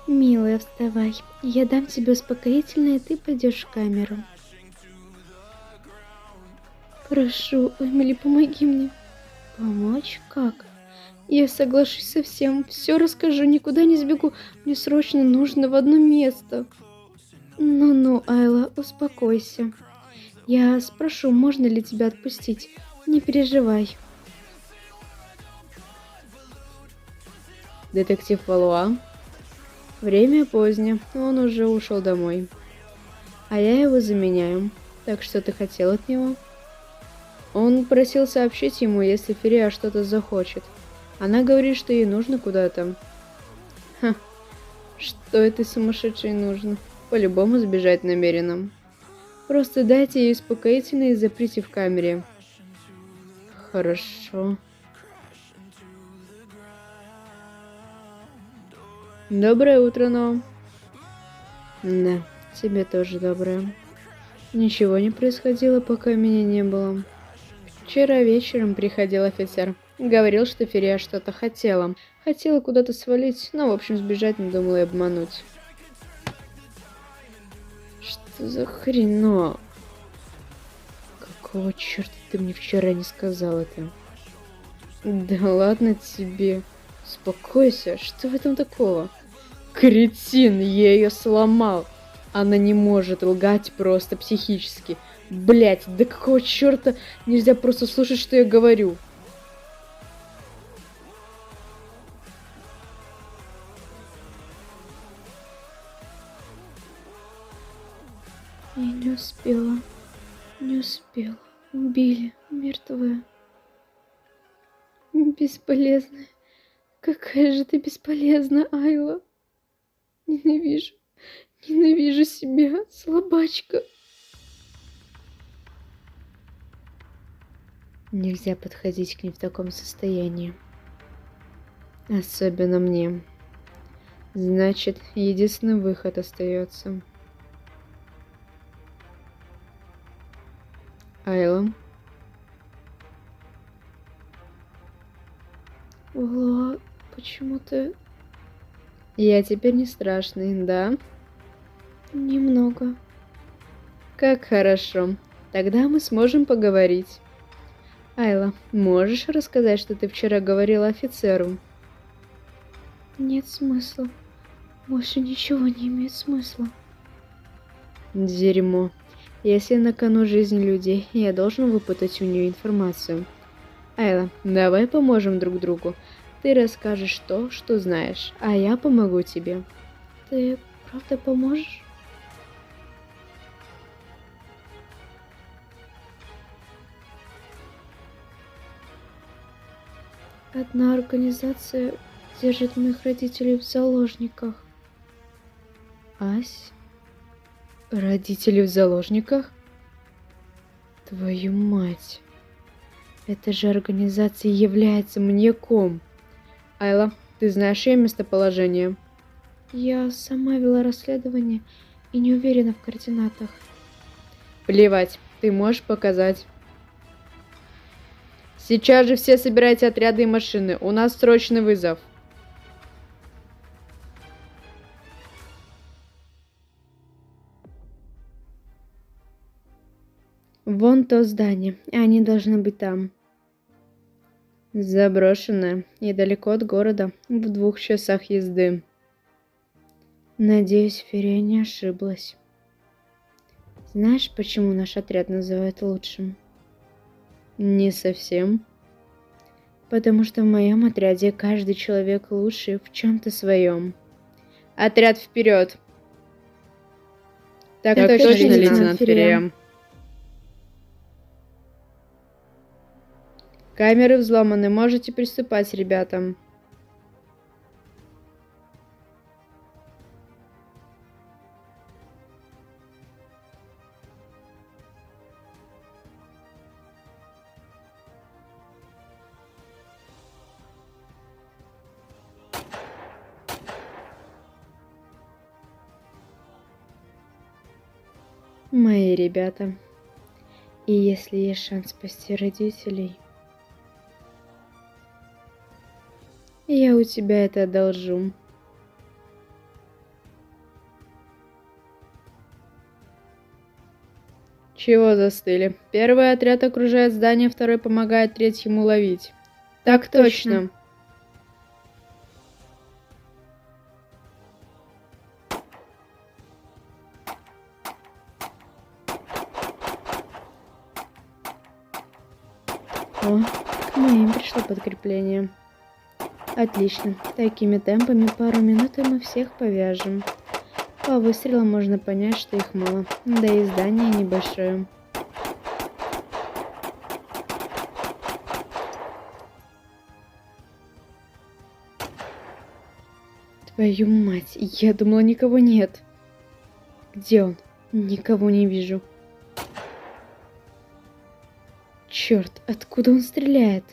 Милая, вставай. Я дам тебе успокоительное, и ты пойдешь в камеру. Прошу, Эмили, помоги мне. Помочь? Как? Я соглашусь со всем, все расскажу, никуда не сбегу. Мне срочно нужно в одно место. Ну-ну, Айла, успокойся. Я спрошу, можно ли тебя отпустить. Не переживай. Детектив Валуа. Время позднее, он уже ушел домой. А я его заменяю. Так что ты хотел от него? Он просил сообщить ему, если Ферия что-то захочет. Она говорит, что ей нужно куда-то. Ха, что этой сумасшедшей нужно? По-любому сбежать намеренно. Просто дайте ей успокоительное и заприте в камере. Хорошо. Доброе утро, но... Да, тебе тоже доброе. Ничего не происходило, пока меня не было. Вчера вечером приходил офицер. Говорил, что Ферия что-то хотела. Хотела куда-то свалить, но, в общем, сбежать надумала и обмануть. Что за хрено? Какого черта ты мне вчера не сказал это? Да ладно тебе. Успокойся, что в этом такого? Кретин, я ее сломал. Она не может лгать просто психически. Блять, да какого черта нельзя просто слушать, что я говорю? Я не успела. Не успела. Убили. Мертвая. Бесполезная. Какая же ты бесполезна, Айла. Ненавижу. Ненавижу себя, слабачка. Нельзя подходить к ней в таком состоянии. Особенно мне. Значит, единственный выход остается. Айла. Вала, почему ты... Я теперь не страшный, да? Немного. Как хорошо. Тогда мы сможем поговорить. Айла, можешь рассказать, что ты вчера говорила офицеру? Нет смысла. Больше ничего не имеет смысла. Дерьмо. Если на кону жизнь людей, я должен выпытать у нее информацию. Айла, давай поможем друг другу. Ты расскажешь то, что знаешь, а я помогу тебе. Ты правда поможешь? Одна организация держит моих родителей в заложниках. Ась? Родители в заложниках? Твою мать. Эта же организация является маньяком. Айла, ты знаешь ее местоположение? Я сама вела расследование и не уверена в координатах. Плевать, ты можешь показать. Сейчас же все собирайте отряды и машины. У нас срочный вызов. Вон то здание, они должны быть там. Заброшенное, недалеко от города, в 2 часах езды. Надеюсь, Ферия не ошиблась. Знаешь, почему наш отряд называют лучшим? Не совсем. Потому что в моем отряде каждый человек лучший в чем-то своем. Отряд вперед! Так точно, точно, лейтенант Ферия. Камеры взломаны, можете приступать, ребята. Мои ребята. И если есть шанс спасти родителей, я у тебя это одолжу. Чего застыли? Первый отряд окружает здание, второй помогает третьему ловить. Так точно. О, к моим пришло подкрепление. Отлично. Такими темпами пару минут и мы всех повяжем. По выстрелам можно понять, что их мало. Да и здание небольшое. Твою мать, я думала, никого нет. Где он? Никого не вижу. Черт, откуда он стреляет?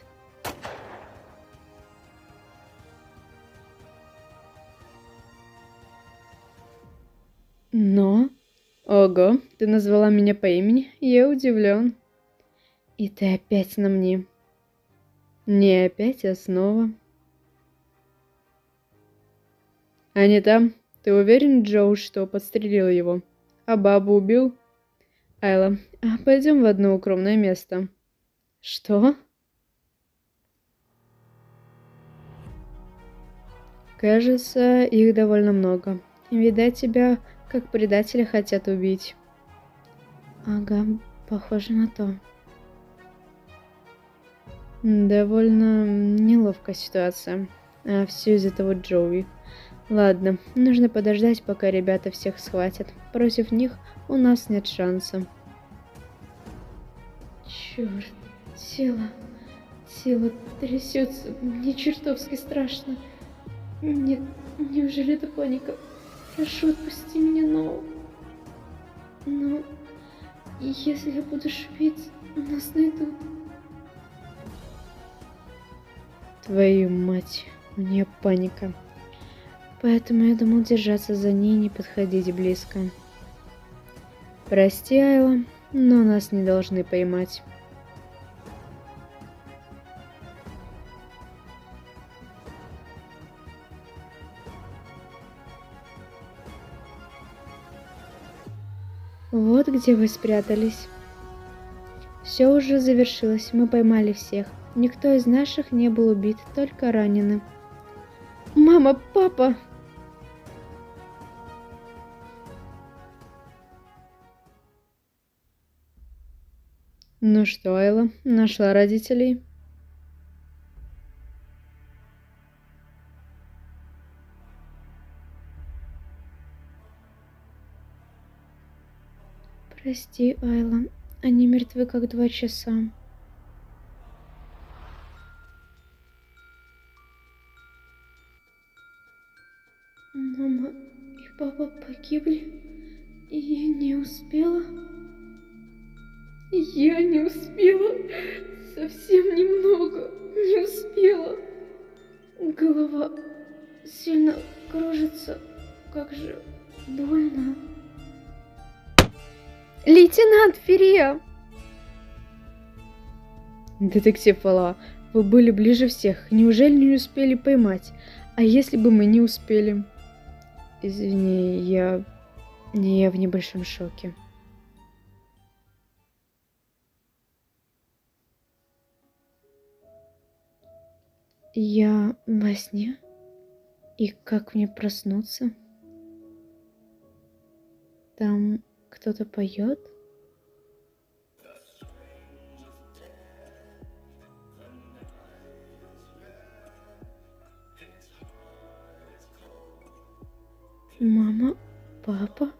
Но... Ого, ты назвала меня по имени? Я удивлен. И ты опять на мне. Не опять, а снова. А не там? Ты уверен, Джоу, что подстрелил его? А бабу убил? Айла, пойдем в одно укромное место. Что? Кажется, их довольно много. Видать, тебя, как предателя, хотят убить. Ага, похоже на то. Довольно неловкая ситуация. А все из-за того Джоуи. Ладно, нужно подождать, пока ребята всех схватят. Против них у нас нет шанса. Черт, тело трясется, мне чертовски страшно. Нет, неужели это паника? Прошу, отпусти меня, но если я буду шуметь, нас найдут. Твою мать, мне паника. Поэтому я думал держаться за ней и не подходить близко. Прости, Айла, но нас не должны поймать. Вот где вы спрятались. Все уже завершилось, мы поймали всех. Никто из наших не был убит, только ранены. Мама, папа! Ну что, Айла, нашла родителей? Прости, Айла, они мертвы как 2 часа. Мама и папа погибли, и я не успела. Я не успела. Совсем немного. Не успела. Голова сильно кружится. как же больно. Лейтенант Ферия! Детектив Вала, вы были ближе всех. Неужели не успели поймать? А если бы мы не успели? Извини, я в небольшом шоке. Я во сне? И как мне проснуться? Там кто-то поет? Мама? Папа?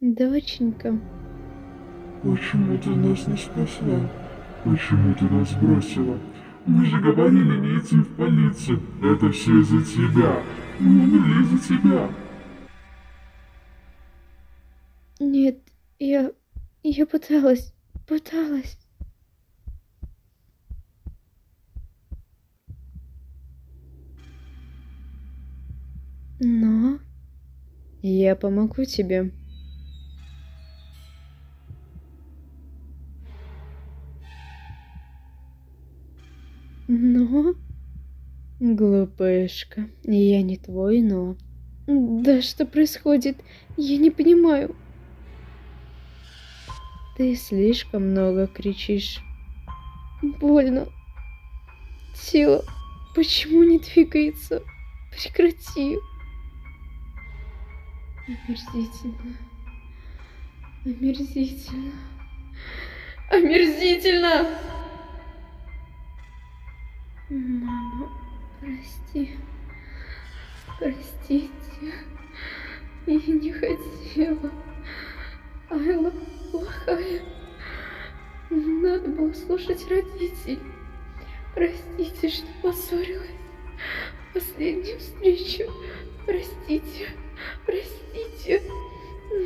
Доченька. Почему ты нас не спасла? Почему ты нас бросила? Мы же говорили не идти в полицию. Это все из-за тебя. Мы умерли из-за тебя. Нет, я пыталась. Но я помогу тебе. Но? Глупышка, я не твой но. Да что происходит? Я не понимаю. Ты слишком много кричишь. Больно. Тело почему не двигается? Прекрати. Омерзительно. Омерзительно. Омерзительно! Мама, прости. Простите. Я не хотела. Айла плохая. Надо было слушать родителей. Простите, что поссорилась. Последнюю встречу. Простите. Простите.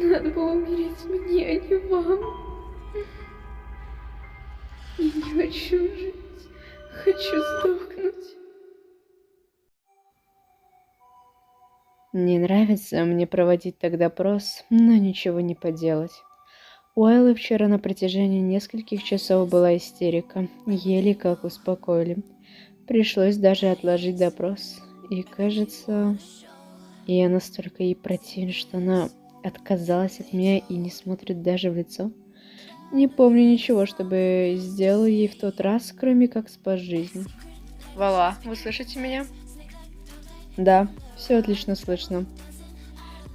Надо было умереть мне, а не вам. Я не хочу жить. Хочу сдохнуть. Не нравится мне проводить так допрос, но ничего не поделать. У Айлы вчера на протяжении нескольких часов была истерика, еле как успокоили. Пришлось даже отложить допрос. И кажется, я настолько ей противен, что она отказалась от меня и не смотрит даже в лицо. Не помню ничего, чтобы сделал ей в тот раз, кроме как спас жизнь. Вала, вы слышите меня? Да, все отлично слышно.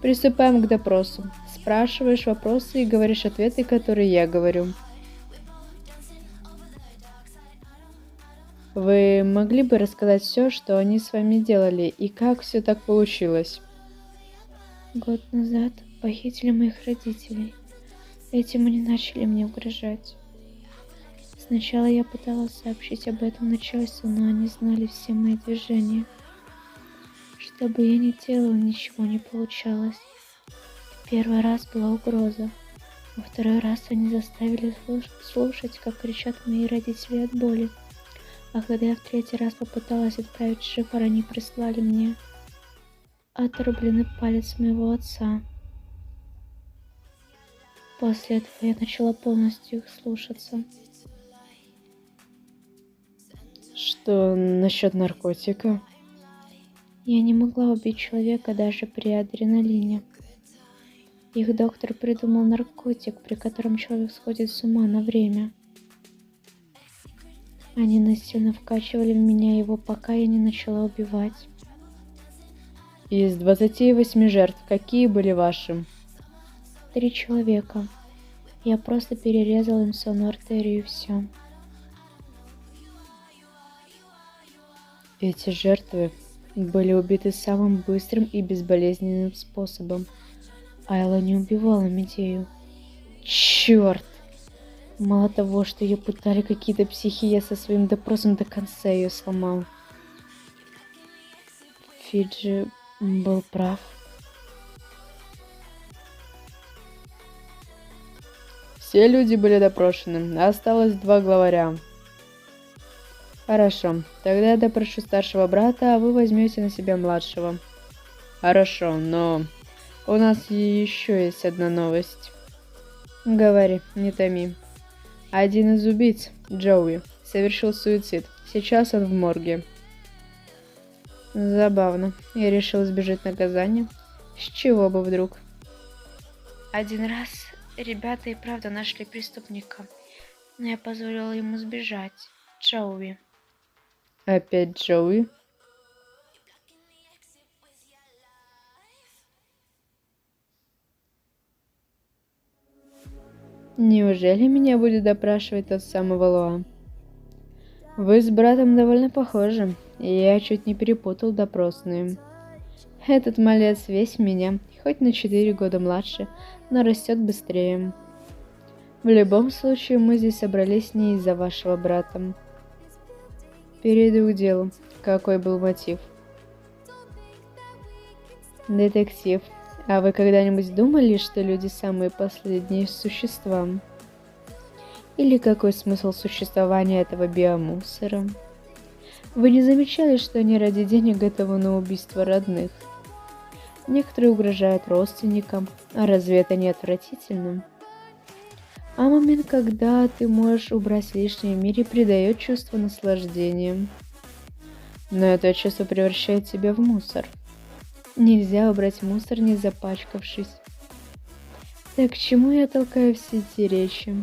Приступаем к допросу. Спрашиваешь вопросы и говоришь ответы, которые я говорю. Вы могли бы рассказать все, что они с вами делали, и как все так получилось? Год назад похитили моих родителей. Этим они начали мне угрожать. Сначала я пыталась сообщить об этом начальству, но они знали все мои движения. Что бы я ни делала, ничего не получалось. В первый раз была угроза. Во второй раз они заставили слушать, как кричат мои родители от боли. А когда я в третий раз попыталась отправить шифр, они прислали мне отрубленный палец моего отца. После этого я начала полностью их слушаться. Что насчет наркотика? Я не могла убить человека даже при адреналине. Их доктор придумал наркотик, при котором человек сходит с ума на время. Они насильно вкачивали в меня его, пока я не начала убивать. Из 28 жертв какие были ваши? 3 человека. Я просто перерезала им сонную артерию и все. Эти жертвы были убиты самым быстрым и безболезненным способом. Айла не убивала Медею. Черт! Мало того, что ее пытали какие-то психи, я со своим допросом до конца ее сломал. Фиджи был прав. Все люди были допрошены, осталось 2 главаря. Хорошо, тогда я допрошу старшего брата, а вы возьмете на себя младшего. Хорошо, но у нас еще есть одна новость. Говори, не томи. Один из убийц, Джоуи, совершил суицид. Сейчас он в морге. Забавно. Я решил избежать наказания. С чего бы вдруг? Один раз ребята и правда нашли преступника, но я позволила ему сбежать. Джоуи. Опять Джоуи? Неужели меня будет допрашивать тот самый Валуа? Вы с братом довольно похожи, и я чуть не перепутал допросные. Этот малец весь меня, хоть на 4 года младше, но растет быстрее. В любом случае, мы здесь собрались не из-за вашего брата. Перейду к делу. Какой был мотив? Детектив, а вы когда-нибудь думали, что люди самые последние существа? Или какой смысл существования этого биомусора? Вы не замечали, что они ради денег готовы на убийство родных? Некоторые угрожают родственникам, а разве это не отвратительно? А момент, когда ты можешь убрать лишнее в мире, придает чувство наслаждения. Но это чувство превращает тебя в мусор. Нельзя убрать мусор, не запачкавшись. Так к чему я толкаю все эти речи?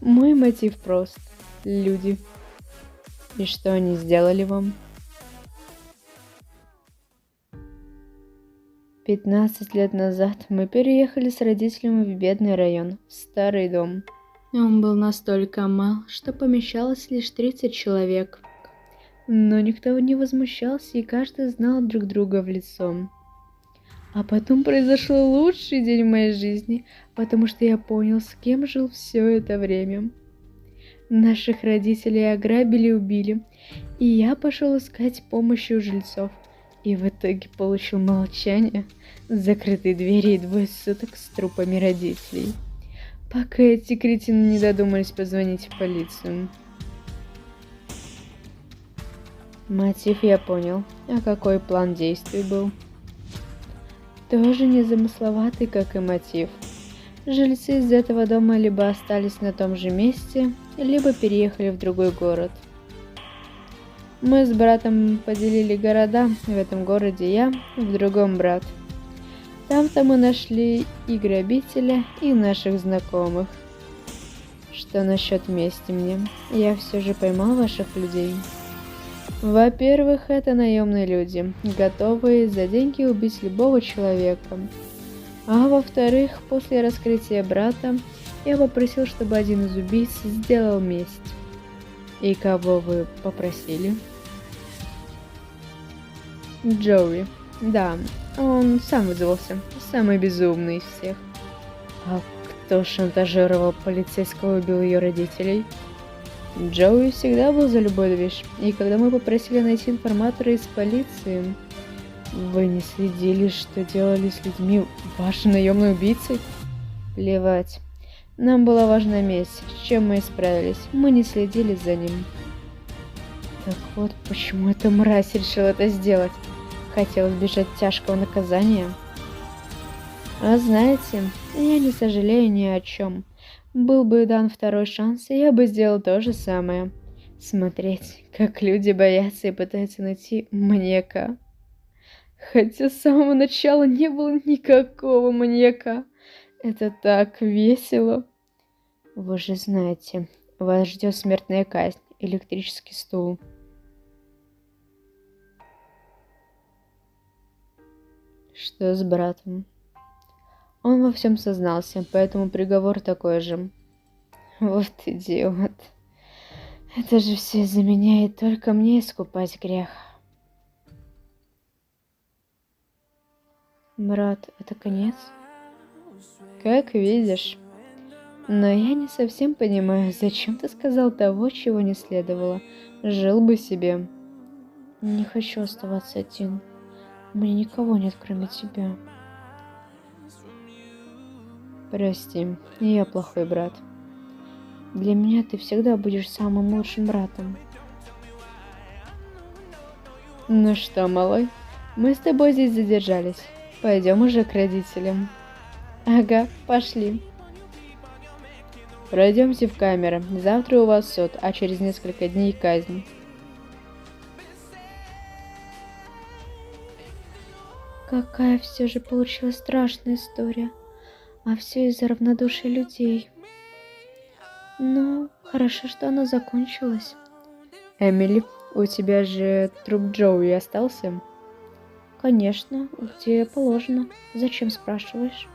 Мой мотив прост. Люди. И что они сделали вам? 15 лет назад мы переехали с родителями в бедный район, в старый дом. Он был настолько мал, что помещалось лишь 30 человек. Но никто не возмущался, и каждый знал друг друга в лицо. А потом произошел лучший день в моей жизни, потому что я понял, с кем жил все это время. Наших родителей ограбили и убили, и я пошел искать помощи у жильцов. И в итоге получил молчание, закрытые двери и 2 суток с трупами родителей. Пока эти кретины не додумались позвонить в полицию. Мотив я понял, а какой план действий был? Тоже незамысловатый, как и мотив. Жильцы из этого дома либо остались на том же месте, либо переехали в другой город. Мы с братом поделили города, в этом городе я, в другом брат. Там-то мы нашли и грабителя, и наших знакомых. Что насчет мести мне? Я все же поймал ваших людей. Во-первых, это наемные люди, готовые за деньги убить любого человека. А во-вторых, после раскрытия брата, я попросил, чтобы один из убийц сделал месть. И кого вы попросили? Джоуи. Да, он сам вызвался, самый безумный из всех. А кто шантажировал полицейского и убил ее родителей? Джоуи всегда был за любой движ, и когда мы попросили найти информатора из полиции... Вы не следили, что делали с людьми ваши наемные убийцы? Плевать. Нам была важна месть, с чем мы и справились. Мы не следили за ним. Так вот, почему эта мразь решила это сделать? Хотел избежать тяжкого наказания? А знаете, я не сожалею ни о чем. Был бы дан второй шанс, и я бы сделал то же самое. Смотреть, как люди боятся и пытаются найти маньяка. Хотя с самого начала не было никакого маньяка. Это так весело. Вы же знаете, вас ждет смертная казнь, электрический стул. Что с братом? Он во всем сознался, поэтому приговор такой же. Вот идиот. Это же все из-за меня, и только мне искупать грех. Брат, это конец? Как видишь. Но я не совсем понимаю, зачем ты сказал того, чего не следовало. Жил бы себе. Не хочу оставаться один. У меня никого нет, кроме тебя. Прости, я плохой брат. Для меня ты всегда будешь самым лучшим братом. Ну что, малой, мы с тобой здесь задержались. Пойдем уже к родителям. Ага, пошли. Пройдемте в камеры. Завтра у вас суд, а через несколько дней казнь. Какая все же получилась страшная история. А все из-за равнодушия людей. Ну, хорошо, что она закончилась. Эмили, у тебя же труп Джоуи остался? Конечно, где положено. Зачем спрашиваешь?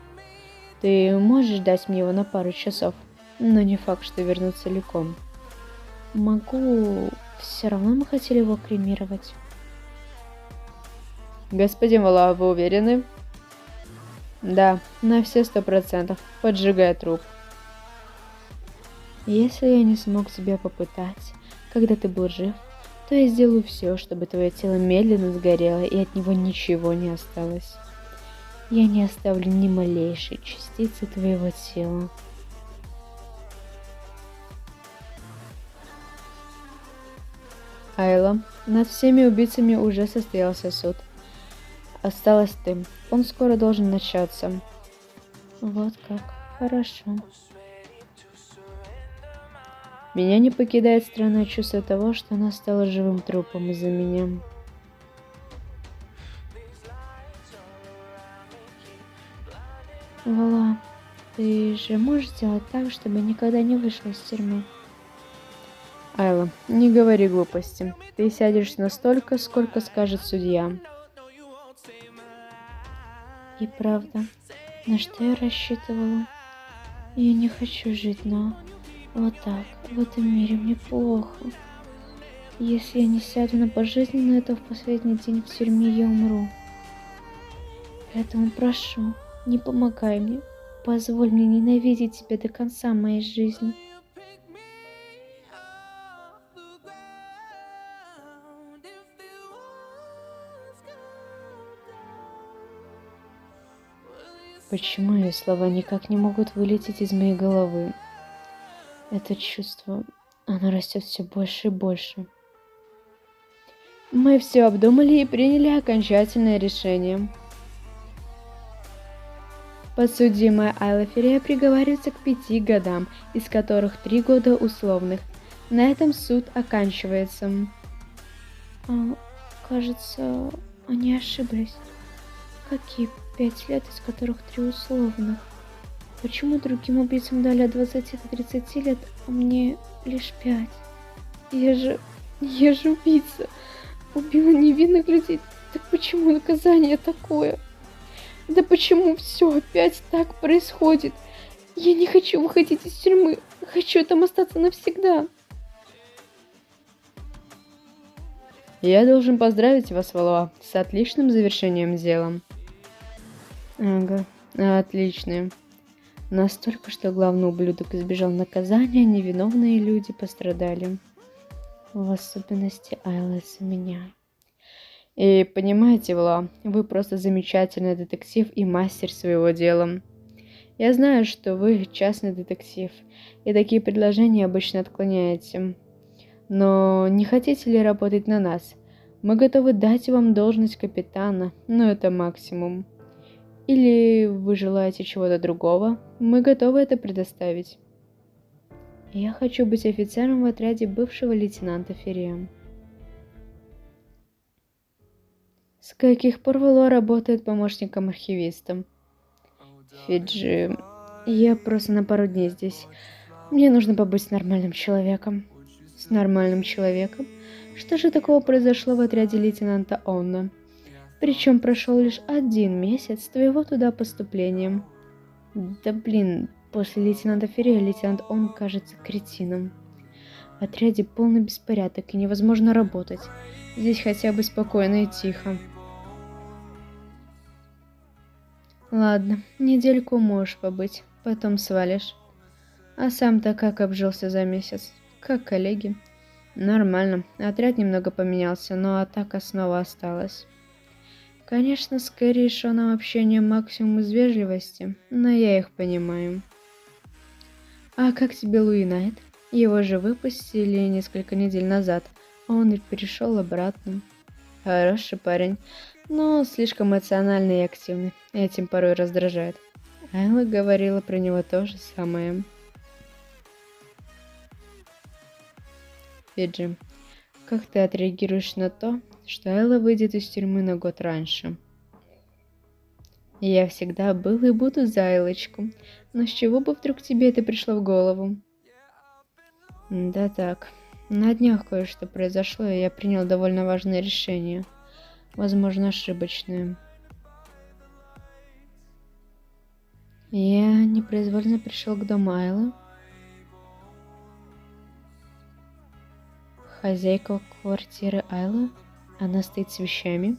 Ты можешь дать мне его на пару часов? Но не факт, что верну целиком. Могу. Все равно мы хотели его кремировать. Господин Вала, вы уверены? Да, на все 100%. Поджигай труп. Если я не смог тебя попытать, когда ты был жив, то я сделаю все, чтобы твое тело медленно сгорело и от него ничего не осталось. Я не оставлю ни малейшей частицы твоего тела. Айла, над всеми убийцами уже состоялся суд. Осталась ты. Он скоро должен начаться. Вот как. Хорошо. Меня не покидает странное чувство того, что она стала живым трупом из-за меня. Вала, ты же можешь сделать так, чтобы никогда не вышел из тюрьмы? Айла, не говори глупости. Ты сядешь настолько, сколько скажет судья. И правда, на что я рассчитывала? Я не хочу жить, но вот так, в этом мире мне плохо. Если я не сяду на пожизненное, то в последний день в тюрьме я умру. Поэтому прошу, не помогай мне. Позволь мне ненавидеть тебя до конца моей жизни. Почему ее слова никак не могут вылететь из моей головы? Это чувство, оно растет все больше и больше. Мы все обдумали и приняли окончательное решение. Подсудимая Айла Феррея приговаривается к 5 годам, из которых 3 года условных. На этом суд оканчивается. Кажется, они ошиблись. Какие 5 лет, из которых 3 условных? Почему другим убийцам дали от 20 до 30 лет, а мне лишь 5? Я же убийца. Убила невинных людей. Так почему наказание такое? Да почему все опять так происходит? Я не хочу выходить из тюрьмы. Хочу там остаться навсегда. Я должен поздравить вас, Валуа, с отличным завершением дела. Ага, отлично. Настолько, что главный ублюдок избежал наказания, невиновные люди пострадали. В особенности Айла из-за меня. И понимаете, Вла, вы просто замечательный детектив и мастер своего дела. Я знаю, что вы частный детектив, и такие предложения обычно отклоняете. Но не хотите ли работать на нас? Мы готовы дать вам должность капитана, но это максимум. Или вы желаете чего-то другого? Мы готовы это предоставить. Я хочу быть офицером в отряде бывшего лейтенанта Феррея. С каких пор Валуа работает помощником-архивистом? Фиджи, я просто на пару дней здесь. Мне нужно побыть с нормальным человеком. С нормальным человеком? Что же такого произошло в отряде лейтенанта Онна? Причем прошел лишь 1 месяц с твоего туда поступления. Да блин, после лейтенанта Феррея лейтенант Он кажется кретином. В отряде полный беспорядок и невозможно работать. Здесь хотя бы спокойно и тихо. Ладно, недельку можешь побыть, потом свалишь. А сам-то как обжился за месяц? Как коллеги? Нормально, отряд немного поменялся, но атака снова осталась. Конечно, с Кэрри и Шоном общение максимум из вежливости, но я их понимаю. А как тебе Луи Найт? Его же выпустили несколько недель назад, а он и перешел обратно. Хороший парень, но слишком эмоциональный и активный. Этим порой раздражает. Айла говорила про него то же самое. Фиджи, как ты отреагируешь на то, что Айла выйдет из тюрьмы на год раньше? Я всегда был и буду за Айлочку, но с чего бы вдруг тебе это пришло в голову? Да так, на днях кое-что произошло, и я принял довольно важное решение. Возможно, ошибочное. Я непроизвольно пришел к дому Айлы. Хозяйка квартиры Айлы, она стоит с вещами.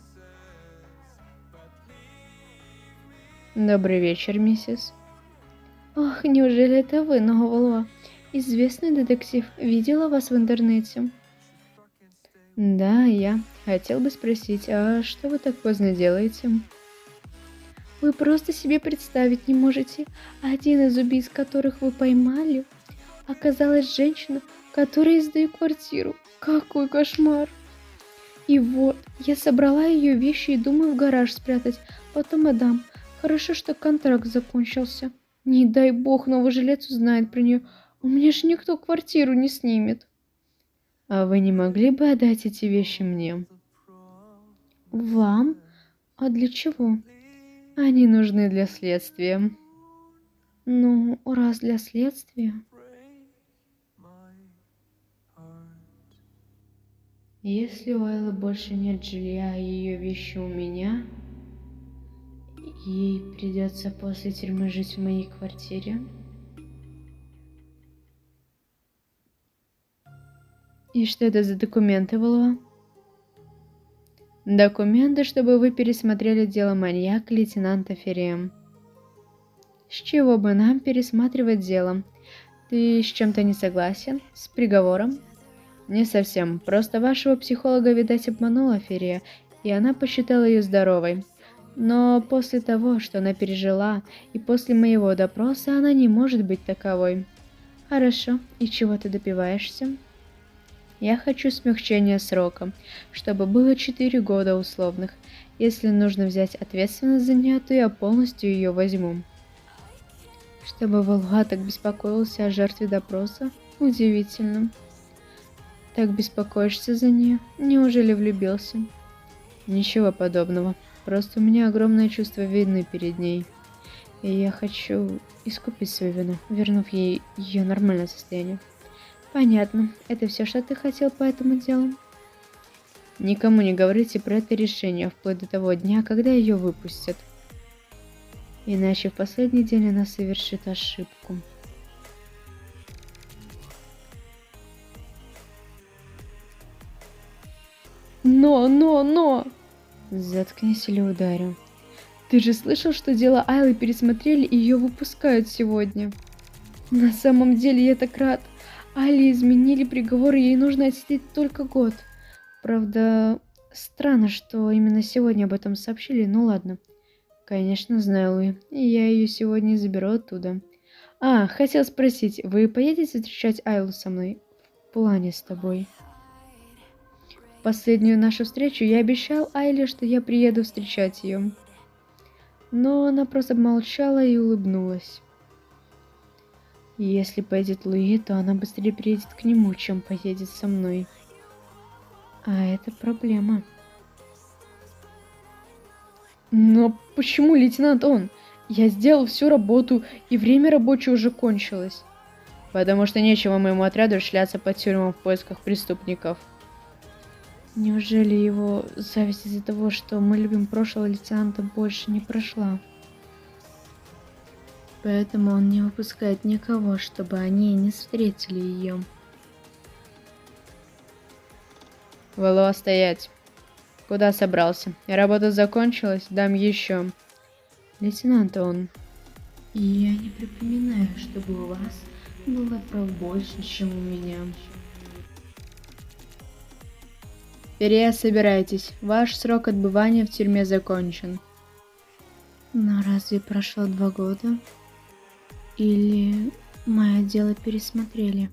Добрый вечер, миссис. Ох, неужели это вы, Новолуа? Известный детектив. Видела вас в интернете. Да, я. Хотел бы спросить, а что вы так поздно делаете? Вы просто себе представить не можете. Один из убийц, которых вы поймали, оказалась женщина, которая сдает квартиру. Какой кошмар! И вот, я собрала ее вещи и думаю в гараж спрятать, потом отдам. Хорошо, что контракт закончился. Не дай бог, новый жилец узнает про нее. У меня ж никто квартиру не снимет. А вы не могли бы отдать эти вещи мне? Вам? А для чего? Они нужны для следствия. Ну, раз для следствия. Если у Айлы больше нет жилья, а ее вещи у меня, ей придется после тюрьмы жить в моей квартире. И что это за документы, Валуа? Документы, чтобы вы пересмотрели дело маньяка лейтенанта Ферриэм. С чего бы нам пересматривать дело? Ты с чем-то не согласен? С приговором? Не совсем. Просто вашего психолога, видать, обманула Ферия, и она посчитала ее здоровой. Но после того, что она пережила, и после моего допроса, она не может быть таковой. Хорошо, и чего ты добиваешься? Я хочу смягчения срока, чтобы было 4 года условных. Если нужно взять ответственность за нее, то я полностью ее возьму. Чтобы Валуа так беспокоился о жертве допроса? Удивительно. Так беспокоишься за нее? Неужели влюбился? Ничего подобного. Просто у меня огромное чувство вины перед ней. И я хочу искупить свою вину, вернув ей ее нормальное состояние. Понятно. Это все, что ты хотел по этому делу? Никому не говорите про это решение, вплоть до того дня, когда ее выпустят. Иначе в последний день она совершит ошибку. Но! Заткнись или ударю. Ты же слышал, что дело Айлы пересмотрели и ее выпускают сегодня? На самом деле я так рад. Айле изменили приговор, и ей нужно отсидеть только год. Правда, странно, что именно сегодня об этом сообщили, ну ладно. Конечно, знаю, Луи, и я ее сегодня заберу оттуда. А, хотел спросить, вы поедете встречать Айлу со мной? В плане с тобой. В последнюю нашу встречу я обещал Айле, что я приеду встречать ее. Но она просто молчала и улыбнулась. Если поедет Луи, то она быстрее приедет к нему, чем поедет со мной. А это проблема. Но почему лейтенант он? Я сделал всю работу, и время рабочее уже кончилось. Потому что нечего моему отряду шляться по тюрьмам в поисках преступников. Неужели его зависть из-за того, что мы любим прошлого лейтенанта, больше не прошла? Поэтому он не выпускает никого, чтобы они не встретили ее. Валуа, стоять. Куда собрался? Работа закончилась, дам еще. лейтенант он. Я не припоминаю, чтобы у вас было прав больше, чем у меня. Собирайтесь. Ваш срок отбывания в тюрьме закончен. Но разве прошло 2 года? Или мое дело пересмотрели?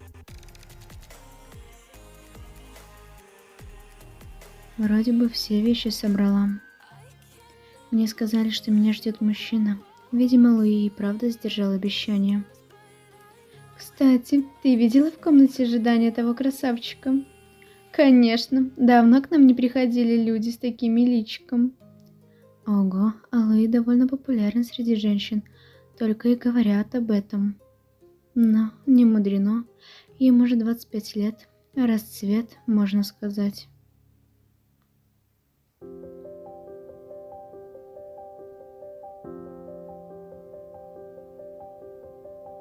Вроде бы все вещи собрала. Мне сказали, что меня ждет мужчина. Видимо, Луи и правда сдержал обещание. Кстати, ты видела в комнате ожидания того красавчика? Конечно, давно к нам не приходили люди с такими личиком. Ого, а Луи довольно популярен среди женщин, только и говорят об этом. Но не мудрено, ему уже 25 лет, расцвет, можно сказать.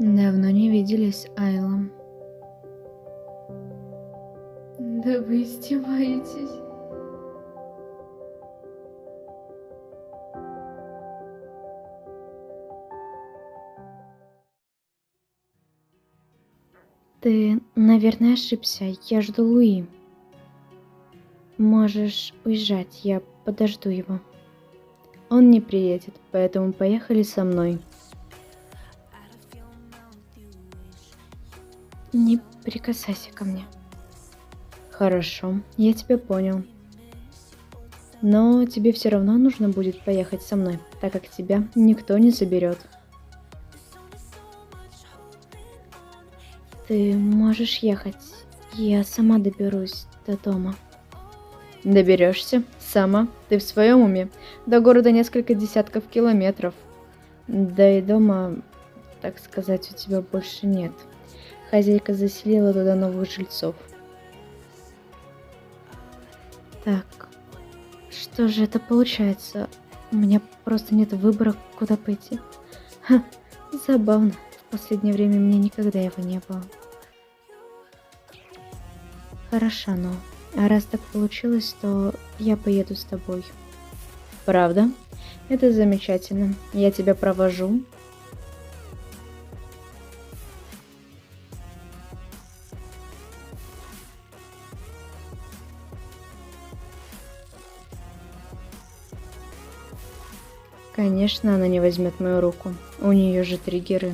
Давно не виделись, Айла. Да вы издеваетесь. Ты, наверное, ошибся. Я жду Луи. Можешь уезжать, я подожду его. Он не приедет, поэтому поехали со мной. Не прикасайся ко мне. Хорошо, я тебя понял. Но тебе все равно нужно будет поехать со мной, так как тебя никто не заберет. Ты можешь ехать. Я сама доберусь до дома. Доберешься? Сама? Ты в своем уме? До города несколько десятков километров. Да и дома, так сказать, у тебя больше нет. Хозяйка заселила туда новых жильцов. Так, что же это получается? У меня просто нет выбора, куда пойти. Ха, забавно. В последнее время мне никогда его не было. Хорошо, но а раз так получилось, то я поеду с тобой. Правда? Это замечательно. Я тебя провожу. Конечно, она не возьмет мою руку. У нее же триггеры.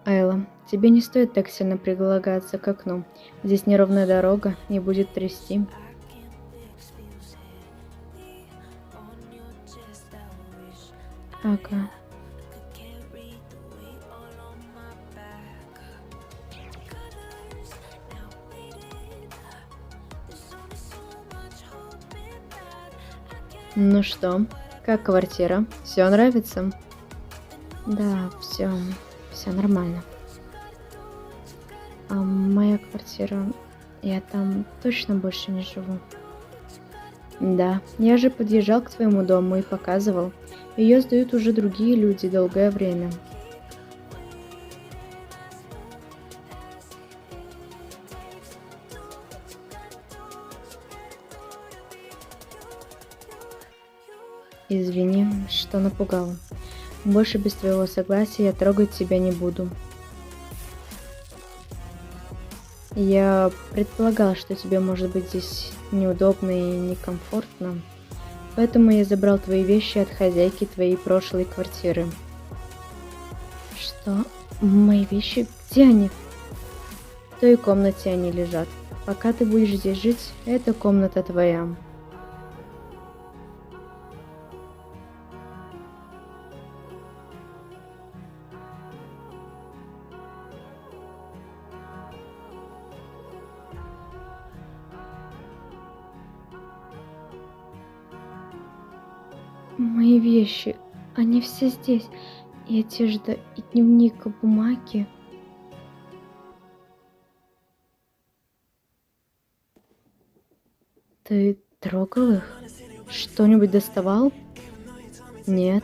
Айла, тебе не стоит так сильно прилагаться к окну. Здесь неровная дорога, не будет трясти. Ага. Ну что, как квартира? Все нравится? Да, все нормально. А моя квартира, я там точно больше не живу. Да, я же подъезжал к твоему дому и показывал. Ее сдают уже другие люди долгое время. Извини, что напугал. Больше без твоего согласия я трогать тебя не буду. Я предполагал, что тебе может быть здесь неудобно и некомфортно, поэтому я забрал твои вещи от хозяйки твоей прошлой квартиры. Что? Мои вещи? Где они? В той комнате они лежат. Пока ты будешь здесь жить, эта комната твоя. Мои вещи, они все здесь. И одежда, и дневник, и бумаги. Ты трогал их? Что-нибудь доставал? Нет.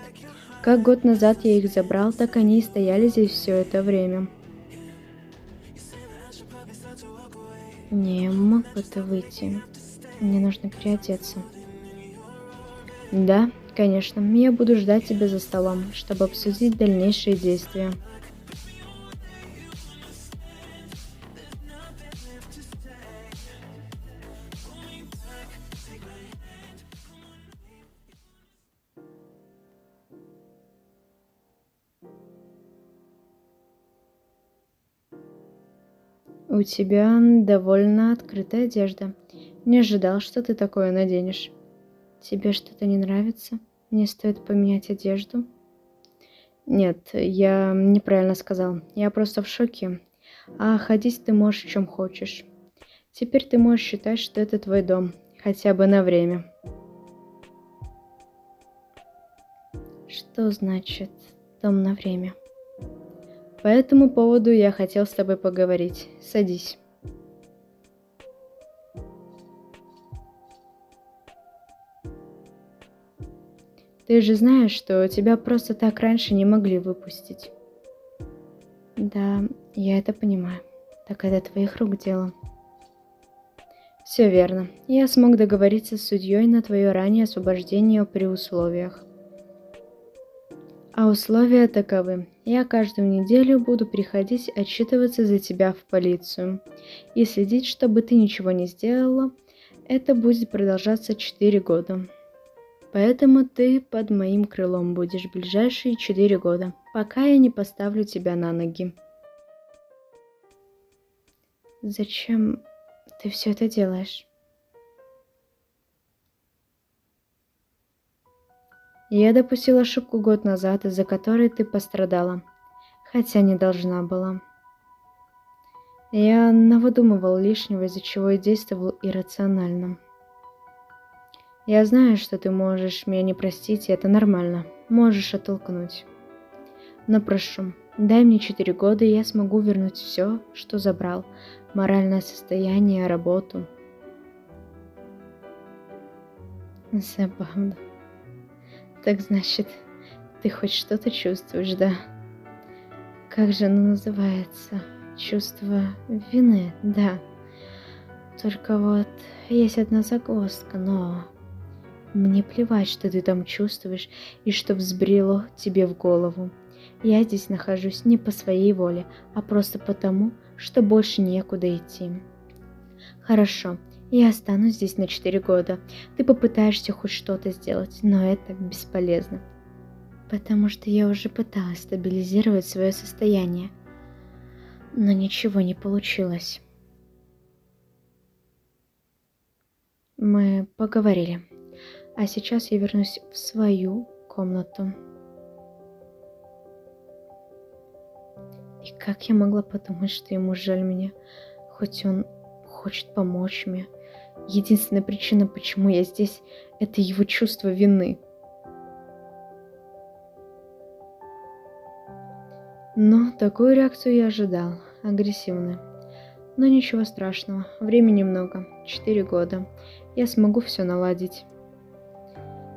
Как год назад я их забрал, так они и стояли здесь все это время. Не мог бы ты выйти? Мне нужно переодеться. Да, конечно, я буду ждать тебя за столом, чтобы обсудить дальнейшие действия. У тебя довольно открытая одежда. Не ожидал, что ты такое наденешь. Тебе что-то не нравится? Мне стоит поменять одежду? Нет, я неправильно сказал. Я просто в шоке. А ходить ты можешь в чем хочешь. Теперь ты можешь считать, что это твой дом. Хотя бы на время. Что значит дом на время? По этому поводу я хотел с тобой поговорить. Садись. Ты же знаешь, что тебя просто так раньше не могли выпустить. Да, я это понимаю. Так это твоих рук дело. Все верно. Я смог договориться с судьей на твое раннее освобождение при условиях. А условия таковы. Я каждую неделю буду приходить отчитываться за тебя в полицию и следить, чтобы ты ничего не сделала. Это будет продолжаться 4 года. Поэтому ты под моим крылом будешь в ближайшие 4 года, пока я не поставлю тебя на ноги. Зачем ты все это делаешь? Я допустила ошибку год назад, из-за которой ты пострадала, хотя не должна была. Я навыдумывал лишнего, из-за чего и действовал иррационально. Я знаю, что ты можешь меня не простить, и это нормально. Можешь оттолкнуть. Но прошу, дай мне 4 года, и я смогу вернуть все, что забрал. Моральное состояние, работу. Забавно. Так значит, ты хоть что-то чувствуешь, да? Как же оно называется? Чувство вины, да. Только вот есть одна загвоздка, но... Мне плевать, что ты там чувствуешь и что взбрело тебе в голову. Я здесь нахожусь не по своей воле, а просто потому, что больше некуда идти. Хорошо, я останусь здесь на 4 года. Ты попытаешься хоть что-то сделать, но это бесполезно. Потому что я уже пыталась стабилизировать свое состояние. Но ничего не получилось. Мы поговорили. А сейчас я вернусь в свою комнату. И как я могла подумать, что ему жаль меня, хоть он хочет помочь мне. Единственная причина, почему я здесь, это его чувство вины. Но такую реакцию я ожидал, агрессивную. Но ничего страшного, времени много, 4 года. Я смогу все наладить.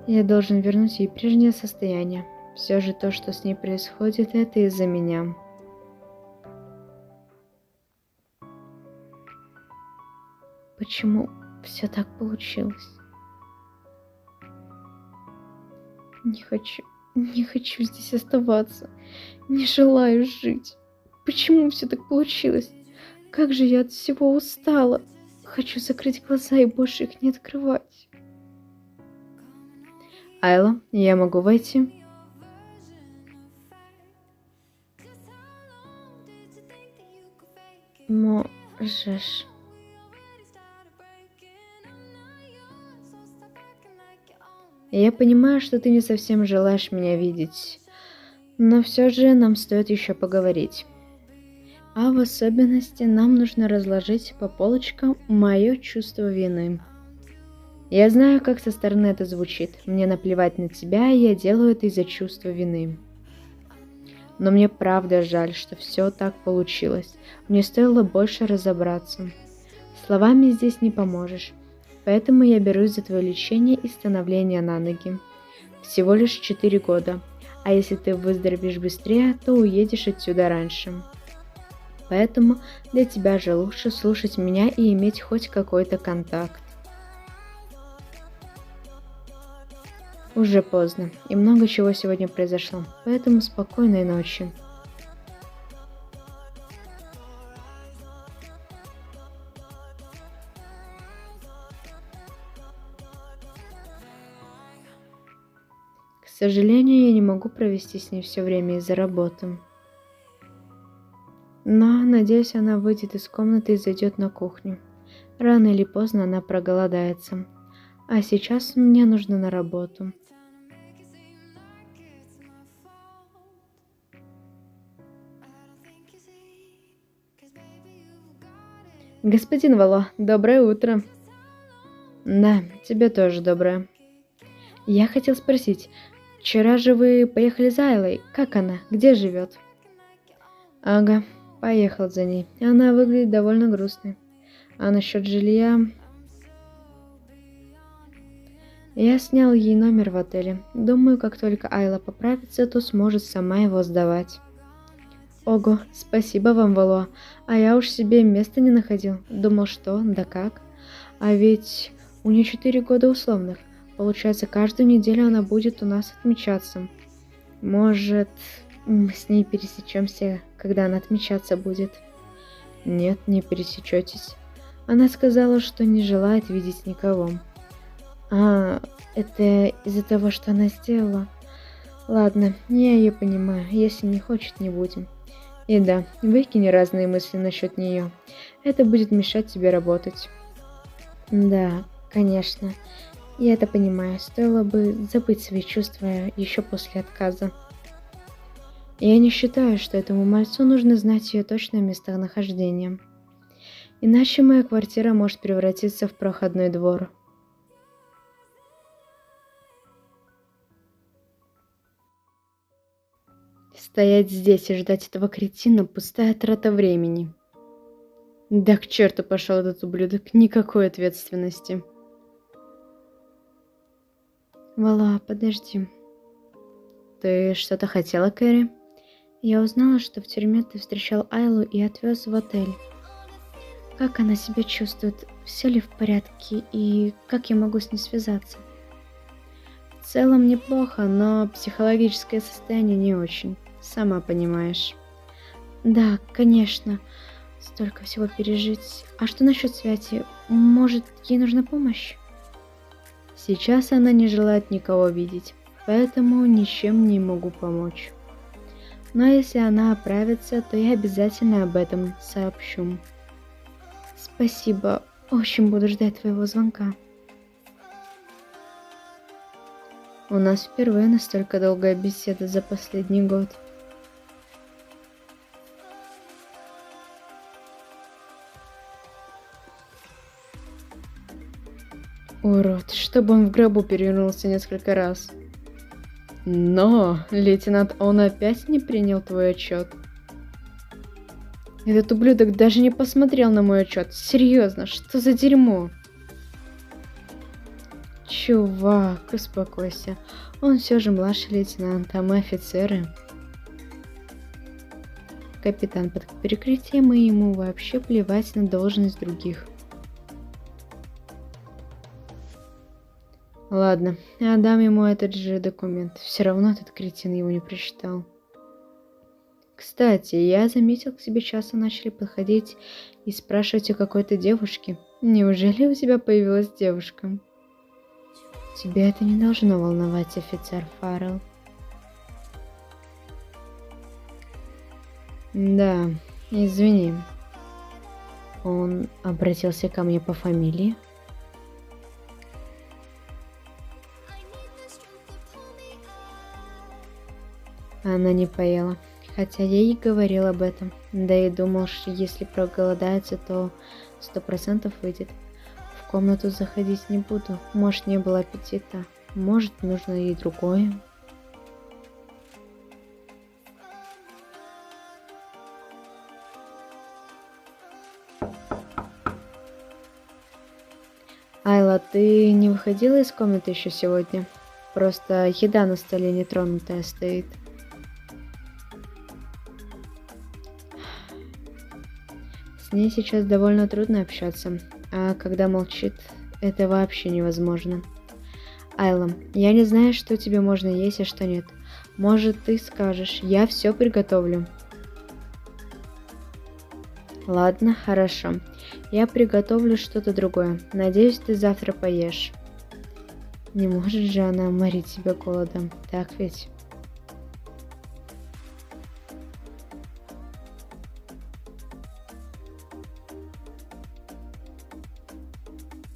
Я должен вернуть ей прежнее состояние. Все же то, что с ней происходит, это из-за меня. Почему все так получилось? Не хочу здесь оставаться. Не желаю жить. Почему все так получилось? Как же я от всего устала. Хочу закрыть глаза и больше их не открывать. Айла, я могу войти? Можешь. Я понимаю, что ты не совсем желаешь меня видеть, но все же нам стоит еще поговорить. А в особенности нам нужно разложить по полочкам мое чувство вины. Я знаю, как со стороны это звучит. Мне наплевать на тебя, и я делаю это из-за чувства вины. Но мне правда жаль, что все так получилось. Мне стоило больше разобраться. Словами здесь не поможешь. Поэтому я берусь за твое лечение и становление на ноги. Всего лишь 4 года. А если ты выздоровеешь быстрее, то уедешь отсюда раньше. Поэтому для тебя же лучше слушать меня и иметь хоть какой-то контакт. Уже поздно, и много чего сегодня произошло, поэтому спокойной ночи. К сожалению, я не могу провести с ней все время из-за работы. Но, надеюсь, она выйдет из комнаты и зайдет на кухню. Рано или поздно она проголодается. А сейчас мне нужно на работу. Господин Вало, доброе утро. Да, тебе тоже доброе. Я хотел спросить, вчера же вы поехали за Айлой, как она, где живет? Ага, поехал за ней. Она выглядит довольно грустной. А насчет жилья... Я снял ей номер в отеле. Думаю, как только Айла поправится, то сможет сама его сдавать. Ого, спасибо вам, Вало. А я уж себе места не находил. Думал, что, да как. А ведь у нее 4 года условных. Получается, каждую неделю она будет у нас отмечаться. Может, мы с ней пересечемся, когда она отмечаться будет? Нет, не пересечетесь. Она сказала, что не желает видеть никого. А, это из-за того, что она сделала? Ладно, я ее понимаю. Если не хочет, не будем. И да, выкини разные мысли насчет нее. Это будет мешать тебе работать. Да, конечно. Я это понимаю. Стоило бы забыть свои чувства еще после отказа. Я не считаю, что этому мальцу нужно знать ее точное местонахождение. Иначе моя квартира может превратиться в проходной двор. Стоять здесь и ждать этого кретина — пустая трата времени. Да к черту пошел этот ублюдок, никакой ответственности. Вала, подожди. Ты что-то хотела, Кэрри? Я узнала, что в тюрьме ты встречал Айлу и отвез в отель. Как она себя чувствует? Все ли в порядке? И как я могу с ней связаться? В целом неплохо, но психологическое состояние не очень. Сама понимаешь. Да, конечно. Столько всего пережить. А что насчет Святи? Может, ей нужна помощь? Сейчас она не желает никого видеть, поэтому ничем не могу помочь. Но если она оправится, то я обязательно об этом сообщу. Спасибо. Очень буду ждать твоего звонка. У нас впервые настолько долгая беседа за последний год. Урод, чтобы он в гробу перевернулся несколько раз. Но, лейтенант, он опять не принял твой отчет. Этот ублюдок даже не посмотрел на мой отчет. Серьезно, что за дерьмо? Чувак, успокойся. Он все же младший лейтенант, а мы офицеры. Капитан под перекрытием, и ему вообще плевать на должность других. Ладно, отдам ему этот же документ. Все равно этот кретин его не прочитал. Кстати, я заметил, к тебе часто начали подходить и спрашивать о какой-то девушке. Неужели у тебя появилась девушка? Тебя это не должно волновать, офицер Фаррелл. Да, извини. Он обратился ко мне по фамилии? Она не поела, хотя я ей говорил об этом. Да и думал, что если проголодается, то 100% выйдет. В комнату заходить не буду. Может, не было аппетита. Может, нужно ей другое. Айла, ты не выходила из комнаты еще сегодня? Просто еда на столе нетронутая стоит. С ней сейчас довольно трудно общаться, а когда молчит, это вообще невозможно. Айла, я не знаю, что тебе можно есть, а что нет. Может, ты скажешь, я все приготовлю. Ладно, хорошо. Я приготовлю что-то другое. Надеюсь, ты завтра поешь. Не может же она морить себя голодом, так ведь?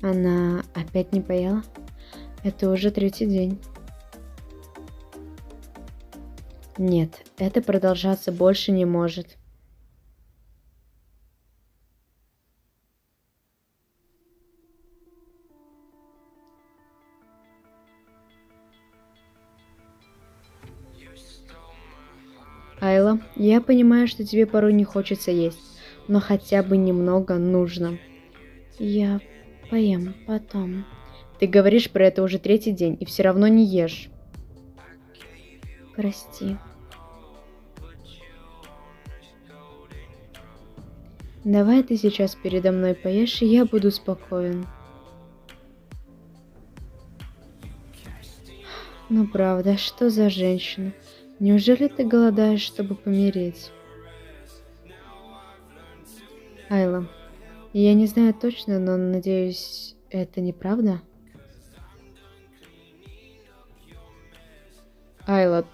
Она опять не поела? Это уже 3-й день. Нет, это продолжаться больше не может. Айла, я понимаю, что тебе порой не хочется есть, но хотя бы немного нужно. Я поем потом. Ты говоришь про это уже 3-й день и все равно не ешь. Прости. Давай ты сейчас передо мной поешь, и я буду спокоен. Ну правда, что за женщина? Неужели ты голодаешь, чтобы помереть? Айла, я не знаю точно, но надеюсь, это неправда? Айла,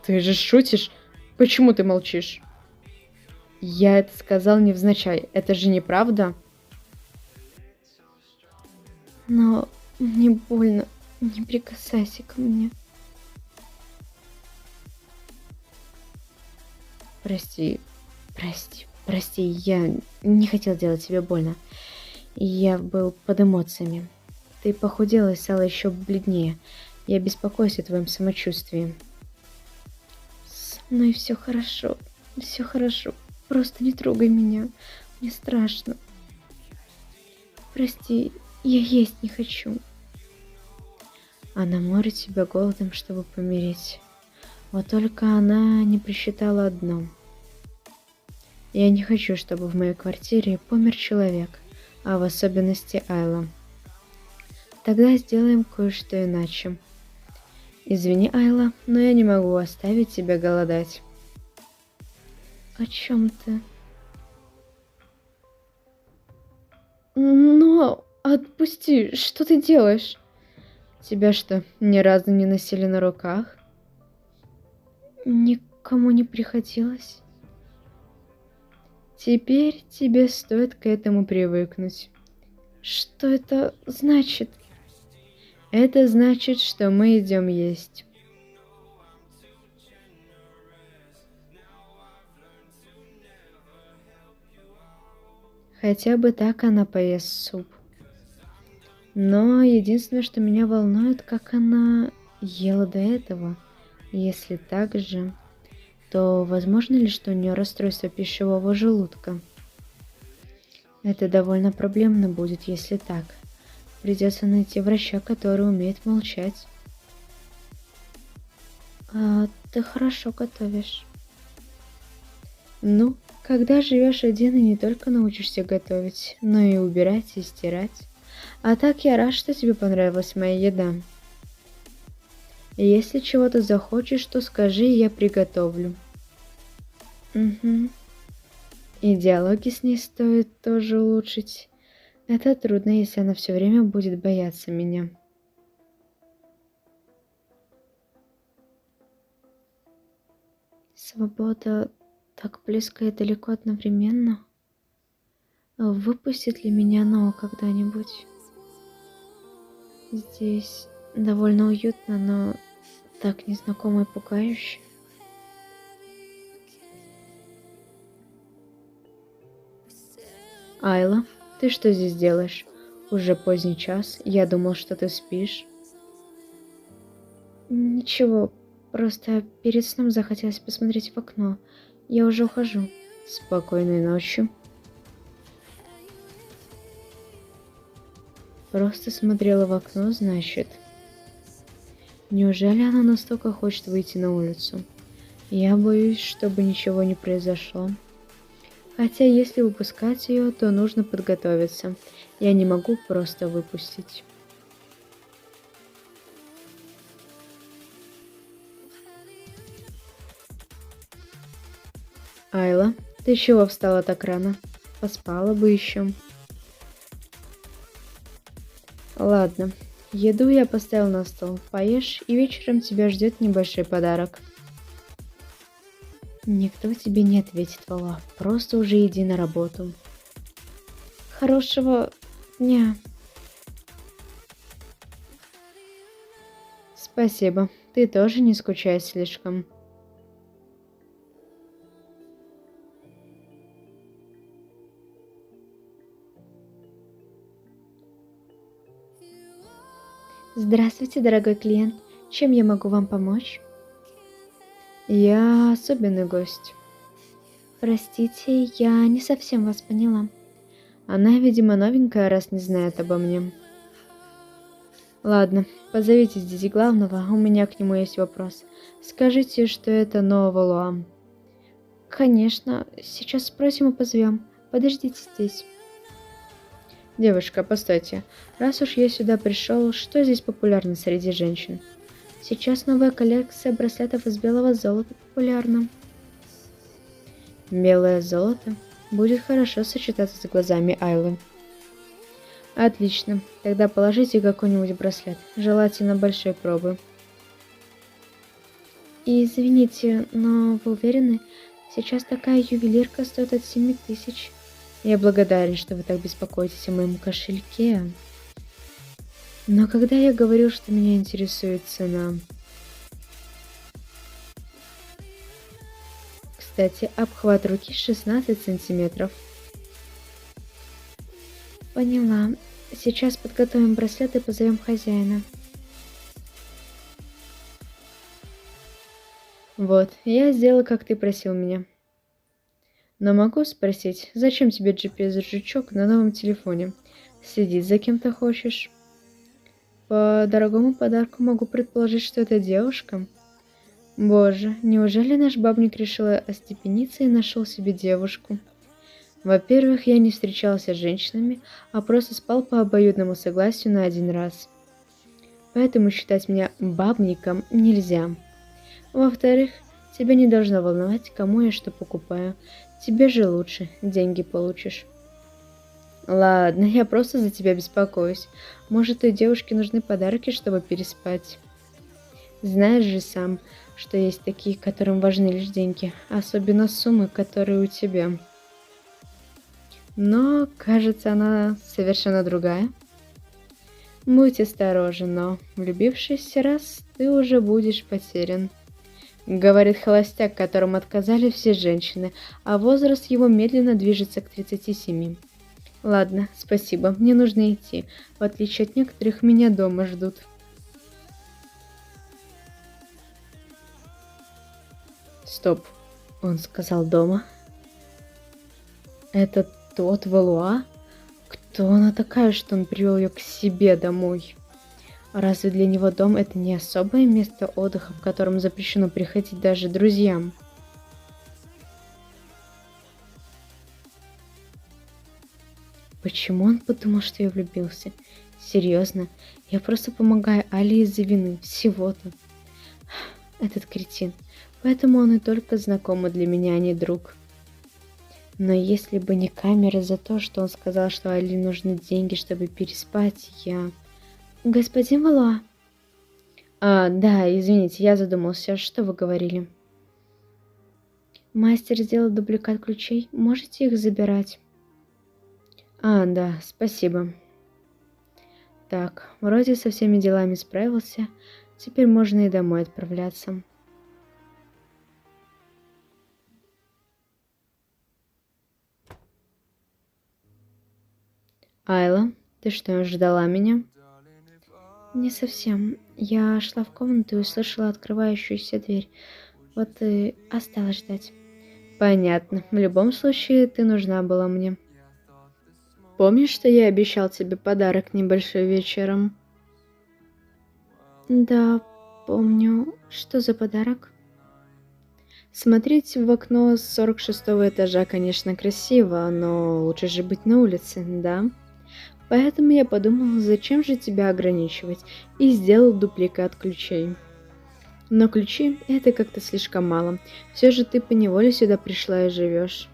ты же шутишь? Почему ты молчишь? Я это сказал невзначай. Это же неправда? Но мне больно. Не прикасайся ко мне. Прости, прости, я не хотел делать тебе больно. Я был под эмоциями. Ты похудела и стала еще бледнее. Я беспокоюсь о твоем самочувствии. Со мной все хорошо, все хорошо. Просто не трогай меня. Мне страшно. Прости, я есть не хочу. Она морит себя голодом, чтобы помереть. Вот только она не просчитала одно. Я не хочу, чтобы в моей квартире помер человек, а в особенности Айла. Тогда сделаем кое-что иначе. Извини, Айла, но я не могу оставить тебя голодать. О чем ты? Но отпусти, что ты делаешь? Тебя что, ни разу не носили на руках? Никому не приходилось. Теперь тебе стоит к этому привыкнуть. Что это значит? Это значит, что мы идем есть. Хотя бы так она поест суп. Но единственное, что меня волнует, как она ела до этого. Если так же, то возможно ли, что у нее расстройство пищевого желудка? Это довольно проблемно будет, если так. Придется найти врача, который умеет молчать. А ты хорошо готовишь. Ну, когда живешь один и не только научишься готовить, но и убирать и стирать. А так я рад, что тебе понравилась моя еда. Если чего-то захочешь, то скажи, и я приготовлю. Угу. И диалоги с ней стоит тоже улучшить. Это трудно, если она все время будет бояться меня. Свобода так близко и далеко одновременно. Выпустит ли меня Ноа когда-нибудь? Здесь довольно уютно, но так незнакомо и пугающе. Айла, ты что здесь делаешь? Уже поздний час, я думал, что ты спишь. Ничего, просто перед сном захотелось посмотреть в окно. Я уже ухожу. Спокойной ночи. Просто смотрела в окно, значит. Неужели она настолько хочет выйти на улицу? Я боюсь, чтобы ничего не произошло. Хотя если выпускать ее, то нужно подготовиться. Я не могу просто выпустить. Айла, ты чего встала так рано? Поспала бы еще. Ладно, еду я поставил на стол. Поешь, и вечером тебя ждет небольшой подарок. Никто тебе не ответит, Вала. Просто уже иди на работу. Хорошего дня. Спасибо. Ты тоже не скучай слишком. Здравствуйте, дорогой клиент. Чем я могу вам помочь? Я особенный гость. Простите, я не совсем вас поняла. Она, видимо, новенькая, раз не знает обо мне. Ладно, позовите здесь главного, у меня к нему есть вопрос. Скажите, что это нового Луа. Конечно, сейчас спросим и позовем. Подождите здесь. Девушка, постойте. Раз уж я сюда пришел, что здесь популярно среди женщин? Сейчас новая коллекция браслетов из белого золота популярна. Белое золото будет хорошо сочетаться с глазами Айлы. Отлично. Тогда положите какой-нибудь браслет, желательно большой пробы. Извините, но вы уверены? Сейчас такая ювелирка стоит от 7000. Я благодарен, что вы так беспокоитесь о моем кошельке. Но когда я говорил, что меня интересует цена... Кстати, обхват руки 16 сантиметров. Поняла. Сейчас подготовим браслет и позовем хозяина. Вот, я сделала, как ты просил меня. Но могу спросить, зачем тебе GPS-жучок на новом телефоне? Следить за кем-то хочешь? По дорогому подарку могу предположить, что это девушка. Боже, неужели наш бабник решил остепениться и нашел себе девушку? Во-первых, я не встречался с женщинами, а просто спал по обоюдному согласию на один раз. Поэтому считать меня бабником нельзя. Во-вторых, тебя не должно волновать, кому я что покупаю. Тебе же лучше, деньги получишь. Ладно, я просто за тебя беспокоюсь. Может, той девушке нужны подарки, чтобы переспать. Знаешь же сам, что есть такие, которым важны лишь деньги, особенно суммы, которые у тебя. Но, кажется, она совершенно другая. Будь осторожен, но, влюбившись раз, ты уже будешь потерян. Говорит холостяк, которому отказали все женщины, а возраст его медленно движется к 37. Ладно, спасибо, мне нужно идти. В отличие от некоторых, меня дома ждут. Стоп, он сказал дома. Это тот Валуа? Кто она такая, что он привел ее к себе домой? Разве для него дом это не особое место отдыха, в котором запрещено приходить даже друзьям? Почему он подумал, что я влюбился? Серьезно, я просто помогаю Али из-за вины, всего-то. Этот кретин. Поэтому он и только знакомый для меня, а не друг. Но если бы не камера за то, что он сказал, что Али нужны деньги, чтобы переспать, я... Господин Валуа. Да, извините, я задумался. Что вы говорили? Мастер сделал дубликат ключей. Можете их забирать? Да, спасибо. Так, вроде со всеми делами справился. Теперь можно и домой отправляться. Айла, ты что, ждала меня? Не совсем. Я шла в комнату и услышала открывающуюся дверь. Вот и осталось ждать. Понятно. В любом случае, ты нужна была мне. Помнишь, что я обещал тебе подарок небольшой вечером? Да, помню. Что за подарок? Смотреть в окно с 46-го этажа, конечно, красиво, но лучше же быть на улице, да? Поэтому я подумал, зачем же тебя ограничивать, и сделал дубликат ключей. Но ключи — это как-то слишком мало. Все же ты поневоле сюда пришла и живешь.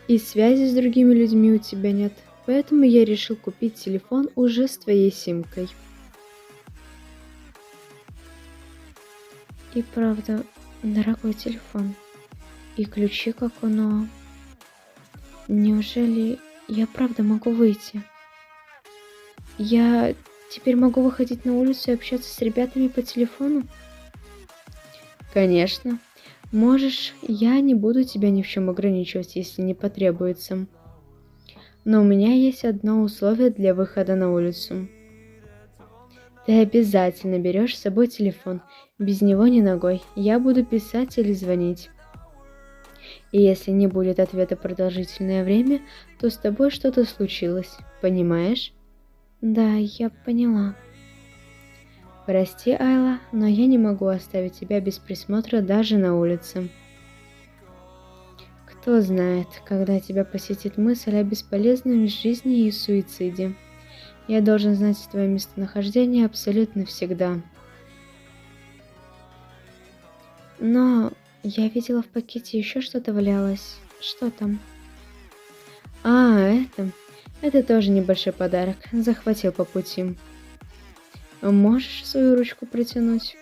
И связи с другими людьми у тебя нет, поэтому я решил купить телефон уже с твоей симкой. И правда, дорогой телефон. И ключи как оно. Неужели я правда могу выйти? Я теперь могу выходить на улицу и общаться с ребятами по телефону? Конечно. Можешь, я не буду тебя ни в чем ограничивать, если не потребуется. Но у меня есть одно условие для выхода на улицу. Ты обязательно берешь с собой телефон. Без него ни ногой. Я буду писать или звонить. И если не будет ответа продолжительное время, то с тобой что-то случилось. Понимаешь? Да, я поняла. Прости, Айла, но я не могу оставить тебя без присмотра даже на улице. Кто знает, когда тебя посетит мысль о бесполезной жизни и суициде. Я должен знать твое местонахождение абсолютно всегда. Но я видела в пакете еще что-то валялось. Что там? А, это тоже небольшой подарок. Захватил по пути. Можешь свою ручку протянуть?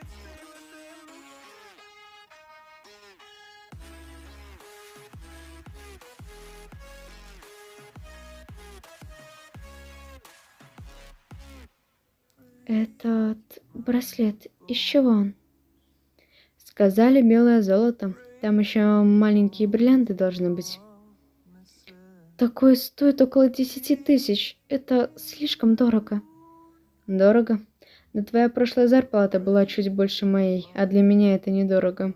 Этот браслет, из чего он? Сказали белое золото. Там еще маленькие бриллианты должны быть. Такое стоит около 10 тысяч. Это слишком дорого. Дорого? Да твоя прошлая зарплата была чуть больше моей, а для меня это недорого.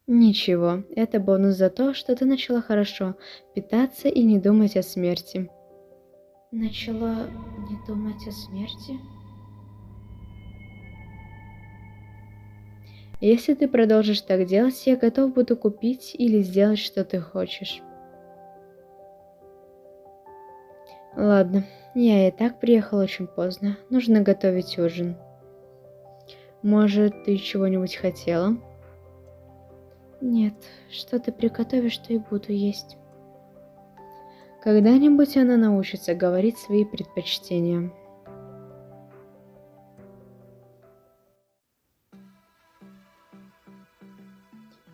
Ничего, это бонус за то, что ты начала хорошо питаться и не думать о смерти. Начала не думать о смерти? Если ты продолжишь так делать, я готов буду купить или сделать, что ты хочешь. Ладно, я и так приехал очень поздно. Нужно готовить ужин. Может, ты чего-нибудь хотела? Нет, что ты приготовишь, то и буду есть. Когда-нибудь она научится говорить свои предпочтения.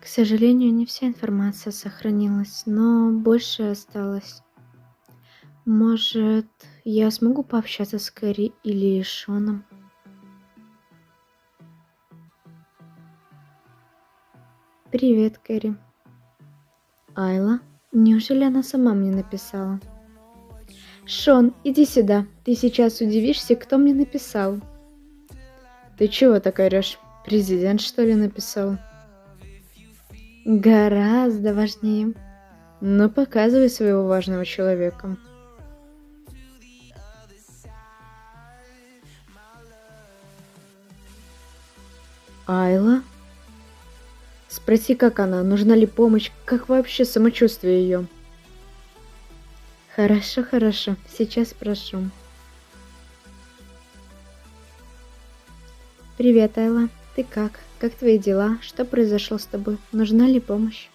К сожалению, не вся информация сохранилась, но больше осталось. Может, я смогу пообщаться с Кэрри или Шоном? Привет, Кэрри. Айла? Неужели она сама мне написала? Шон, иди сюда. Ты сейчас удивишься, кто мне написал. Ты чего так орешь? Президент, что ли, написал? Гораздо важнее. Ну, показывай своего важного человека. Айла? Спроси, как она, нужна ли помощь, как вообще самочувствие ее. Хорошо, хорошо, сейчас спрошу. Привет, Айла. Ты как? Как твои дела? Что произошло с тобой? Нужна ли помощь?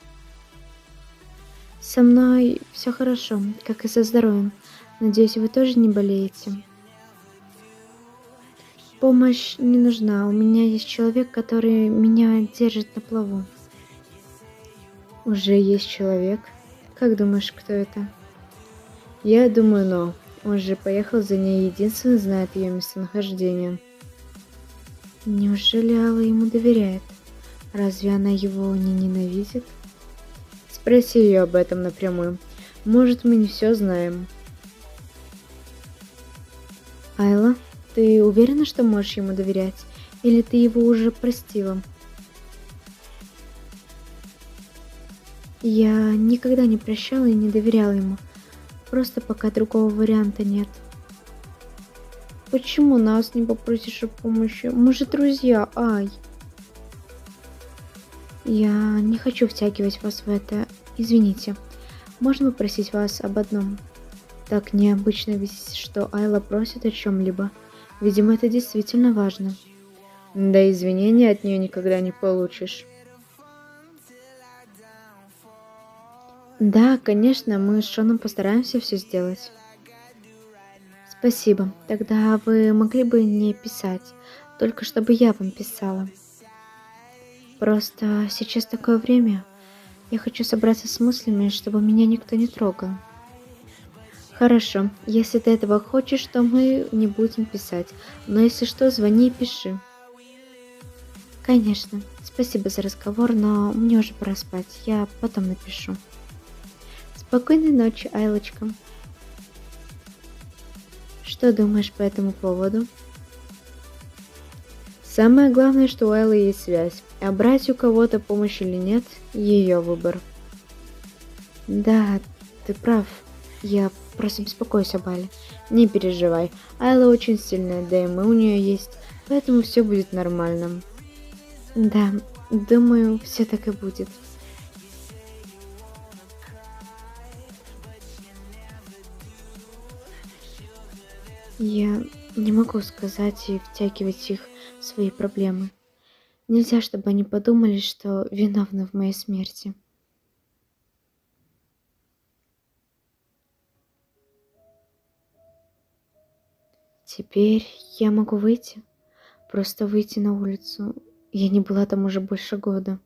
Со мной все хорошо, как и со здоровьем. Надеюсь, вы тоже не болеете. Помощь не нужна. У меня есть человек, который меня держит на плаву. Уже есть человек? Как думаешь, кто это? Я думаю, но он же поехал за ней, единственный знает ее местонахождение. Неужели Алла ему доверяет? Разве она его не ненавидит? Спроси ее об этом напрямую. Может, мы не все знаем. Айла, ты уверена, что можешь ему доверять? Или ты его уже простила? Я никогда не прощала и не доверяла ему. Просто пока другого варианта нет. Почему нас не попросишь о помощи? Мы же друзья, Ай. Я не хочу втягивать вас в это. Извините. Можно попросить вас об одном? Так необычно ведь, что Айла просит о чем-либо. Видимо, это действительно важно. Да извинения от нее никогда не получишь. Да, конечно, мы с Шоном постараемся все сделать. Спасибо. Тогда вы могли бы не писать, только чтобы я вам писала. Просто сейчас такое время. Я хочу собраться с мыслями, чтобы меня никто не трогал. Хорошо, если ты этого хочешь, то мы не будем писать. Но если что, звони и пиши. Конечно. Спасибо за разговор, но мне уже пора спать. Я потом напишу. Спокойной ночи, Айлочка. Что думаешь по этому поводу? Самое главное, что у Айлы есть связь, а брать у кого-то помощь или нет – ее выбор. Да, ты прав. Я просто беспокоюсь об Айле. Не переживай, Айла очень сильная, да и мы у нее есть, поэтому все будет нормально. Да, думаю, все так и будет. Я не могу сказать и втягивать их в свои проблемы. Нельзя, чтобы они подумали, что виновны в моей смерти. Теперь я могу выйти, просто выйти на улицу. Я не была там уже больше года.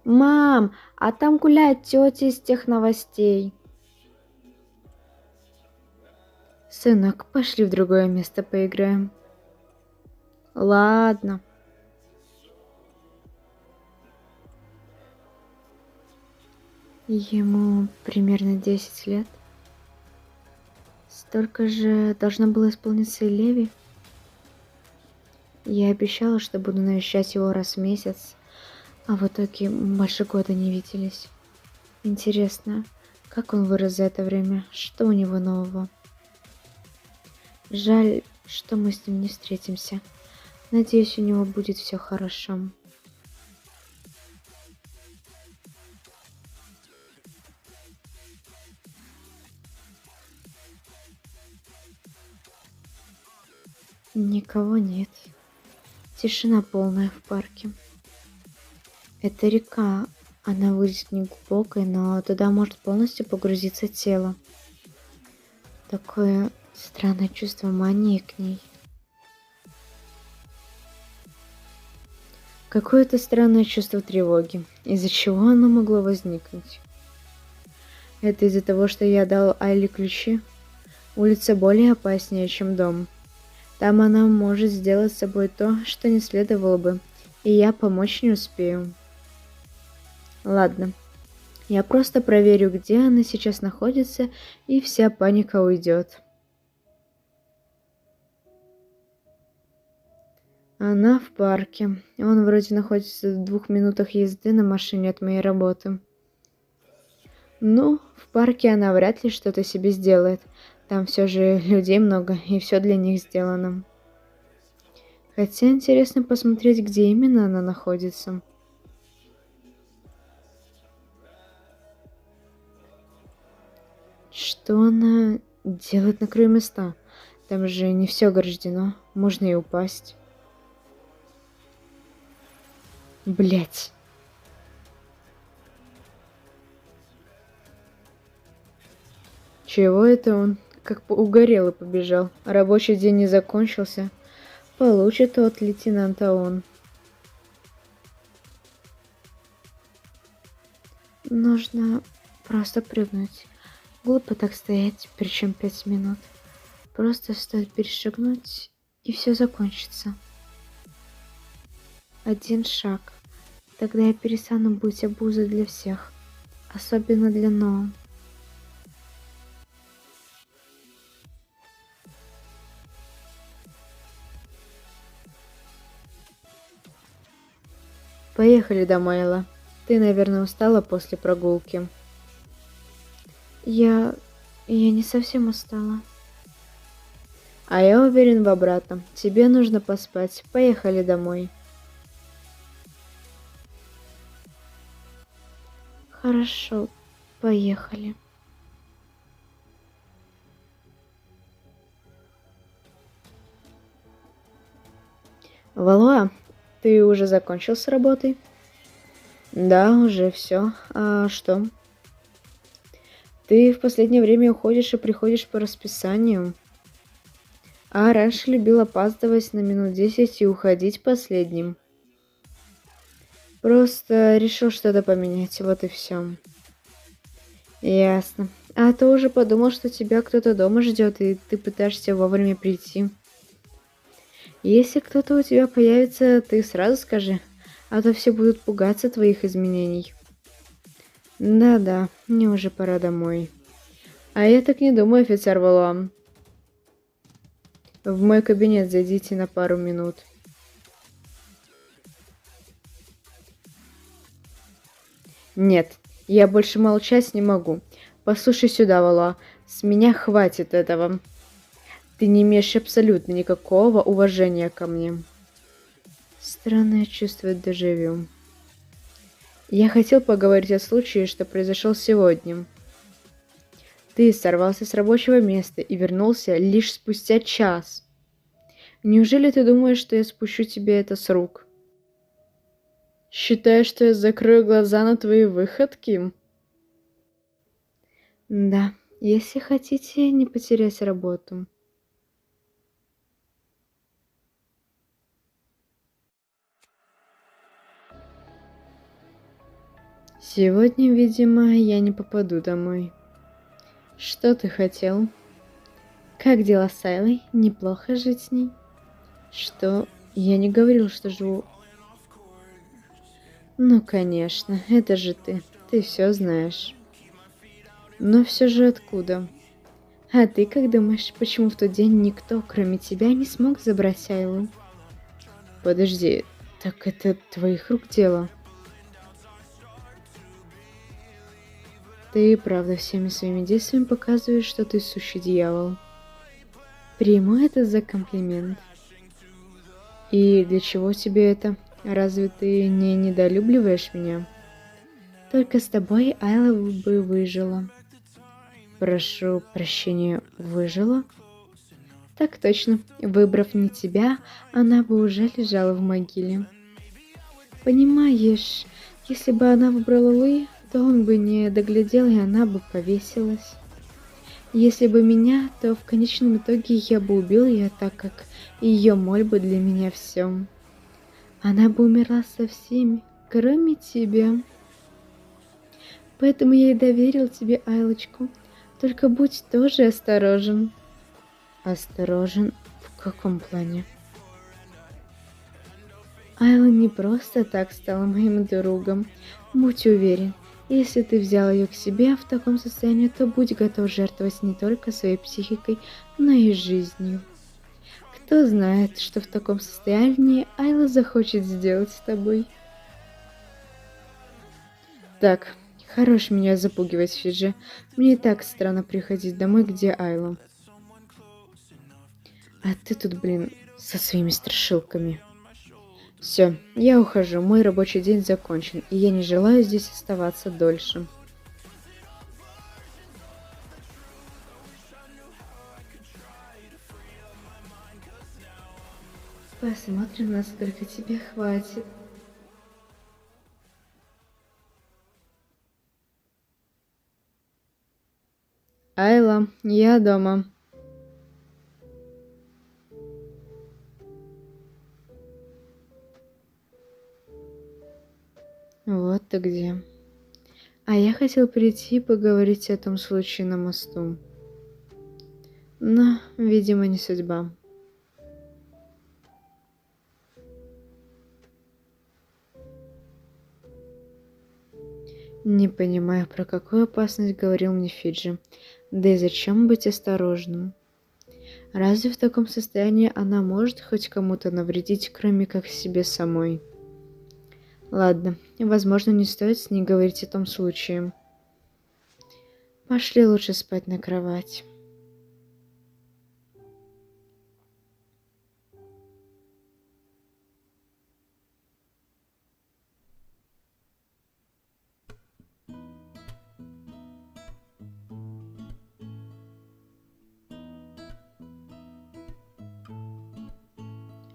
Мам, а там гуляет тетя из тех новостей. Сынок, пошли в другое место поиграем. Ладно. Ему примерно 10 лет. Столько же должно было исполниться и Леви. Я обещала, что буду навещать его раз в месяц, а в итоге больше года не виделись. Интересно, как он вырос за это время, что у него нового? Жаль, что мы с ним не встретимся. Надеюсь, у него будет все хорошо. Никого нет. Тишина полная в парке. Это река. Она выглядит неглубокой, но туда может полностью погрузиться тело. Такое странное чувство мании к ней. Какое-то странное чувство тревоги. Из-за чего оно могло возникнуть? Это из-за того, что я дал Айле ключи? Улица более опаснее, чем дом. Там она может сделать с собой то, что не следовало бы, и я помочь не успею. Ладно, я просто проверю, где она сейчас находится, и вся паника уйдет. Она в парке. Он вроде находится в 2 минутах езды на машине от моей работы. Ну, в парке она вряд ли что-то себе сделает. Там все же людей много, и все для них сделано. Хотя интересно посмотреть, где именно она находится. Что она делает на краю моста? Там же не все ограждено, можно и упасть. Блять. Чего это он? Как угорел и побежал. Рабочий день не закончился. Получит от лейтенанта он. Нужно просто прыгнуть. Глупо так стоять, причем 5 минут. Просто стоит перешагнуть, и все закончится. Один шаг. Тогда я перестану быть обузой для всех. Особенно для Ноа. Поехали домой, Элла. Ты, наверное, устала после прогулки. Я... я не совсем устала. А я уверен в обратном. Тебе нужно поспать. Поехали домой. Хорошо, поехали. Валуа, ты уже закончил с работой? Да, уже все. А что? Ты в последнее время уходишь и приходишь по расписанию. А раньше любил опаздывать на минут 10 и уходить последним. Просто решил что-то поменять, вот и все. Ясно. А ты уже подумал, что тебя кто-то дома ждет, и ты пытаешься вовремя прийти. Если кто-то у тебя появится, ты сразу скажи, а то все будут пугаться твоих изменений. Да-да, мне уже пора домой. А я так не думаю, офицер Валуам. В мой кабинет зайдите на пару минут. Нет, я больше молчать не могу. Послушай сюда, Валуа, с меня хватит этого. Ты не имеешь абсолютно никакого уважения ко мне. Странное чувство дежавю. Я хотел поговорить о случае, что произошел сегодня. Ты сорвался с рабочего места и вернулся лишь спустя час. Неужели ты думаешь, что я спущу тебе это с рук? Считаешь, что я закрою глаза на твои выходки? Да, если хотите не потерять работу. Сегодня, видимо, я не попаду домой. Что ты хотел? Как дела с Айлой? Неплохо жить с ней? Что? Я не говорил, что живу. Ну, конечно, это же ты. Ты все знаешь. Но все же откуда? А ты как думаешь, почему в тот день никто, кроме тебя, не смог забрать Айлу? Подожди, так это твоих рук дело? Ты правда всеми своими действиями показываешь, что ты сущий дьявол. Приму это за комплимент. И для чего тебе это? Разве ты не недолюбливаешь меня? Только с тобой Айла бы выжила. Прошу прощения, выжила? Так точно. Выбрав не тебя, она бы уже лежала в могиле. Понимаешь, если бы она выбрала Луи, то он бы не доглядел, и она бы повесилась. Если бы меня, то в конечном итоге я бы убил ее, так как ее мольбы для меня все. Она бы умерла со всеми, кроме тебя. Поэтому я и доверил тебе Айлочку. Только будь тоже осторожен. Осторожен? В каком плане? Айла не просто так стала моим другом. Будь уверен, если ты взял ее к себе в таком состоянии, то будь готов жертвовать не только своей психикой, но и жизнью. Кто знает, что в таком состоянии Айла захочет сделать с тобой. Так, хорош меня запугивать, Фиджи. Мне и так странно приходить домой, где Айла. А ты тут, блин, со своими страшилками. Все, я ухожу, мой рабочий день закончен, и я не желаю здесь оставаться дольше. Посмотрим, насколько тебе хватит. Айла, я дома. Вот ты где. А я хотел прийти и поговорить о том случае на мосту. Но, видимо, не судьба. Не понимаю, про какую опасность говорил мне Фиджи. Да и зачем быть осторожным? Разве в таком состоянии она может хоть кому-то навредить, кроме как себе самой? Ладно, возможно, не стоит с ней говорить о том случае. Пошли лучше спать на кровать.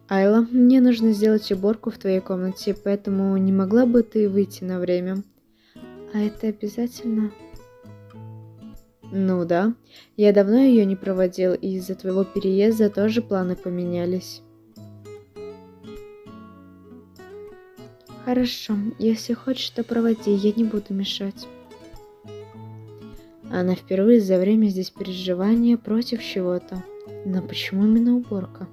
Айла, мне нужно сделать уборку в твоей комнате, поэтому не могла бы ты выйти на время? А это обязательно? Ну да, я давно ее не проводил, и из-за твоего переезда тоже планы поменялись. Хорошо, если хочешь, то проводи, я не буду мешать. Она впервые за время здесь переживания против чего-то. Но почему именно уборка?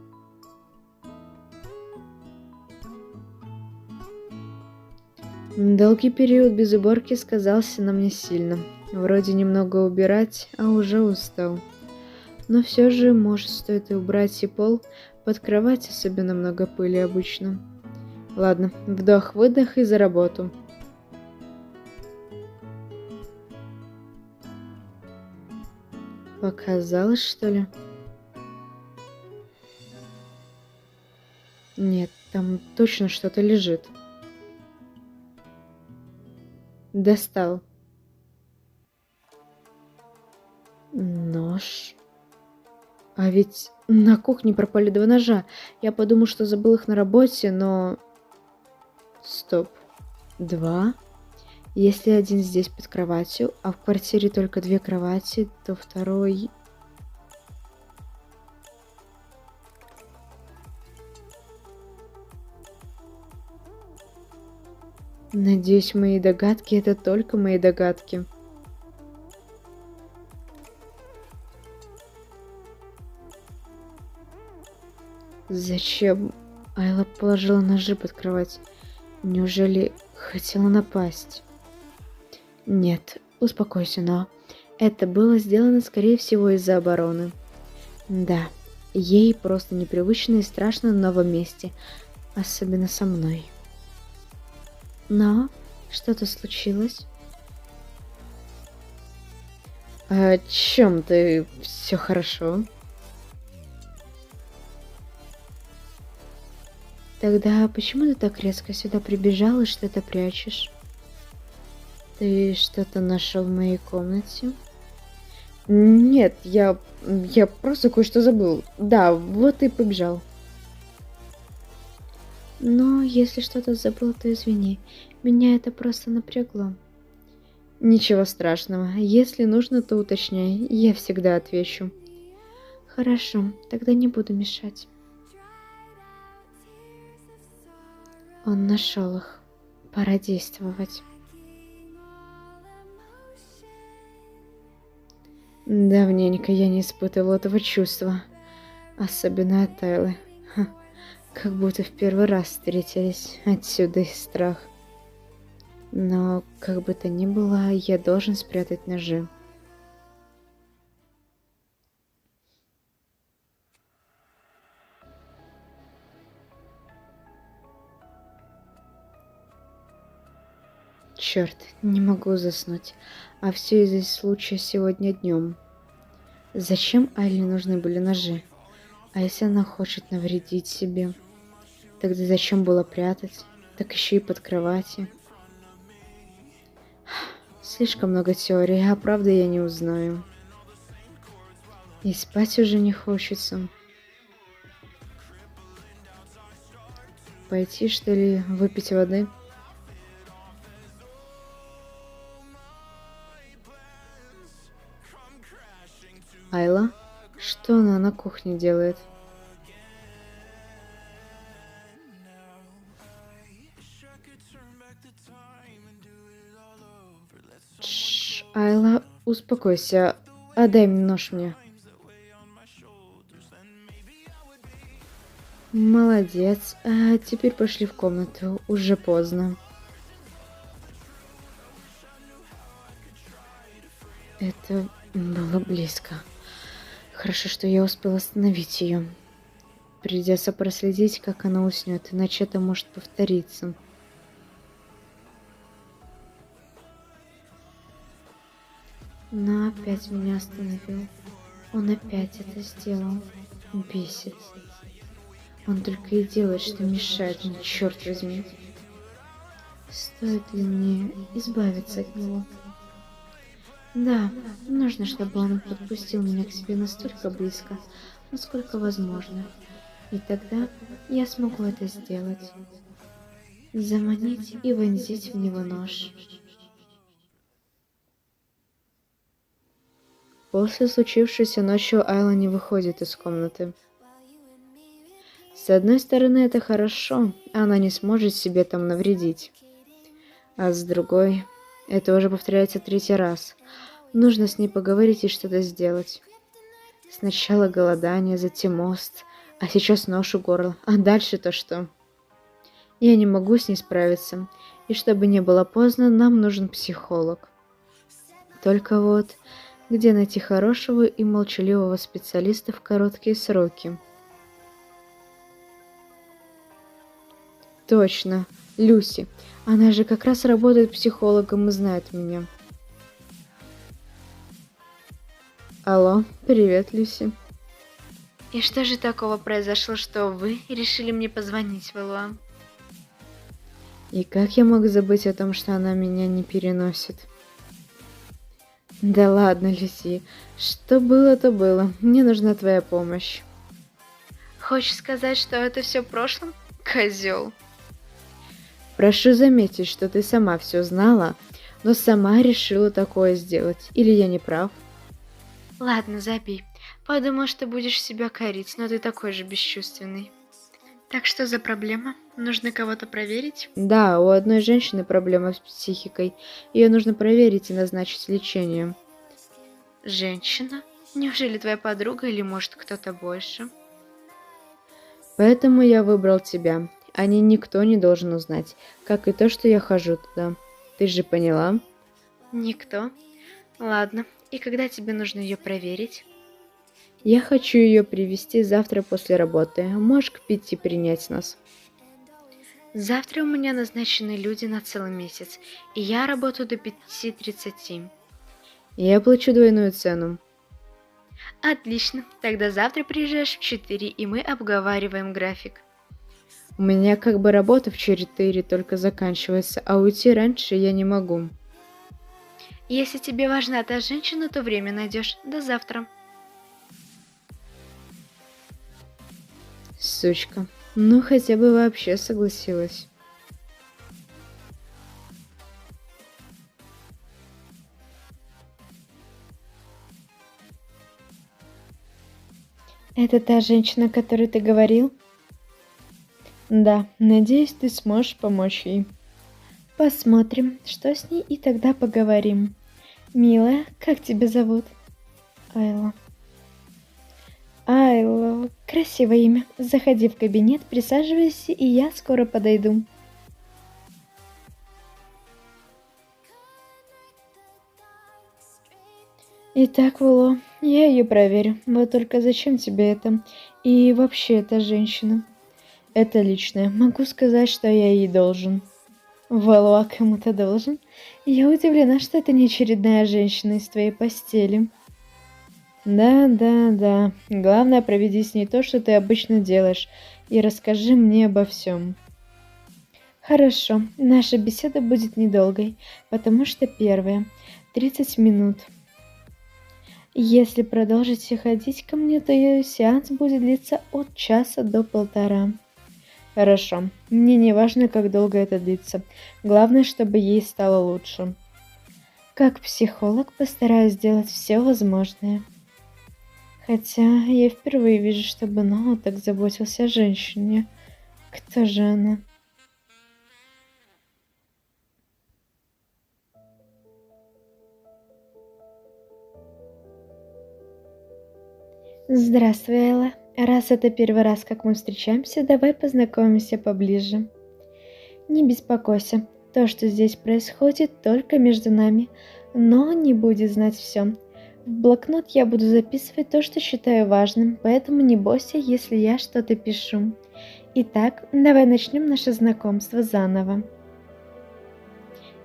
Долгий период без уборки сказался на мне сильно. Вроде немного убирать, а уже устал. Но все же, может, стоит и убрать и пол, под кровать особенно много пыли обычно. Ладно, вдох-выдох и за работу. Показалось, что ли? Нет, там точно что-то лежит. Достал. Нож. А ведь на кухне пропали 2 ножа. Я подумал, что забыл их на работе, но... Стоп. 2? Если один здесь под кроватью, а в квартире только 2 кровати, то второй... Надеюсь, мои догадки — это только мои догадки. Зачем Айла положила ножи под кровать? Неужели хотела напасть? Нет, успокойся, но это было сделано, скорее всего, из-за обороны. Да, ей просто непривычно и страшно на новом месте, особенно со мной. Но что-то случилось? О чем ты? Все хорошо? Тогда почему ты так резко сюда прибежал и что-то прячешь? Ты что-то нашел в моей комнате? Нет, я просто кое-что забыл. Да, вот и побежал. Но если что-то забыл, то извини. Меня это просто напрягло. Ничего страшного. Если нужно, то уточняй. Я всегда отвечу. Хорошо, тогда не буду мешать. Он нашел их. Пора действовать. Давненько я не испытывала этого чувства. Особенно от Тайлы. Ха, как будто в первый раз встретились. Отсюда и страх. Но, как бы то ни было, я должен спрятать ножи. Черт, не могу заснуть. А все из-за случая сегодня днем. Зачем Айле нужны были ножи? А если она хочет навредить себе? Тогда зачем было прятать? Так еще и под кроватью. Слишком много теорий, а правды я не узнаю. И спать уже не хочется. Пойти, что ли, выпить воды? Айла? Что она на кухне делает? Тш, Айла, успокойся. Отдай нож мне. Молодец. А теперь пошли в комнату. Уже поздно. Это было близко. Хорошо, что я успела остановить ее. Придется проследить, как она уснет, иначе это может повториться. но опять меня остановил. Он опять это сделал. Бесит. Он только и делает, что мешает мне, черт возьми. Стоит ли мне избавиться от него? Да, нужно, чтобы он подпустил меня к себе настолько близко, насколько возможно. И тогда я смогу это сделать. Заманить и вонзить в него нож. После случившейся ночью Айла не выходит из комнаты. С одной стороны, это хорошо, она не сможет себе там навредить. А с другой, это уже повторяется 3-й раз. Нужно с ней поговорить и что-то сделать. Сначала голодание, затем мост, а сейчас нож у горла. А дальше-то что? Я не могу с ней справиться. И чтобы не было поздно, нам нужен психолог. Только вот, где найти хорошего и молчаливого специалиста в короткие сроки? Точно, Люси. Она же как раз работает психологом и знает меня. Алло, привет, Люси. И что же такого произошло, что вы решили мне позвонить, Вэлуа? И как я мог забыть о том, что она меня не переносит? Да ладно, Люси, что было, то было. Мне нужна твоя помощь. Хочешь сказать, что это все в прошлом? Козел. Прошу заметить, что ты сама все знала, но сама решила такое сделать. Или я не прав? Ладно, забей. Подумал, что будешь себя корить, но ты такой же бесчувственный. Так что за проблема? Нужно кого-то проверить? Да, у одной женщины проблема с психикой. Ее нужно проверить и назначить лечение. Женщина? Неужели твоя подруга или может кто-то больше? Поэтому я выбрал тебя. О ней никто не должен узнать, как и то, что я хожу туда. Ты же поняла? Никто. Ладно, и когда тебе нужно ее проверить? Я хочу ее привести завтра после работы. Можешь к 5 принять нас? Завтра у меня назначены люди на целый месяц, и я работаю до 5:30. Я плачу двойную цену. Отлично, тогда завтра приезжаешь в 4, и мы обговариваем график. У меня как бы работа в 4 только заканчивается, а уйти раньше я не могу. Если тебе важна та женщина, то время найдешь. До завтра. Сучка. Ну, хотя бы вообще согласилась. Это та женщина, о которой ты говорил? Да, надеюсь, ты сможешь помочь ей. Посмотрим, что с ней, и тогда поговорим. Милая, как тебя зовут? Айла. Айла, красивое имя. Заходи в кабинет, присаживайся, и я скоро подойду. Итак, Вуло, я ее проверю. Вот только зачем тебе это? И вообще, эта женщина. Это личное. Могу сказать, что я ей должен. Валуа кому-то должен? Я удивлена, что это не очередная женщина из твоей постели. Да. Главное, проведи с ней то, что ты обычно делаешь, и расскажи мне обо всем. Хорошо, наша беседа будет недолгой, потому что первая, 30 минут. Если продолжите ходить ко мне, то ее сеанс будет длиться от часа до 1,5. Хорошо, мне не важно, как долго это длится. Главное, чтобы ей стало лучше. Как психолог постараюсь сделать все возможное. Хотя я впервые вижу, чтобы Ноа так заботился о женщине. Кто же она? Здравствуй, Элла. Раз это первый раз, как мы встречаемся, давай познакомимся поближе. Не беспокойся, то, что здесь происходит, только между нами, но не будет знать все. В блокнот я буду записывать то, что считаю важным, поэтому не бойся, если я что-то пишу. Итак, давай начнем наше знакомство заново.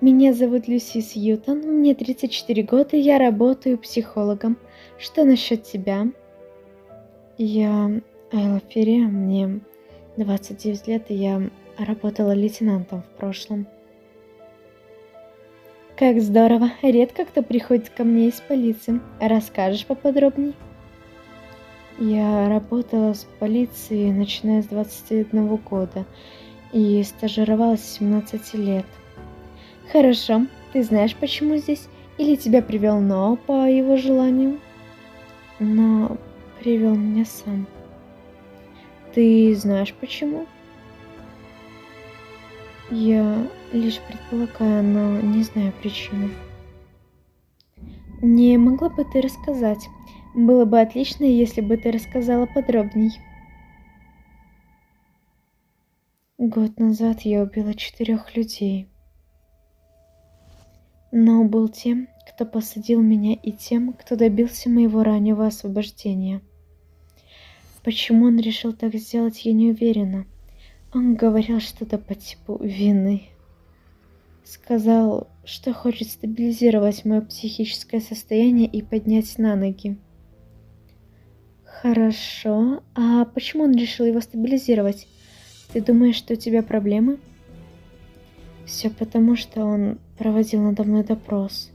Меня зовут Люси Сьютон, мне 34 года, и я работаю психологом. Что насчет тебя? Я Айла Ферри, мне 29 лет, и я работала лейтенантом в прошлом. Как здорово, редко кто приходит ко мне из полиции. Расскажешь поподробней? Я работала с полицией, начиная с 21 года, и стажировалась с 17 лет. Хорошо, ты знаешь, почему здесь? Или тебя привел Ноа по его желанию? Но привел меня сам. Ты знаешь почему? Я лишь предполагаю, но не знаю причины. Не могла бы ты рассказать? Было бы отлично, если бы ты рассказала подробней. Год назад я убила 4 людей. Но был тем, кто посадил меня, и тем, кто добился моего раннего освобождения. Почему он решил так сделать, я не уверена. Он говорил что-то по типу вины. Сказал, что хочет стабилизировать мое психическое состояние и поднять на ноги. Хорошо, а почему он решил его стабилизировать? Ты думаешь, что у тебя проблемы? Все потому, что он проводил надо мной допрос.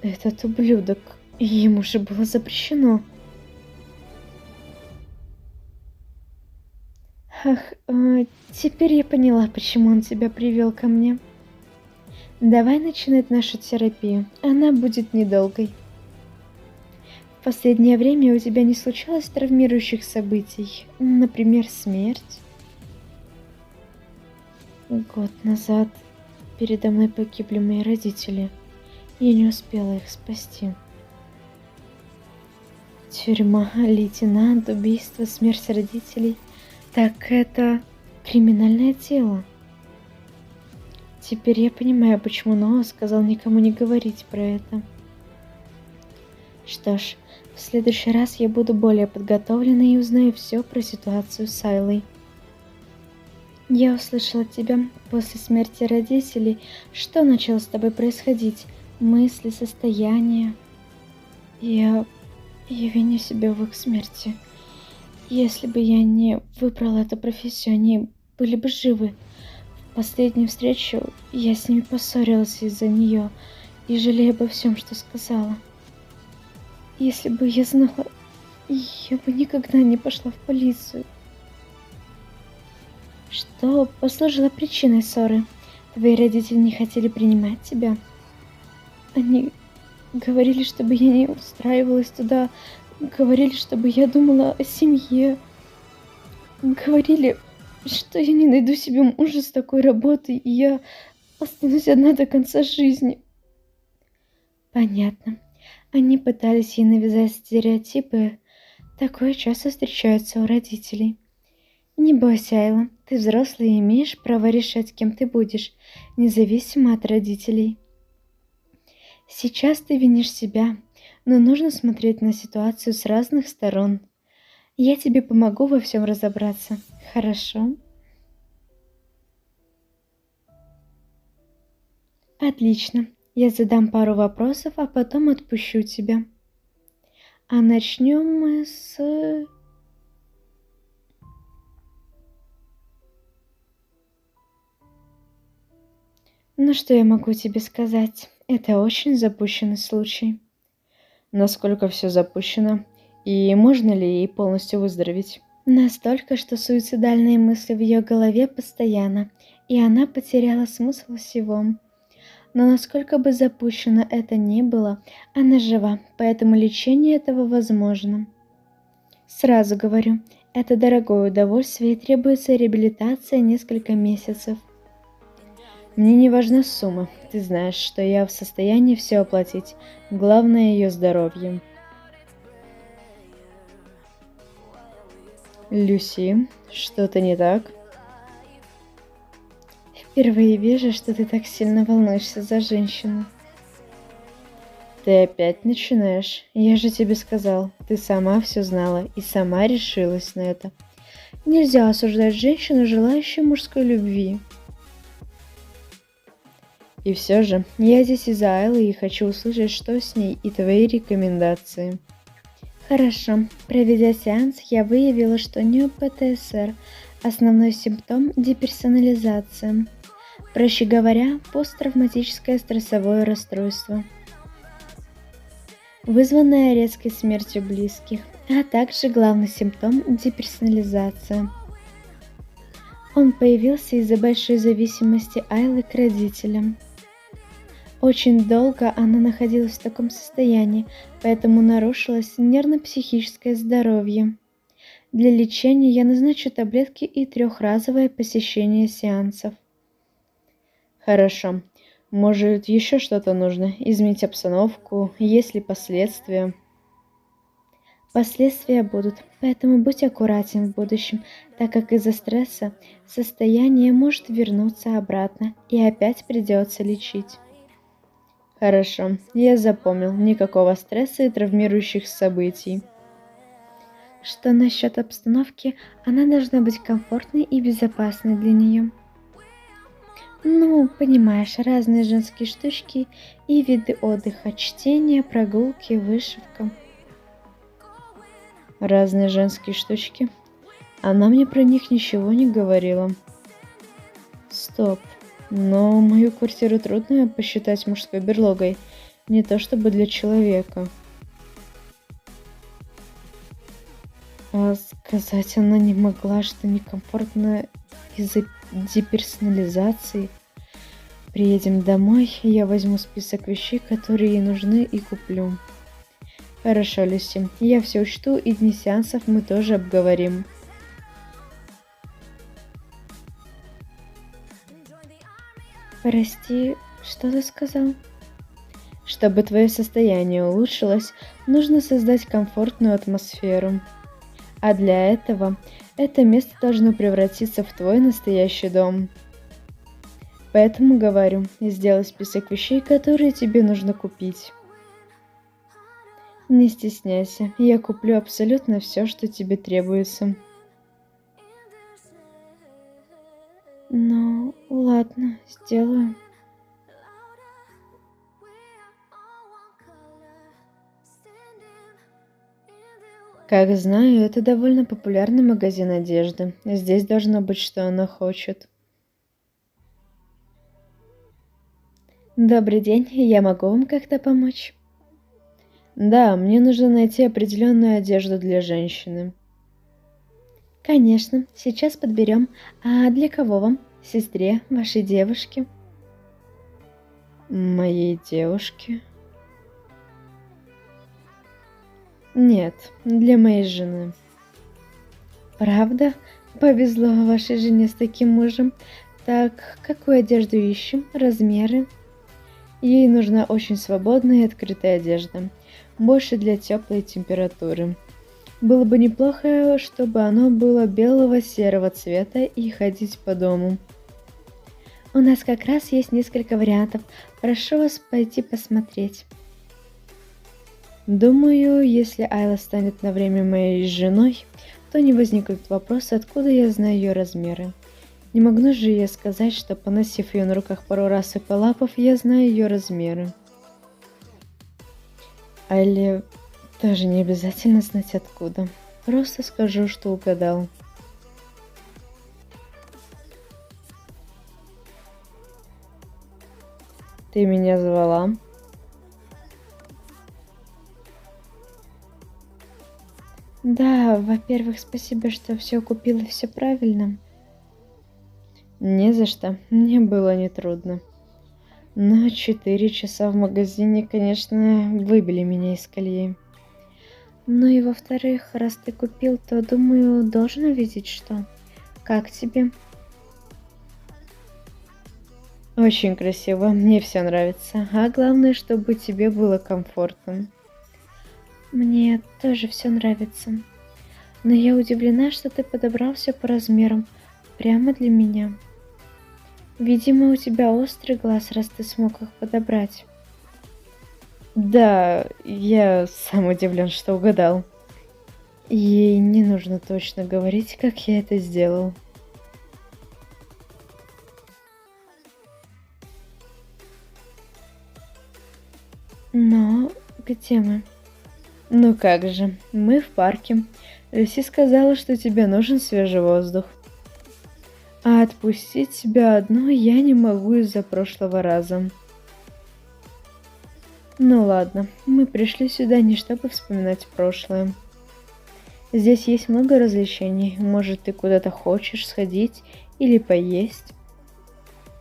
Этот ублюдок, ему же было запрещено. Ах, теперь я поняла, почему он тебя привел ко мне. Давай начинать нашу терапию, она будет недолгой. В последнее время у тебя не случалось травмирующих событий, например, смерть? Год назад передо мной погибли мои родители. Я не успела их спасти. Тюрьма, лейтенант, убийство, смерть родителей. Так это криминальное дело. Теперь я понимаю, почему Ноа сказал никому не говорить про это. Что ж, в следующий раз я буду более подготовлена и узнаю все про ситуацию с Айлой. Я услышала от тебя после смерти родителей. Что начало с тобой происходить? Мысли, состояние? Я виню себя в их смерти. Если бы я не выбрала эту профессию, они были бы живы. В последнюю встречу я с ними поссорилась из-за нее и жалею обо всем, что сказала. Если бы я знала, я бы никогда не пошла в полицию. Что послужило причиной ссоры? Твои родители не хотели принимать тебя? Они говорили, чтобы я не устраивалась туда, говорили, чтобы я думала о семье, говорили, что я не найду себе мужа с такой работой, и я останусь одна до конца жизни. Понятно. Они пытались ей навязать стереотипы. Такое часто встречается у родителей. Не бойся, Айла, ты взрослая и имеешь право решать, кем ты будешь, независимо от родителей. Сейчас ты винишь себя, но нужно смотреть на ситуацию с разных сторон. Я тебе помогу во всем разобраться, хорошо? Отлично, я задам пару вопросов, а потом отпущу тебя. А начнем мы с... Ну что я могу тебе сказать? Это очень запущенный случай. Насколько все запущено? И можно ли ей полностью выздороветь? Настолько, что суицидальные мысли в ее голове постоянно, и она потеряла смысл всего. Но насколько бы запущено это ни было, она жива, поэтому лечение этого возможно. Сразу говорю, это дорогое удовольствие и требуется реабилитация несколько месяцев. Мне не важна сумма, ты знаешь, что я в состоянии все оплатить. Главное ее здоровье. Люси, что-то не так? Впервые вижу, что ты так сильно волнуешься за женщину. Ты опять начинаешь. Я же тебе сказал, ты сама все знала и сама решилась на это. Нельзя осуждать женщину, желающую мужской любви. И все же, я здесь из-за Айлы и хочу услышать, что с ней, и твои рекомендации. Хорошо. Проведя сеанс, я выявила, что у нее ПТСР. Основной симптом – деперсонализация. Проще говоря, посттравматическое стрессовое расстройство, вызванное резкой смертью близких, а также главный симптом – деперсонализация. Он появился из-за большой зависимости Айлы к родителям. Очень долго она находилась в таком состоянии, поэтому нарушилось нервно-психическое здоровье. Для лечения я назначу таблетки и 3-разовое посещение сеансов. Хорошо. Может, еще что-то нужно? Изменить обстановку? Есть ли последствия? Последствия будут, поэтому будь аккуратен в будущем, так как из-за стресса состояние может вернуться обратно и опять придется лечить. Хорошо, я запомнил. Никакого стресса и травмирующих событий. Что насчет обстановки, она должна быть комфортной и безопасной для нее. Ну, понимаешь, разные женские штучки и виды отдыха, чтение, прогулки, вышивка. Разные женские штучки. Она мне про них ничего не говорила. Стоп. Но мою квартиру трудно посчитать мужской берлогой. Не то чтобы для человека. А сказать она не могла, что некомфортно из-за деперсонализации. Приедем домой, я возьму список вещей, которые ей нужны, и куплю. Хорошо, Люси, я все учту, и дни сеансов мы тоже обговорим. Прости, что ты сказал? Чтобы твое состояние улучшилось, нужно создать комфортную атмосферу. А для этого это место должно превратиться в твой настоящий дом. Поэтому говорю, сделай список вещей, которые тебе нужно купить. Не стесняйся, я куплю абсолютно все, что тебе требуется. Ну, ладно, сделаю. Как знаю, это довольно популярный магазин одежды. Здесь должно быть, что она хочет. Добрый день, я могу вам как-то помочь? Да, мне нужно найти определенную одежду для женщины. Конечно, сейчас подберем. А для кого вам? Сестре, вашей девушке? Моей девушке? Нет, для моей жены. Правда? Повезло вашей жене с таким мужем. Так, какую одежду ищем? Размеры? Ей нужна очень свободная и открытая одежда. Больше для теплой температуры. Было бы неплохо, чтобы оно было белого серого цвета и ходить по дому. У нас как раз есть несколько вариантов. Прошу вас пойти посмотреть. Думаю, если Айла станет на время моей женой, то не возникнут вопросы, откуда я знаю ее размеры. Не могу же я сказать, что, поносив ее на руках пару раз и полапав, я знаю ее размеры. Айле тоже не обязательно знать откуда. Просто скажу, что угадал. Ты меня звала? Да, во-первых, спасибо, что все купил и все правильно. Не за что, мне было нетрудно. Но 4 часа в магазине, конечно, выбили меня из колеи. Ну и во-вторых, раз ты купил, то, думаю, должен увидеть что. Как тебе? Очень красиво, мне все нравится. А главное, чтобы тебе было комфортно. Мне тоже все нравится. Но я удивлена, что ты подобрал все по размерам. Прямо для меня. Видимо, у тебя острый глаз, раз ты смог их подобрать. Да, я сам удивлен, что угадал. Ей не нужно точно говорить, как я это сделал. где мы? Ну как же, мы в парке. Люси сказала, что тебе нужен свежий воздух. А отпустить тебя одну я не могу из-за прошлого раза. Ну ладно, мы пришли сюда не чтобы вспоминать прошлое. Здесь есть много развлечений. Может, ты куда-то хочешь сходить или поесть?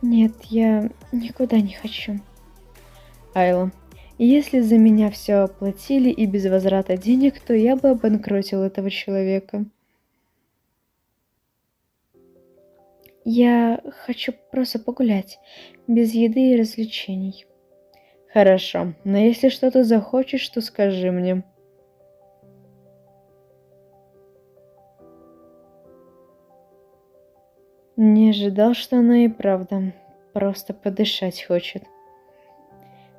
Нет, я никуда не хочу. Айла, если за меня все оплатили и без возврата денег, то я бы обанкротил этого человека. Я хочу просто погулять, без еды и развлечений. Хорошо, но если что-то захочешь, то скажи мне. Не ожидал, что она и правда просто подышать хочет.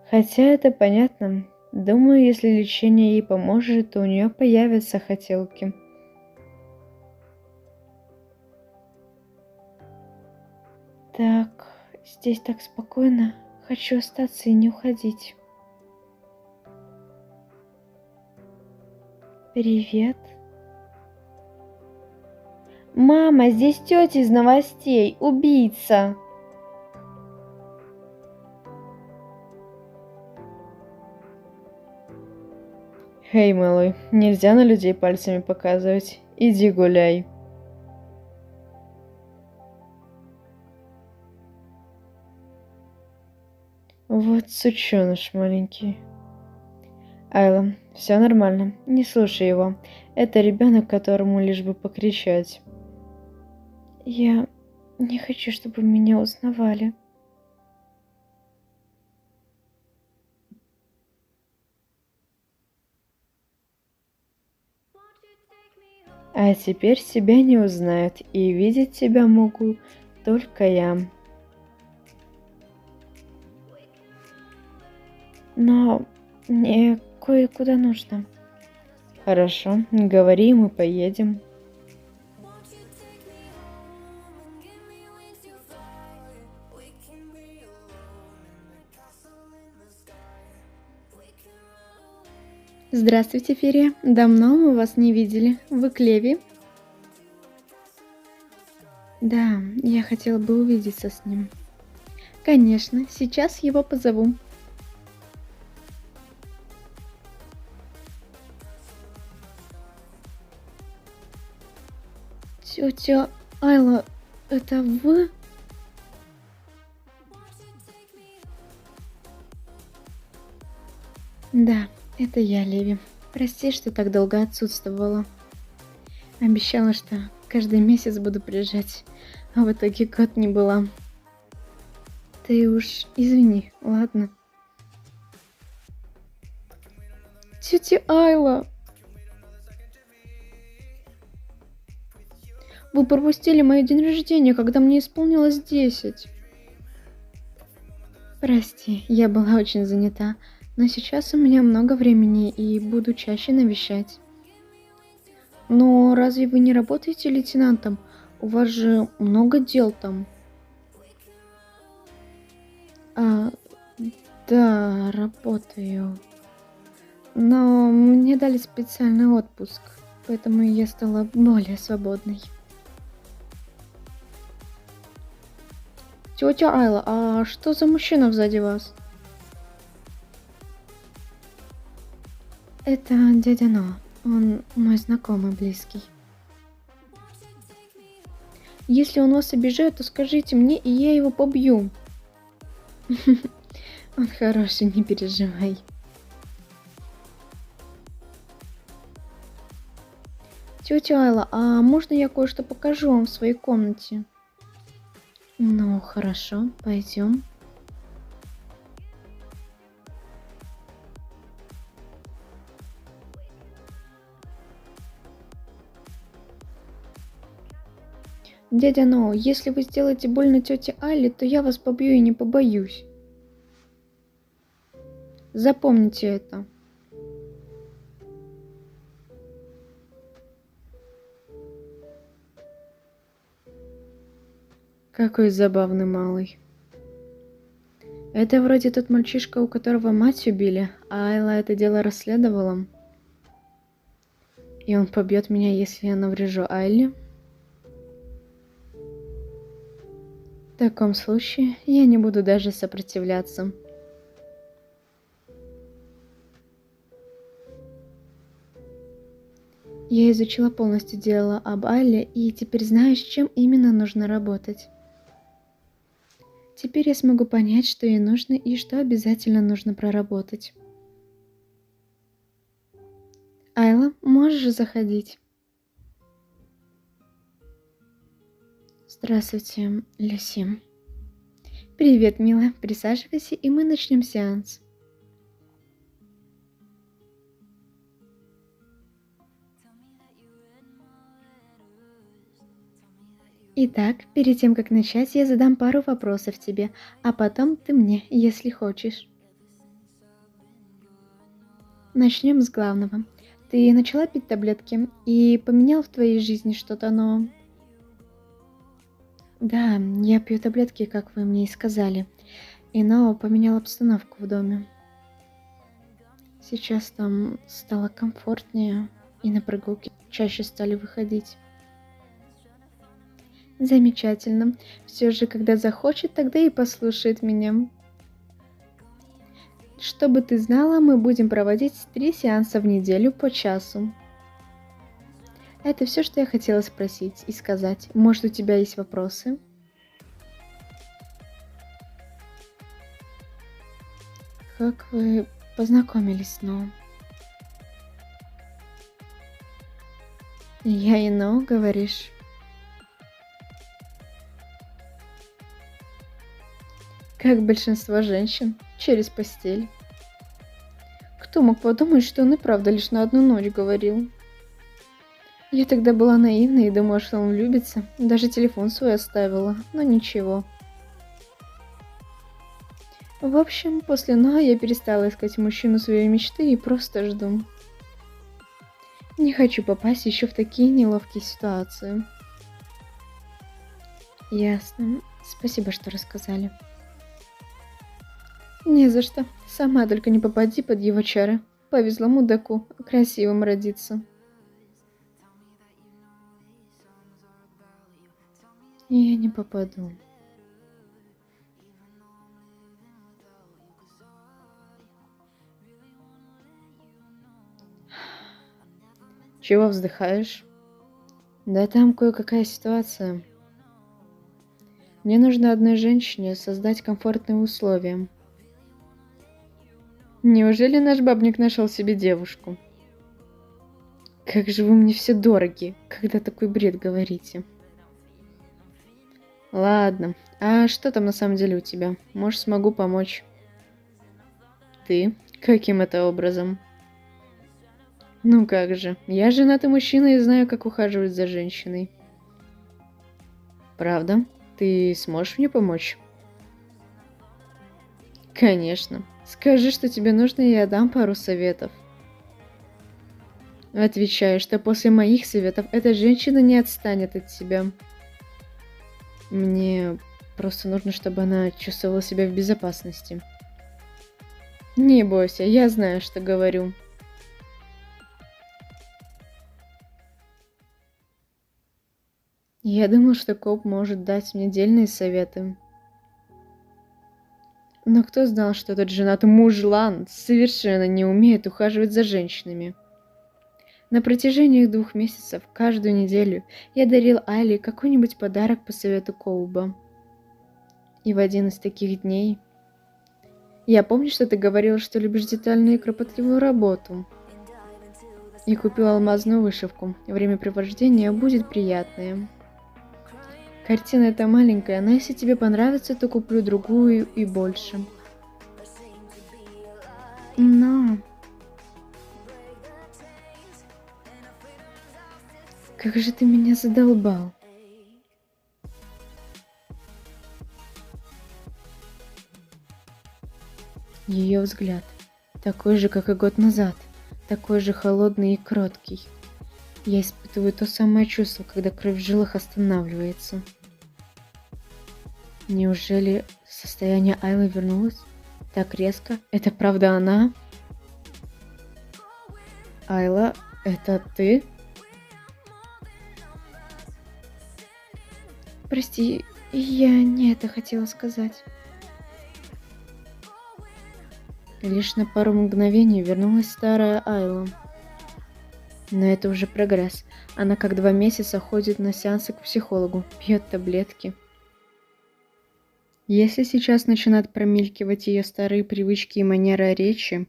Хотя это понятно. Думаю, если лечение ей поможет, то у нее появятся хотелки. Так, здесь так спокойно. Хочу остаться и не уходить. Привет. Мама, здесь тетя из новостей, убийца. Эй, малой, нельзя на людей пальцами показывать. Иди гуляй. Вот сучёныш маленький. Айла, все нормально, не слушай его. Это ребенок, которому лишь бы покричать. Я не хочу, чтобы меня узнавали. А теперь тебя не узнают, и видеть тебя могу только я. Но мне кое-куда нужно. Хорошо, говори, мы поедем. Здравствуйте, Ферия. Давно мы вас не видели. Вы Клеви? Да, я хотела бы увидеться с ним. Конечно, сейчас его позову. Тетя Айла, это вы? Да, это я, Леви. Прости, что так долго отсутствовала. Обещала, что каждый месяц буду приезжать, а в итоге год не была. Ты уж извини, ладно? Тетя Айла! Вы пропустили мой день рождения, когда мне исполнилось 10. Прости, я была очень занята, но сейчас у меня много времени и буду чаще навещать. Но разве вы не работаете лейтенантом? У вас же много дел там. А, да, работаю. Но мне дали специальный отпуск, поэтому я стала более свободной. Тетя Айла, а что за мужчина сзади вас? Это дядя Но. Он мой знакомый близкий. Если он вас обижает, то скажите мне, и я его побью. Он хороший, не переживай. Тетя Айла, а можно я кое-что покажу вам в своей комнате? Ну, хорошо, пойдем. Дядя Ноу, если вы сделаете больно тете Айле, то я вас побью и не побоюсь. Запомните это. Какой забавный малый. Это вроде тот мальчишка, у которого мать убили, а Айла это дело расследовала. И он побьет меня, если я наврежу Айле. В таком случае я не буду даже сопротивляться. Я изучила полностью дело об Айле и теперь знаю, с чем именно нужно работать. Теперь я смогу понять, что ей нужно и что обязательно нужно проработать. Айла, можешь заходить? Здравствуйте, Люси. Привет, милая. Присаживайся, и мы начнем сеанс. Итак, перед тем, как начать, я задам пару вопросов тебе, а потом ты мне, если хочешь. Начнем с главного. Ты начала пить таблетки и поменял в твоей жизни что-то новое? Да, я пью таблетки, как вы мне и сказали. И Нао поменял обстановку в доме. Сейчас там стало комфортнее, и на прогулки чаще стали выходить. Замечательно. Все же, когда захочет, тогда и послушает меня. Чтобы ты знала, мы будем проводить 3 сеанса в неделю по часу. Это все, что я хотела спросить и сказать. Может, у тебя есть вопросы? Как вы познакомились с Ноу? Я и Ноу, говоришь? Как большинство женщин, через постель. Кто мог подумать, что он и правда лишь на одну ночь говорил? Я тогда была наивна и думала, что он влюбится. Даже телефон свой оставила, но ничего. В общем, после Ноа я перестала искать мужчину своей мечты и просто жду. Не хочу попасть еще в такие неловкие ситуации. Ясно. Спасибо, что рассказали. Не за что. Сама только не попади под его чары. Повезло мудаку красивым родиться. Я не попаду. Чего вздыхаешь? Да там кое-какая ситуация. Мне нужно одной женщине создать комфортные условия. Неужели наш бабник нашел себе девушку? Как же вы мне все дороги, когда такой бред говорите. Ладно, а что там на самом деле у тебя? Может, смогу помочь? Ты? Каким это образом? Ну как же, я женатый мужчина и знаю, как ухаживать за женщиной. Правда? Ты сможешь мне помочь? Конечно. Скажи, что тебе нужно, и я дам пару советов. Отвечаю, что после моих советов эта женщина не отстанет от тебя. Мне просто нужно, чтобы она чувствовала себя в безопасности. Не бойся, я знаю, что говорю. Я думал, что коп может дать мне дельные советы. Но кто знал, что этот женатый мужлан совершенно не умеет ухаживать за женщинами? На протяжении 2 месяцев, каждую неделю, я дарил Айле какой-нибудь подарок по совету Коуба. И в один из таких дней... Я помню, что ты говорил, что любишь детальную и кропотливую работу. И купил алмазную вышивку. Времяпрепровождение будет приятное. Картина эта маленькая, но если тебе понравится, то куплю другую и больше. Но... Как же ты меня задолбал. Ее взгляд, такой же, как и год назад, такой же холодный и кроткий. Я испытываю то самое чувство, когда кровь в жилах останавливается. Неужели состояние Айлы вернулось? Так резко? Это правда она? Айла, это ты? Прости, я не это хотела сказать. Лишь на пару мгновений вернулась старая Айла. Но это уже прогресс. Она как 2 месяца ходит на сеансы к психологу, пьет таблетки. Если сейчас начинают промелькивать ее старые привычки и манера речи,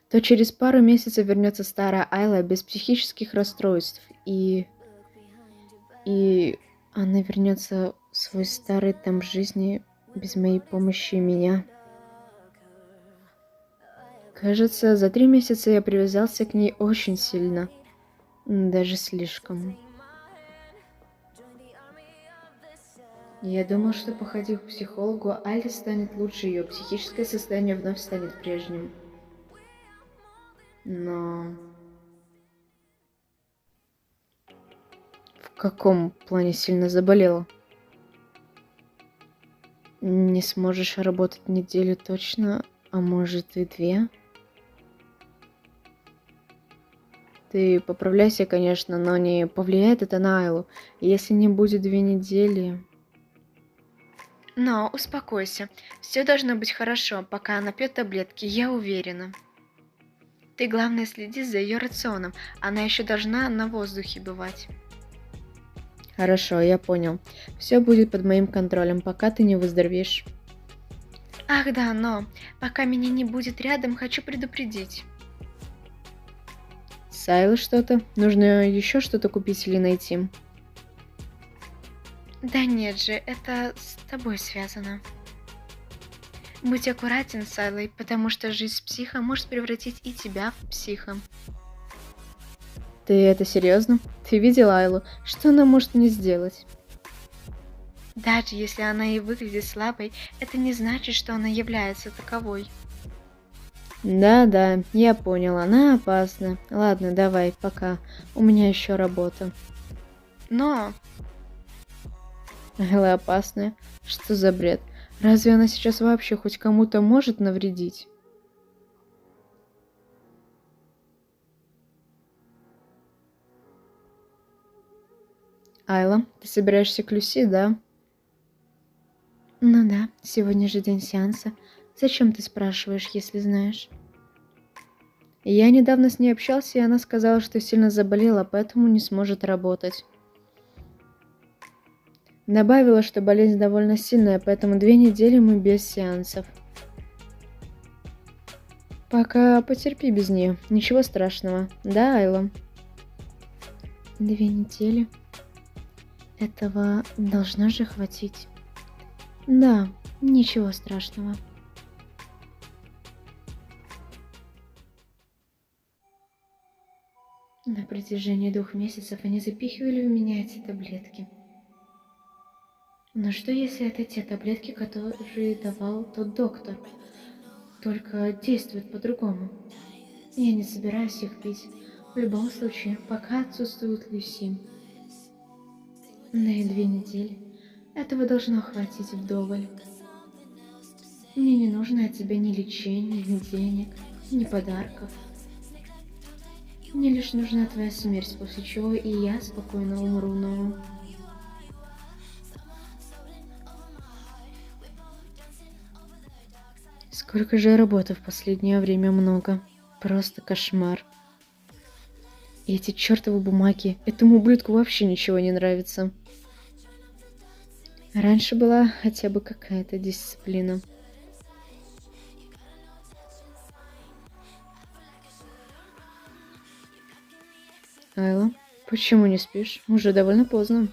то через пару месяцев вернется старая Айла без психических расстройств, и она вернется в свой старый темп жизни без моей помощи и меня. Кажется, за 3 месяца я привязался к ней очень сильно. Даже слишком. Я думал, что походив к психологу, Али станет лучше, ее психическое состояние вновь станет прежним. Но... В каком плане сильно заболела? Не сможешь работать неделю точно, а может и 2? Ты поправляйся, конечно, но не повлияет это на Айлу. Если не будет 2 недели... Но успокойся. Все должно быть хорошо, пока она пьет таблетки, я уверена. Ты, главное, следи за ее рационом. Она еще должна на воздухе бывать. Хорошо, я понял. Все будет под моим контролем, пока ты не выздоровеешь. Ах да, но пока меня не будет рядом, хочу предупредить. С Айлой что-то? Нужно еще что-то купить или найти? Да нет же, это с тобой связано. Будь аккуратен с Айлой, потому что жизнь с психом может превратить и тебя в психа. Ты это серьезно? Ты видела Айлу? Что она может мне сделать? Даже если она и выглядит слабой, это не значит, что она является таковой. Да, я понял, она опасна. Ладно, давай, пока. У меня еще работа. Но... Айла опасная? Что за бред? Разве она сейчас вообще хоть кому-то может навредить? Айла, ты собираешься к Люси, да? Ну да, сегодня же день сеанса. Зачем ты спрашиваешь, если знаешь? Я недавно с ней общался, и она сказала, что сильно заболела, поэтому не сможет работать. Добавила, что болезнь довольно сильная, поэтому 2 недели мы без сеансов. Пока потерпи без нее, ничего страшного. Да, Айла? 2 недели? Этого должно же хватить. Да, ничего страшного. На протяжении 2 месяцев они запихивали в меня эти таблетки. Но что если это те таблетки, которые давал тот доктор? Только действуют по-другому. Я не собираюсь их пить. В любом случае, пока отсутствует Люси. На 2 недели. Этого должно хватить вдоволь. Мне не нужно от тебя ни лечения, ни денег, ни подарков. Мне лишь нужна твоя смерть, после чего и я спокойно умру, но... Сколько же работы в последнее время много. Просто кошмар. И эти чертовы бумаги. Этому ублюдку вообще ничего не нравится. Раньше была хотя бы какая-то дисциплина. Айла, почему не спишь? Уже довольно поздно.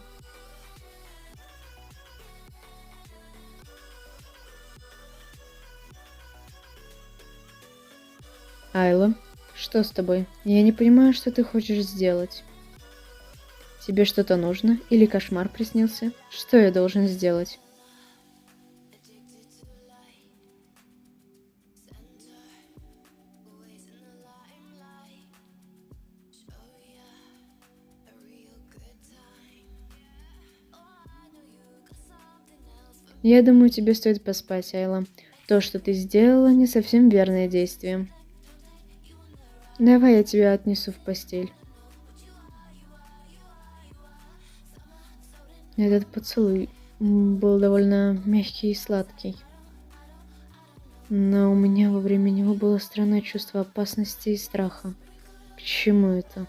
Айла, что с тобой? Я не понимаю, что ты хочешь сделать. Тебе что-то нужно? Или кошмар приснился? Что я должен сделать? Я думаю, тебе стоит поспать, Айла. То, что ты сделала, не совсем верное действие. Давай я тебя отнесу в постель. Этот поцелуй был довольно мягкий и сладкий. Но у меня во время него было странное чувство опасности и страха. Почему это?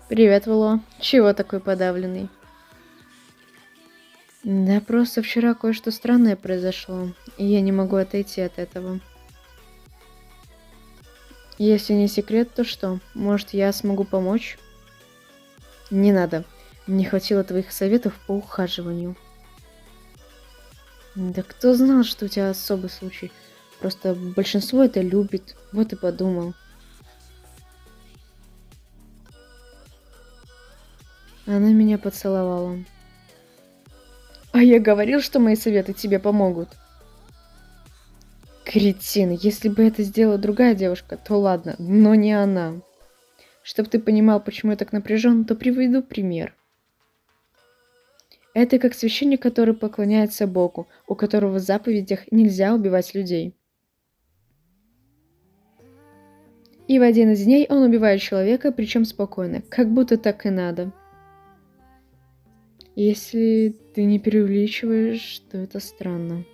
Привет, Вало. Чего такой подавленный? Да просто вчера кое-что странное произошло, и я не могу отойти от этого. Если не секрет, то что? Может, я смогу помочь? Не надо. Мне хватило твоих советов по ухаживанию. Да кто знал, что у тебя особый случай? Просто большинство это любит. Вот и подумал. Она меня поцеловала. А я говорил, что мои советы тебе помогут. Кретин, если бы это сделала другая девушка, то ладно, но не она. Чтобы ты понимал, почему я так напряжен, то приведу пример. Это как священник, который поклоняется Богу, у которого в заповедях нельзя убивать людей. И в один из дней он убивает человека, причем спокойно, как будто так и надо. Если ты не преувеличиваешь, то это странно.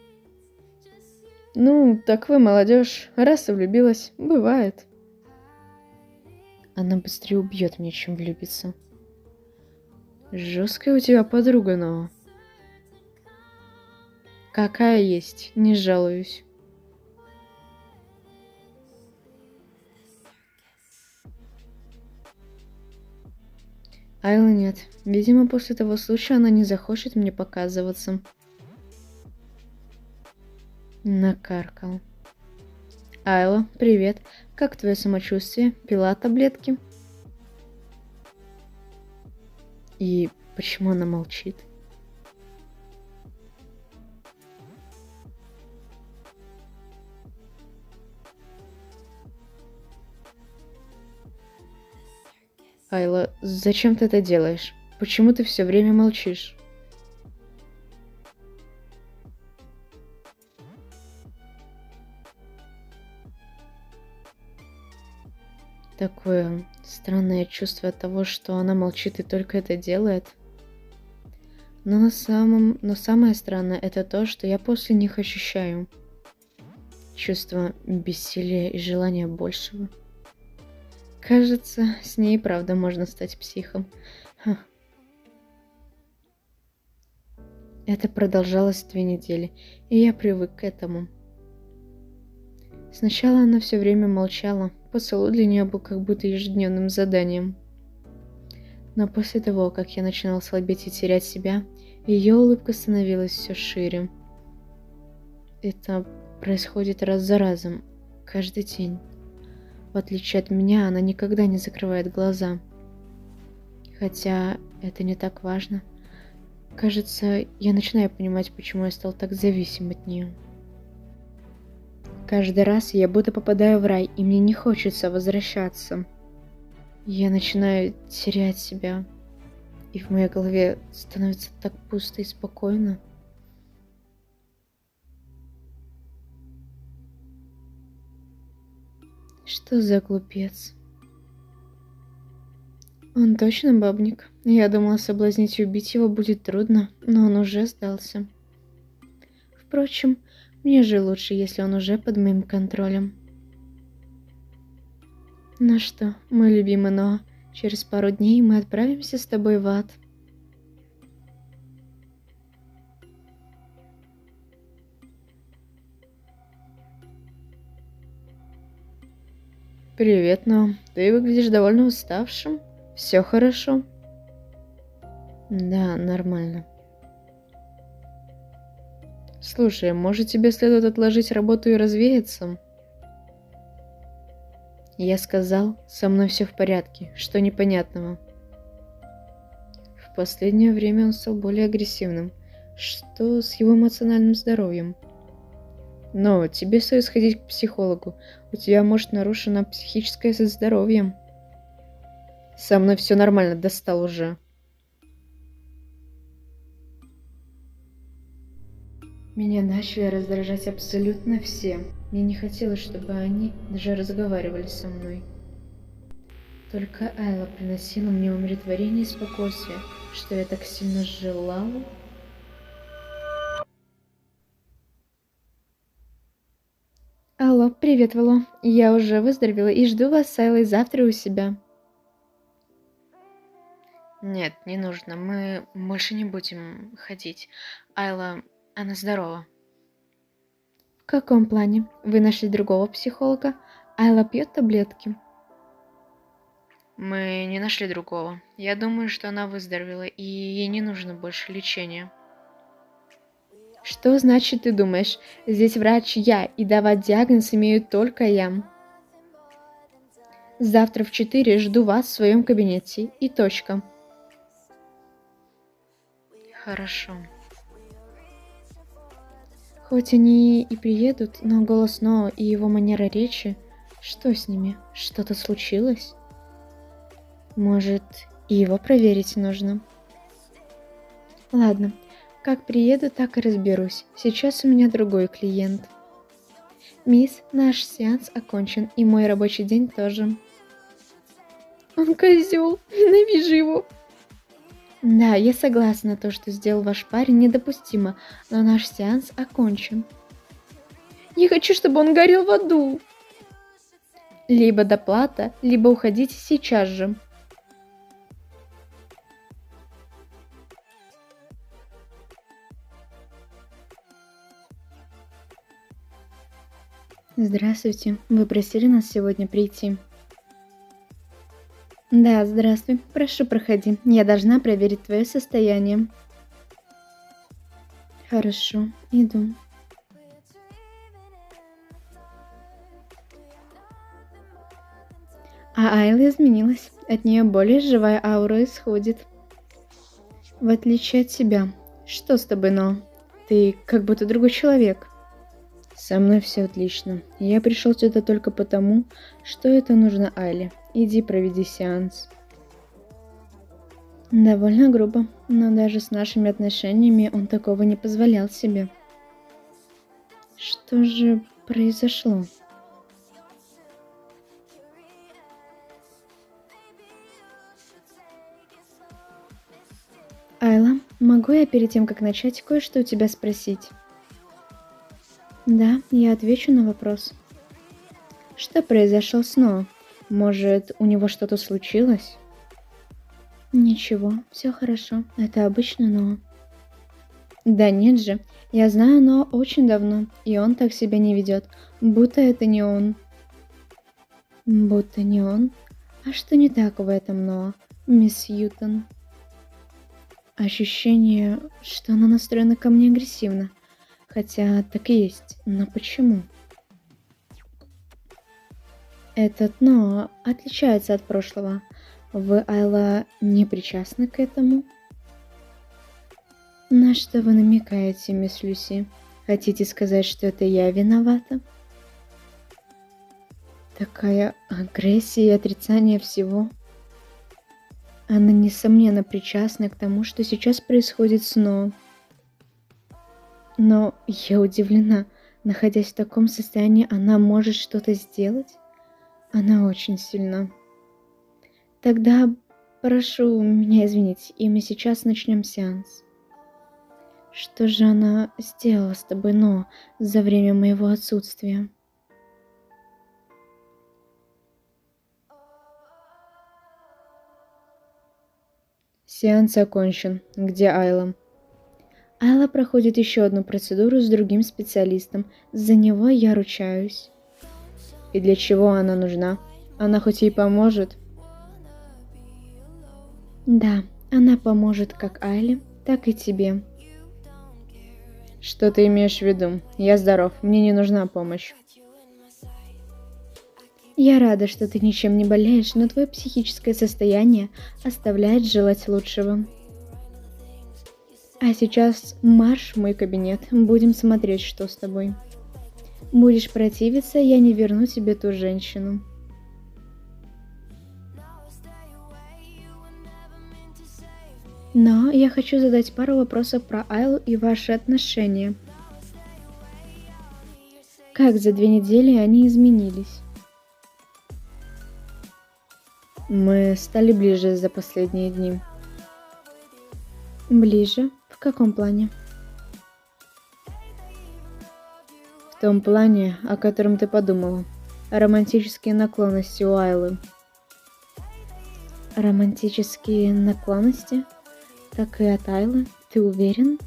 Ну, так вы, молодежь, раз и влюбилась, бывает. Она быстрее убьет меня, чем влюбится. Жесткая у тебя подруга, но... Какая есть, не жалуюсь. Айла нет. Видимо, после того случая она не захочет мне показываться. Накаркал. Айла, привет. Как твое самочувствие? Пила таблетки? И почему она молчит? Айла, зачем ты это делаешь? Почему ты все время молчишь? Такое странное чувство от того, что она молчит и только это делает. Но самое странное это то, что я после них ощущаю. Чувство бессилия и желания большего. Кажется, с ней правда можно стать психом. Ха. Это продолжалось 2 недели, и я привык к этому. Сначала она все время молчала, поцелуй для нее был как будто ежедневным заданием. Но после того, как я начинал слабеть и терять себя, ее улыбка становилась все шире. Это происходит раз за разом, каждый день. В отличие от меня, она никогда не закрывает глаза. Хотя это не так важно. Кажется, я начинаю понимать, почему я стал так зависим от нее. Каждый раз я будто попадаю в рай, и мне не хочется возвращаться. Я начинаю терять себя, и в моей голове становится так пусто и спокойно. Что за глупец? Он точно бабник. Я думала, соблазнить и убить его будет трудно, но он уже сдался. Впрочем, мне же лучше, если он уже под моим контролем. Ну что, мой любимый Ноа, через пару дней мы отправимся с тобой в ад. Привет, Ноа. Ты выглядишь довольно уставшим. Все хорошо? Да, нормально. Слушай, может тебе следует отложить работу и развеяться? Я сказал, со мной все в порядке, что непонятного? В последнее время он стал более агрессивным. Что с его эмоциональным здоровьем? Но тебе стоит сходить к психологу. У тебя может нарушено психическое здоровье. Со мной все нормально, достал уже. Меня начали раздражать абсолютно все. Мне не хотелось, чтобы они даже разговаривали со мной. Только Айла приносила мне умиротворение и спокойствие, что я так сильно желала. Алло, привет, Вало. Я уже выздоровела и жду вас с Айлой завтра у себя. Нет, не нужно. Мы больше не будем ходить. Айла, она здорова. В каком плане? Вы нашли другого психолога? Айла пьет таблетки? Мы не нашли другого. Я думаю, что она выздоровела, и ей не нужно больше лечения. Что значит ты думаешь? Здесь врач я, и давать диагноз имею только я. Завтра в 4 жду вас в своем кабинете. И точка. Хорошо. Хоть они и приедут, но голос Ноа и его манера речи... Что с ними? Что-то случилось? Может, и его проверить нужно? Ладно, как приеду, так и разберусь. Сейчас у меня другой клиент. Мисс, наш сеанс окончен, и мой рабочий день тоже. Он козел, ненавижу его. Да, я согласна, то, что сделал ваш парень, недопустимо, но наш сеанс окончен. Я хочу, чтобы он горел в аду. Либо доплата, либо уходите сейчас же. Здравствуйте, вы просили нас сегодня прийти. Да, здравствуй, прошу, проходи. Я должна проверить твое состояние. Хорошо, иду. А Айла изменилась. От нее более живая аура исходит. В отличие от тебя. Что с тобой, но? Ты как будто другой человек. Со мной все отлично. Я пришел сюда только потому, что это нужно Айле. Иди проведи сеанс. Довольно грубо, но даже с нашими отношениями он такого не позволял себе. Что же произошло? Айла, могу я перед тем, как начать, кое-что у тебя спросить? Да, я отвечу на вопрос. Что произошло с Ноа? Может, у него что-то случилось? Ничего, все хорошо. Это обычно Ноа. Да нет же, я знаю Ноа очень давно, и он так себя не ведет, будто это не он. Будто не он? А что не так в этом, Ноа, мисс Ютон? Ощущение, что она настроена ко мне агрессивно. Хотя так и есть, но почему? Этот Ноа отличается от прошлого. Вы, Айла, не причастны к этому? На что вы намекаете, мисс Люси? Хотите сказать, что это я виновата? Такая агрессия и отрицание всего. Она, несомненно, причастна к тому, что сейчас происходит с Ноа. Но я удивлена, находясь в таком состоянии, она может что-то сделать? Она очень сильна. Тогда прошу меня извинить, и мы сейчас начнем сеанс. Что же она сделала с тобой, Ноа, за время моего отсутствия? Сеанс окончен. Где Айла? Айла проходит еще одну процедуру с другим специалистом. За него я ручаюсь. И для чего она нужна? Она хоть ей поможет? Да, она поможет как Айле, так и тебе. Что ты имеешь в виду? Я здоров, мне не нужна помощь. Я рада, что ты ничем не болеешь, но твое психическое состояние оставляет желать лучшего. А сейчас марш в мой кабинет, будем смотреть, что с тобой. Будешь противиться, я не верну тебе ту женщину. Но я хочу задать пару вопросов про Айлу и ваши отношения. Как за 2 недели они изменились? Мы стали ближе за последние дни. Ближе? В каком плане? В том плане, о котором ты подумала. Романтические наклонности у Айлы. Романтические наклонности? Как и от Айлы? Ты уверен?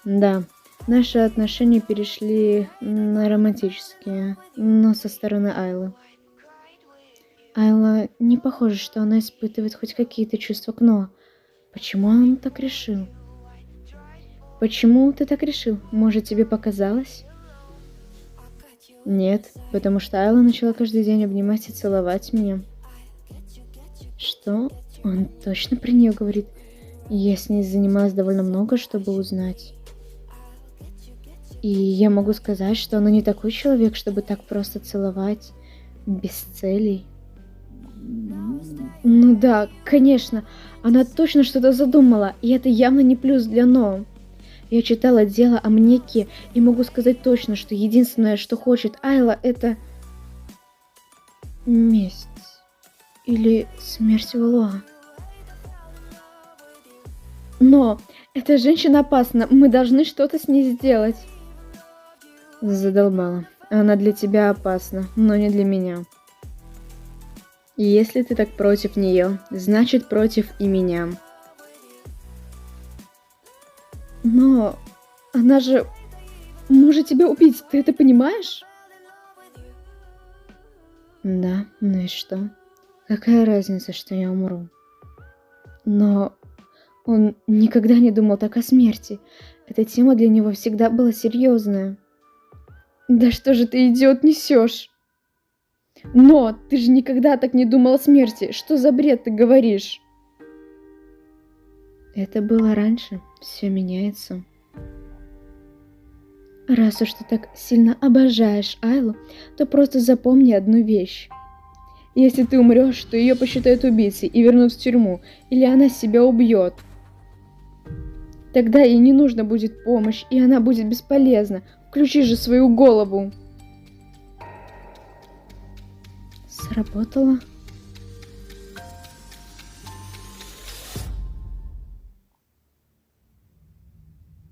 Да. Наши отношения перешли на романтические, но со стороны Айлы. Айла не похоже, что она испытывает хоть какие-то чувства к Ноа. Почему он так решил? Почему ты так решил? Может, тебе показалось? Нет, потому что Айла начала каждый день обнимать и целовать меня. Что? Он точно про нее говорит? Я с ней занималась довольно много, чтобы узнать. И я могу сказать, что она не такой человек, чтобы так просто целовать, без целей. Ну да, конечно, она точно что-то задумала, и это явно не плюс для Ноа. Я читала дело о Мнеке и могу сказать точно, что единственное, что хочет Айла, это месть. Или смерть Валуа. Но эта женщина опасна, мы должны что-то с ней сделать. Задолбала. Она для тебя опасна, но не для меня. И если ты так против нее, значит против и меня. Но она же может тебя убить, ты это понимаешь? Да, ну и что? Какая разница, что я умру? Но он никогда не думал так о смерти. Эта тема для него всегда была серьезная. Да что же ты, идиот, несешь? Но ты же никогда так не думал о смерти. Что за бред ты говоришь? Это было раньше. Все меняется. Раз уж ты так сильно обожаешь Айлу, то просто запомни одну вещь. Если ты умрешь, то ее посчитают убийцей и вернут в тюрьму, или она себя убьет. Тогда ей не нужна будет помощь, и она будет бесполезна. Включи же свою голову. Сработало?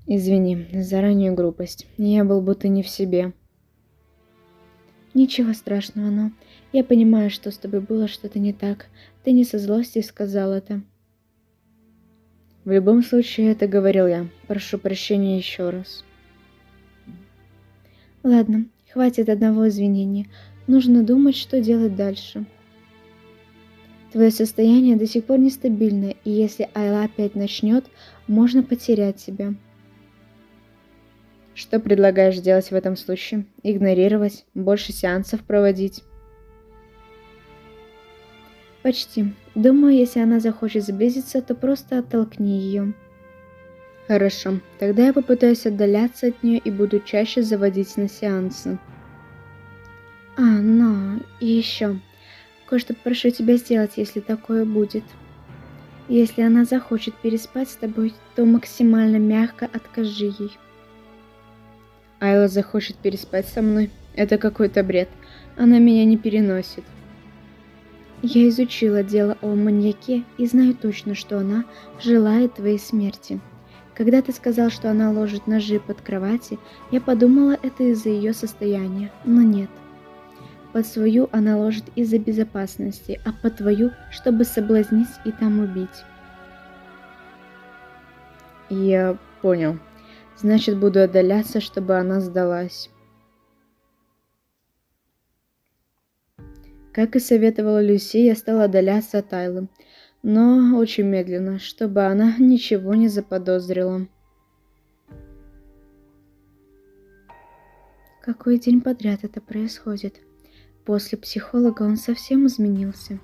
Извини за раннюю грубость. Я был будто не в себе. Ничего страшного, но я понимаю, что с тобой было что-то не так. Ты не со злости сказал это. В любом случае, это говорил я. Прошу прощения еще раз. Ладно, хватит одного извинения. Нужно думать, что делать дальше. Твое состояние до сих пор нестабильное, и если Айла опять начнет, можно потерять тебя. Что предлагаешь делать в этом случае? Игнорировать? Больше сеансов проводить? Почти. Думаю, если она захочет сблизиться, то просто оттолкни ее. Хорошо, тогда я попытаюсь отдаляться от нее и буду чаще заводить на сеансы. Но и еще. Кое-что прошу тебя сделать, если такое будет. Если она захочет переспать с тобой, то максимально мягко откажи ей. Айла захочет переспать со мной? Это какой-то бред. Она меня не переносит. Я изучила дело о маньяке и знаю точно, что она желает твоей смерти. Когда ты сказал, что она ложит ножи под кровати, я подумала, это из-за ее состояния, но нет. Под свою она ложит из-за безопасности, а под твою, чтобы соблазнить и там убить. Я понял. Значит, буду отдаляться, чтобы она сдалась. Как и советовала Люси, я стала отдаляться от Айлы, но очень медленно, чтобы она ничего не заподозрила. Какой день подряд это происходит? После психолога он совсем изменился.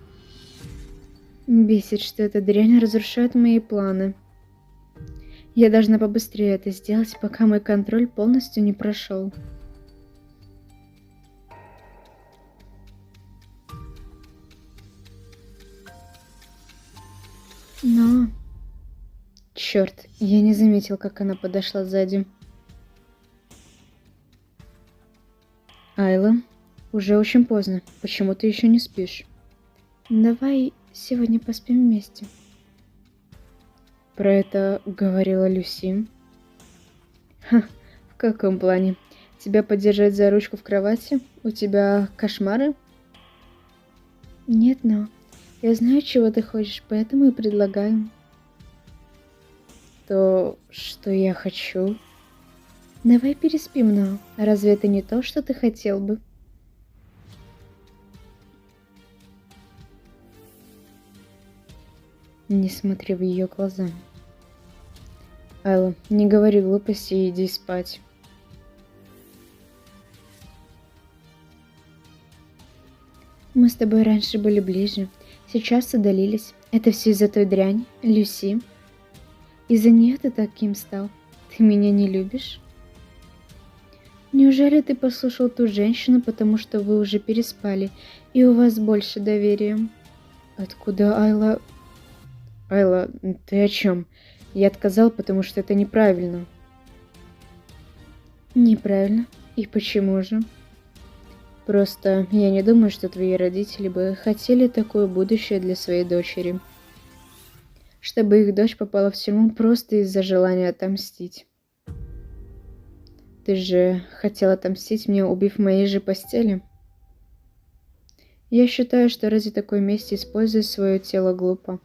Бесит, что эта дрянь разрушает мои планы. Я должна побыстрее это сделать, пока мой контроль полностью не прошел. Но Черт, я не заметил, как она подошла сзади. Айла, уже очень поздно. Почему ты еще не спишь? Давай сегодня поспим вместе. Про это говорила Люси. Ха, в каком плане? Тебя подержать за ручку в кровати? У тебя кошмары? Нет, но я знаю, чего ты хочешь, поэтому и предлагаю. То, что я хочу. Давай переспим, но разве это не то, что ты хотел бы? Не смотри в ее глаза. Айла, не говори глупости и иди спать. Мы с тобой раньше были ближе, сейчас удалились. Это все из-за той дряни, Люси. Из-за нее ты таким стал. Ты меня не любишь? Неужели ты послушал ту женщину, потому что вы уже переспали, и у вас больше доверия? Откуда Айла... Айла, ты о чем? Я отказал, потому что это неправильно. Неправильно? И почему же? Просто я не думаю, что твои родители бы хотели такое будущее для своей дочери. Чтобы их дочь попала в тюрьму просто из-за желания отомстить. Ты же хотел отомстить мне, убив в моей же постели? Я считаю, что ради такой мести использовать свое тело глупо.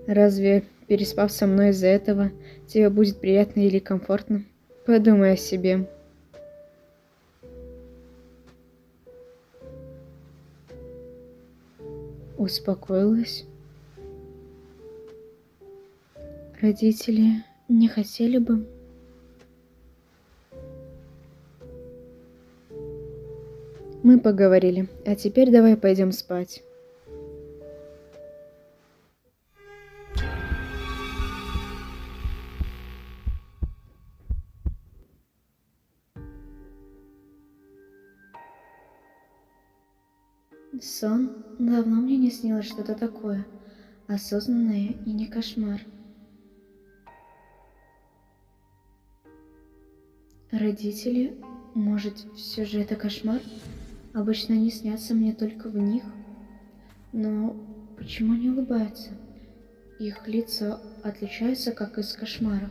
Разве, переспав со мной из-за этого, тебе будет приятно или комфортно? Подумай о себе. Успокоилась? Родители не хотели бы? Мы поговорили, а теперь давай пойдем спать. Сон? Давно мне не снилось что-то такое. Осознанное и не кошмар. Родители? Может, все же это кошмар? Обычно они снятся мне только в них. Но почему они улыбаются? Их лица отличаются, как из кошмаров.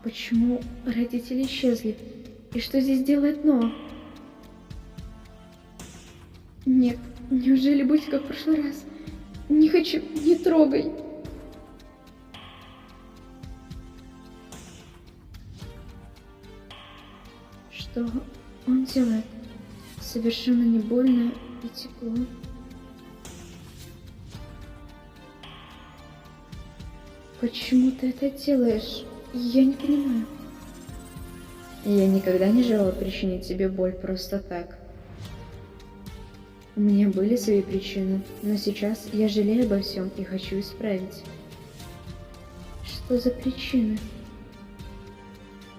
Почему родители исчезли? И что здесь делает Ноа? Нет, неужели будет как в прошлый раз? Не хочу, не трогай. Что он делает? Совершенно не больно и тепло. Почему ты это делаешь? Я не понимаю. Я никогда не желала причинить тебе боль просто так. У меня были свои причины, но сейчас я жалею обо всем и хочу исправить. Что за причины?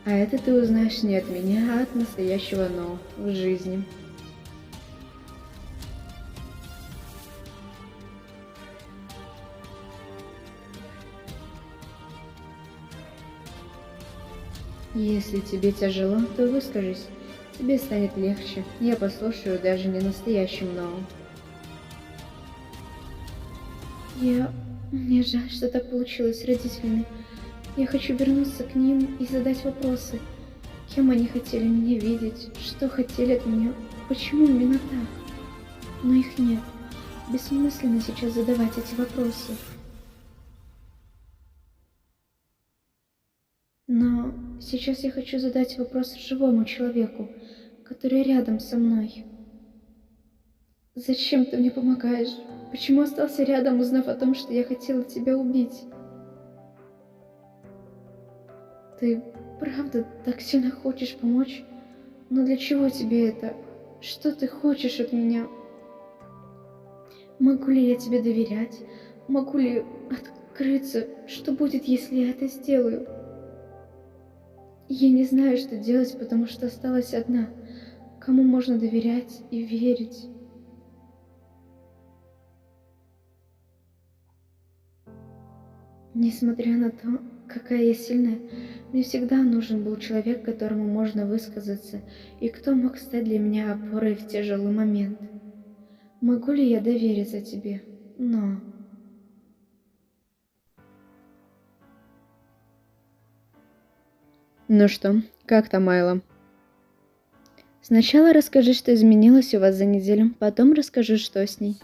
А это ты узнаешь не от меня, а от настоящего Ноа в жизни. Если тебе тяжело, то выскажись. Тебе станет легче. Я послушаю даже не настоящим Ноа. Мне жаль, что так получилось с родителями. Я хочу вернуться к ним и задать вопросы. Кем они хотели меня видеть? Что хотели от меня? Почему именно так? Но их нет. Бессмысленно сейчас задавать эти вопросы. Но сейчас я хочу задать вопрос живому человеку, который рядом со мной. Зачем ты мне помогаешь? Почему остался рядом, узнав о том, что я хотела тебя убить? Ты правда так сильно хочешь помочь? Но для чего тебе это? Что ты хочешь от меня? Могу ли я тебе доверять? Могу ли открыться? Что будет, если я это сделаю? Я не знаю, что делать, потому что осталась одна. Кому можно доверять и верить? Несмотря на то, какая я сильная, мне всегда нужен был человек, которому можно высказаться, и кто мог стать для меня опорой в тяжелый момент. Могу ли я довериться тебе? Но... Ну что, как там Айла? Сначала расскажи, что изменилось у вас за неделю, потом расскажи, что с ней.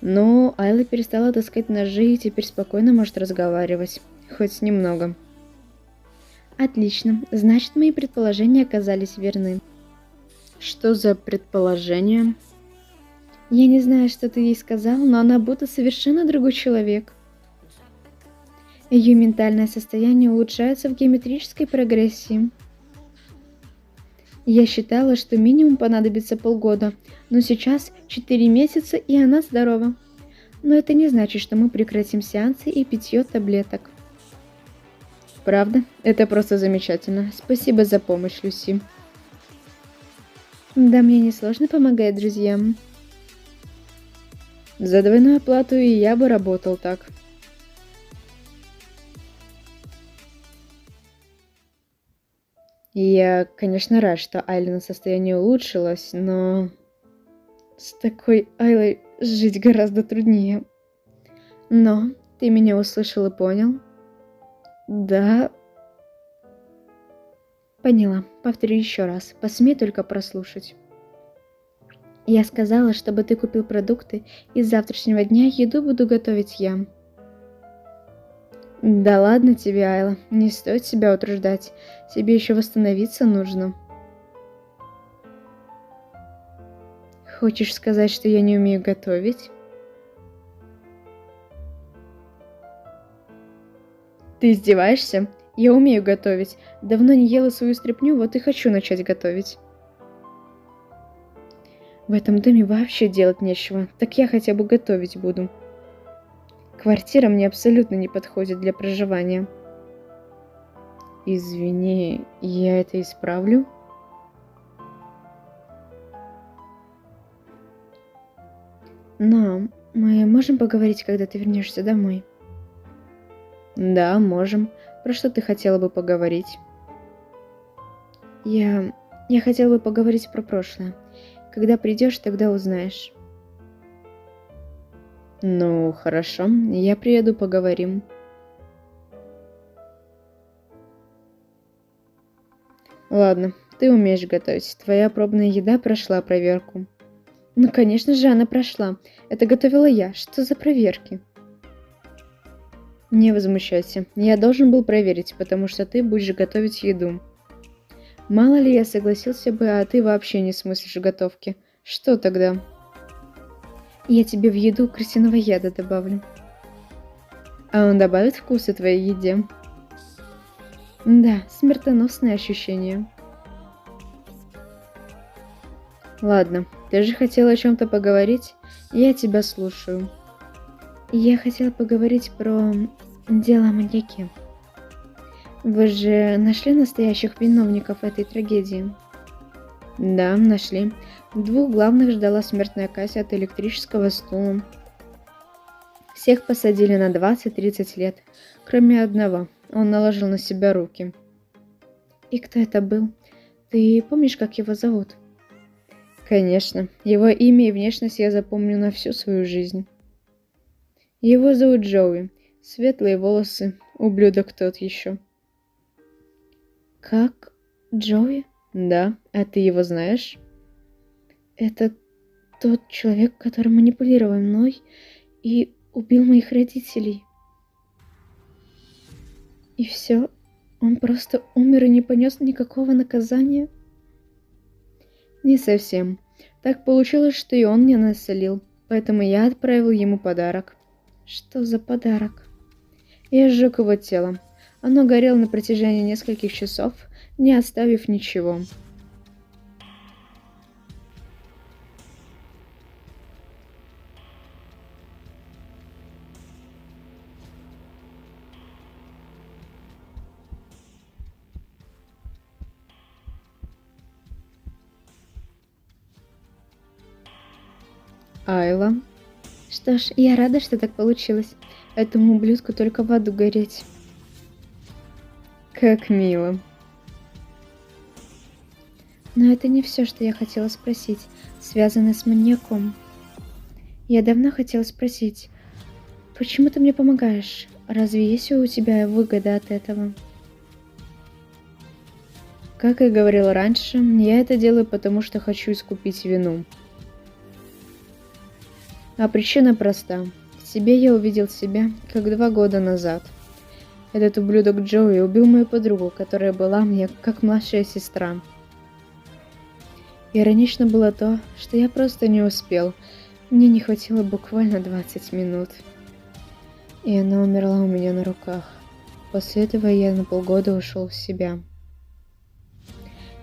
Ну, Айла перестала таскать ножи и теперь спокойно может разговаривать. Хоть немного. Отлично, значит, мои предположения оказались верны. Что за предположения? Я не знаю, что ты ей сказал, но она будто совершенно другой человек. Ее ментальное состояние улучшается в геометрической прогрессии. Я считала, что минимум понадобится полгода, но сейчас 4 месяца, и она здорова. Но это не значит, что мы прекратим сеансы и питье таблеток. Правда? Это просто замечательно. Спасибо за помощь, Люси. Да, мне несложно помогать друзьям. За двойную оплату и я бы работал так. Я, конечно, рад, что Айлина состояние улучшилось, но с такой Айлой жить гораздо труднее. Но ты меня услышал и понял? Да. Поняла. Повторю еще раз. Посмей только прослушать. Я сказала, чтобы ты купил продукты, и с завтрашнего дня еду буду готовить я. Да ладно тебе, Айла, не стоит себя утруждать. Тебе еще восстановиться нужно. Хочешь сказать, что я не умею готовить? Ты издеваешься? Я умею готовить. Давно не ела свою стряпню, вот и хочу начать готовить. В этом доме вообще делать нечего, так я хотя бы готовить буду. Квартира мне абсолютно не подходит для проживания. Извини, я это исправлю? Но мы можем поговорить, когда ты вернешься домой? Да, можем. Про что ты хотела бы поговорить? Я хотела бы поговорить про прошлое. Когда придешь, тогда узнаешь. Ну, хорошо, я приеду, поговорим. Ладно, ты умеешь готовить. Твоя пробная еда прошла проверку. Ну, конечно же, она прошла. Это готовила я. Что за проверки? Не возмущайся. Я должен был проверить, потому что ты будешь готовить еду. Мало ли я согласился бы, а ты вообще не смыслишь готовки. Что тогда? Я тебе в еду крысиного яда добавлю. А он добавит вкуса твоей еде? Да, смертоносное ощущение. Ладно, ты же хотела о чем-то поговорить? Я тебя слушаю. Я хотела поговорить про дело о маньяке. Вы же нашли настоящих виновников этой трагедии? Да, нашли. Двух главных ждала смертная казнь от электрического стула. Всех посадили на 20-30 лет, кроме одного. Он наложил на себя руки. И кто это был? Ты помнишь, как его зовут? Конечно. Его имя и внешность я запомню на всю свою жизнь. Его зовут Джоуи. Светлые волосы. Ублюдок тот еще. Как? Джоуи? Да. А ты его знаешь? Это тот человек, который манипулировал мной и убил моих родителей. И все? Он просто умер и не понес никакого наказания? Не совсем. Так получилось, что и он мне насолил, поэтому я отправил ему подарок. Что за подарок? Я сжег его тело. Оно горело на протяжении нескольких часов, не оставив ничего. Айла. Что ж, я рада, что так получилось. Этому ублюдку только в аду гореть. Как мило. Но это не все, что я хотела спросить, связанное с маньяком. Я давно хотела спросить, почему ты мне помогаешь? Разве есть у тебя выгода от этого? Как и говорил раньше, я это делаю, потому что хочу искупить вину. А причина проста. В тебе я увидел себя, как 2 года назад. Этот ублюдок Джоуи убил мою подругу, которая была мне как младшая сестра. Иронично было то, что я просто не успел. Мне не хватило буквально 20 минут. И она умерла у меня на руках. После этого я на полгода ушел в себя.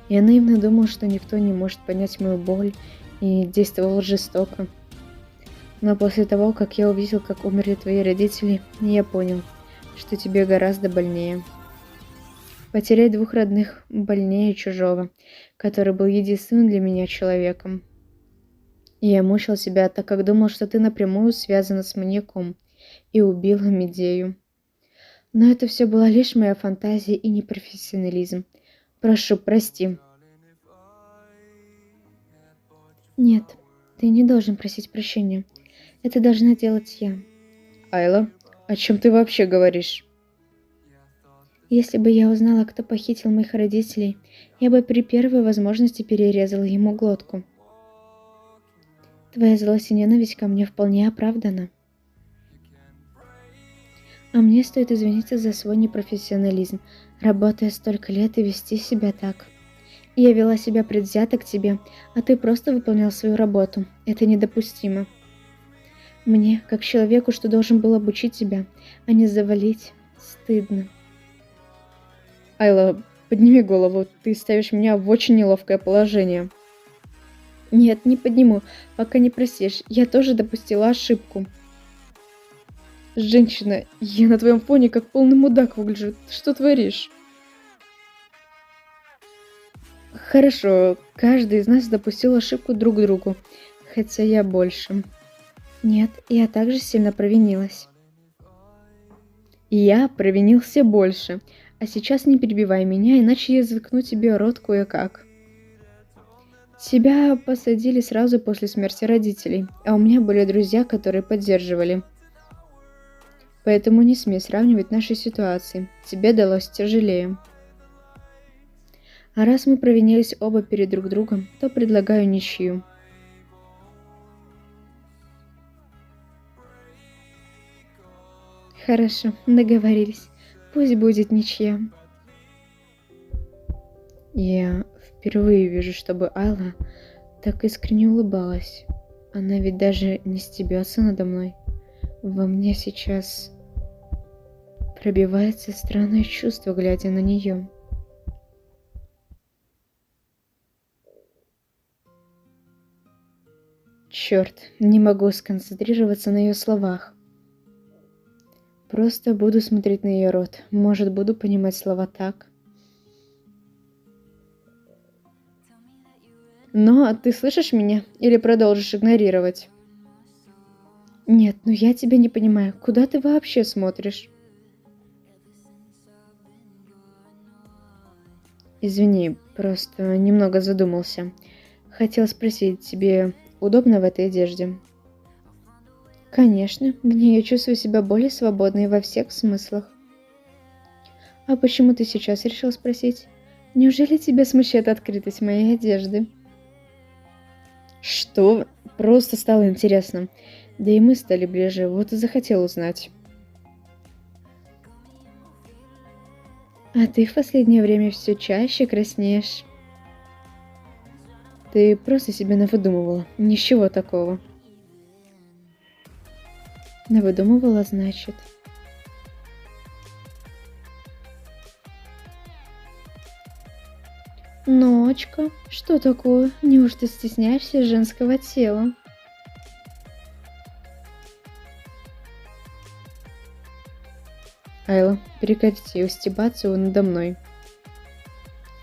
Я наивно думал, что никто не может понять мою боль, и действовал жестоко. Но после того, как я увидел, как умерли твои родители, я понял, что тебе гораздо больнее. Потерять 2 родных больнее чужого, который был единственным для меня человеком. И я мучил себя, так как думал, что ты напрямую связана с маньяком, и убила Медею. Но это все была лишь моя фантазия и непрофессионализм. Прошу, прости. Нет, ты не должен просить прощения. Это должна делать я. Айла, о чем ты вообще говоришь? Если бы я узнала, кто похитил моих родителей, я бы при первой возможности перерезала ему глотку. Твоя злость и ненависть ко мне вполне оправдана. А мне стоит извиниться за свой непрофессионализм, работая столько лет и вести себя так. Я вела себя предвзято к тебе, а ты просто выполнял свою работу. Это недопустимо. Мне, как человеку, что должен был обучить тебя, а не завалить, стыдно. Айла, подними голову, ты ставишь меня в очень неловкое положение. Нет, не подниму, пока не простишь. Я тоже допустила ошибку. Женщина, я на твоем фоне как полный мудак выгляжу. Ты что творишь? Хорошо, каждый из нас допустил ошибку друг другу, хотя я больше. Нет, я также сильно провинилась. Я провинился больше. А сейчас не перебивай меня, иначе я заткну тебе рот кое-как. Тебя посадили сразу после смерти родителей, а у меня были друзья, которые поддерживали. Поэтому не смей сравнивать наши ситуации. Тебе далось тяжелее. А раз мы провинились оба перед друг другом, то предлагаю ничью. Хорошо, договорились. Пусть будет ничья. Я впервые вижу, чтобы Айла так искренне улыбалась. Она ведь даже не стебется надо мной. Во мне сейчас пробивается странное чувство, глядя на нее. Черт, не могу сконцентрироваться на ее словах. Просто буду смотреть на ее рот. Может, буду понимать слова так. Но ты слышишь меня или продолжишь игнорировать? Нет, ну я тебя не понимаю. Куда ты вообще смотришь? Извини, просто немного задумался. Хотел спросить, тебе удобно в этой одежде? Конечно, в ней я чувствую себя более свободной во всех смыслах. А почему ты сейчас решил спросить? Неужели тебя смущает открытость моей одежды? Что? Просто стало интересно. Да и мы стали ближе, вот и захотел узнать. А ты в последнее время все чаще краснеешь. Ты просто себе навыдумывала. Ничего такого. Навыдумывала, значит. Ночка, что такое? Неужто стесняешься женского тела? Айла, прекрати устебаться надо мной.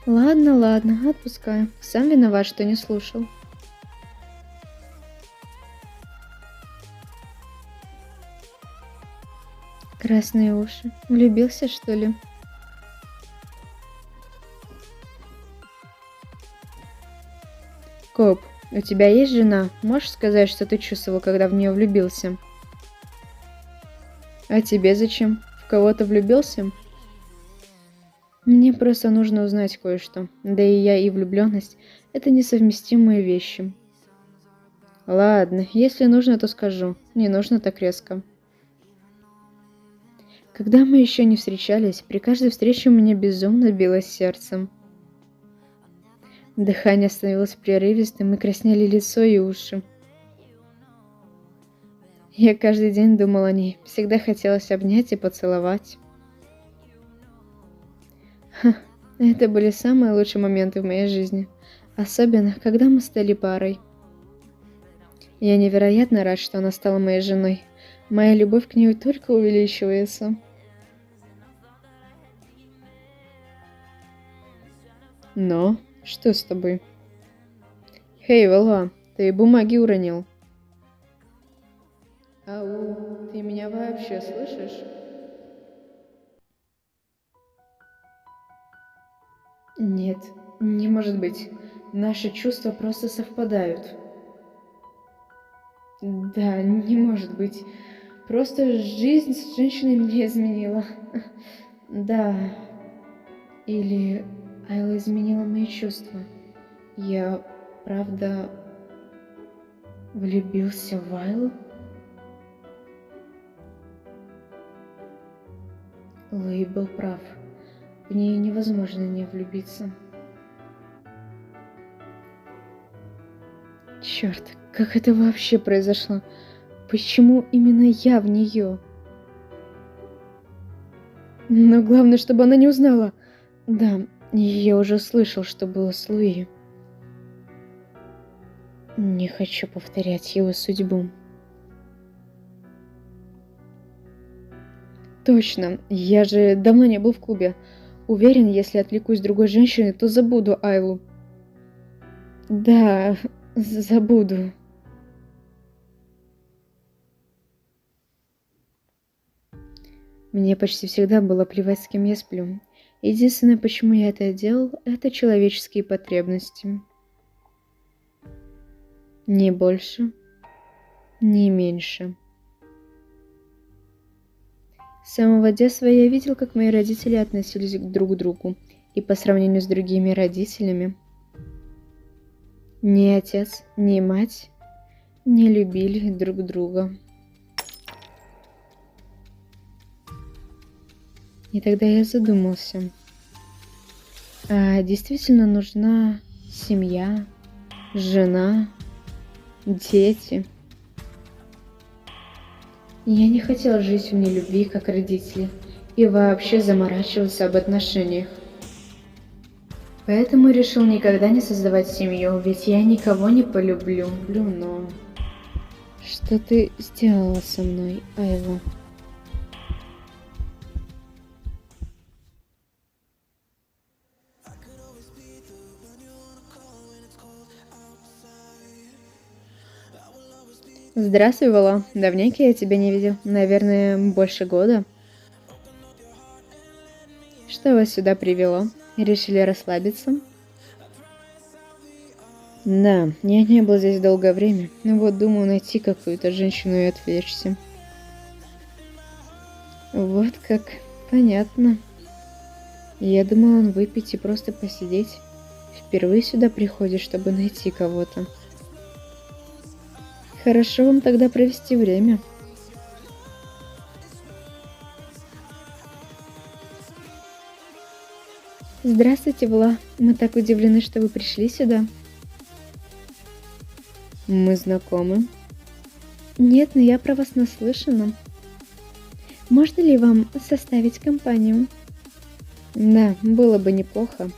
Ладно, ладно, отпускаю. Сам виноват, что не слушал. Красные уши. Влюбился, что ли? Коп, у тебя есть жена? Можешь сказать, что ты чувствовал, когда в нее влюбился? А тебе зачем? В кого-то влюбился? Мне просто нужно узнать кое-что. Да и я, и влюбленность — это несовместимые вещи. Ладно, если нужно, то скажу. Не нужно так резко. Когда мы еще не встречались, при каждой встрече у меня безумно билось сердце. Дыхание становилось прерывистым, и краснели лицо и уши. Я каждый день думала о ней, всегда хотелось обнять и поцеловать. Это были самые лучшие моменты в моей жизни, особенно когда мы стали парой. Я невероятно рад, что она стала моей женой. Моя любовь к ней только увеличивается. Но, что с тобой? Хей, Вала, ты бумаги уронил. Ау, ты меня вообще слышишь? Нет, не может быть. Наши чувства просто совпадают. Да, не может быть. Просто жизнь с женщиной меня изменила. Да. Или Айла изменила мои чувства. Я, правда, влюбился в Айлу? Луи был прав. В нее невозможно не влюбиться. Черт, как это вообще произошло? Почему именно я в нее? Но главное, чтобы она не узнала. Да, я уже слышал, что было с Луи. Не хочу повторять его судьбу. Точно, я же давно не был в клубе. Уверен, если отвлекусь другой женщиной, то забуду Айлу. Да, забуду. Мне почти всегда было плевать, с кем я сплю. Единственное, почему я это делал, это человеческие потребности. Ни больше, ни меньше. С самого детства я видел, как мои родители относились друг к другу, и по сравнению с другими родителями, ни отец, ни мать не любили друг друга. И тогда я задумался, а действительно нужна семья, жена, дети? Я не хотел жить в нелюбви, как родители, и вообще заморачиваться об отношениях. Поэтому решил никогда не создавать семью, ведь я никого не полюблю, но... Что ты сделала со мной, Айла? Здравствуй, Вала. Давненько я тебя не видел. Наверное, больше года. Что вас сюда привело? Решили расслабиться? Да, я не был здесь долгое время. Но вот думаю найти какую-то женщину и отвлечься. Вот как. Понятно. Я думала, он выпить и просто посидеть. Впервые сюда приходишь, чтобы найти кого-то. Хорошо вам тогда провести время. Здравствуйте, Вла. Мы так удивлены, что вы пришли сюда. Мы знакомы? Нет, но я про вас наслышана. Можно ли вам составить компанию? Да, было бы неплохо.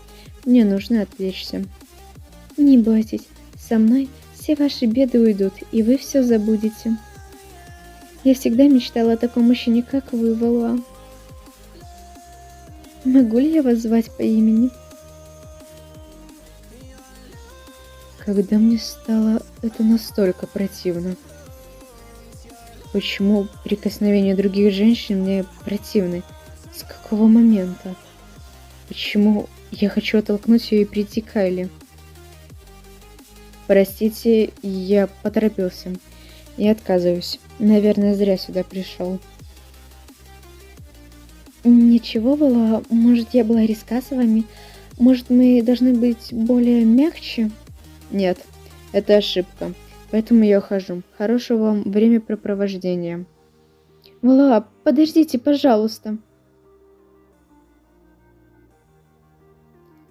Мне нужно отвлечься. Не бойтесь, со мной все ваши беды уйдут, и вы все забудете. Я всегда мечтала о таком мужчине, как вы, Вала. Могу ли я вас звать по имени? Когда мне стало это настолько противно. Почему прикосновения других женщин мне противны? С какого момента? Почему я хочу оттолкнуть ее и прийти к Кайли? Простите, я поторопился. Я отказываюсь. Наверное, зря сюда пришел. Ничего было, может, я была резка с вами? Может, мы должны быть более мягче? Нет, это ошибка. Поэтому я ухожу. Хорошего вам времяпрепровождения. Вала, подождите, пожалуйста.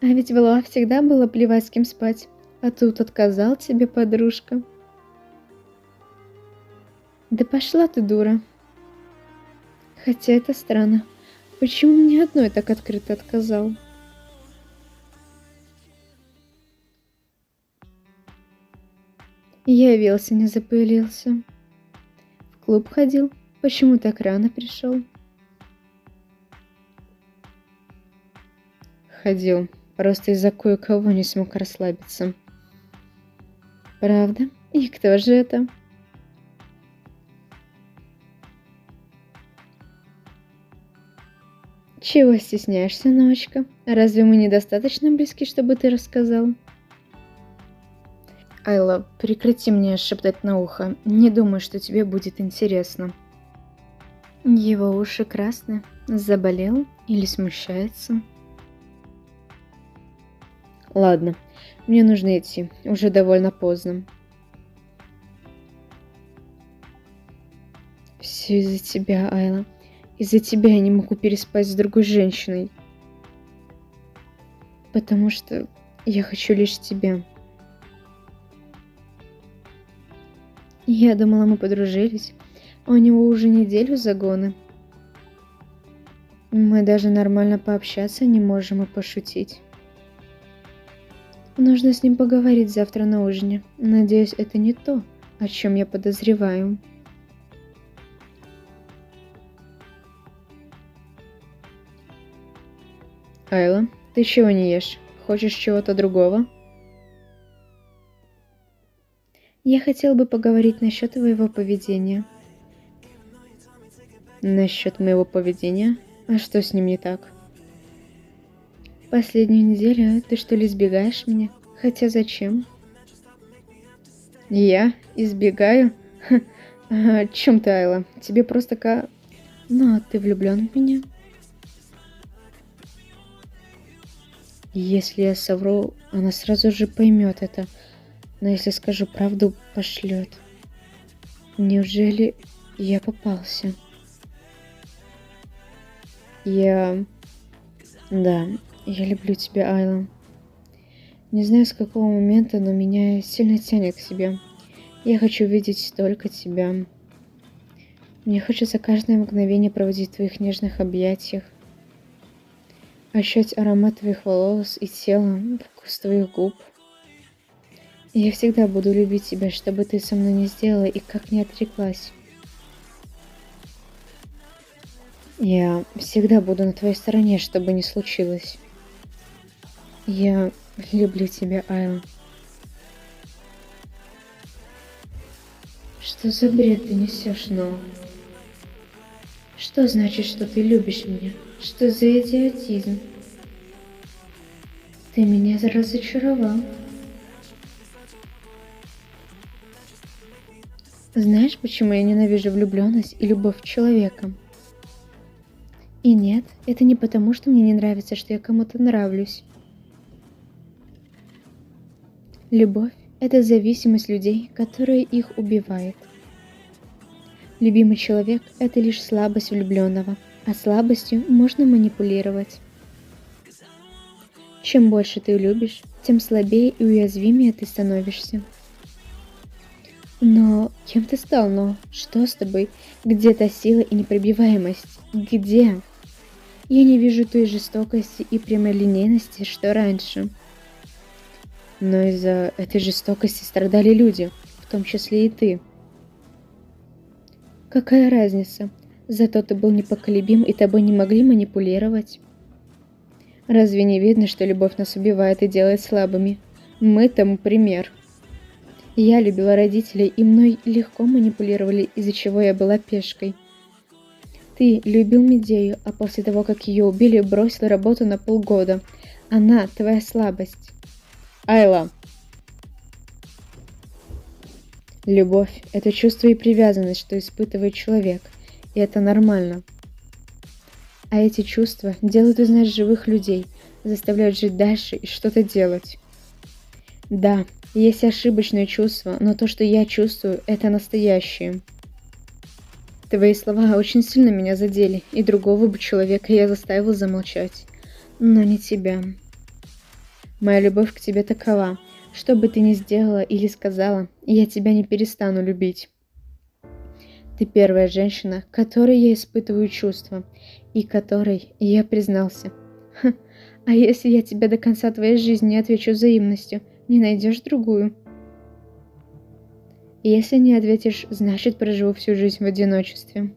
А ведь Вала всегда было плевать, с кем спать. А тут отказал тебе подружка. Да пошла ты, дура. Хотя это странно. Почему мне одной так открыто отказал? Явился, не запылился. В клуб ходил. Почему так рано пришел? Ходил. Просто из-за кое-кого не смог расслабиться. Правда? И кто же это? Чего стесняешься, Ночка? Разве мы недостаточно близки, чтобы ты рассказал? Айла, прекрати мне шептать на ухо. Не думаю, что тебе будет интересно. Его уши красные. Заболел или смущается? Ладно, мне нужно идти. Уже довольно поздно. Все из-за тебя, Айла. Из-за тебя я не могу переспать с другой женщиной. Потому что я хочу лишь тебя. Я думала, мы подружились. А у него уже неделю загоны. Мы даже нормально пообщаться не можем и пошутить. Нужно с ним поговорить завтра на ужине. Надеюсь, это не то, о чем я подозреваю. Айла, ты чего не ешь? Хочешь чего-то другого? Я хотел бы поговорить насчет твоего поведения. Насчет моего поведения? А что с ним не так? Последнюю неделю ты что ли избегаешь меня? Хотя зачем? Я? Избегаю? О чем ты, Айла? Тебе просто Но ты влюблен в меня? Если я совру, она сразу же поймет это. Но если скажу правду, пошлет. Неужели я попался? Да, я люблю тебя, Айла. Не знаю, с какого момента, но меня сильно тянет к себе. Я хочу видеть только тебя. Мне хочется каждое мгновение проводить в твоих нежных объятиях. Ощущать аромат твоих волос и тела, вкус твоих губ. Я всегда буду любить тебя, что бы ты со мной не сделала и как не отреклась. Я всегда буду на твоей стороне, что бы ни случилось. Я люблю тебя, Айла. Что за бред ты несешь, но? Что значит, что ты любишь меня? Что за идиотизм? Ты меня разочаровал. Знаешь, почему я ненавижу влюбленность и любовь к человеку? И нет, это не потому, что мне не нравится, что я кому-то нравлюсь. Любовь – это зависимость людей, которая их убивает. Любимый человек – это лишь слабость влюбленного, а слабостью можно манипулировать. Чем больше ты любишь, тем слабее и уязвимее ты становишься. Но кем ты стал, но? Что с тобой? Где та сила и непробиваемость? Где? Я не вижу той жестокости и прямолинейности, что раньше. Но из-за этой жестокости страдали люди, в том числе и ты. Какая разница? Зато ты был непоколебим и тобой не могли манипулировать. Разве не видно, что любовь нас убивает и делает слабыми? Мы тому пример. Я любила родителей, и мной легко манипулировали, из-за чего я была пешкой. Ты любил Медею, а после того, как ее убили, бросил работу на полгода. Она твоя слабость. Айла, Любовь– это чувство и привязанность, что испытывает человек, и это нормально. А эти чувства делают из нас живых людей, заставляют жить дальше и что-то делать. Да, есть ошибочные чувства, но то, что я чувствую, это настоящее. Твои слова очень сильно меня задели, и другого бы человека я заставила замолчать. Но не тебя. Моя любовь к тебе такова. Что бы ты ни сделала или сказала, я тебя не перестану любить. Ты первая женщина, к которой я испытываю чувства, и которой я признался. А если я тебе до конца твоей жизни не отвечу взаимностью, не найдешь другую? Если не ответишь, значит проживу всю жизнь в одиночестве.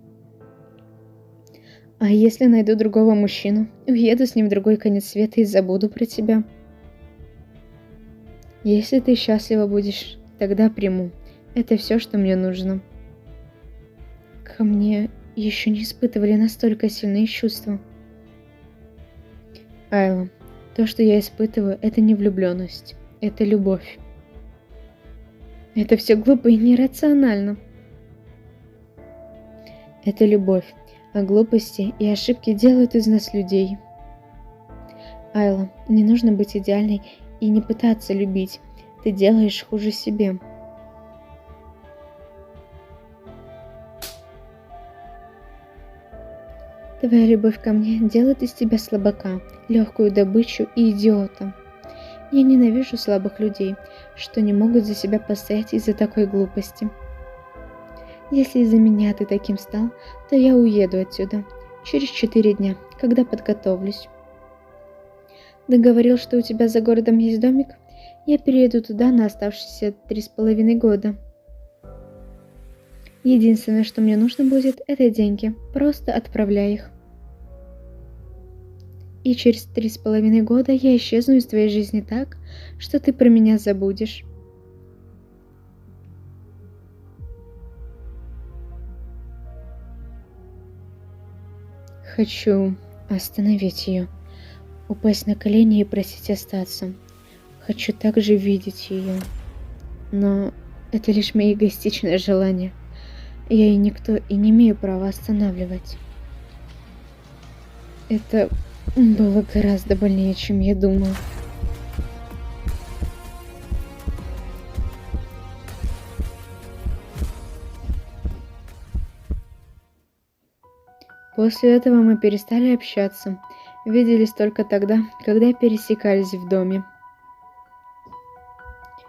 А если найду другого мужчину, уеду с ним в другой конец света и забуду про тебя. Если ты счастлива будешь, тогда приму. Это все, что мне нужно. Ко мне еще не испытывали настолько сильные чувства. Айла, то, что я испытываю, это не влюбленность, это любовь. Это все глупо и нерационально. Это любовь, а глупости и ошибки делают из нас людей. Айла, не нужно быть идеальной и не пытаться любить. Ты делаешь хуже себе. Твоя любовь ко мне делает из тебя слабака, легкую добычу и идиота. Я ненавижу слабых людей, что не могут за себя постоять из-за такой глупости. Если из-за меня ты таким стал, то я уеду отсюда через 4 дня, когда подготовлюсь. Договорил, что у тебя за городом есть домик? Я перееду туда на оставшиеся 3,5 года. Единственное, что мне нужно будет, это деньги. Просто отправляй их. И через 3,5 года я исчезну из твоей жизни так, что ты про меня забудешь. Хочу остановить ее, упасть на колени и просить остаться. Хочу также видеть ее. Но это лишь мои эгоистичные желания. Я и никто, и не имею права останавливать. Это было гораздо больнее, чем я думал. После этого мы перестали общаться. Виделись только тогда, когда пересекались в доме.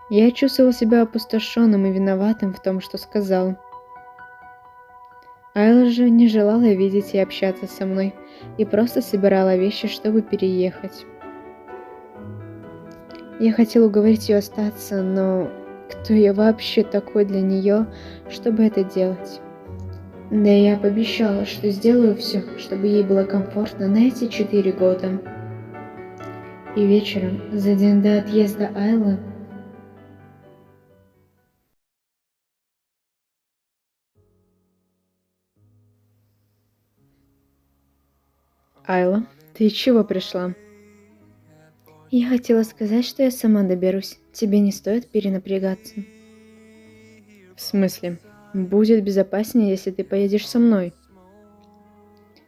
Я чувствовал себя опустошенным и виноватым в том, что сказал. Айла же не желала видеть и общаться со мной, и просто собирала вещи, чтобы переехать. Я хотел уговорить ее остаться, но кто я вообще такой для нее, чтобы это делать? Да и я пообещала, что сделаю все, чтобы ей было комфортно на эти 4 года. И вечером, за день до отъезда Айлы, Айла, ты чего пришла? Я хотела сказать, что я сама доберусь. Тебе не стоит перенапрягаться. В смысле? Будет безопаснее, если ты поедешь со мной.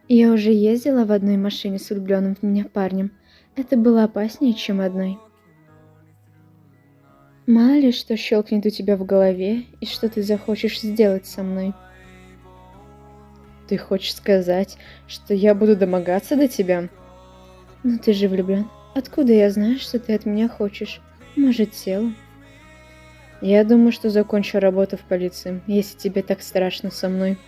Я уже ездила в одной машине с влюбленным в меня парнем. Это было опаснее, чем одной. Мало ли что щелкнет у тебя в голове, и что ты захочешь сделать со мной. Ты хочешь сказать, что я буду домогаться до тебя? Ну ты же влюблен. Откуда я знаю, что ты от меня хочешь? Может, тело? Я думаю, что закончу работу в полиции, если тебе так страшно со мной.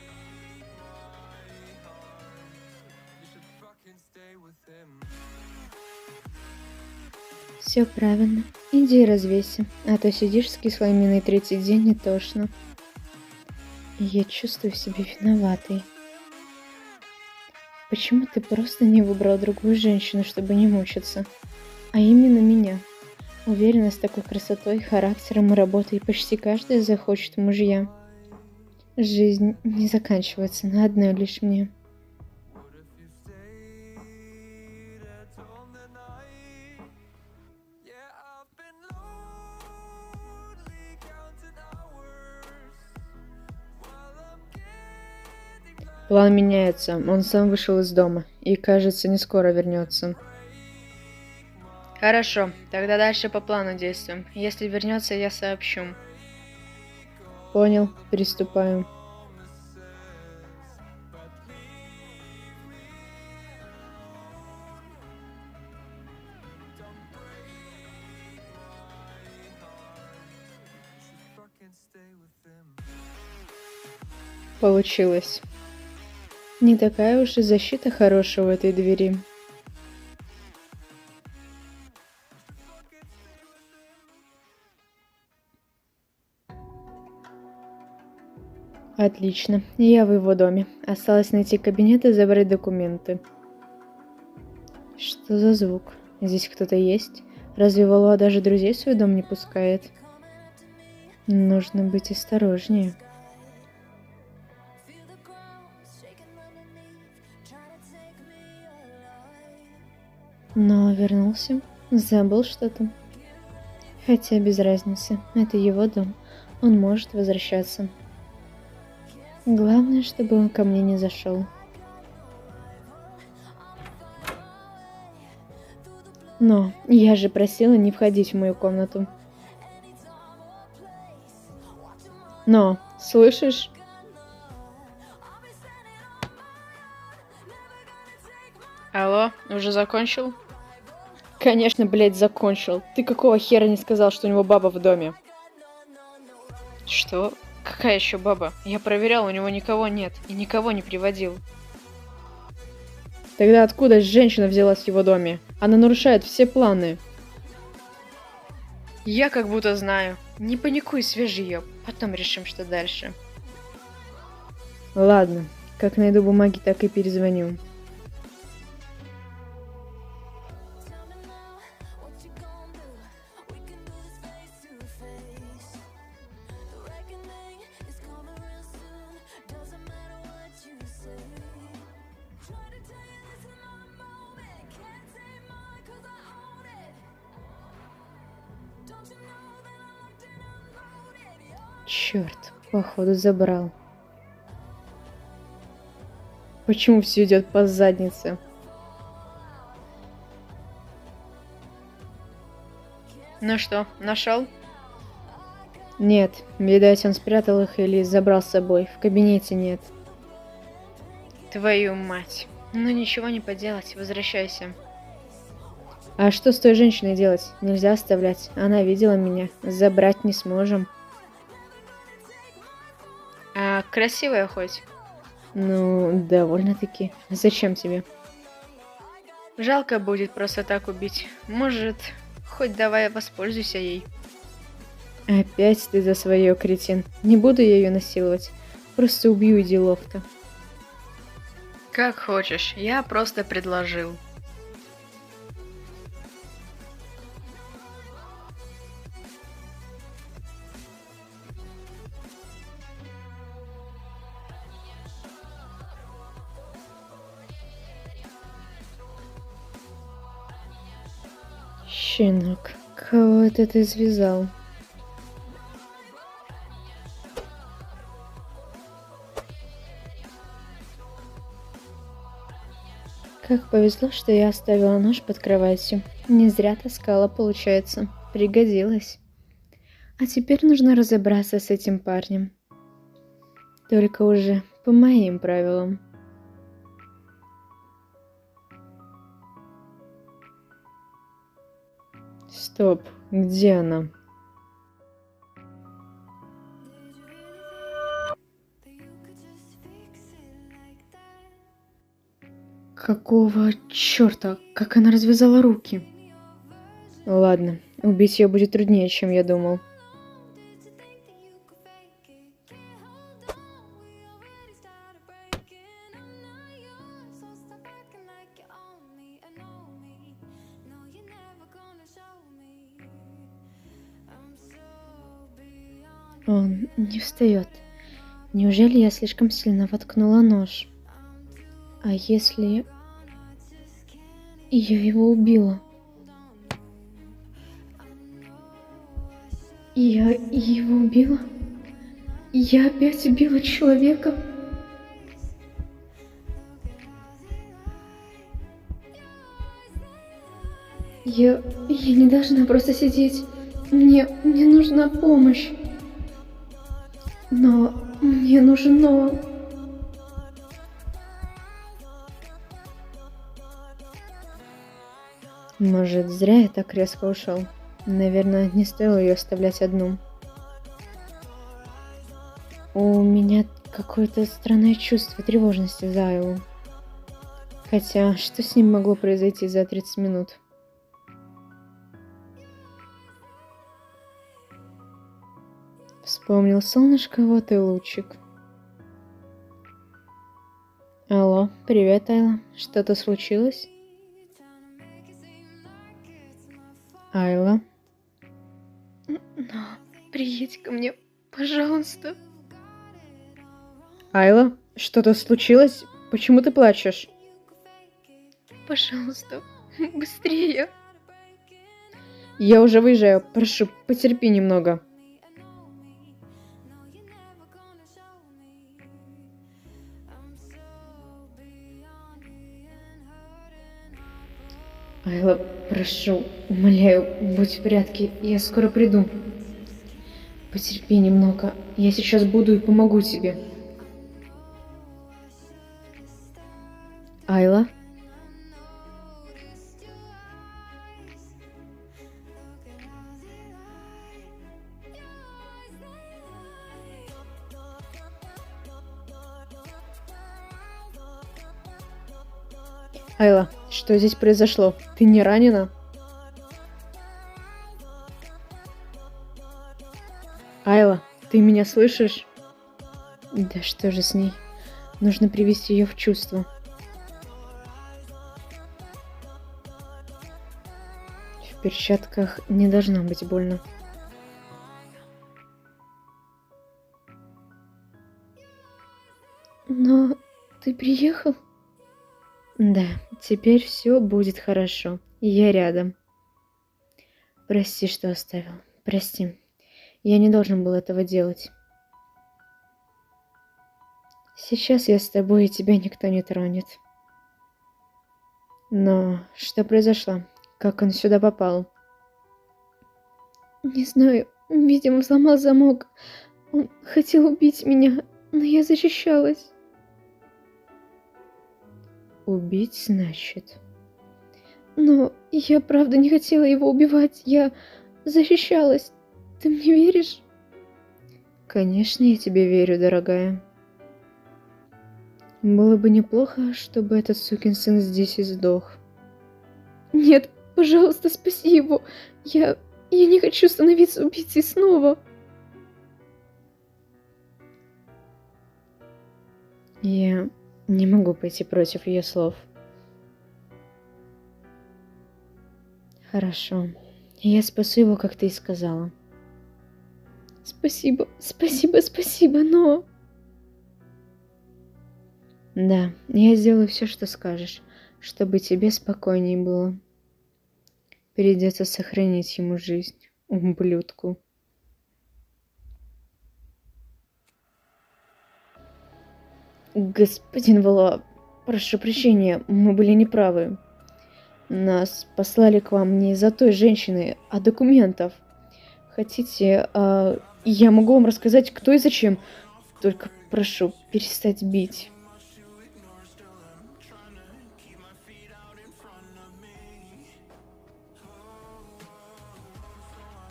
Все правильно. Иди и развейся, а то сидишь с кислой миной 3-й день и тошно. Я чувствую себя виноватой. Почему ты просто не выбрал другую женщину, чтобы не мучиться? А именно меня. Уверена, с такой красотой, характером и работой почти каждая захочет мужья. Жизнь не заканчивается на одной лишь мне. План меняется. Он сам вышел из дома и, кажется, не скоро вернется. Хорошо, тогда дальше по плану действуем. Если вернется, я сообщу. Понял, приступаем. Получилось. Не такая уж и защита хорошая в этой двери. Отлично, я в его доме. Осталось найти кабинет и забрать документы. Что за звук? Здесь кто-то есть? Разве Валуа даже друзей в свой дом не пускает? Нужно быть осторожнее. Но вернулся. Забыл что-то. Хотя без разницы. Это его дом. Он может возвращаться. Главное, чтобы он ко мне не зашел. Но я же просила не входить в мою комнату. Но, слышишь? Алло, уже закончил? Конечно, блядь, закончил. Ты какого хера не сказал, что у него баба в доме? Что? Какая еще баба? Я проверял, у него никого нет и никого не приводил. Тогда откуда женщина взялась в его доме? Она нарушает все планы. Я как будто знаю. Не паникуй, свяжи ее. Потом решим, что дальше. Ладно. Как найду бумаги, так и перезвоню. Черт, походу забрал. Почему все идет по заднице? Ну что, нашел? Нет, видать, он спрятал их или забрал с собой. В кабинете нет. Твою мать. Ну ничего не поделать, возвращайся. А что с той женщиной делать? Нельзя оставлять. Она видела меня. Забрать не сможем. А красивая хоть? Ну, довольно-таки. Зачем тебе? Жалко будет просто так убить. Может, хоть давай воспользуйся ей. Опять ты за свое, кретин. Не буду я ее насиловать. Просто убью и делов-то. Как хочешь, я просто предложил. Щенок, кого это ты связал? Как повезло, что я оставила нож под кроватью. Не зря таскала, получается. Пригодилась. А теперь нужно разобраться с этим парнем. Только уже по моим правилам. Стоп, где она? Какого черта? Как она развязала руки? Ладно, убить ее будет труднее, чем я думал. Он не встает. Неужели я слишком сильно воткнула нож? А если я его убила? Я его убила? Я опять убила человека? Я не должна просто сидеть. Мне нужна помощь. Но мне нужно... Может, зря я так резко ушел. Наверное, не стоило ее оставлять одну. У меня какое-то странное чувство тревожности за Айлу. Хотя, что с ним могло произойти за 30 минут? Вспомнил солнышко, вот и лучик. Алло, привет, Айла. Что-то случилось? Айла? Но приедь ко мне, пожалуйста. Айла, что-то случилось? Почему ты плачешь? Пожалуйста, быстрее. Я уже выезжаю, прошу, потерпи немного. Айла, прошу, умоляю, будь в порядке, я скоро приду. Потерпи немного, я сейчас буду и помогу тебе. Айла? Айла, что здесь произошло? Ты не ранена? Айла, ты меня слышишь? Да что же с ней? Нужно привести ее в чувство. В перчатках не должно быть больно. Но ты приехал? Да, теперь все будет хорошо. Я рядом. Прости, что оставил. Прости. Я не должен был этого делать. Сейчас я с тобой, и тебя никто не тронет. Но что произошло? Как он сюда попал? Не знаю. Видимо, взломал замок. Он хотел убить меня, но я защищалась. Убить, значит? Но я правда не хотела его убивать. Я защищалась. Ты мне веришь? Конечно, я тебе верю, дорогая. Было бы неплохо, чтобы этот сукин сын здесь и сдох. Нет, пожалуйста, спаси его. Я не хочу становиться убийцей снова. Я не могу пойти против ее слов. Хорошо. Я спасу его, как ты и сказала. Спасибо, спасибо, спасибо, но... Да, я сделаю все, что скажешь, чтобы тебе спокойнее было. Придется сохранить ему жизнь, ублюдку. Господин Вала, прошу прощения, мы были неправы. Нас послали к вам не из-за той женщины, а документов. Хотите, я могу вам рассказать, кто и зачем. Только прошу перестать бить.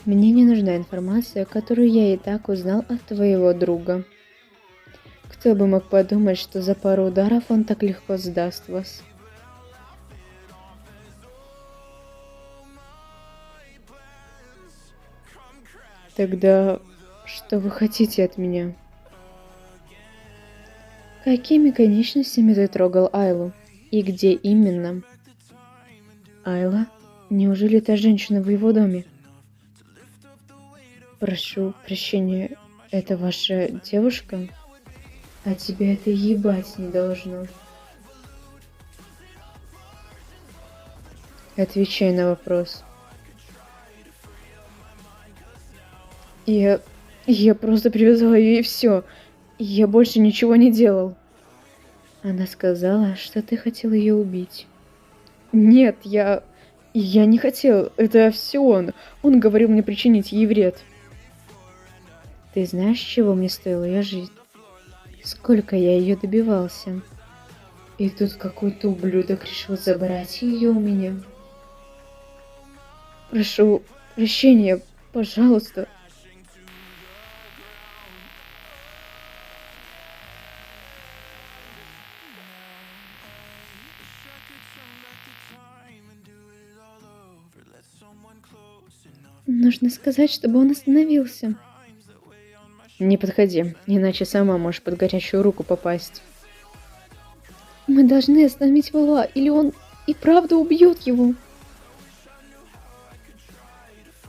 Мне не нужна информация, которую я и так узнал от твоего друга. Кто бы мог подумать, что за пару ударов он так легко сдаст вас. Тогда что вы хотите от меня? Какими конечностями ты трогал Айлу? И где именно? Айла? Неужели та женщина в его доме? Прошу прощения, это ваша девушка? А тебя это ебать не должно. Отвечай на вопрос. Я просто привязала ее и все. Я больше ничего не делал. Она сказала, что ты хотел ее убить. Нет, я не хотел. Это все он. Он говорил мне причинить ей вред. Ты знаешь, чего мне стоила ее жизнь? Сколько я ее добивался. И тут какой-то ублюдок решил забрать ее у меня. Прошу прощения, пожалуйста. Нужно сказать, чтобы он остановился. Не подходи, иначе сама можешь под горячую руку попасть. Мы должны остановить Вала, или он и правда убьет его.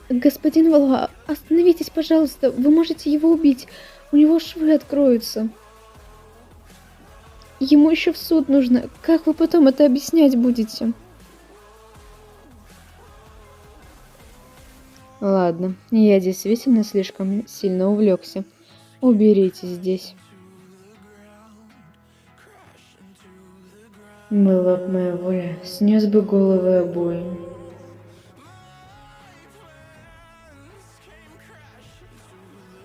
Господин Вала, остановитесь, пожалуйста. Вы можете его убить. У него швы откроются. Ему еще в суд нужно. Как вы потом это объяснять будете? Ладно, я действительно слишком сильно увлекся. Уберите здесь. Была б моя воля, снес бы головы обоим.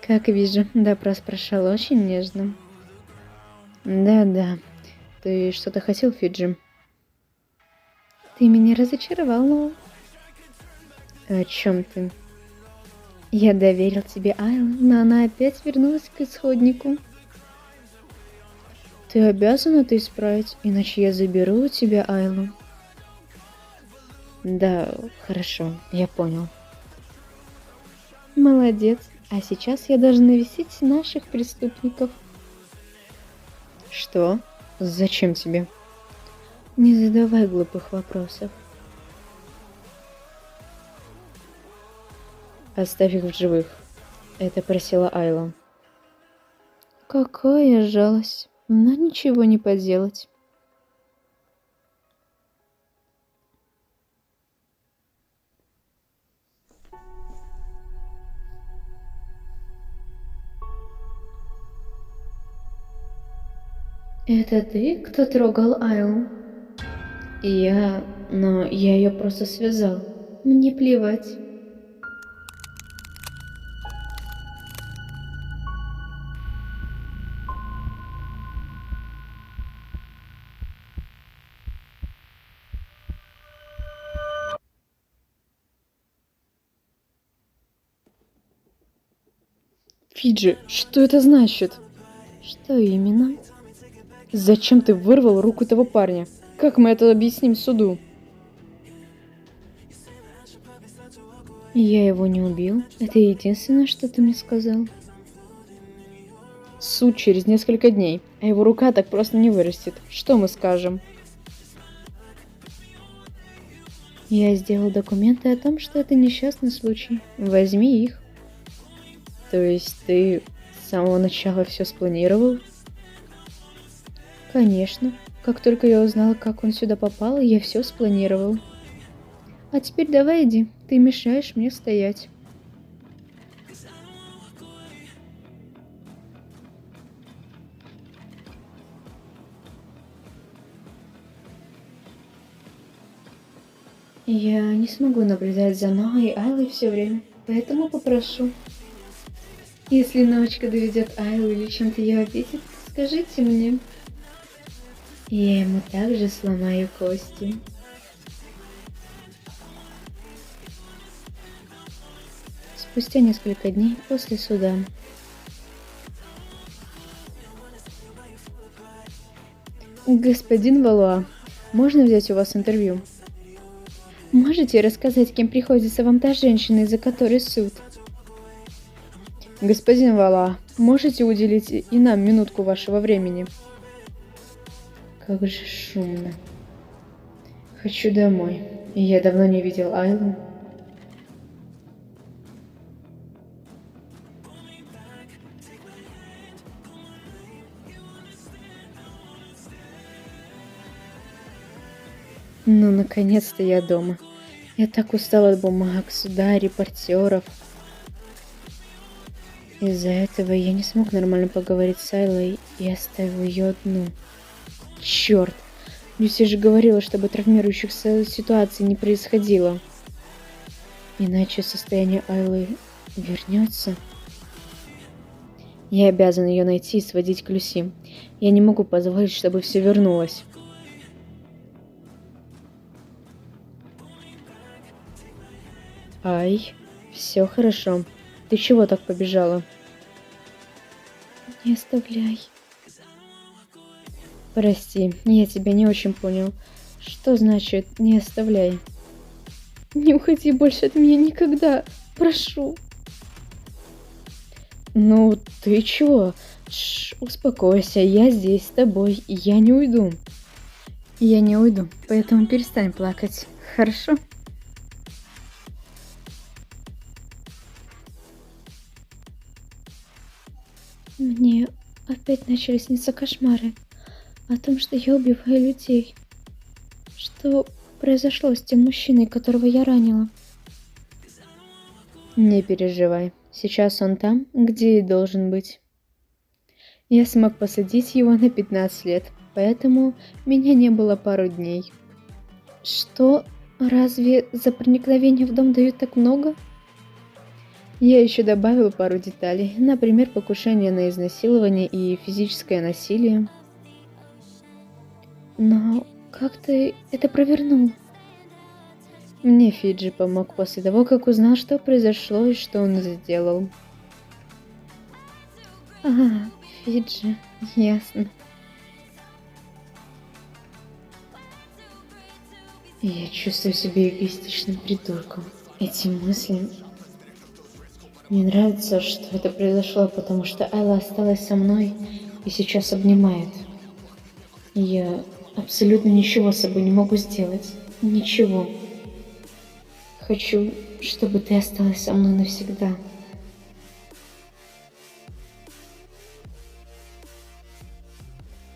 Как вижу, допрос прошел очень нежно. Да-да, ты что-то хотел, Фиджи? Ты меня разочаровал, Ноа. О чем ты? Я доверил тебе Айлу, но она опять вернулась к исходнику. Ты обязан это исправить, иначе я заберу у тебя Айлу. Да, хорошо, я понял. Молодец, а сейчас я должен навестить наших преступников. Что? Зачем тебе? Не задавай глупых вопросов. Оставь их в живых. Это просила Айла. Какая жалость. Но ничего не поделать. Это ты, кто трогал Айлу? Но я ее просто связал. Мне плевать. Фиджи, что это значит? Что именно? Зачем ты вырвал руку этого парня? Как мы это объясним суду? Я его не убил. Это единственное, что ты мне сказал. Суд через несколько дней, а его рука так просто не вырастет. Что мы скажем? Я сделал документы о том, что это несчастный случай. Возьми их. То есть ты с самого начала все спланировал? Конечно. Как только я узнала, как он сюда попал, я все спланировал. А теперь давай иди, ты мешаешь мне стоять. Я не смогу наблюдать за Ноа и Айлой все время, поэтому попрошу. Если Ноочка доведет Айлу или чем-то ее обидит, скажите мне. Я ему также сломаю кости. Спустя несколько дней после суда. Господин Валуа, можно взять у вас интервью? Можете рассказать, кем приходится вам та женщина, из-за которой суд? Господин Вала, можете уделить и нам минутку вашего времени? Как же шумно. Хочу домой. Я давно не видел Айлу. Ну, наконец-то я дома. Я так устала от бумаг, суда, репортеров. Из-за этого я не смог нормально поговорить с Айлой и оставил ее одну. Черт! Люси же говорила, чтобы травмирующих ситуаций не происходило. Иначе состояние Айлы вернется. Я обязан ее найти и сводить к Люси. Я не могу позволить, чтобы все вернулось. Ай, все хорошо. Ты чего так побежала? Не оставляй. Прости, я тебя не очень понял. Что значит «не оставляй»? Не уходи больше от меня никогда. Прошу. Ну, ты чего? Успокойся, я здесь с тобой, и я не уйду. Я не уйду, поэтому перестань плакать, хорошо? Мне опять начали сниться кошмары о том, что я убиваю людей. Что произошло с тем мужчиной, которого я ранила? Не переживай, сейчас он там, где и должен быть. Я смог посадить его на 15 лет, поэтому меня не было пару дней. Что? Разве за проникновение в дом дают так много? Я еще добавил пару деталей, например, покушение на изнасилование и физическое насилие. Но как ты это провернул? Мне Фиджи помог после того, как узнал, что произошло и что он сделал. Ага, Фиджи, ясно. Я чувствую себя эгоистичным придурком. Эти мысли... Мне нравится, что это произошло, потому что Айла осталась со мной и сейчас обнимает. Я абсолютно ничего с собой не могу сделать. Ничего. Хочу, чтобы ты осталась со мной навсегда.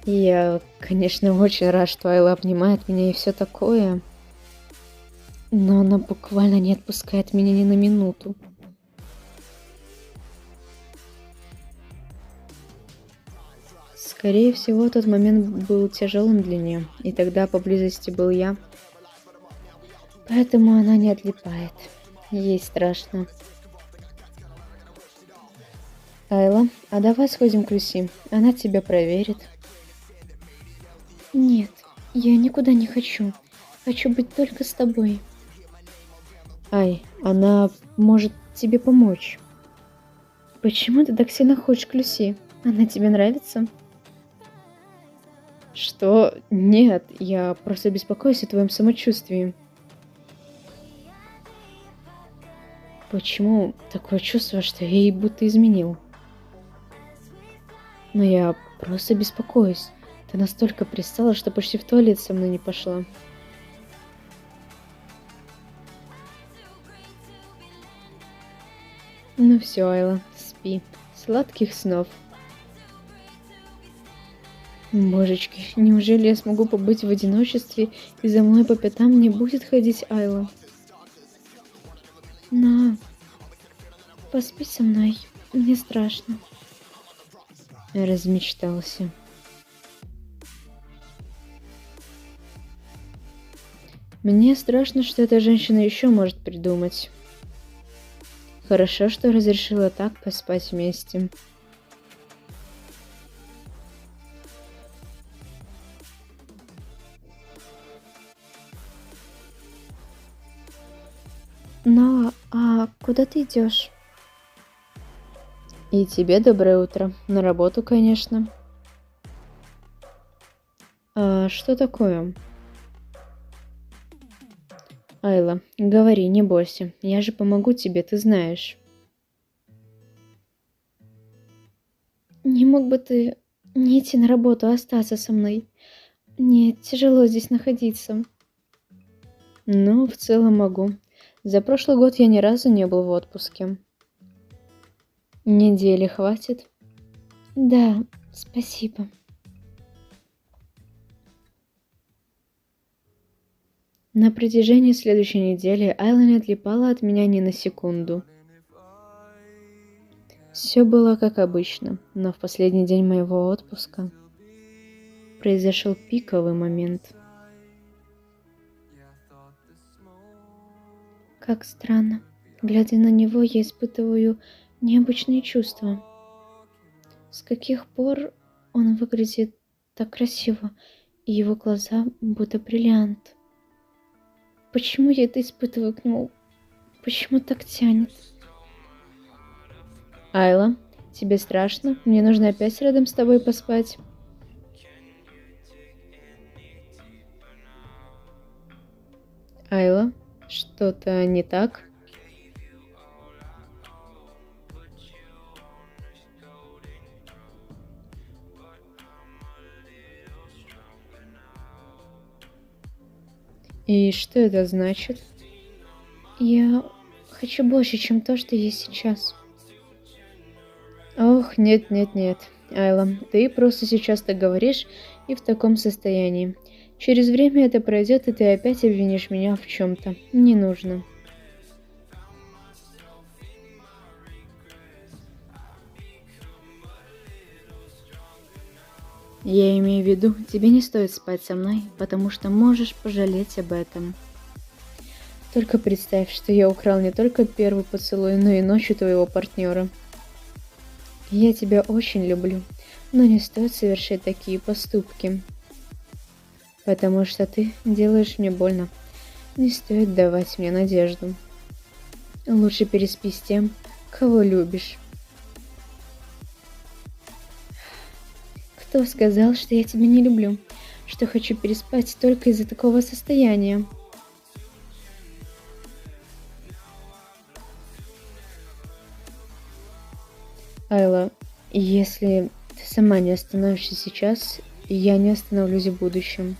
Я, конечно, очень рад, что Айла обнимает меня и все такое. Но она буквально не отпускает меня ни на минуту. Скорее всего, тот момент был тяжелым для нее, и тогда поблизости был я. Поэтому она не отлипает. Ей страшно. Айла, а давай сходим к Люси. Она тебя проверит. Нет, я никуда не хочу. Хочу быть только с тобой. Ай, она может тебе помочь. Почему ты так сильно хочешь к Люси? Она тебе нравится? Что? Нет, я просто беспокоюсь о твоем самочувствии. Почему такое чувство, что я ей будто изменил? Но я просто беспокоюсь. Ты настолько пристала, что почти в туалет со мной не пошла. Ну все, Айла, спи. Сладких снов. Божечки, неужели я смогу побыть в одиночестве, и за мной по пятам не будет ходить Айла? На, поспи со мной, мне страшно. Размечтался. Мне страшно, что эта женщина еще может придумать. Хорошо, что разрешила так поспать вместе. Но, а куда ты идешь? И тебе доброе утро. На работу, конечно. А что такое? Айла, говори, не бойся. Я же помогу тебе, ты знаешь. Не мог бы ты не идти на работу, а остаться со мной? Мне тяжело здесь находиться. Ну, в целом могу. За прошлый год я ни разу не был в отпуске. Недели хватит? Да, спасибо. На протяжении следующей недели Айла не отлипала от меня ни на секунду. Все было как обычно, но в последний день моего отпуска произошел пиковый момент. Как странно. Глядя на него, я испытываю необычные чувства. С каких пор он выглядит так красиво, и его глаза будто бриллиант. Почему я это испытываю к нему? Почему так тянет? Айла, тебе страшно? Мне нужно опять рядом с тобой поспать. Айла, что-то не так? И что это значит? Я хочу больше, чем то, что есть сейчас. Ох, нет, нет, нет. Айла, ты просто сейчас так говоришь и в таком состоянии. Через время это пройдет, и ты опять обвинишь меня в чем-то. Не нужно. Я имею в виду, тебе не стоит спать со мной, потому что можешь пожалеть об этом. Только представь, что я украл не только первый поцелуй, но и ночь у твоего партнера. Я тебя очень люблю, но не стоит совершать такие поступки. Потому что ты делаешь мне больно. Не стоит давать мне надежду. Лучше переспи с тем, кого любишь. Кто сказал, что я тебя не люблю? Что хочу переспать только из-за такого состояния? Айла, если ты сама не остановишься сейчас, я не остановлюсь в будущем.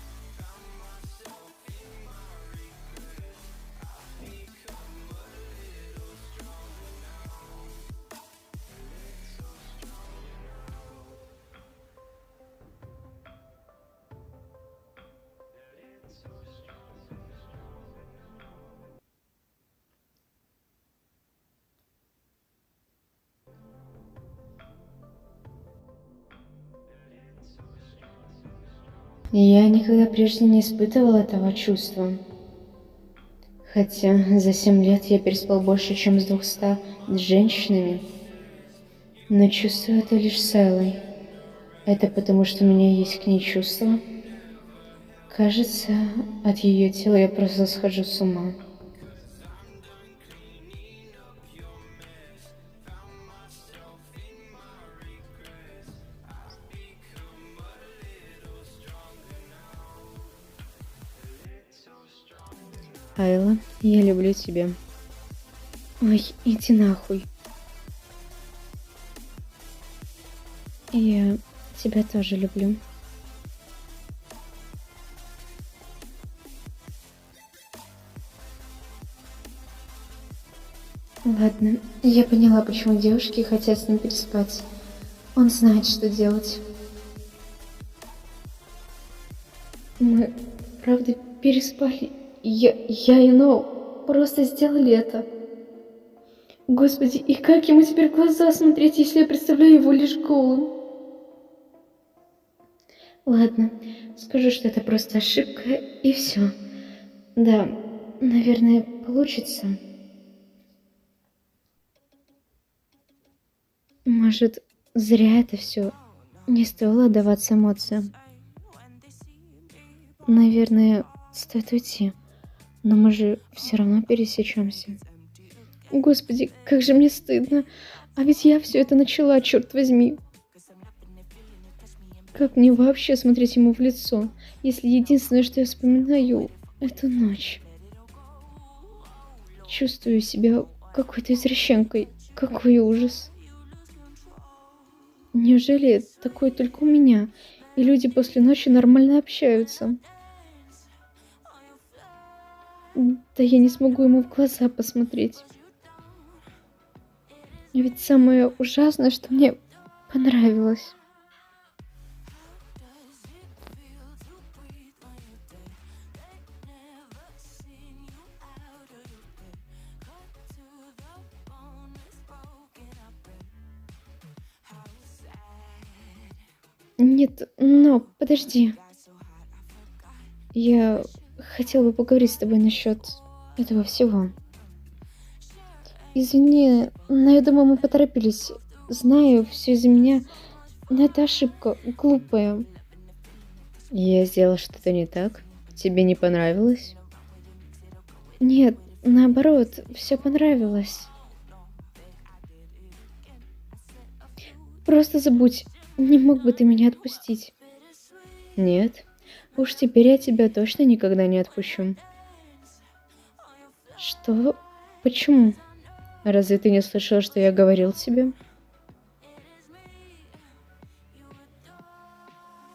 Я никогда прежде не испытывала этого чувства. Хотя за 7 лет я переспал больше, чем с 200 женщинами. Но чувствую это лишь с Айлой. Это потому, что у меня есть к ней чувства? Кажется, от ее тела я просто схожу с ума. Айла, я люблю тебя. Ой, иди нахуй. Я тебя тоже люблю. Ладно, я поняла, почему девушки хотят с ним переспать. Он знает, что делать. Мы, правда, переспали. Я и Ноу просто сделали это. Господи, и как ему теперь в глаза смотреть, если я представляю его лишь голым? Ладно, скажу, что это просто ошибка, и все. Да, наверное, получится. Может, зря это все. Не стоило отдаваться эмоциям. Наверное, стоит уйти. Но мы же все равно пересечемся. Господи, как же мне стыдно. А ведь я все это начала, черт возьми. Как мне вообще смотреть ему в лицо, если единственное, что я вспоминаю, это ночь? Чувствую себя какой-то извращенкой. Какой ужас. Неужели такое только у меня, и люди после ночи нормально общаются? Да я не смогу ему в глаза посмотреть. Ведь самое ужасное, что мне понравилось. Нет, но подожди. Я хотела бы поговорить с тобой насчет этого всего. Извини, но я думаю, мы поторопились. Знаю, все из-за меня, но это ошибка, глупая. Я сделала что-то не так? Тебе не понравилось? Нет, наоборот, все понравилось. Просто забудь, не мог бы ты меня отпустить? Нет, уж теперь я тебя точно никогда не отпущу. Что? Почему? Разве ты не слышала, что я говорил тебе?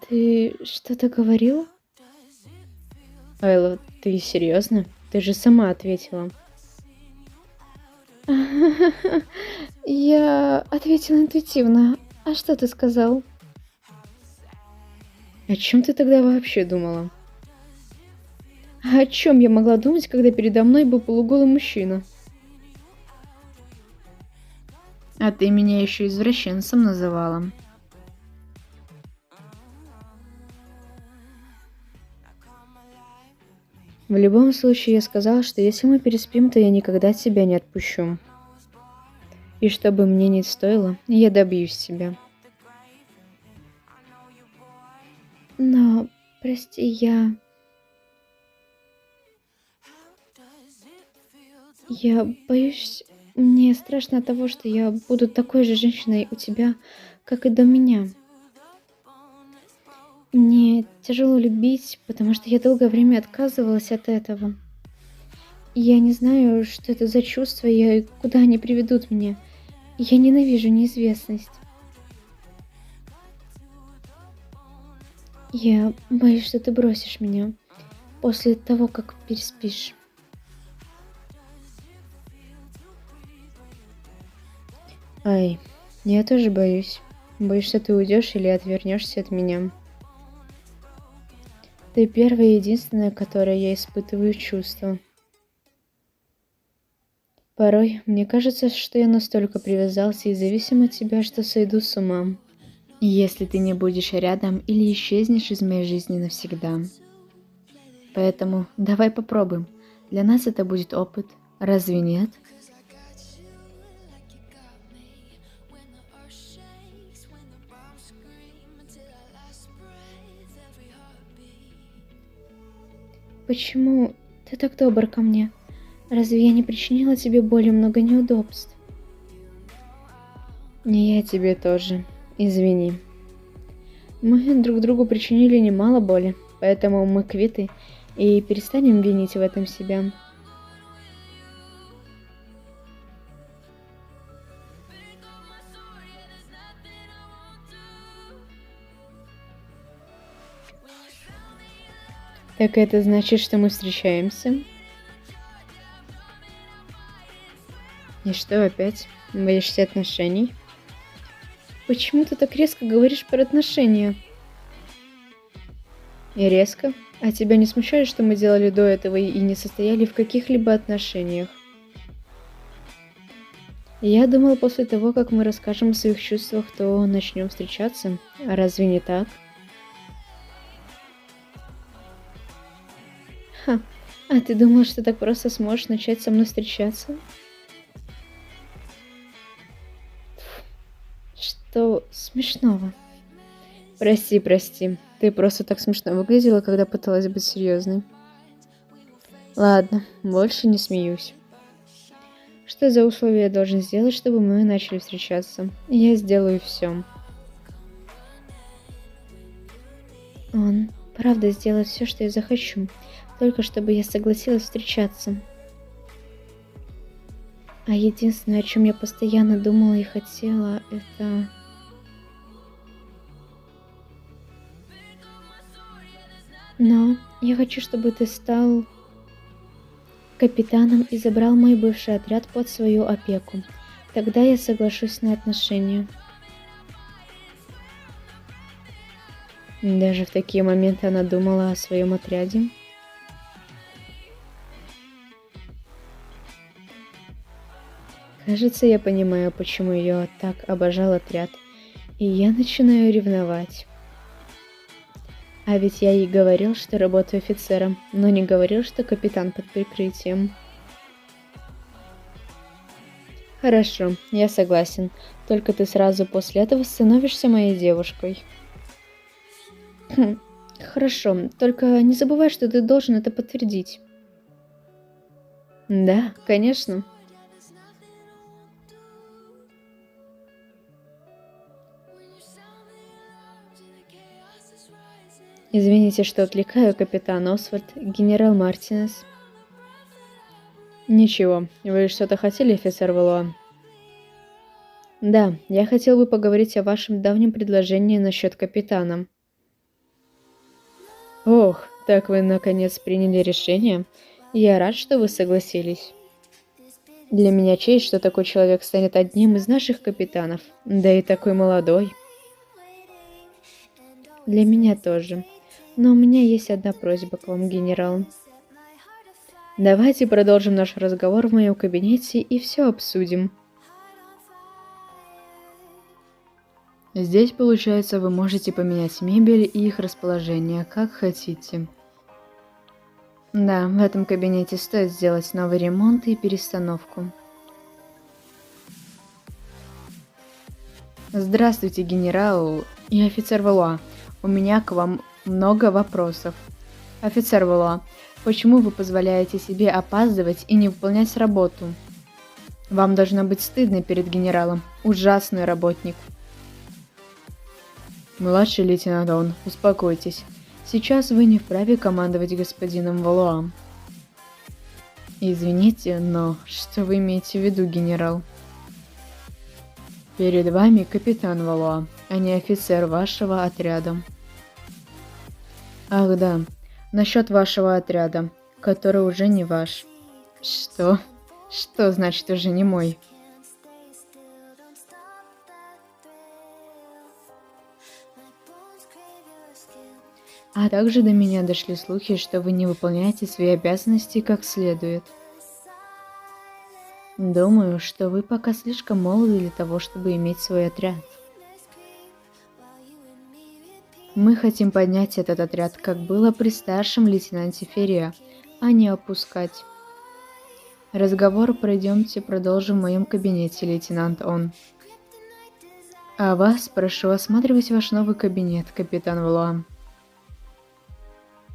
Ты что-то говорил? Айла, ты серьезно? Ты же сама ответила. Я ответила интуитивно. А что ты сказал? О чем ты тогда вообще думала? О чем я могла думать, когда передо мной был полуголый мужчина? А ты меня еще извращенцем называла. В любом случае, я сказала, что если мы переспим, то я никогда тебя не отпущу. И что бы мне ни стоило, я добьюсь тебя. Но, прости, Я боюсь, мне страшно от того, что я буду такой же женщиной у тебя, как и до меня. Мне тяжело любить, потому что я долгое время отказывалась от этого. И я не знаю, что это за чувства и куда они приведут меня. Я ненавижу неизвестность. Я боюсь, что ты бросишь меня после того, как переспишь. Ай, я тоже боюсь. Боюсь, что ты уйдешь или отвернешься от меня. Ты первая и единственная, которой я испытываю чувства. Порой мне кажется, что я настолько привязался и зависим от тебя, что сойду с ума. Если ты не будешь рядом или исчезнешь из моей жизни навсегда. Поэтому давай попробуем. Для нас это будет опыт. Разве нет? Почему ты так добр ко мне? Разве я не причинила тебе боли много неудобств? Не я тебе тоже. Извини. Мы друг другу причинили немало боли, поэтому мы квиты и перестанем винить в этом себя. Так это значит, что мы встречаемся? И что опять? Боишься отношений? Почему ты так резко говоришь про отношения? И резко? А тебя не смущает, что мы делали до этого и не состояли в каких-либо отношениях? Я думала, после того, как мы расскажем о своих чувствах, то начнем встречаться. А разве не так? Ха, а ты думал, что так просто сможешь начать со мной встречаться? Что смешного? Прости, прости. Ты просто так смешно выглядела, когда пыталась быть серьезной. Ладно, больше не смеюсь. Что за условия я должен сделать, чтобы мы начали встречаться? Я сделаю все. Он правда сделает все, что я захочу, только чтобы я согласилась встречаться. А единственное, о чем я постоянно думала и хотела, это... Но я хочу, чтобы ты стал капитаном и забрал мой бывший отряд под свою опеку. Тогда я соглашусь на отношения. Даже в такие моменты она думала о своем отряде. Кажется, я понимаю, почему ее так обожал отряд, и я начинаю ревновать. А ведь я ей говорил, что работаю офицером, но не говорил, что капитан под прикрытием. Хорошо, я согласен. Только ты сразу после этого становишься моей девушкой. Хорошо, только не забывай, что ты должен это подтвердить. Да, конечно. Извините, что отвлекаю, капитан Освальд, генерал Мартинес. Ничего, вы что-то хотели, офицер Валуа? Да, я хотел бы поговорить о вашем давнем предложении насчет капитана. Ох, так вы наконец приняли решение. Я рад, что вы согласились. Для меня честь, что такой человек станет одним из наших капитанов, да и такой молодой. Для меня тоже. Но у меня есть одна просьба к вам, генерал. Давайте продолжим наш разговор в моем кабинете и все обсудим. Здесь, получается, вы можете поменять мебель и их расположение, как хотите. Да, в этом кабинете стоит сделать новый ремонт и перестановку. Здравствуйте, генерал и офицер Валуа. У меня к вам много вопросов. Офицер Валуа, почему вы позволяете себе опаздывать и не выполнять работу? Вам должно быть стыдно перед генералом. Ужасный работник. Младший лейтенант Он, успокойтесь. Сейчас вы не вправе командовать господином Валуа. Извините, но что вы имеете в виду, генерал? Перед вами капитан Валуа, а не офицер вашего отряда. Ах да, насчет вашего отряда, который уже не ваш. Что? Что значит уже не мой? А также до меня дошли слухи, что вы не выполняете свои обязанности как следует. Думаю, что вы пока слишком молоды для того, чтобы иметь свой отряд. Мы хотим поднять этот отряд, как было при старшем лейтенанте Ферриа, а не опускать. Разговор продолжим в моем кабинете, лейтенант Он. А вас прошу осматривать ваш новый кабинет, капитан Валуа.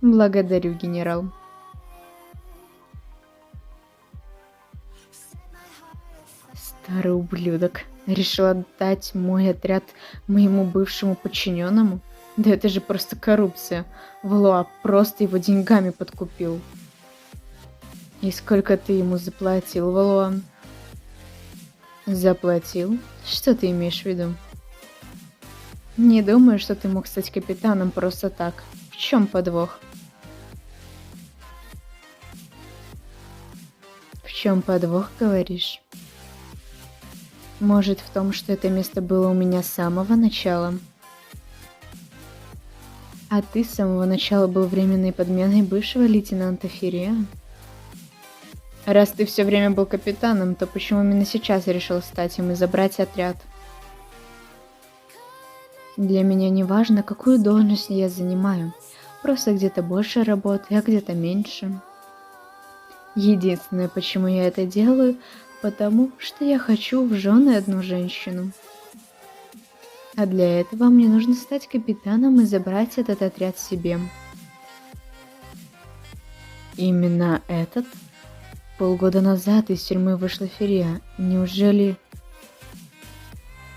Благодарю, генерал. Старый ублюдок. Решил отдать мой отряд моему бывшему подчиненному? Да это же просто коррупция. Валуа просто его деньгами подкупил. И сколько ты ему заплатил, Валуа? Заплатил? Что ты имеешь в виду? Не думаю, что ты мог стать капитаном просто так. В чем подвох? В чем подвох, говоришь? Может, в том, что это место было у меня с самого начала? А ты с самого начала был временной подменой бывшего лейтенанта Ферриа? Раз ты все время был капитаном, то почему именно сейчас решил стать им и забрать отряд? Для меня не важно, какую должность я занимаю. Просто где-то больше работы, а где-то меньше. Единственное, почему я это делаю, потому что я хочу в жены одну женщину. А для этого мне нужно стать капитаном и забрать этот отряд себе. Именно этот? Полгода назад из тюрьмы вышла Ферриа. Неужели...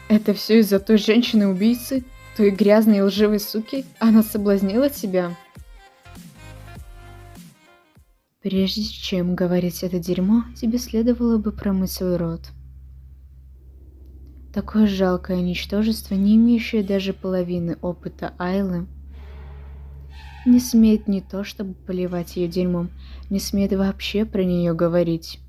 Это все из-за той женщины-убийцы? Той грязной и лживой суки? Она соблазнила тебя? Прежде чем говорить это дерьмо, тебе следовало бы промыть свой рот. Такое жалкое ничтожество, не имеющее даже половины опыта Айлы, не смеет не то чтобы поливать ее дерьмом, не смеет вообще про нее говорить.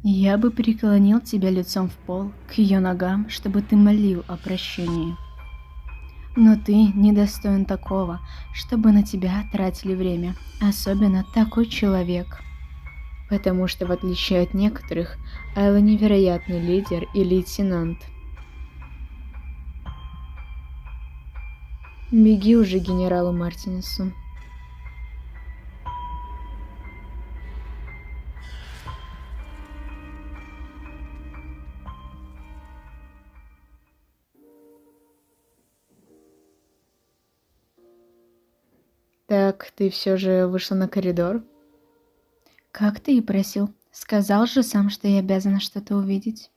Я бы преклонил тебя лицом в пол, к ее ногам, чтобы ты молил о прощении. Но ты недостоин такого, чтобы на тебя тратили время, особенно такой человек. Потому что, в отличие от некоторых, Айла невероятный лидер и лейтенант. Беги уже генералу Мартинесу. Так, ты все же вышла на коридор? Как ты и просил. Сказал же сам, что я обязана что-то увидеть.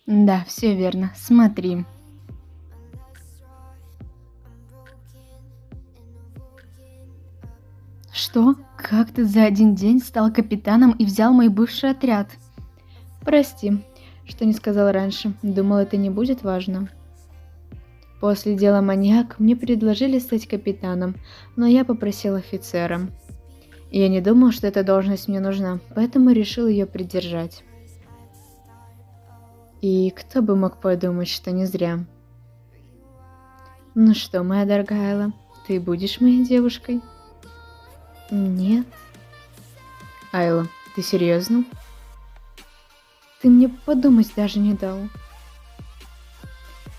Да, все верно. Смотри. Что? Как ты за один день стал капитаном и взял мой бывший отряд? Прости, что не сказал раньше. Думал, это не будет важно. После дела «Маньяк» мне предложили стать капитаном, но я попросил офицера. И я не думал, что эта должность мне нужна, поэтому решил ее придержать. И кто бы мог подумать, что не зря. Ну что, моя дорогая Айла, ты будешь моей девушкой? Нет. Айла, ты серьезно? Ты мне подумать даже не дал.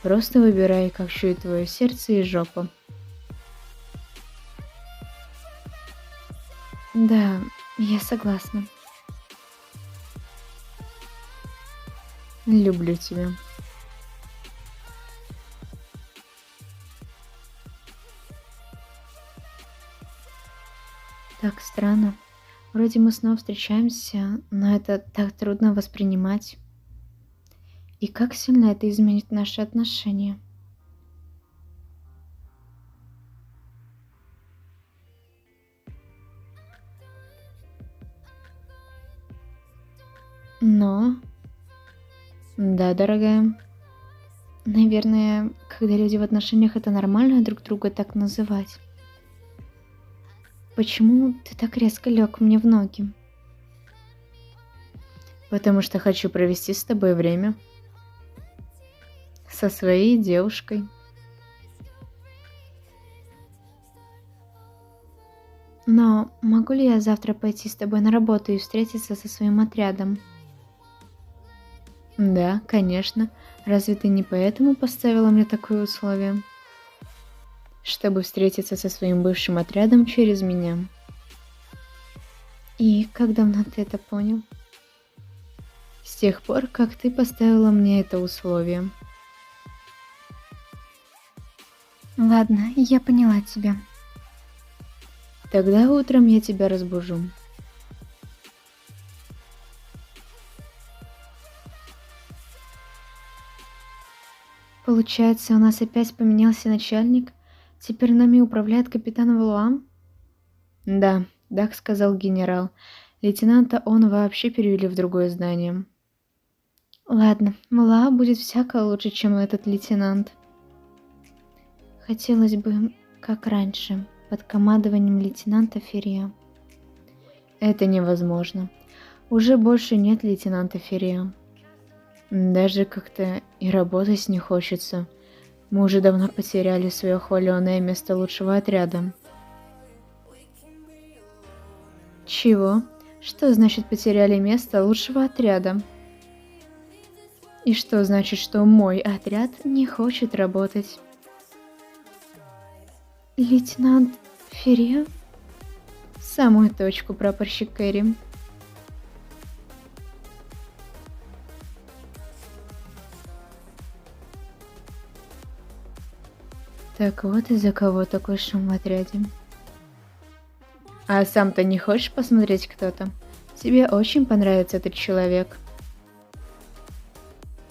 Просто выбирай, как чует твое сердце и жопа. Да, я согласна. Люблю тебя. Так странно. Вроде мы снова встречаемся, но это так трудно воспринимать. И как сильно это изменит наши отношения? Но... Да, дорогая. Наверное, когда люди в отношениях, это нормально друг друга так называть. Почему ты так резко лег мне в ноги? Потому что хочу провести с тобой время. Со своей девушкой. Но могу ли я завтра пойти с тобой на работу и встретиться со своим отрядом? Да, конечно. Разве ты не поэтому поставила мне такое условие? Чтобы встретиться со своим бывшим отрядом через меня. И как давно ты это понял? С тех пор, как ты поставила мне это условие. Ладно, я поняла тебя. Тогда утром я тебя разбужу. Получается, у нас опять поменялся начальник? Теперь нами управляет капитан Валуам? Да, так сказал генерал. Лейтенанта он вообще перевели в другое здание. Ладно, Валуа будет всяко лучше, чем этот лейтенант. Хотелось бы, как раньше, под командованием лейтенанта Ферриа. Это невозможно. Уже больше нет лейтенанта Ферриа. Даже как-то и работать не хочется. Мы уже давно потеряли свое хваленое место лучшего отряда. Чего? Что значит потеряли место лучшего отряда? И что значит, что мой отряд не хочет работать? Лейтенант Ферриа? В самую точку, прапорщик Кэрри. Так вот из-за кого такой шум в отряде. А сам-то не хочешь посмотреть кто-то? Тебе очень понравится этот человек.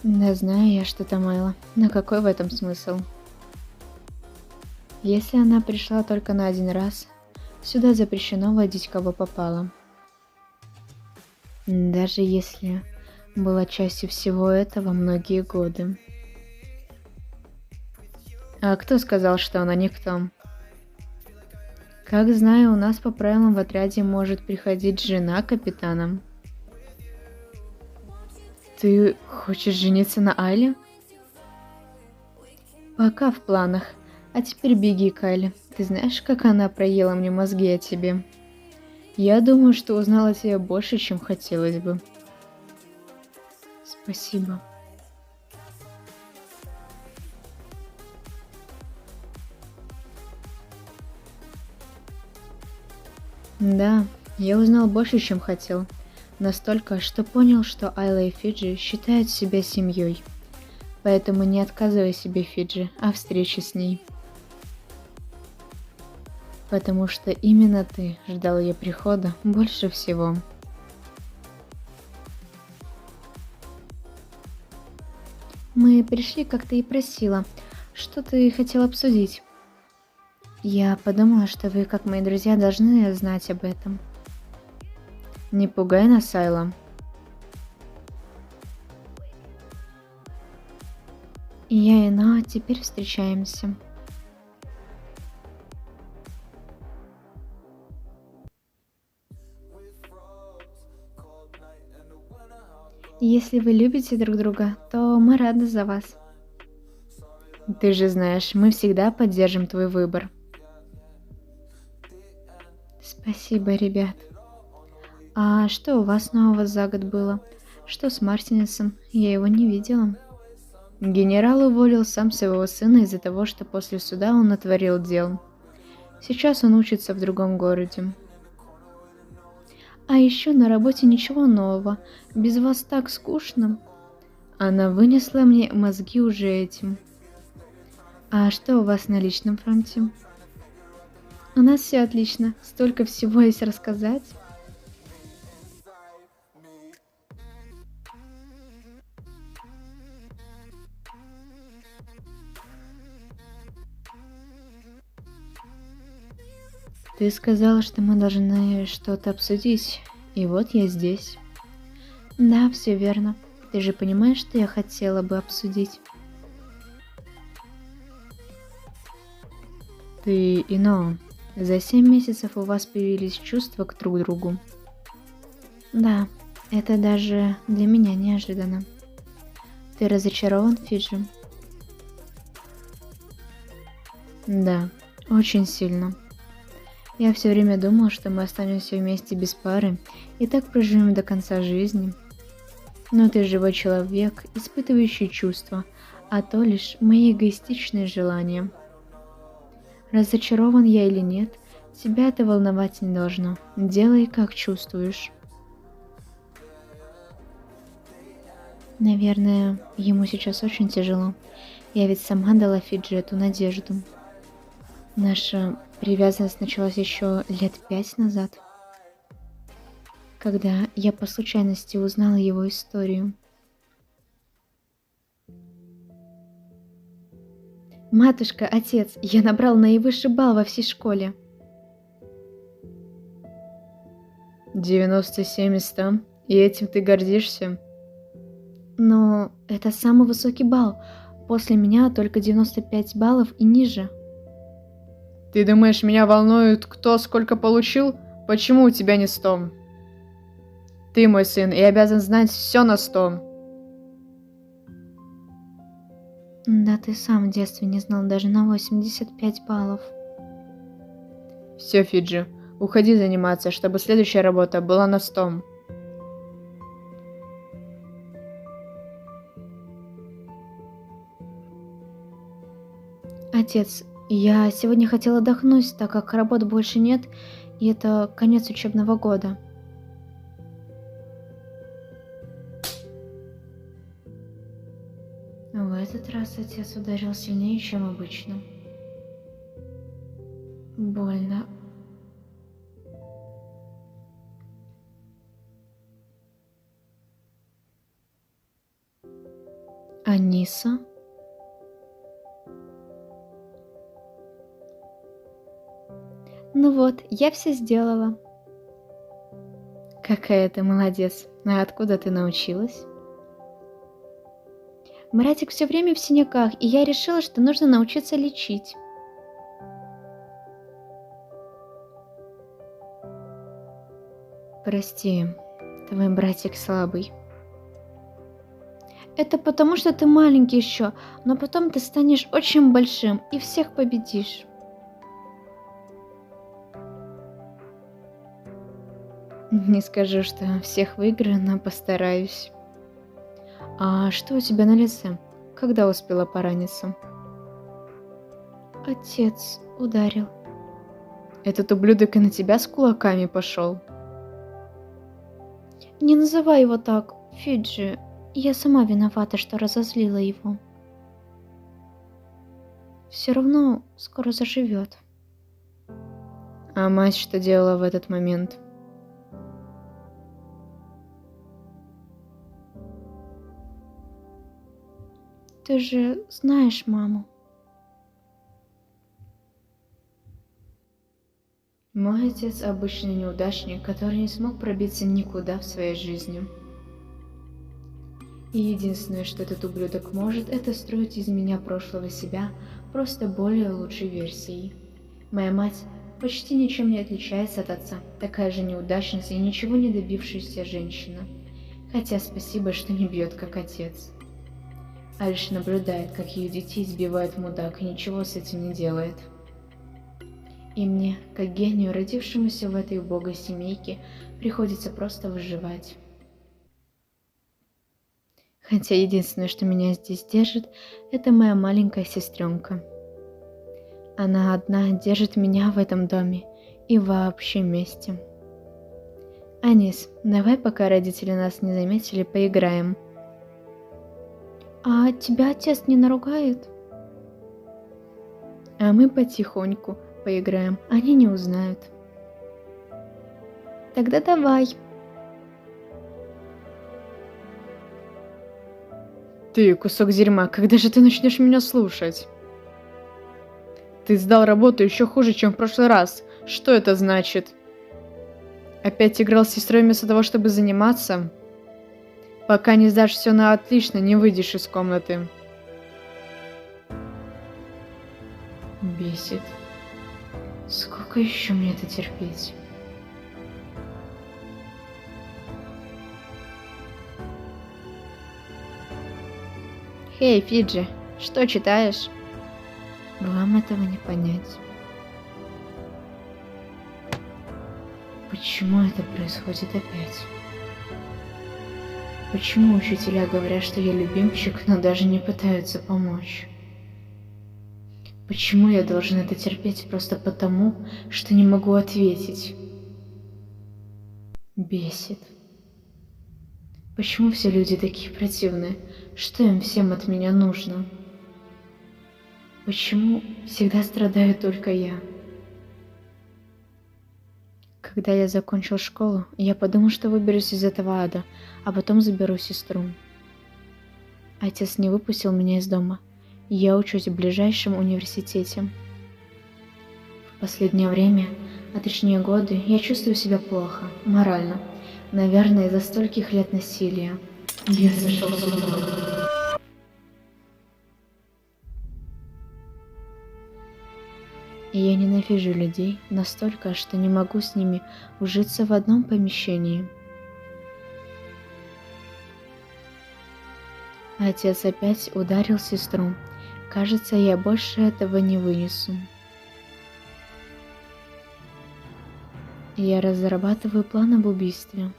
Да знаю я что-то, Майла, но какой в этом смысл? Если она пришла только на один раз, сюда запрещено водить кого попало. Даже если была частью всего этого многие годы. А кто сказал, что она никто? Как знаю, у нас по правилам в отряде может приходить жена капитана. Ты хочешь жениться на Айле? Пока в планах. А теперь беги, Кайли. Ты знаешь, как она проела мне мозги о тебе? Я думаю, что узнала тебя больше, чем хотелось бы. Спасибо. Да, я узнал больше, чем хотел. Настолько, что понял, что Айла и Фиджи считают себя семьей. Поэтому не отказывай себе, Фиджи, о встрече с ней. Потому что именно ты ждал ее прихода больше всего. Мы пришли, как ты и просила. Что ты хотел обсудить? Я подумала, что вы, как мои друзья, должны знать об этом. Не пугай нас, Айла. Я и Ноа теперь встречаемся. Если вы любите друг друга, то мы рады за вас. Ты же знаешь, мы всегда поддержим твой выбор. Спасибо, ребят. А что у вас нового за год было? Что с Мартинесом? Я его не видела. Генерал уволил сам своего сына из-за того, что после суда он натворил дел. Сейчас он учится в другом городе. А еще на работе ничего нового. Без вас так скучно. Она вынесла мне мозги уже этим. А что у вас на личном фронте? У нас все отлично. Столько всего есть рассказать. Ты сказала, что мы должны что-то обсудить, и вот я здесь. Да, все верно. Ты же понимаешь, что я хотела бы обсудить? Ты и Ноа. За 7 месяцев у вас появились чувства к друг другу. Да, это даже для меня неожиданно. Ты разочарован, Фиджи? Да, очень сильно. Я все время думал, что мы останемся вместе без пары и так проживем до конца жизни. Но ты живой человек, испытывающий чувства, а то лишь мои эгоистичные желания. Разочарован я или нет, тебя это волновать не должно. Делай, как чувствуешь. Наверное, ему сейчас очень тяжело. Я ведь сама дала Фиджи эту надежду. Наша привязанность началась еще лет 5 назад, когда я по случайности узнала его историю. Матушка, отец, я набрал наивысший балл во всей школе. 97 из 100, и этим ты гордишься? Но это самый высокий балл. После меня только 95 баллов и ниже. Ты думаешь, меня волнует, кто сколько получил? Почему у тебя не 100? Ты мой сын и обязан знать все на 100. Да ты сам в детстве не знал даже на 85 баллов. Все, Фиджи, уходи заниматься, чтобы следующая работа была на 100. Отец, я сегодня хотела отдохнуть, так как работы больше нет, и это конец учебного года. В этот раз отец ударил сильнее, чем обычно. Больно. Аниса? Ну вот, я все сделала. Какая ты молодец. А откуда ты научилась? Братик все время в синяках, и я решила, что нужно научиться лечить. Прости, твой братик слабый. Это потому, что ты маленький еще, но потом ты станешь очень большим и всех победишь. Не скажу, что всех выиграю, но постараюсь. А что у тебя на лице? Когда успела пораниться? Отец ударил. Этот ублюдок и на тебя с кулаками пошел. Не называй его так, Фиджи. Я сама виновата, что разозлила его. Все равно скоро заживет. А мать что делала в этот момент? Ты же знаешь маму. Мой отец обычный неудачник, который не смог пробиться никуда в своей жизни. И единственное, что этот ублюдок может, это строить из меня прошлого себя просто более лучшей версией. Моя мать почти ничем не отличается от отца, такая же неудачница и ничего не добившаяся женщина. Хотя спасибо, что не бьет как отец. А лишь наблюдает, как ее детей избивает мудак и ничего с этим не делает. И мне, как гению, родившемуся в этой убогой семейке, приходится просто выживать. Хотя единственное, что меня здесь держит, это моя маленькая сестренка. Она одна держит меня в этом доме и вообще вместе. Анис, давай, пока родители нас не заметили, поиграем. А тебя отец не наругает? А мы потихоньку поиграем, они не узнают. Тогда давай. Ты, кусок дерьма, когда же ты начнешь меня слушать? Ты сдал работу еще хуже, чем в прошлый раз. Что это значит? Опять играл с сестрой вместо того, чтобы заниматься? Пока не сдашь все на отлично, не выйдешь из комнаты. Бесит. Сколько еще мне это терпеть? Эй, Фиджи, что читаешь? Вам этого не понять. Почему это происходит опять? Почему учителя говорят, что я любимчик, но даже не пытаются помочь? Почему я должен это терпеть просто потому, что не могу ответить? Бесит. Почему все люди такие противные? Что им всем от меня нужно? Почему всегда страдаю только я? Когда я закончил школу, я подумал, что выберусь из этого ада, а потом заберу сестру. Отец не выпустил меня из дома. Я учусь в ближайшем университете. В последнее время, а точнее годы, я чувствую себя плохо, морально. Наверное, из-за стольких лет насилия. Я сошел с ума. И я ненавижу людей настолько, что не могу с ними ужиться в одном помещении. Отец опять ударил сестру. Кажется, я больше этого не вынесу. Я разрабатываю план об убийстве.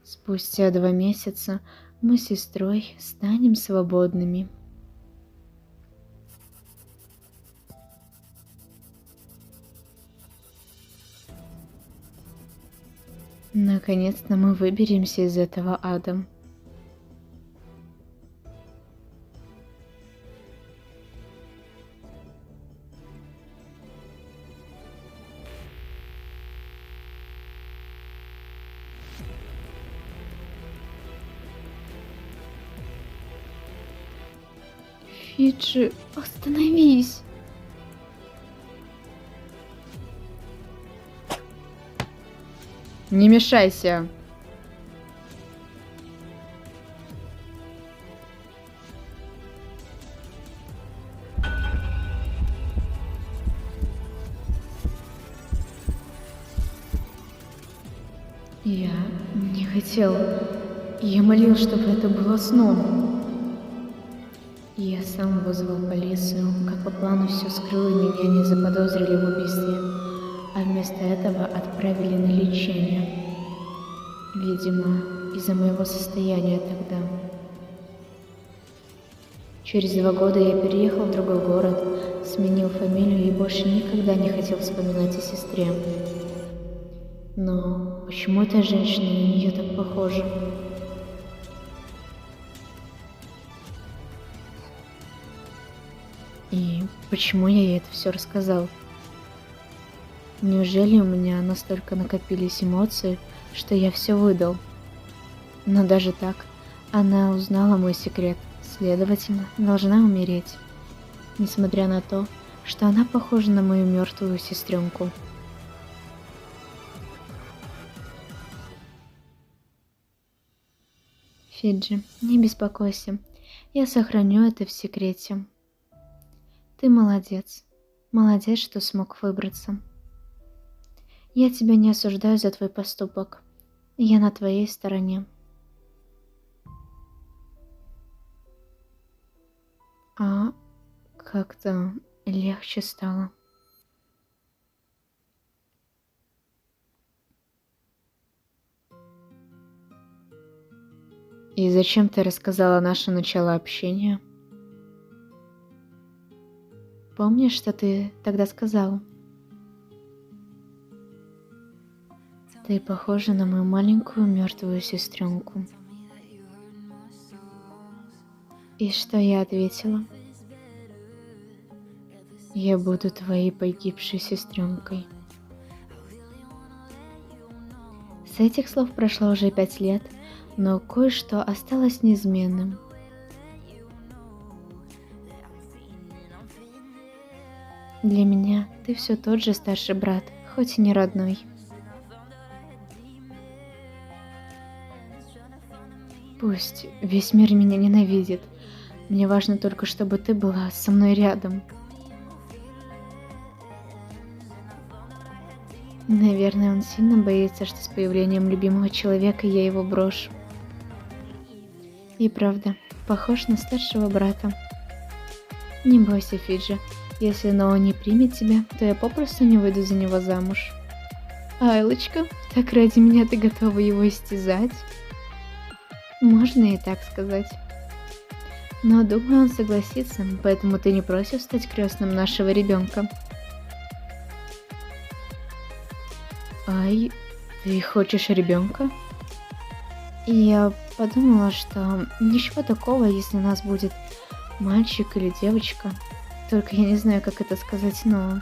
Спустя 2 месяца мы с сестрой станем свободными. Наконец-то мы выберемся из этого ада. Фиджи, остановись. Не мешайся. Я не хотел. Я молил, чтобы это было сном. Я сам вызвал полицию, как по плану все скрыл, и меня не заподозрили в убийстве, а вместо этого отправили на лечение. Видимо, из-за моего состояния тогда. Через 2 года я переехал в другой город, сменил фамилию и больше никогда не хотел вспоминать о сестре. Но почему эта женщина на нее так похожа? И почему я ей это все рассказал? Неужели у меня настолько накопились эмоции, что я все выдал? Но даже так, она узнала мой секрет, следовательно, должна умереть. Несмотря на то, что она похожа на мою мертвую сестренку. Фиджи, не беспокойся, я сохраню это в секрете. Ты молодец. Молодец, что смог выбраться. Я тебя не осуждаю за твой поступок. Я на твоей стороне. А как-то легче стало. И зачем ты рассказала наше начало общения? Помнишь, что ты тогда сказал? Ты похожа на мою маленькую мертвую сестренку. И что я ответила? Я буду твоей погибшей сестренкой. С этих слов прошло уже 5 лет, но кое-что осталось неизменным. Для меня ты все тот же старший брат, хоть и не родной. Пусть весь мир меня ненавидит. Мне важно только, чтобы ты была со мной рядом. Наверное, он сильно боится, что с появлением любимого человека я его брошу. И правда, похож на старшего брата. Не бойся, Фиджи. Если Ноа не примет тебя, то я попросту не выйду за него замуж. Айлочка, так ради меня ты готова его истязать? Можно и так сказать. Но думаю, он согласится, поэтому ты не просишь стать крестным нашего ребенка. Ай, ты хочешь ребенка? И я подумала, что ничего такого, если у нас будет мальчик или девочка. Только я не знаю, как это сказать, но...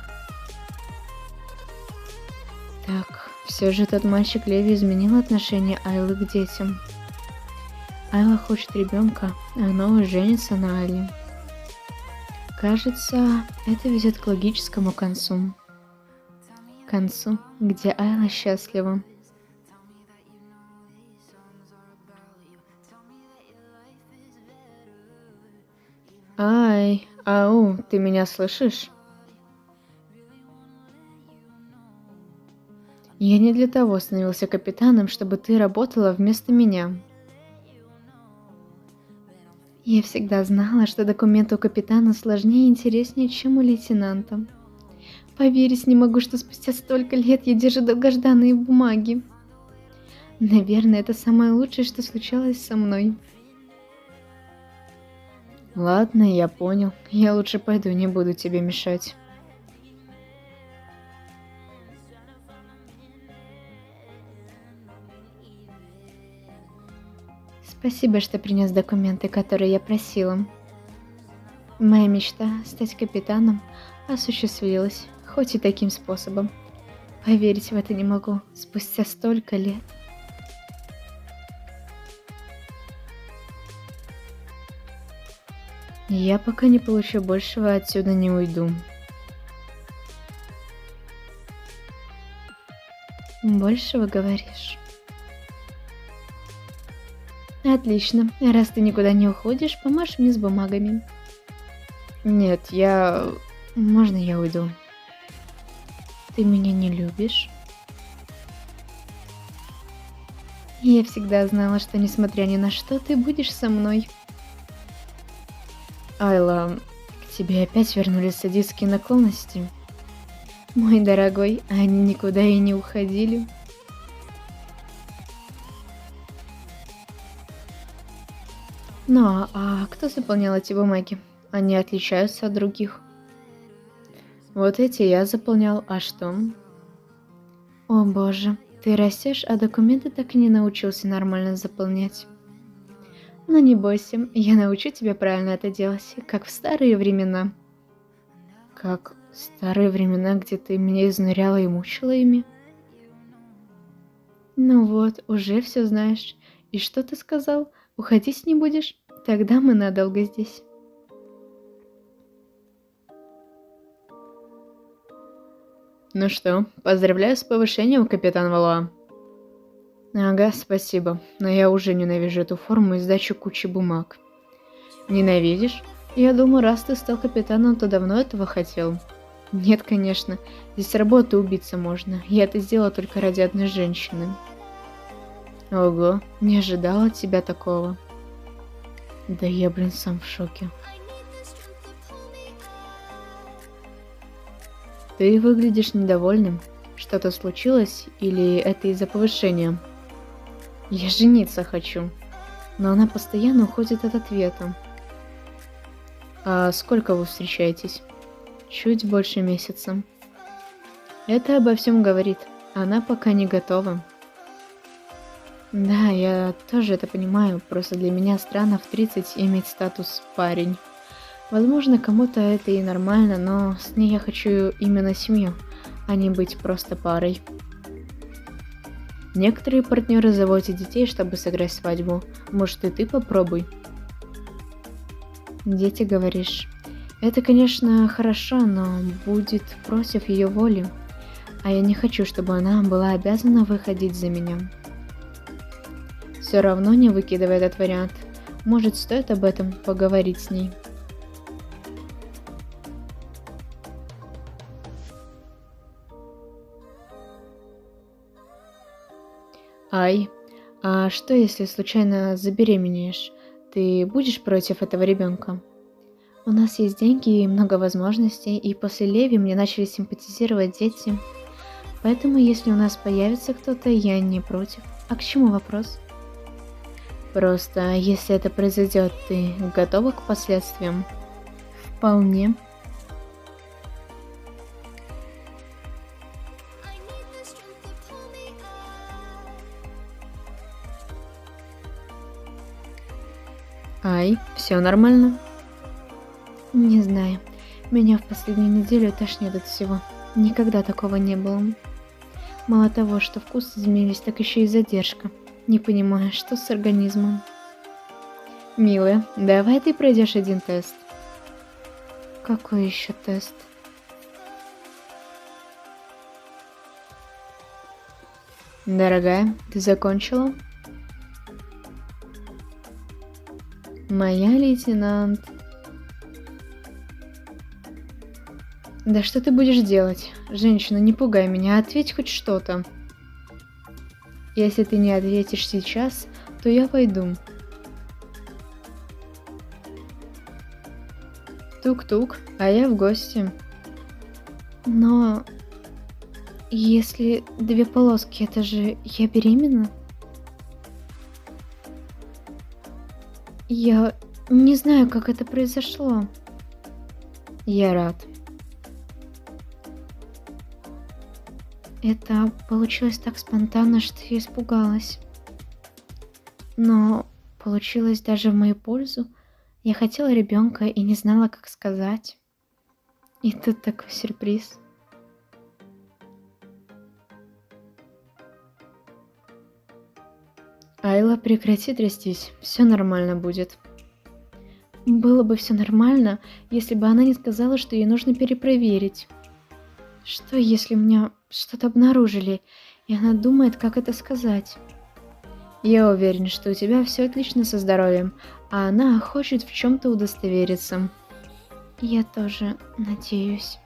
Так, все же тот мальчик Леви изменил отношение Айлы к детям. Айла хочет ребенка, а Ноа женится на Айле. Кажется, это ведет к логическому концу. Концу, где Айла счастлива. Ай, ау, ты меня слышишь? Я не для того становился капитаном, чтобы ты работала вместо меня. Я всегда знала, что документы у капитана сложнее и интереснее, чем у лейтенанта. Поверить не могу, что спустя столько лет я держу долгожданные бумаги. Наверное, это самое лучшее, что случалось со мной. Ладно, я понял. Я лучше пойду, не буду тебе мешать. Спасибо, что принес документы, которые я просила. Моя мечта стать капитаном осуществилась, хоть и таким способом. Поверить в это не могу, спустя столько лет. Я пока не получу большего, отсюда не уйду. Большего говоришь? Отлично. Раз ты никуда не уходишь, помашь мне с бумагами. Нет, Можно я уйду? Ты меня не любишь? Я всегда знала, что несмотря ни на что, ты будешь со мной. Айла, к тебе опять вернулись садистские наклонности. Мой дорогой, они никуда и не уходили. Ну, а кто заполнял эти бумаги? Они отличаются от других. Вот эти я заполнял, а что? О боже, ты растешь, а документы так и не научился нормально заполнять. Но не бойся, я научу тебя правильно это делать, как в старые времена. Как в старые времена, где ты меня изнуряла и мучила ими? Ну вот, уже все знаешь. И что ты сказал? Уходить не будешь? Тогда мы надолго здесь. Ну что, поздравляю с повышением, капитан Валуа. Ага, спасибо, но я уже ненавижу эту форму и сдачу кучи бумаг. Ненавидишь? Я думаю, раз ты стал капитаном, то давно этого хотел. Нет, конечно, здесь работы убиться можно. Я это сделала только ради одной женщины. Ого, не ожидала от тебя такого. Да я, сам в шоке. Ты выглядишь недовольным. Что-то случилось или это из-за повышения? Я жениться хочу, но она постоянно уходит от ответа. А сколько вы встречаетесь? Чуть больше месяца. Это обо всем говорит. Она пока не готова. Да, я тоже это понимаю. Просто для меня странно в 30 иметь статус парень. Возможно, кому-то это и нормально, но с ней я хочу именно семью, а не быть просто парой. Некоторые партнеры заводят детей, чтобы сыграть свадьбу. Может, и ты попробуй? Дети, говоришь. Это, конечно, хорошо, но будет против ее воли. А я не хочу, чтобы она была обязана выходить за меня. Все равно не выкидывай этот вариант. Может, стоит об этом поговорить с ней. Ай, а что если случайно забеременеешь? Ты будешь против этого ребенка? У нас есть деньги и много возможностей, и после Леви мне начали симпатизировать дети. Поэтому если у нас появится кто-то, я не против. А к чему вопрос? Просто, если это произойдет, ты готова к последствиям? Вполне. Ай, все нормально? Не знаю. Меня в последнюю неделю тошнит от всего. Никогда такого не было. Мало того, что вкусы изменились, так еще и задержка. Не понимаю, что с организмом. Милая, давай ты пройдешь один тест. Какой еще тест? Дорогая, ты закончила? Моя лейтенант. Да что ты будешь делать? Женщина, не пугай меня, ответь хоть что-то. Если ты не ответишь сейчас, то я пойду. Тук-тук, а я в гости. Но если 2 полоски, это же я беременна? Я не знаю, как это произошло. Я рад. Это получилось так спонтанно, что я испугалась. Но получилось даже в мою пользу. Я хотела ребенка и не знала, как сказать. И тут такой сюрприз. Айла, прекрати трястись, все нормально будет. Было бы все нормально, если бы она не сказала, что ей нужно перепроверить. Что если меня что-то обнаружили, и она думает, как это сказать? Я уверен, что у тебя все отлично со здоровьем, а она хочет в чем-то удостовериться. Я тоже надеюсь.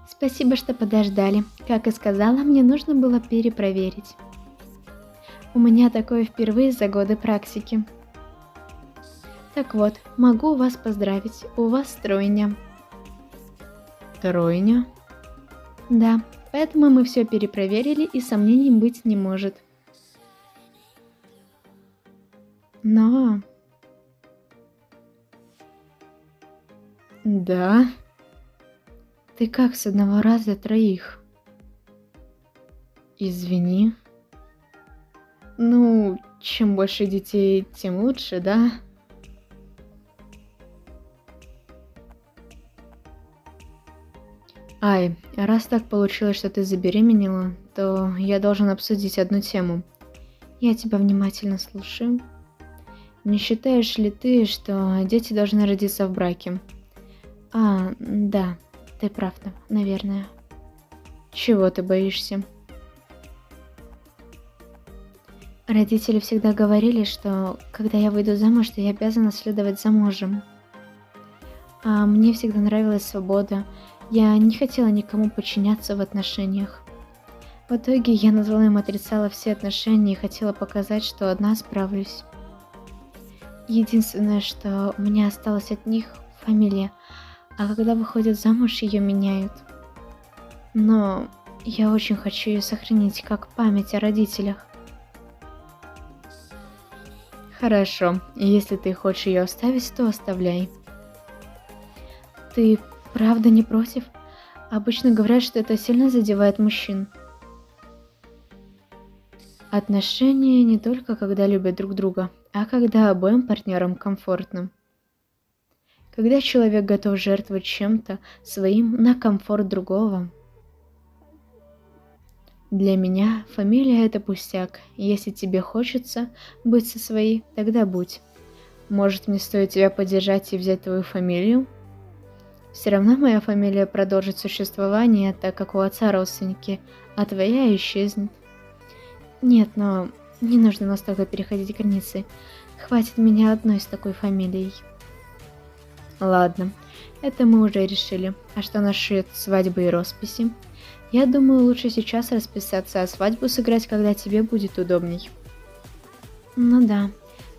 Спасибо, что подождали. Как и сказала, мне нужно было перепроверить. У меня такое впервые за годы практики. Так вот, могу вас поздравить, у вас тройня. Тройня? Да, поэтому мы все перепроверили и сомнений быть не может. Но... Да? Ты как с одного раза троих? Извини. Ну, чем больше детей, тем лучше, да? Ай, раз так получилось, что ты забеременела, то я должен обсудить одну тему. Я тебя внимательно слушаю. Не считаешь ли ты, что дети должны родиться в браке? Да, ты прав, наверное. Чего ты боишься? Родители всегда говорили, что когда я выйду замуж, то я обязана следовать за мужем. А мне всегда нравилась свобода. Я не хотела никому подчиняться в отношениях. В итоге я назвала им, отрицала все отношения и хотела показать, что одна справлюсь. Единственное, что у меня осталось от них — фамилия, а когда выходят замуж, ее меняют. Но я очень хочу ее сохранить как память о родителях. Хорошо, если ты хочешь ее оставить, то оставляй. Ты правда не против? Обычно говорят, что это сильно задевает мужчин. Отношения не только когда любят друг друга, а когда обоим партнерам комфортно. Когда человек готов жертвовать чем-то своим на комфорт другого. Для меня фамилия — это пустяк. Если тебе хочется быть со своей, тогда будь. Может, мне стоит тебя поддержать и взять твою фамилию? Все равно моя фамилия продолжит существование, так как у отца родственники, а твоя исчезнет. Нет, но не нужно настолько переходить границы. Хватит меня одной с такой фамилией. Ладно, это мы уже решили. А что насчет свадьбы и росписи? Я думаю, лучше сейчас расписаться, а свадьбу сыграть, когда тебе будет удобней. Ну да,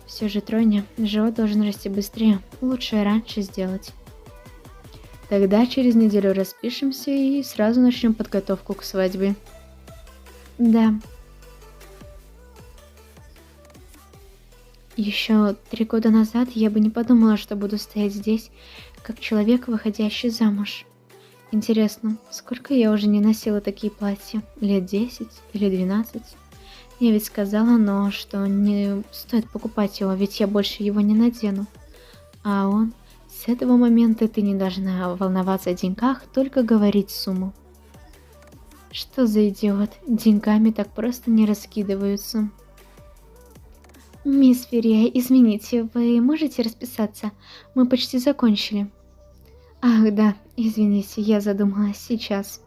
все же тройня, живот должен расти быстрее, лучше раньше сделать. Тогда через неделю распишемся и сразу начнем подготовку к свадьбе. Да. Еще 3 года назад я бы не подумала, что буду стоять здесь, как человек, выходящий замуж. Интересно, сколько я уже не носила такие платья? Лет 10 или 12? Я ведь сказала, но что не стоит покупать его, ведь я больше его не надену. А он... С этого момента ты не должна волноваться о деньгах, только говорить сумму. Что за идиот? Деньгами так просто не раскидываются. Мисс Ферия, извините, вы можете расписаться? Мы почти закончили. Ах, да, извините, я задумалась сейчас.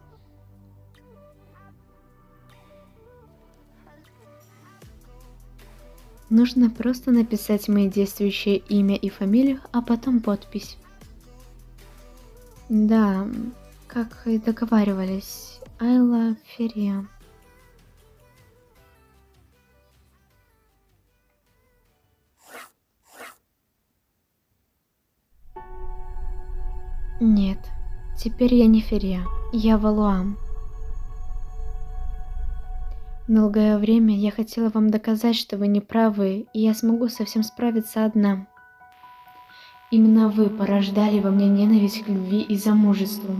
Нужно просто написать мои действующее имя и фамилию, а потом подпись. Да, как и договаривались. Айла Ферия. Нет, теперь я не Ферия, я Валуам. Долгое время я хотела вам доказать, что вы не правы, и я смогу совсем справиться одна. Именно вы порождали во мне ненависть к любви и замужеству.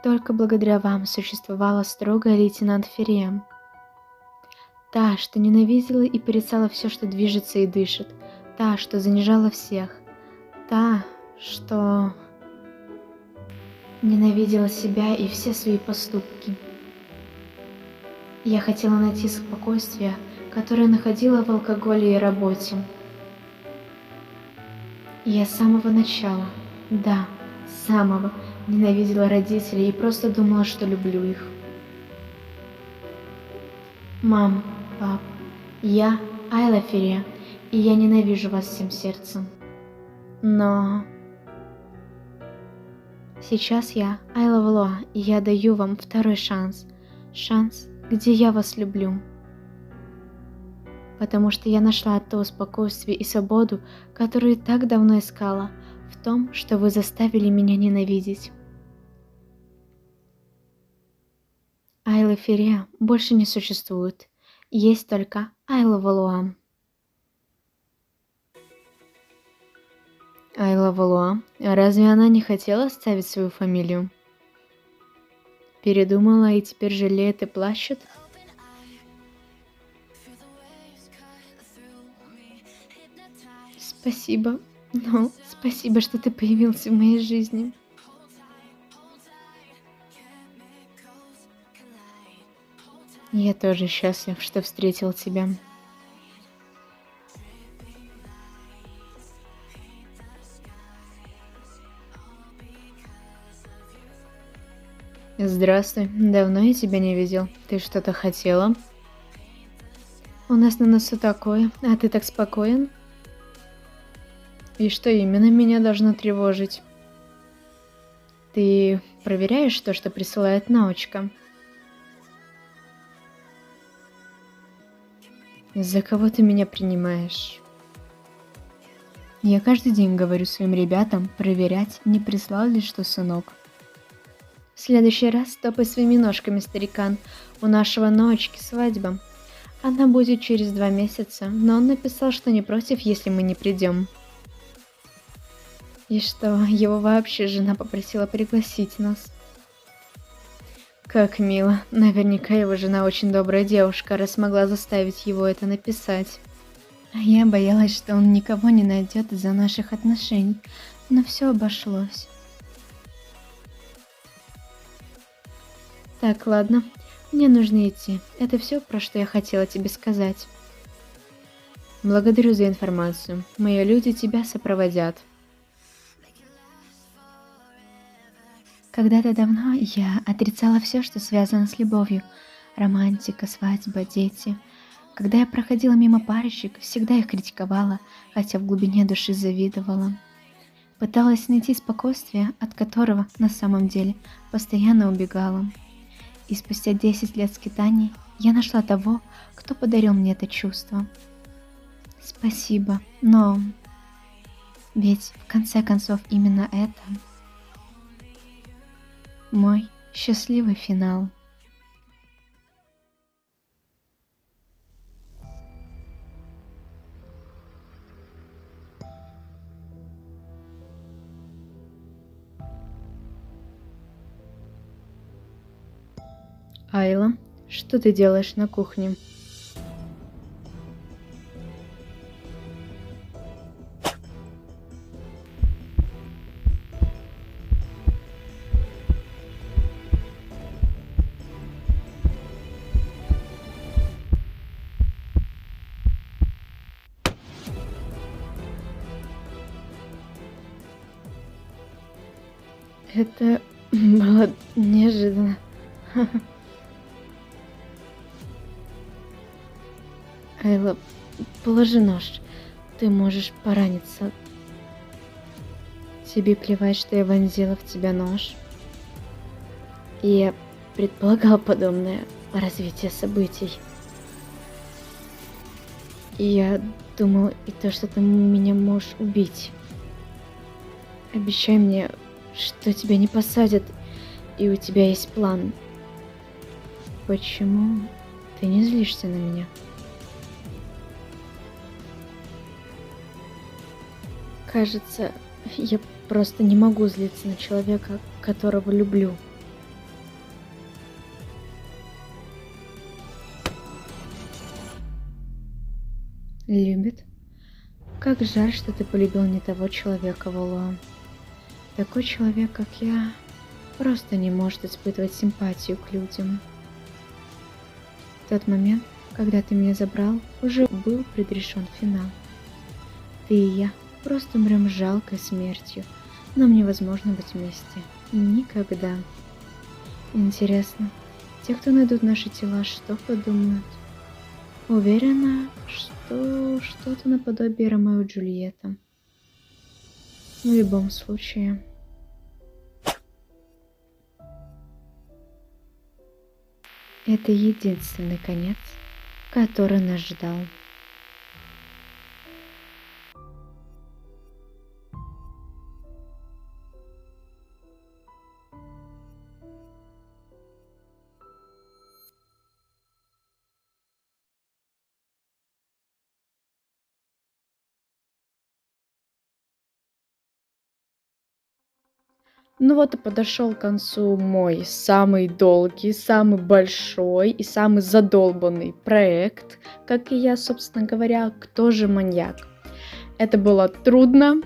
Только благодаря вам существовала строгая лейтенант Ферия. Та, что ненавидела и порицала все, что движется и дышит. Та, что занижала всех. Та, что ненавидела себя и все свои поступки. Я хотела найти спокойствие, которое находила в алкоголе и работе. Я с самого начала, да, с самого, ненавидела родителей и просто думала, что люблю их. Мам, пап, я Айла Ферия, и я ненавижу вас всем сердцем. Но... Сейчас я Айла Валуа, и я даю вам второй шанс. Шанс, где я вас люблю. Потому что я нашла то спокойствие и свободу, которую так давно искала, в том, что вы заставили меня ненавидеть. Айла Ферия больше не существует. Есть только Айла Валуам. Айла Валуа, а разве она не хотела оставить свою фамилию? Передумала и теперь жалеет и плачет? Спасибо. Ну, спасибо, что ты появился в моей жизни. Я тоже счастлив, что встретил тебя. Здравствуй. Давно я тебя не видел. Ты что-то хотела? У нас на носу такое, а ты так спокоен? И что именно меня должно тревожить? Ты проверяешь то, что присылает научка? За кого ты меня принимаешь? Я каждый день говорю своим ребятам проверять, не прислал ли что сынок. В следующий раз топай своими ножками, старикан. У нашего Ноочки свадьба. Она будет через 2 месяца, но он написал, что не против, если мы не придем. И что, его вообще жена попросила пригласить нас. Как мило. Наверняка его жена очень добрая девушка, раз смогла заставить его это написать. А я боялась, что он никого не найдет из-за наших отношений, но все обошлось. Так, ладно. Мне нужно идти. Это все, про что я хотела тебе сказать. Благодарю за информацию. Мои люди тебя сопроводят. Когда-то давно я отрицала все, что связано с любовью. Романтика, свадьба, дети. Когда я проходила мимо парочек, всегда их критиковала, хотя в глубине души завидовала. Пыталась найти спокойствие, от которого на самом деле постоянно убегала. И спустя 10 лет скитаний я нашла того, кто подарил мне это чувство. Спасибо, но... Ведь в конце концов именно это мой счастливый финал. Айла, что ты делаешь на кухне? Это было неожиданно. Айла, положи нож. Ты можешь пораниться. Тебе плевать, что я вонзила в тебя нож? И я предполагал подобное развитие событий. И я думал и то, что ты меня можешь убить. Обещай мне, что тебя не посадят, и у тебя есть план. Почему ты не злишься на меня? Кажется, я просто не могу злиться на человека, которого люблю. Любит? Как жаль, что ты полюбил не того человека, Валуа. Такой человек, как я, просто не может испытывать симпатию к людям. В тот момент, когда ты меня забрал, уже был предрешен финал. Ты и я просто умрем жалкой смертью. Нам невозможно быть вместе. Никогда. Интересно, те, кто найдут наши тела, что подумают? Уверена, что что-то наподобие Ромео и Джульетта. В любом случае. Это единственный конец, который нас ждал. Ну вот и подошел к концу мой самый долгий, самый большой и самый задолбанный проект, как и я, собственно говоря, «Кто же маньяк?». Это было трудно,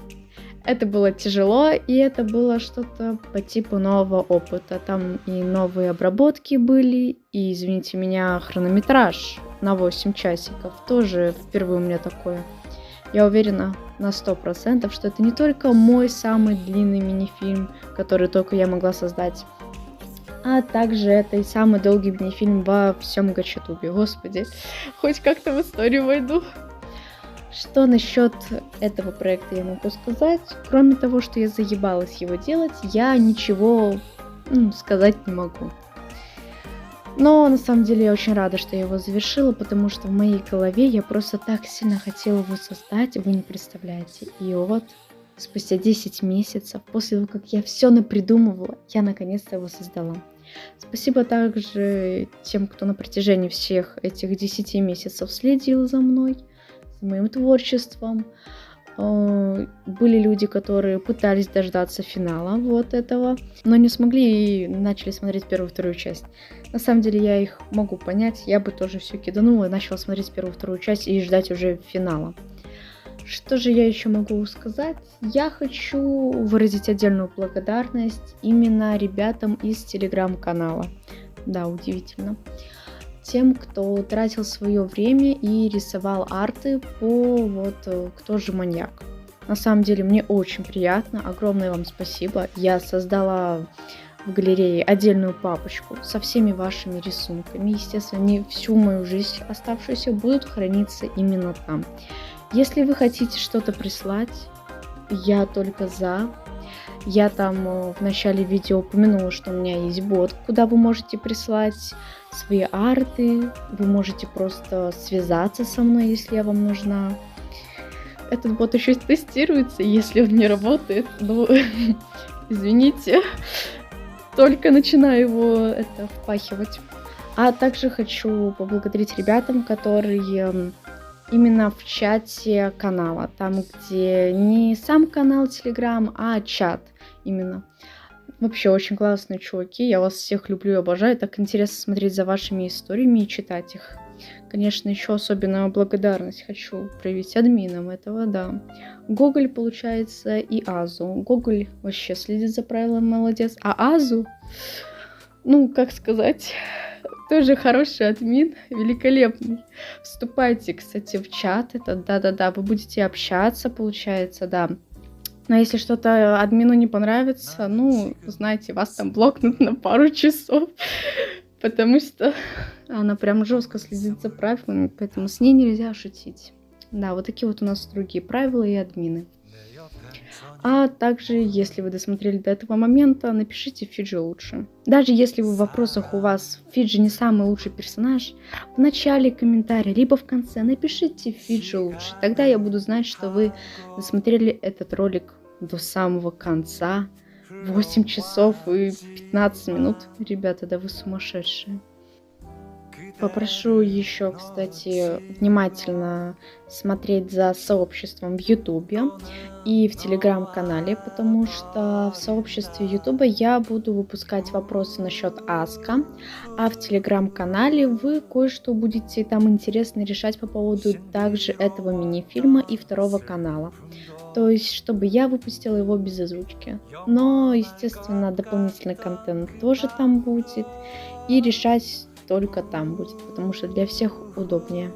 это было тяжело, и это было что-то по типу нового опыта. Там и новые обработки были, и, извините меня, хронометраж на 8 часиков. Тоже впервые у меня такое. Я уверена на 100%, что это не только мой самый длинный мини-фильм, который только я могла создать, а также это и самый долгий мини-фильм во всем Гачатубе. Господи, хоть как-то в историю войду. Что насчет этого проекта я могу сказать? Кроме того, что я заебалась его делать, я ничего сказать не могу. Но на самом деле я очень рада, что я его завершила, потому что в моей голове я просто так сильно хотела его создать, вы не представляете. И вот спустя 10 месяцев, после того, как я все напридумывала, я наконец-то его создала. Спасибо также тем, кто на протяжении всех этих 10 месяцев следил за мной, за моим творчеством. Были люди, которые пытались дождаться финала вот этого, но не смогли и начали смотреть первую и вторую часть. На самом деле я их могу понять, я бы тоже все киданула и начала смотреть первую и вторую часть и ждать уже финала. Что же я еще могу сказать? Я хочу выразить отдельную благодарность именно ребятам из телеграм-канала. Да, удивительно. Тем, кто тратил свое время и рисовал арты по «Кто же маньяк?». На самом деле мне очень приятно, огромное вам спасибо. Я создала в галерее отдельную папочку со всеми вашими рисунками. Естественно, не всю мою жизнь оставшуюся будут храниться именно там. Если вы хотите что-то прислать, я только за. Я там в начале видео упомянула, что у меня есть бот, куда вы можете прислать свои арты. Вы можете просто связаться со мной, если я вам нужна. Этот бот еще тестируется, если он не работает, ну, извините, только начинаю его впахивать. А также хочу поблагодарить ребятам, которые именно в чате канала, там, где не сам канал Telegram, а чат именно. Вообще очень классные чуваки, я вас всех люблю и обожаю, так интересно смотреть за вашими историями и читать их. Конечно, еще особенную благодарность хочу проявить админам этого, да. Гоголь, получается, и Азу. Гоголь вообще следит за правилами, молодец, а Азу, как сказать, тоже хороший админ, великолепный. Вступайте, кстати, в чат, это да-да-да, вы будете общаться, получается, да. Но если что-то админу не понравится, знаете, вас там блокнут на пару часов, потому что она прям жестко следит за правилами, поэтому с ней нельзя шутить. Да, вот такие вот у нас другие правила и админы. А также, если вы досмотрели до этого момента, напишите Фиджи лучше. Даже если в вопросах у вас Фиджи не самый лучший персонаж, в начале комментария, либо в конце напишите Фиджи лучше. Тогда я буду знать, что вы досмотрели этот ролик до самого конца. 8 часов и 15 минут. Ребята, да вы сумасшедшие. Попрошу еще, кстати, внимательно смотреть за сообществом в Ютубе и в Телеграм-канале, потому что в сообществе Ютуба я буду выпускать вопросы насчет Аска, а в Телеграм-канале вы кое-что будете там интересно решать по поводу также этого мини-фильма и второго канала. То есть, чтобы я выпустила его без озвучки. Но, естественно, дополнительный контент тоже там будет, и решать только там будет, потому что для всех удобнее.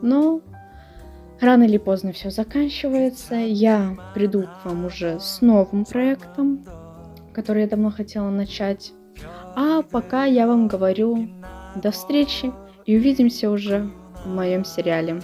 Но рано или поздно все заканчивается. Я приду к вам уже с новым проектом, который я давно хотела начать. А пока я вам говорю до встречи и увидимся уже в моем сериале.